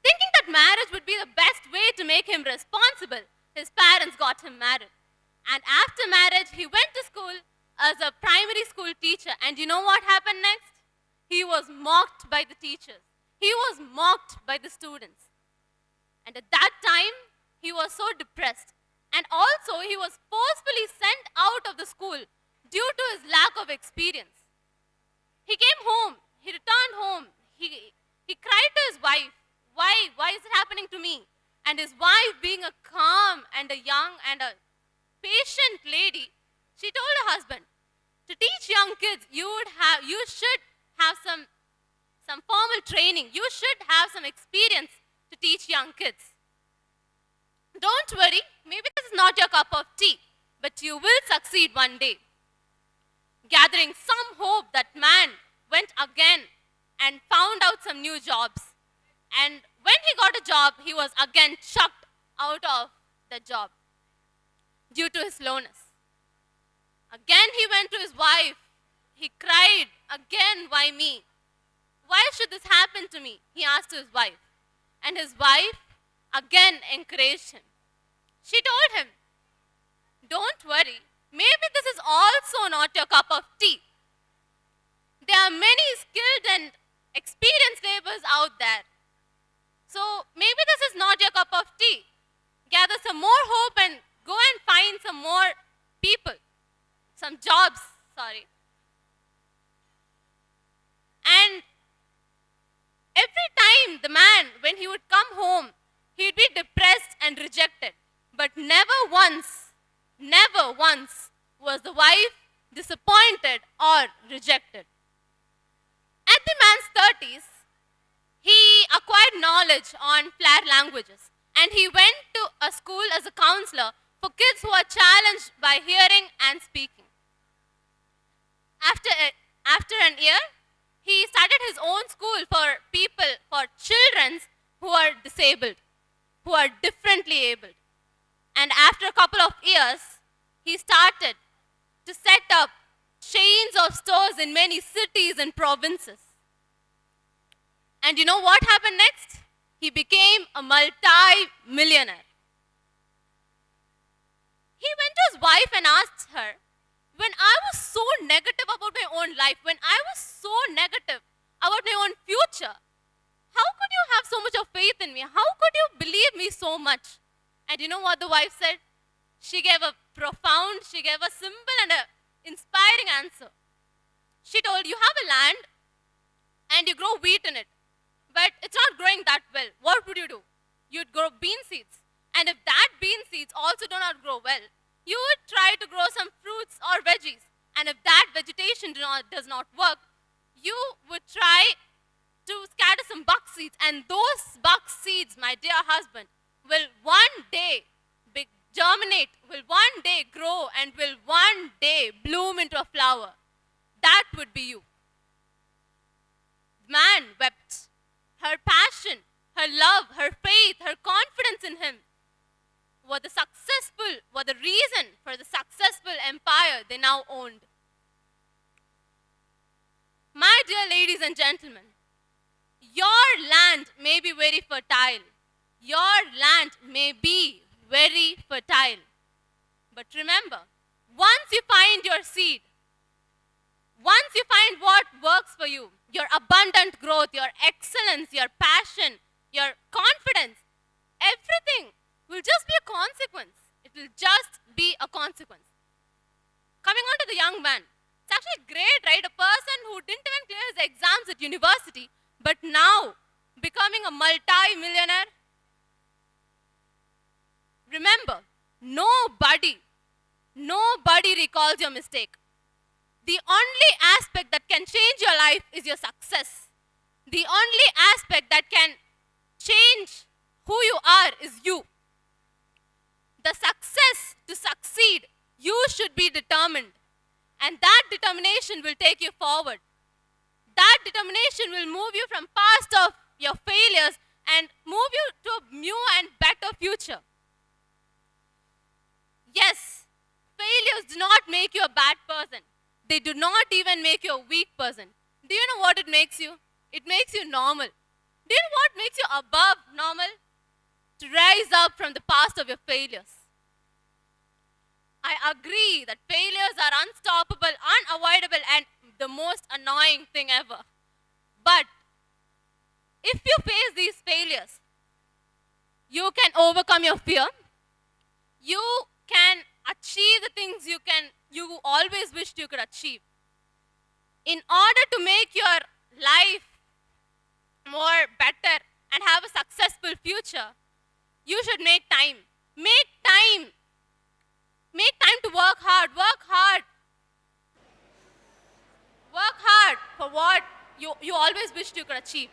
U: Thinking that marriage would be the best way to make him responsible, his parents got him married. And after marriage, he went to school as a primary school teacher. And you know what happened next? he was mocked by the teachers. He was mocked by the students. And at that time, he was so depressed. And also, he was forcefully sent out of the school due to his lack of experience. He came home. He returned home. He cried to his wife, why? Why is it happening to me? And his wife, being a calm and a young and a patient lady, she told her husband, to teach young kids, you should have some formal training. You should have some experience to teach young kids. Don't worry, maybe this is not your cup of tea, but you will succeed one day. Gathering some hope, that man went again and found out some new jobs. And when he got a job, he was again chucked out of the job due to his slowness. Again he went to his wife. He cried, again, why me? Why should this happen to me? He asked to his wife. And his wife again encouraged him. She told him, don't worry, maybe this is also not your cup of tea. There are many skilled and experienced laborers out there. So maybe this is not your cup of tea. Gather some more hope and go and find some more people, some jobs, sorry. And every time the man, when he would come home, he'd be depressed and rejected. But never once was the wife disappointed or rejected. At the man's 30s, he acquired knowledge on flair languages, and he went to a school as a counselor for kids who are challenged by hearing and speaking. After an year, he started his own school for children who are disabled, who are differently abled. And after a couple of years, he started to set up chains of stores in many cities and provinces. And you know what happened next? He became a multi-millionaire. He went to his wife and asked her, when I was so negative about my own life, when I was so negative about my own future, how could you have so much of faith in me? How could you believe me so much? And you know what the wife said? She gave a simple and an inspiring answer. She told, you have a land and you grow wheat in it, but it's not growing that well. What would you do? You'd grow bean seeds. And if that bean seeds also do not grow well, you would try to grow some fruits or veggies. And if that vegetation does not work, you would try to scatter some buck seeds. And those buck seeds, my dear husband, will one day germinate, will one day grow, and will one day bloom into a flower. That would be you. The man wept. Her passion, her love, her faith, her confidence in him were the reason for the successful empire they now owned. My dear ladies and gentlemen, your land may be very fertile. Your land may be very fertile. But remember, once you find your seed, once you find what works for you, your abundant growth, your excellence, your passion, your confidence, everything will just be a consequence. It will just be a consequence. Coming on to the young man, it's actually great, right? A person who didn't even clear his exams at university, but now becoming a multi-millionaire. Remember, nobody recalls your mistake. The only aspect that can change your life is your success. The only aspect that can change who you are is you. The success to succeed, you should be determined. And that determination will take you forward. That determination will move you from past of your failures and move you to a new and better future. Yes, failures do not make you a bad person. They do not even make you a weak person. Do you know what it makes you? It makes you normal. Do you know what makes you above normal? To rise up from the past of your failures. I agree that failures are unstoppable, unavoidable, and the most annoying thing ever. But if you face these failures, you can overcome your fear. You can achieve the things you always wished you could achieve. In order to make your life more better and have a successful future, you should make time. Make time. Make time to work hard. Work hard. Work hard for what you always wished you could achieve.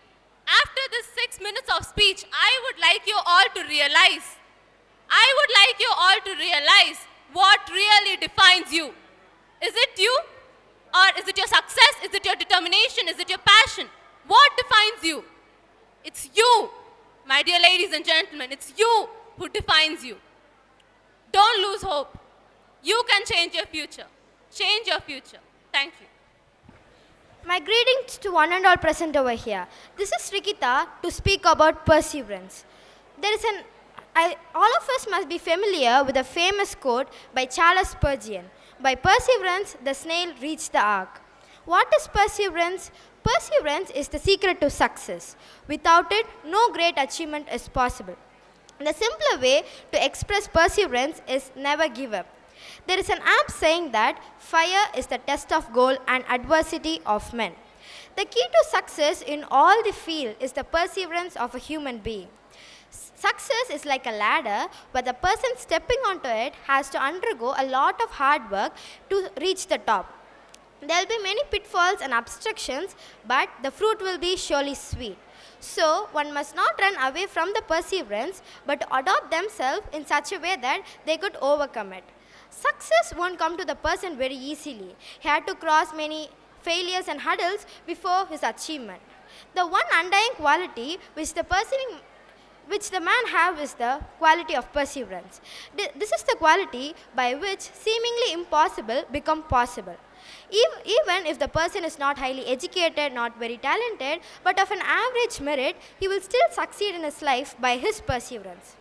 U: After this 6 minutes of speech, I would like you all to realize what really defines you. Is it you? Or is it your success? Is it your determination? Is it your passion? What defines you? It's you, my dear ladies and gentlemen. It's you who defines you. Don't lose hope. You can change your future. Change your future. Thank you.
B: My greetings to one and all present over here. This is Rikita to speak about perseverance. All of us must be familiar with a famous quote by Charles Spurgeon. By perseverance, the snail reached the ark. What is perseverance? Perseverance is the secret to success. Without it, no great achievement is possible. The simpler way to express perseverance is never give up. There is an apt saying that fire is the test of gold and adversity of men. The key to success in all the field is the perseverance of a human being. Success is like a ladder, but the person stepping onto it has to undergo a lot of hard work to reach the top. There will be many pitfalls and obstructions, but the fruit will be surely sweet. So, one must not run away from the perseverance, but adopt themselves in such a way that they could overcome it. Success won't come to the person very easily. He had to cross many failures and hurdles before his achievement. The one undying quality which the man have is the quality of perseverance. This is the quality by which seemingly impossible become possible. Even if the person is not highly educated, not very talented, but of an average merit, he will still succeed in his life by his perseverance.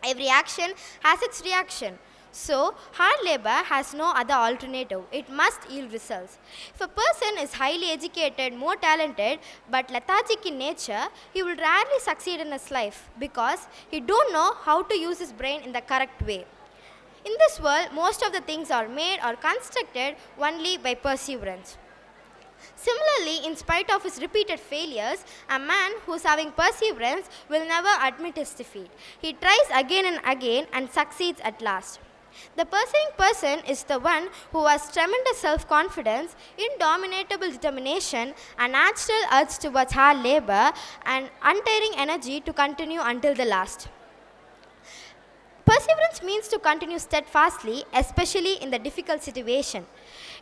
B: Every action has its reaction. So, hard labor has no other alternative. It must yield results. If a person is highly educated, more talented, but lethargic in nature, he will rarely succeed in his life because he don't know how to use his brain in the correct way. In this world, most of the things are made or constructed only by perseverance. Similarly, in spite of his repeated failures, a man who is having perseverance will never admit his defeat. He tries again and again and succeeds at last. The persevering person is the one who has tremendous self-confidence, indomitable determination, a natural urge towards hard labor, and untiring energy to continue until the last. Perseverance means to continue steadfastly, especially in the difficult situation.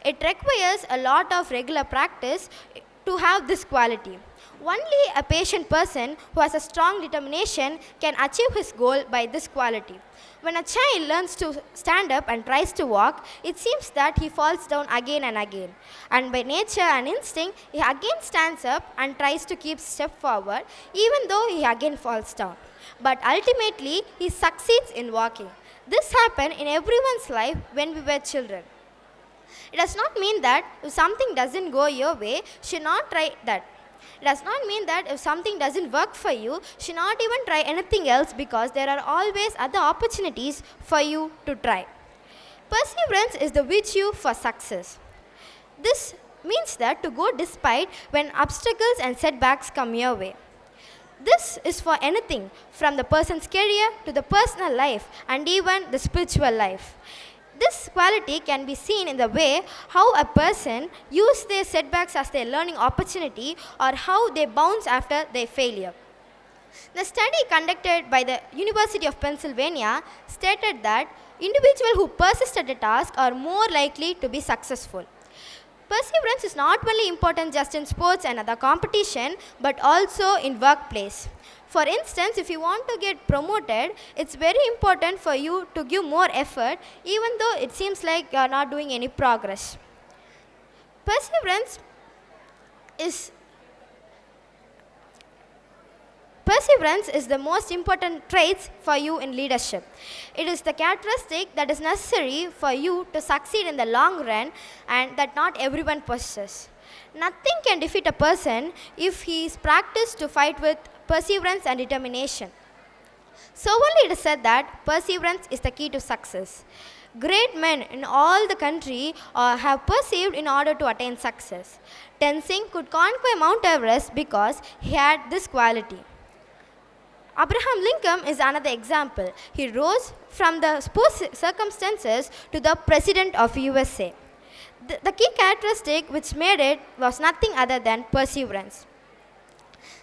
B: It requires a lot of regular practice to have this quality. Only a patient person who has a strong determination can achieve his goal by this quality. When a child learns to stand up and tries to walk, it seems that he falls down again and again. And by nature and instinct, he again stands up and tries to keep step forward, even though he again falls down. But ultimately, he succeeds in walking. This happened in everyone's life when we were children. It does not mean that if something doesn't go your way, you should not try that. It does not mean that if something doesn't work for you, you should not even try anything else because there are always other opportunities for you to try. Perseverance is the virtue for success. This means that to go despite when obstacles and setbacks come your way. This is for anything from the person's career to the personal life and even the spiritual life. This quality can be seen in the way how a person uses their setbacks as their learning opportunity or how they bounce after their failure. The study conducted by the University of Pennsylvania stated that individuals who persist at a task are more likely to be successful. Perseverance is not only important just in sports and other competition, but also in workplace. For instance, if you want to get promoted, it's very important for you to give more effort, even though it seems like you are not doing any progress. Perseverance is the most important trait for you in leadership. It is the characteristic that is necessary for you to succeed in the long run and that not everyone possesses.
C: Nothing can defeat a person if he is practiced to fight with perseverance and determination. So only it is said that perseverance is the key to success. Great men in all the country have persevered in order to attain success. Tenzing could conquer Mount Everest because he had this quality. Abraham Lincoln is another example. He rose from the circumstances to the president of USA. The key characteristic which made it was nothing other than perseverance.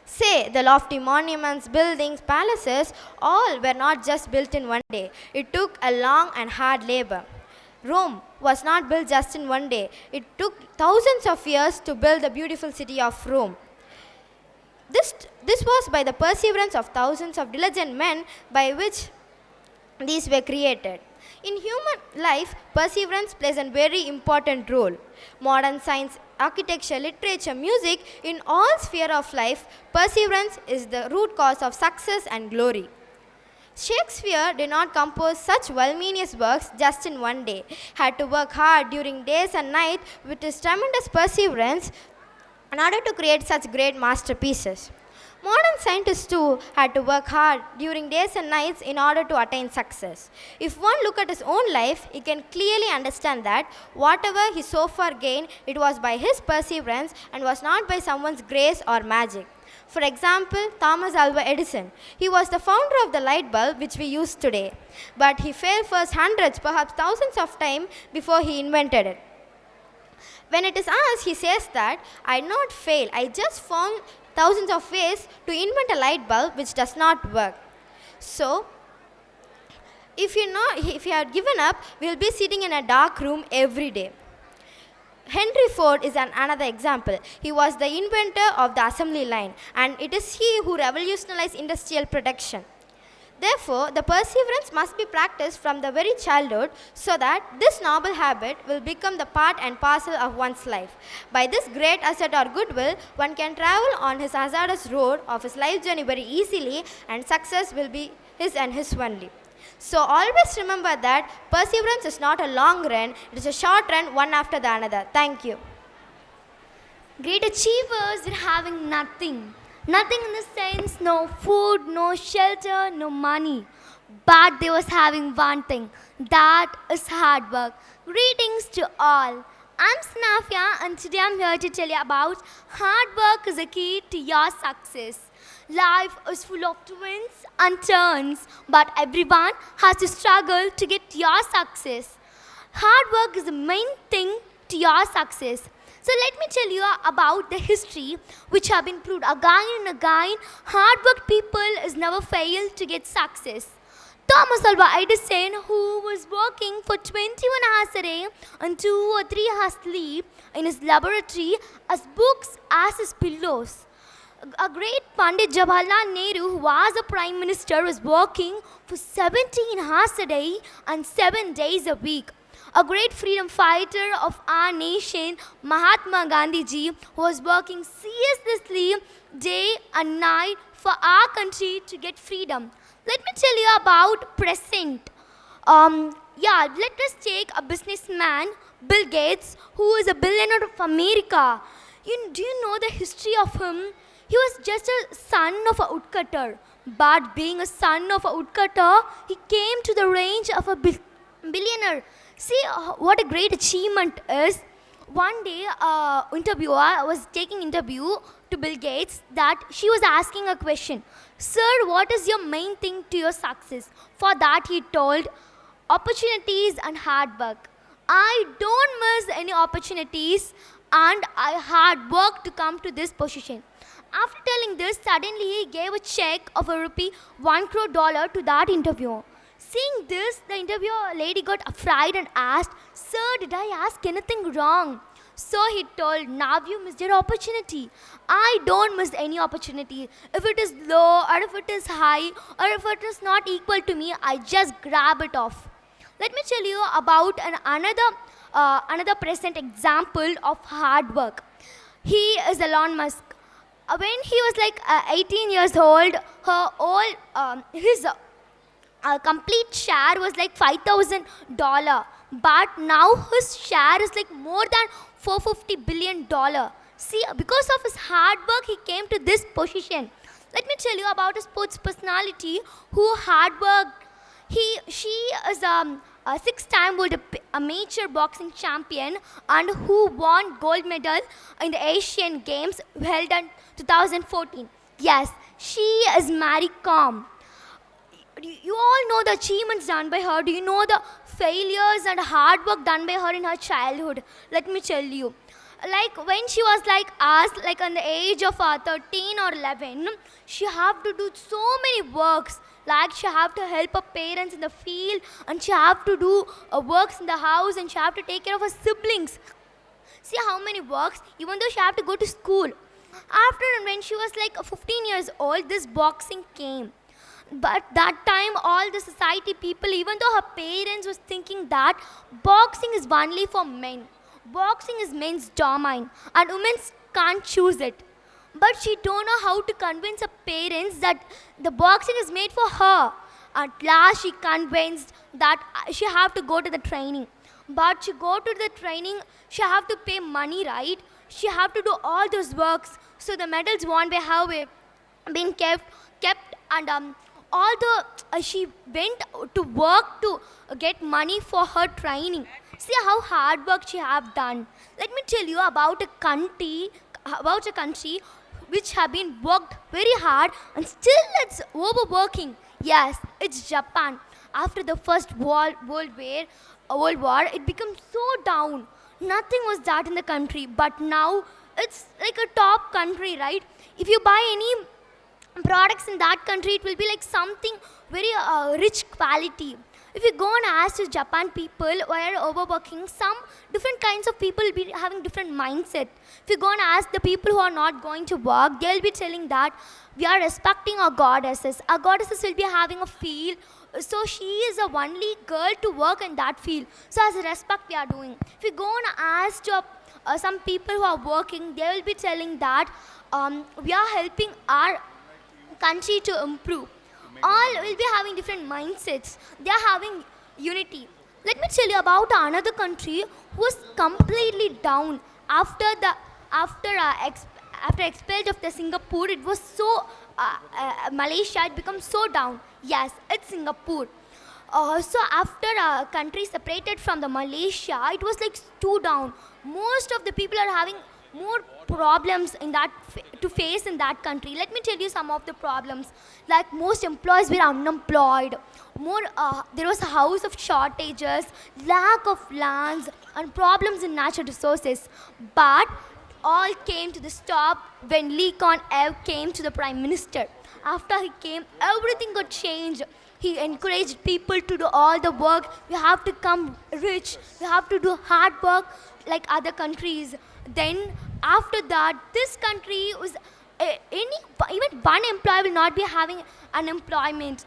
C: Say, the lofty monuments, buildings, palaces, all were not just built in one day. It took a long and hard labor. Rome was not built just in one day. It took thousands of years to build the beautiful city of Rome. This was by the perseverance of thousands of diligent men by which these were created. In human life, perseverance plays a very important role. Modern science, architecture, literature, music, in all spheres of life, perseverance is the root cause of success and glory. Shakespeare did not compose such voluminous works just in one day. Had to work hard during days and nights with his tremendous perseverance in order to create such great masterpieces. Modern scientists too had to work hard during days and nights in order to attain success. If one look at his own life, he can clearly understand that whatever he so far gained, it was by his perseverance and was not by someone's grace or magic. For example, Thomas Alva Edison. He was the founder of the light bulb which we use today. But he failed first hundreds, perhaps thousands of times before he invented it. When it is asked, he says that, I did not fail, I just found thousands of ways to invent a light bulb which does not work. So, if you had given up, we will be sitting in a dark room every day. Henry Ford is another example. He was the inventor of the assembly line, and it is he who revolutionized industrial production. Therefore, the perseverance must be practiced from the very childhood so that this noble habit will become the part and parcel of one's life. By this great asset or goodwill, one can travel on his hazardous road of his life journey very easily, and success will be his and his only. So always remember that perseverance is not a long run, it is a short run, one after the another. Thank you.
B: Great achievers were having nothing. Nothing in the sense, no food, no shelter, no money. But they was having one thing, that is hard work. Greetings to all. I'm Snafia and today I'm here to tell you about hard work is a key to your success. Life is full of twists and turns, but everyone has to struggle to get your success. Hard work is the main thing to your success. So let me tell you about the history which have been proved again and again. Hard work people is never failed to get success. Thomas Alva Edison, who was working for 21 hours a day and 2 or 3 hours sleep in his laboratory as books as his pillows. A great Pandit Jawaharlal Nehru, who was a prime minister, was working for 17 hours a day and 7 days a week. A great freedom fighter of our nation, Mahatma Gandhi ji, was working ceaselessly day and night for our country to get freedom. Let me tell you about present. Let us take a businessman, Bill Gates, who is a billionaire of America. Do you know the history of him? He was just a son of a woodcutter. But being a son of a woodcutter, he came to the range of a billionaire. See what a great achievement is. One day, interviewer was taking interview to Bill Gates that she was asking a question. Sir, what is your main thing to your success? For that he told, opportunities and hard work. I don't miss any opportunities and I hard work to come to this position. After telling this, suddenly he gave a check of $1 crore to that interviewer. Seeing this, the interviewer lady got afraid and asked, Sir, did I ask anything wrong? So he told, now you missed your opportunity. I don't miss any opportunity. If it is low or if it is high or if it is not equal to me, I just grab it off. Let me tell you about another present example of hard work. He is Elon Musk. When he was like 18 years old, his complete share was like $5,000. But now his share is like more than $450 billion. See, because of his hard work, he came to this position. Let me tell you about a sports personality who hard worked. She is a six-time world amateur boxing champion and who won gold medal in the Asian Games held in 2014. Yes, she is Mary Kom. You all know the achievements done by her. Do you know the failures and hard work done by her in her childhood? Let me tell you. Like when she was like asked, like on the age of 13 or 11, she have to do so many works. Like she have to help her parents in the field, and she have to do works in the house, and she have to take care of her siblings. See how many works, even though she have to go to school. After, when she was like 15 years old, this boxing came. But that time, all the society people, even though her parents was thinking that boxing is only for men. Boxing is men's domain and women can't choose it. But she don't know how to convince her parents that the boxing is made for her. At last, she convinced that she have to go to the training. But she go to the training, she have to pay money, right? She have to do all those works. So the medals won by her been kept and all the she went to work to get money for her training. See how hard work she have done. Let me tell you about a country which have been worked very hard and still it's overworking. Yes, it's Japan. After the first World War, it became so down. Nothing was that in the country, but now it's like a top country, right? If you buy any products in that country, it will be like something very rich quality. If you go and ask the Japan people who are overworking, some different kinds of people will be having different mindset. If you go and ask the people who are not going to work, they'll be telling that we are respecting our goddesses. Our goddesses will be having a field, so she is the only girl to work in that field. So as a respect we are doing. If you go and ask some people who are working, they will be telling that we are helping our country to improve. All will be having different mindsets. They are having unity. Let me tell you about another country who was completely down after expelled of the Singapore. It was so Malaysia had become so down. Yes, it's Singapore. So after a country separated from the Malaysia, it was like too down. Most of the people are having more problems in that to face in that country. Let me tell you some of the problems. Like most employees were unemployed. There was a house of shortages, lack of lands, and problems in natural resources. But all came to the stop when Lee Kuan Yew came to the Prime Minister. After he came, everything got changed. He encouraged people to do all the work. We have to come rich. We have to do hard work like other countries. Then after that, this country was even one employee will not be having unemployment.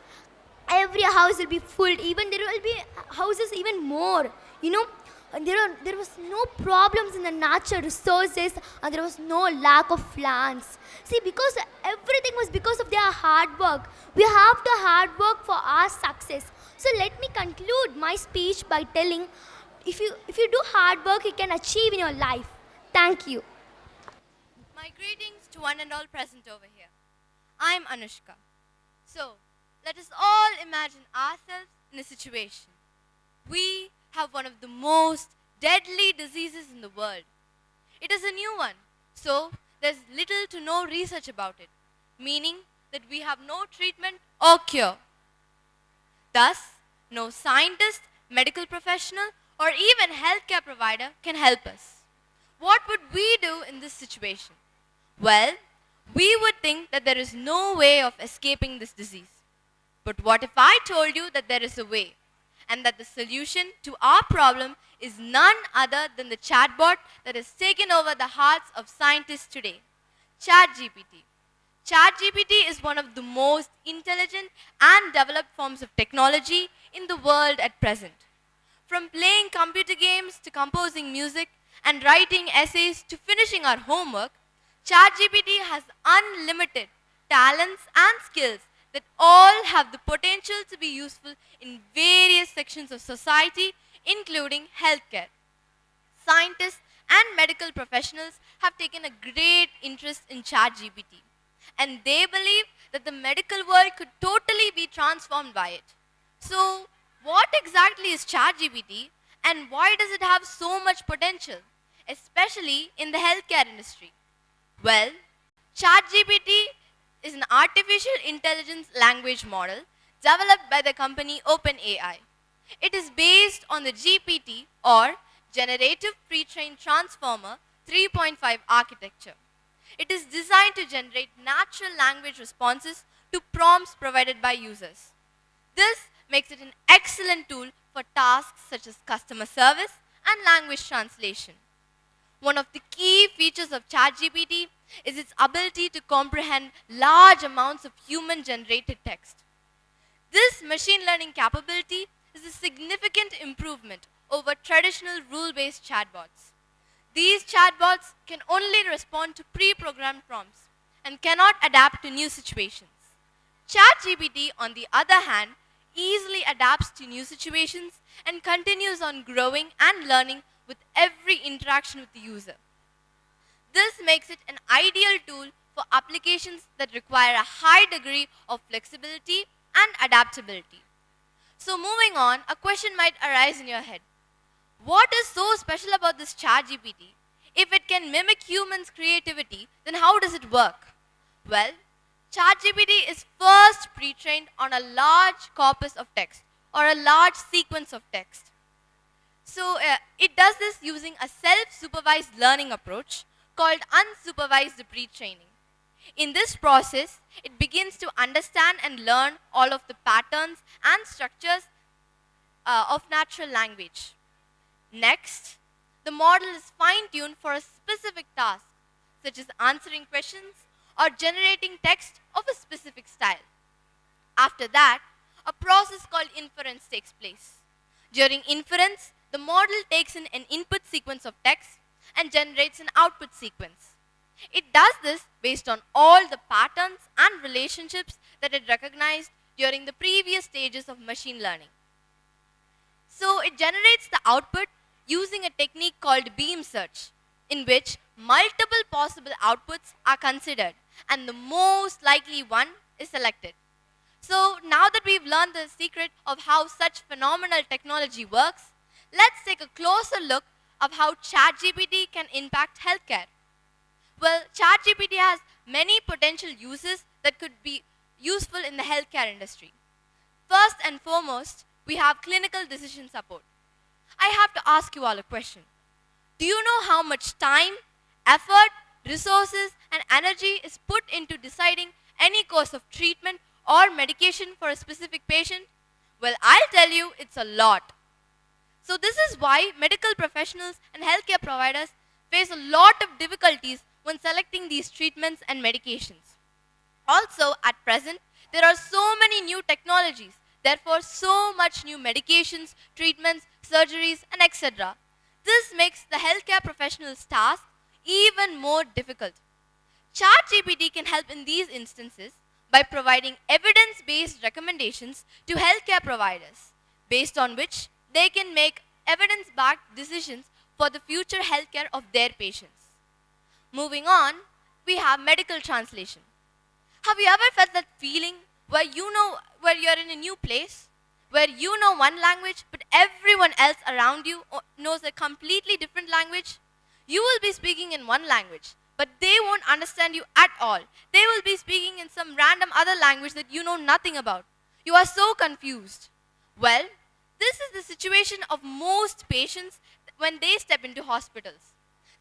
B: Every house will be full. Even there will be houses even more. You know, and there was no problems in the natural resources, and there was no lack of lands. See, because everything was because of their hard work. We have to hard work for our success. So let me conclude my speech by telling, if you do hard work, you can achieve in your life. Thank you.
P: My greetings to one and all present over here. I'm Anushka. So, let us all imagine ourselves in a situation. We have one of the most deadly diseases in the world. It is a new one, so there's little to no research about it, meaning that we have no treatment or cure. Thus, no scientist, medical professional, or even healthcare provider can help us. What would we do in this situation? Well, we would think that there is no way of escaping this disease. But what if I told you that there is a way, and that the solution to our problem is none other than the chatbot that has taken over the hearts of scientists today, ChatGPT. ChatGPT is one of the most intelligent and developed forms of technology in the world at present. From playing computer games to composing music and writing essays to finishing our homework, ChatGPT has unlimited talents and skills that all have the potential to be useful in various sections of society, including healthcare. Scientists
C: and medical professionals have taken a great interest in ChatGPT, and they believe that the medical world could totally be transformed by it. So, what exactly is ChatGPT and why does it have so much potential, especially in the healthcare industry? Well, ChatGPT is an artificial intelligence language model developed by the company OpenAI. It is based on the GPT or Generative Pre-trained Transformer 3.5 architecture. It is designed to generate natural language responses to prompts provided by users. This makes it an excellent tool for tasks such as customer service and language translation. One of the key features of ChatGPT is its ability to comprehend large amounts of human-generated text. This machine learning capability is a significant improvement over traditional rule-based chatbots. These chatbots can only respond to pre-programmed prompts and cannot adapt to new situations. ChatGPT, on the other hand, easily adapts to new situations and continues on growing and learning with every interaction with the user. This makes it an ideal tool for applications that require a high degree of flexibility and adaptability. So moving on, a question might arise in your head. What is so special about this ChatGPT? If it can mimic humans' creativity, then how does it work? Well, ChatGPT is first pre-trained on a large corpus of text or a large sequence of text. So it does this using a self-supervised learning approach called unsupervised pre-training. In this process, it begins to understand and learn all of the patterns and structures of natural language. Next, the model is fine-tuned for a specific task, such as answering questions or generating text of a specific style. After that, a process called inference takes place. During inference, the model takes in an input sequence of text and generates an output sequence. It does this based on all the patterns and relationships that it recognized during the previous stages of machine learning. So it generates the output using a technique called beam search, in which multiple possible outputs are considered and the most likely one is selected. So now that we've learned the secret of how such phenomenal technology works, let's take a closer look of how ChatGPT can impact healthcare. Well, ChatGPT has many potential uses that could be useful in the healthcare industry. First and foremost, we have clinical decision support. I have to ask you all a question. Do you know how much time, effort, resources, and energy is put into deciding any course of treatment or medication for a specific patient? Well, I'll tell you, it's a lot. So this is why medical professionals and healthcare providers face a lot of difficulties when selecting these treatments and medications. Also, at present, there are so many new technologies, therefore so much new medications, treatments, surgeries, and etc. This makes the healthcare professional's task even more difficult. ChatGPT can help in these instances by providing evidence-based recommendations to healthcare providers, based on which they can make evidence-backed decisions for the future healthcare of their patients. Moving on, we have medical translation. Have you ever felt that feeling where you're in a new place, where you know one language, but everyone else around you knows a completely different language? You will be speaking in one language, but they won't understand you at all. They will be speaking in some random other language that you know nothing about. You are so confused. Well, this is the situation of most patients when they step into hospitals.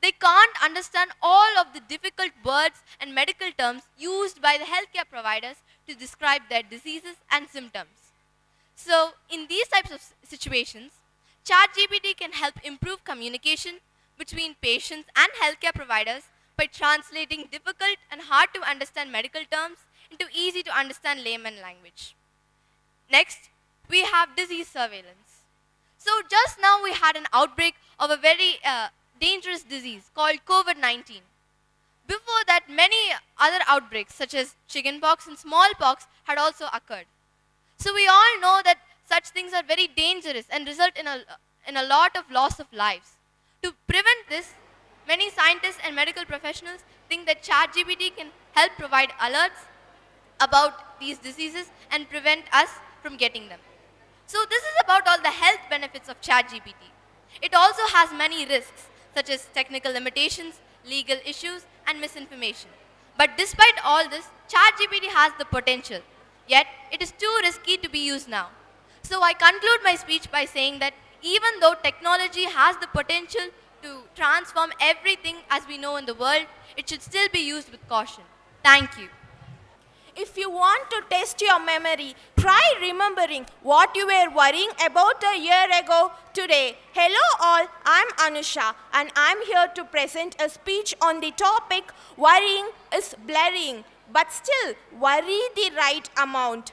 C: They can't understand all of the difficult words and medical terms used by the healthcare providers to describe their diseases and symptoms. So, in these types of situations, ChatGPT can help improve communication between patients and healthcare providers by translating difficult and hard to understand medical terms into easy to understand layman language. Next, we have disease surveillance. So just now we had an outbreak of a very dangerous disease called COVID-19. Before that, many other outbreaks such as chickenpox and smallpox had also occurred. So we all know that such things are very dangerous and result in a lot of loss of lives. To prevent this, Many scientists and medical professionals think that ChatGPT can help provide alerts about these diseases and prevent us from getting them. So this is about all the health benefits of ChatGPT. It also has many risks, such as technical limitations, legal issues, and misinformation. But despite all this, ChatGPT has the potential, yet it is too risky to be used now. So I conclude my speech by saying that even though technology has the potential to transform everything as we know in the world, it should still be used with caution. Thank you.
Q: If you want to test your memory, try remembering what you were worrying about a year ago today. Hello all, I'm Anusha and I'm here to present a speech on the topic worrying is blurring, but still worry the right amount.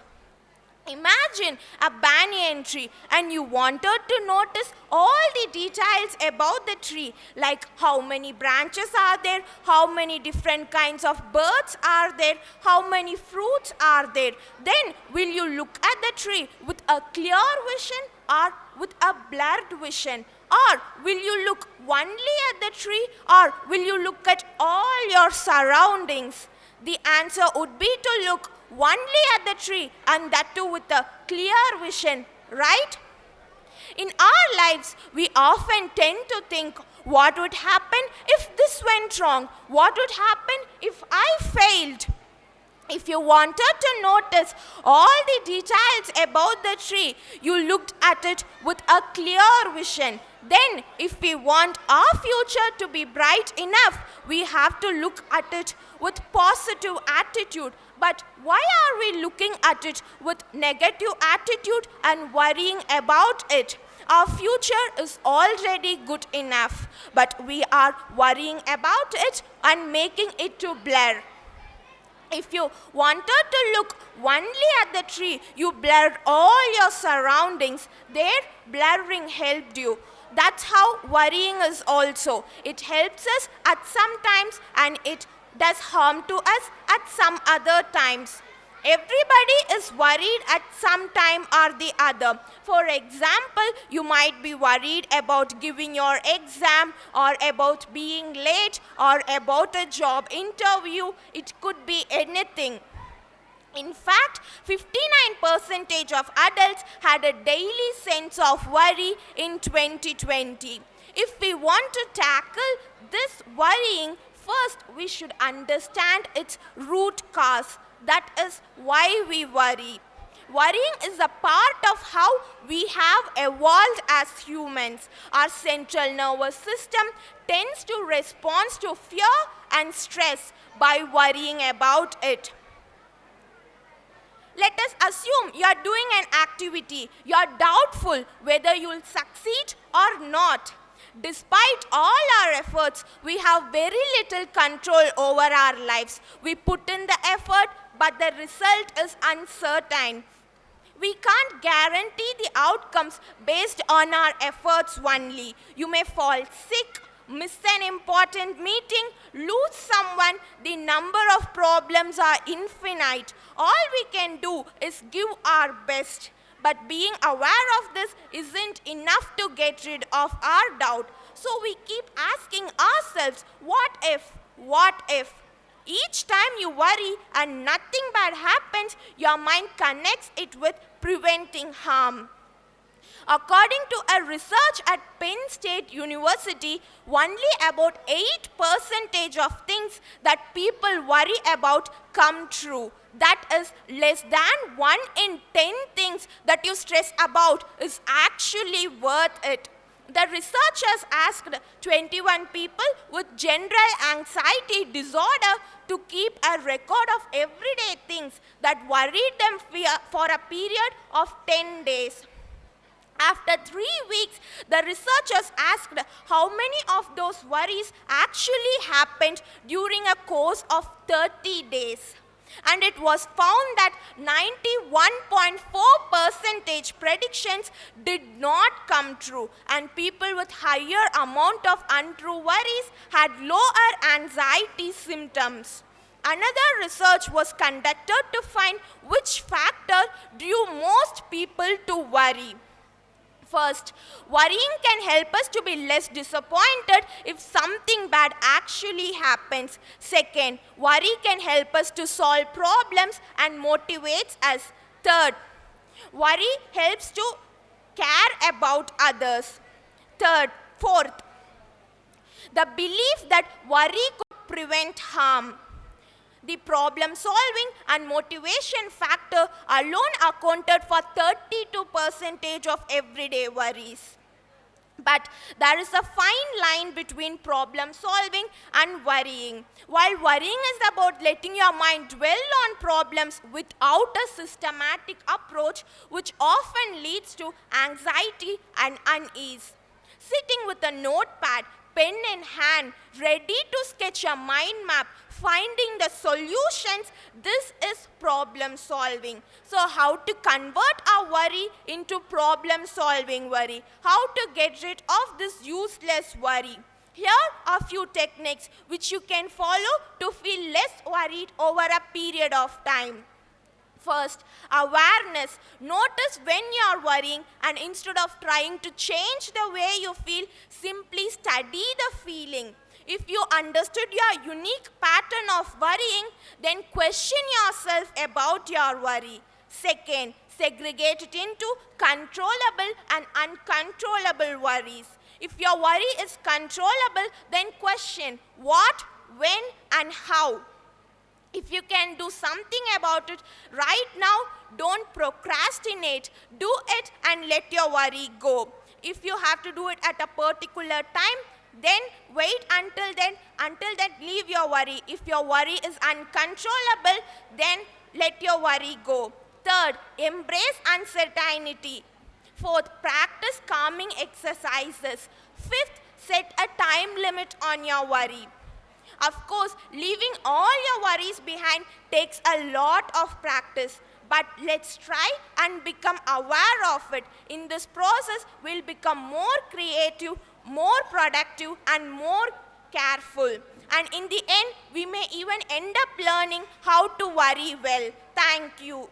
Q: Imagine a banyan tree and you wanted to notice all the details about the tree, like how many branches are there, how many different kinds of birds are there, how many fruits are there. Then will you look at the tree with a clear vision or with a blurred vision? Or will you look only at the tree or will you look at all your surroundings? The answer would be to look only at the tree, and that too with a clear vision, right? In our lives, we often tend to think, what would happen if this went wrong? What would happen if I failed? If you wanted to notice all the details about the tree, you looked at it with a clear vision. Then, if we want our future to be bright enough, we have to look at it with positive attitude. But why are we looking at it with negative attitude and worrying about it? Our future is already good enough, but we are worrying about it and making it to blur. If you wanted to look only at the tree, you blurred all your surroundings. Their blurring helped you. That's how worrying is also. It helps us at some times and it does harm to us at some other times. Everybody is worried at some time or the other. For example, you might be worried about giving your exam or about being late or about a job interview. It could be anything. In fact, 59% of adults had a daily sense of worry in 2020. If we want to tackle this worrying, first we should understand its root cause. That is why we worry. Worrying is a part of how we have evolved as humans. Our central nervous system tends to respond to fear and stress by worrying about it. Let us assume you are doing an activity. You are doubtful whether you will succeed or not. Despite all our efforts, we have very little control over our lives. We put in the effort, but the result is uncertain. We can't guarantee the outcomes based on our efforts only. You may fall sick, miss an important meeting, lose someone. The number of problems are infinite. All we can do is give our best. But being aware of this isn't enough to get rid of our doubt. So we keep asking ourselves, what if? What if? Each time you worry and nothing bad happens, your mind connects it with preventing harm. According to a research at Penn State University, only about 8% of things that people worry about come true. That is, less than 1 in 10 things that you stress about is actually worth it. The researchers asked 21 people with general anxiety disorder to keep a record of everyday things that worried them for a period of 10 days. After 3 weeks, the researchers asked how many of those worries actually happened during a course of 30 days. And it was found that 91.4% predictions did not come true, and people with higher amount of untrue worries had lower anxiety symptoms. Another research was conducted to find which factor drew most people to worry.
L: First, worrying can help us to be less disappointed if something bad actually happens. Second, worry can help us to solve problems and motivates us. Third, worry helps to care about others. Fourth, the belief that worry could prevent harm. The problem solving and motivation factor alone accounted for 32% of everyday worries. But there is a fine line between problem solving and worrying. While worrying is about letting your mind dwell on problems without a systematic approach, which often leads to anxiety and unease. Sitting with a notepad, pen in hand, ready to sketch a mind map, finding the solutions, this is problem solving. So how to convert our worry into problem solving worry? How to get rid of this useless worry? Here are a few techniques which you can follow to feel less worried over a period of time. First, awareness. Notice when you are worrying, and instead of trying to change the way you feel, simply study the feeling. If you understood your unique pattern of worrying, then question yourself about your worry. Second, segregate it into controllable and uncontrollable worries. If your worry is controllable, then question what, when, and how. If you can do something about it right now, don't procrastinate. Do it and let your worry go. If you have to do it at a particular time, then wait until then leave your worry. If your worry is uncontrollable, then let your worry go. Third, embrace uncertainty. Fourth, practice calming exercises. Fifth, set a time limit on your worry. Of course, leaving all your worries behind takes a lot of practice. But let's try and become aware of it. In this process, we'll become more creative, more productive, and more careful. And in the end, we may even end up learning how to worry well. Thank you.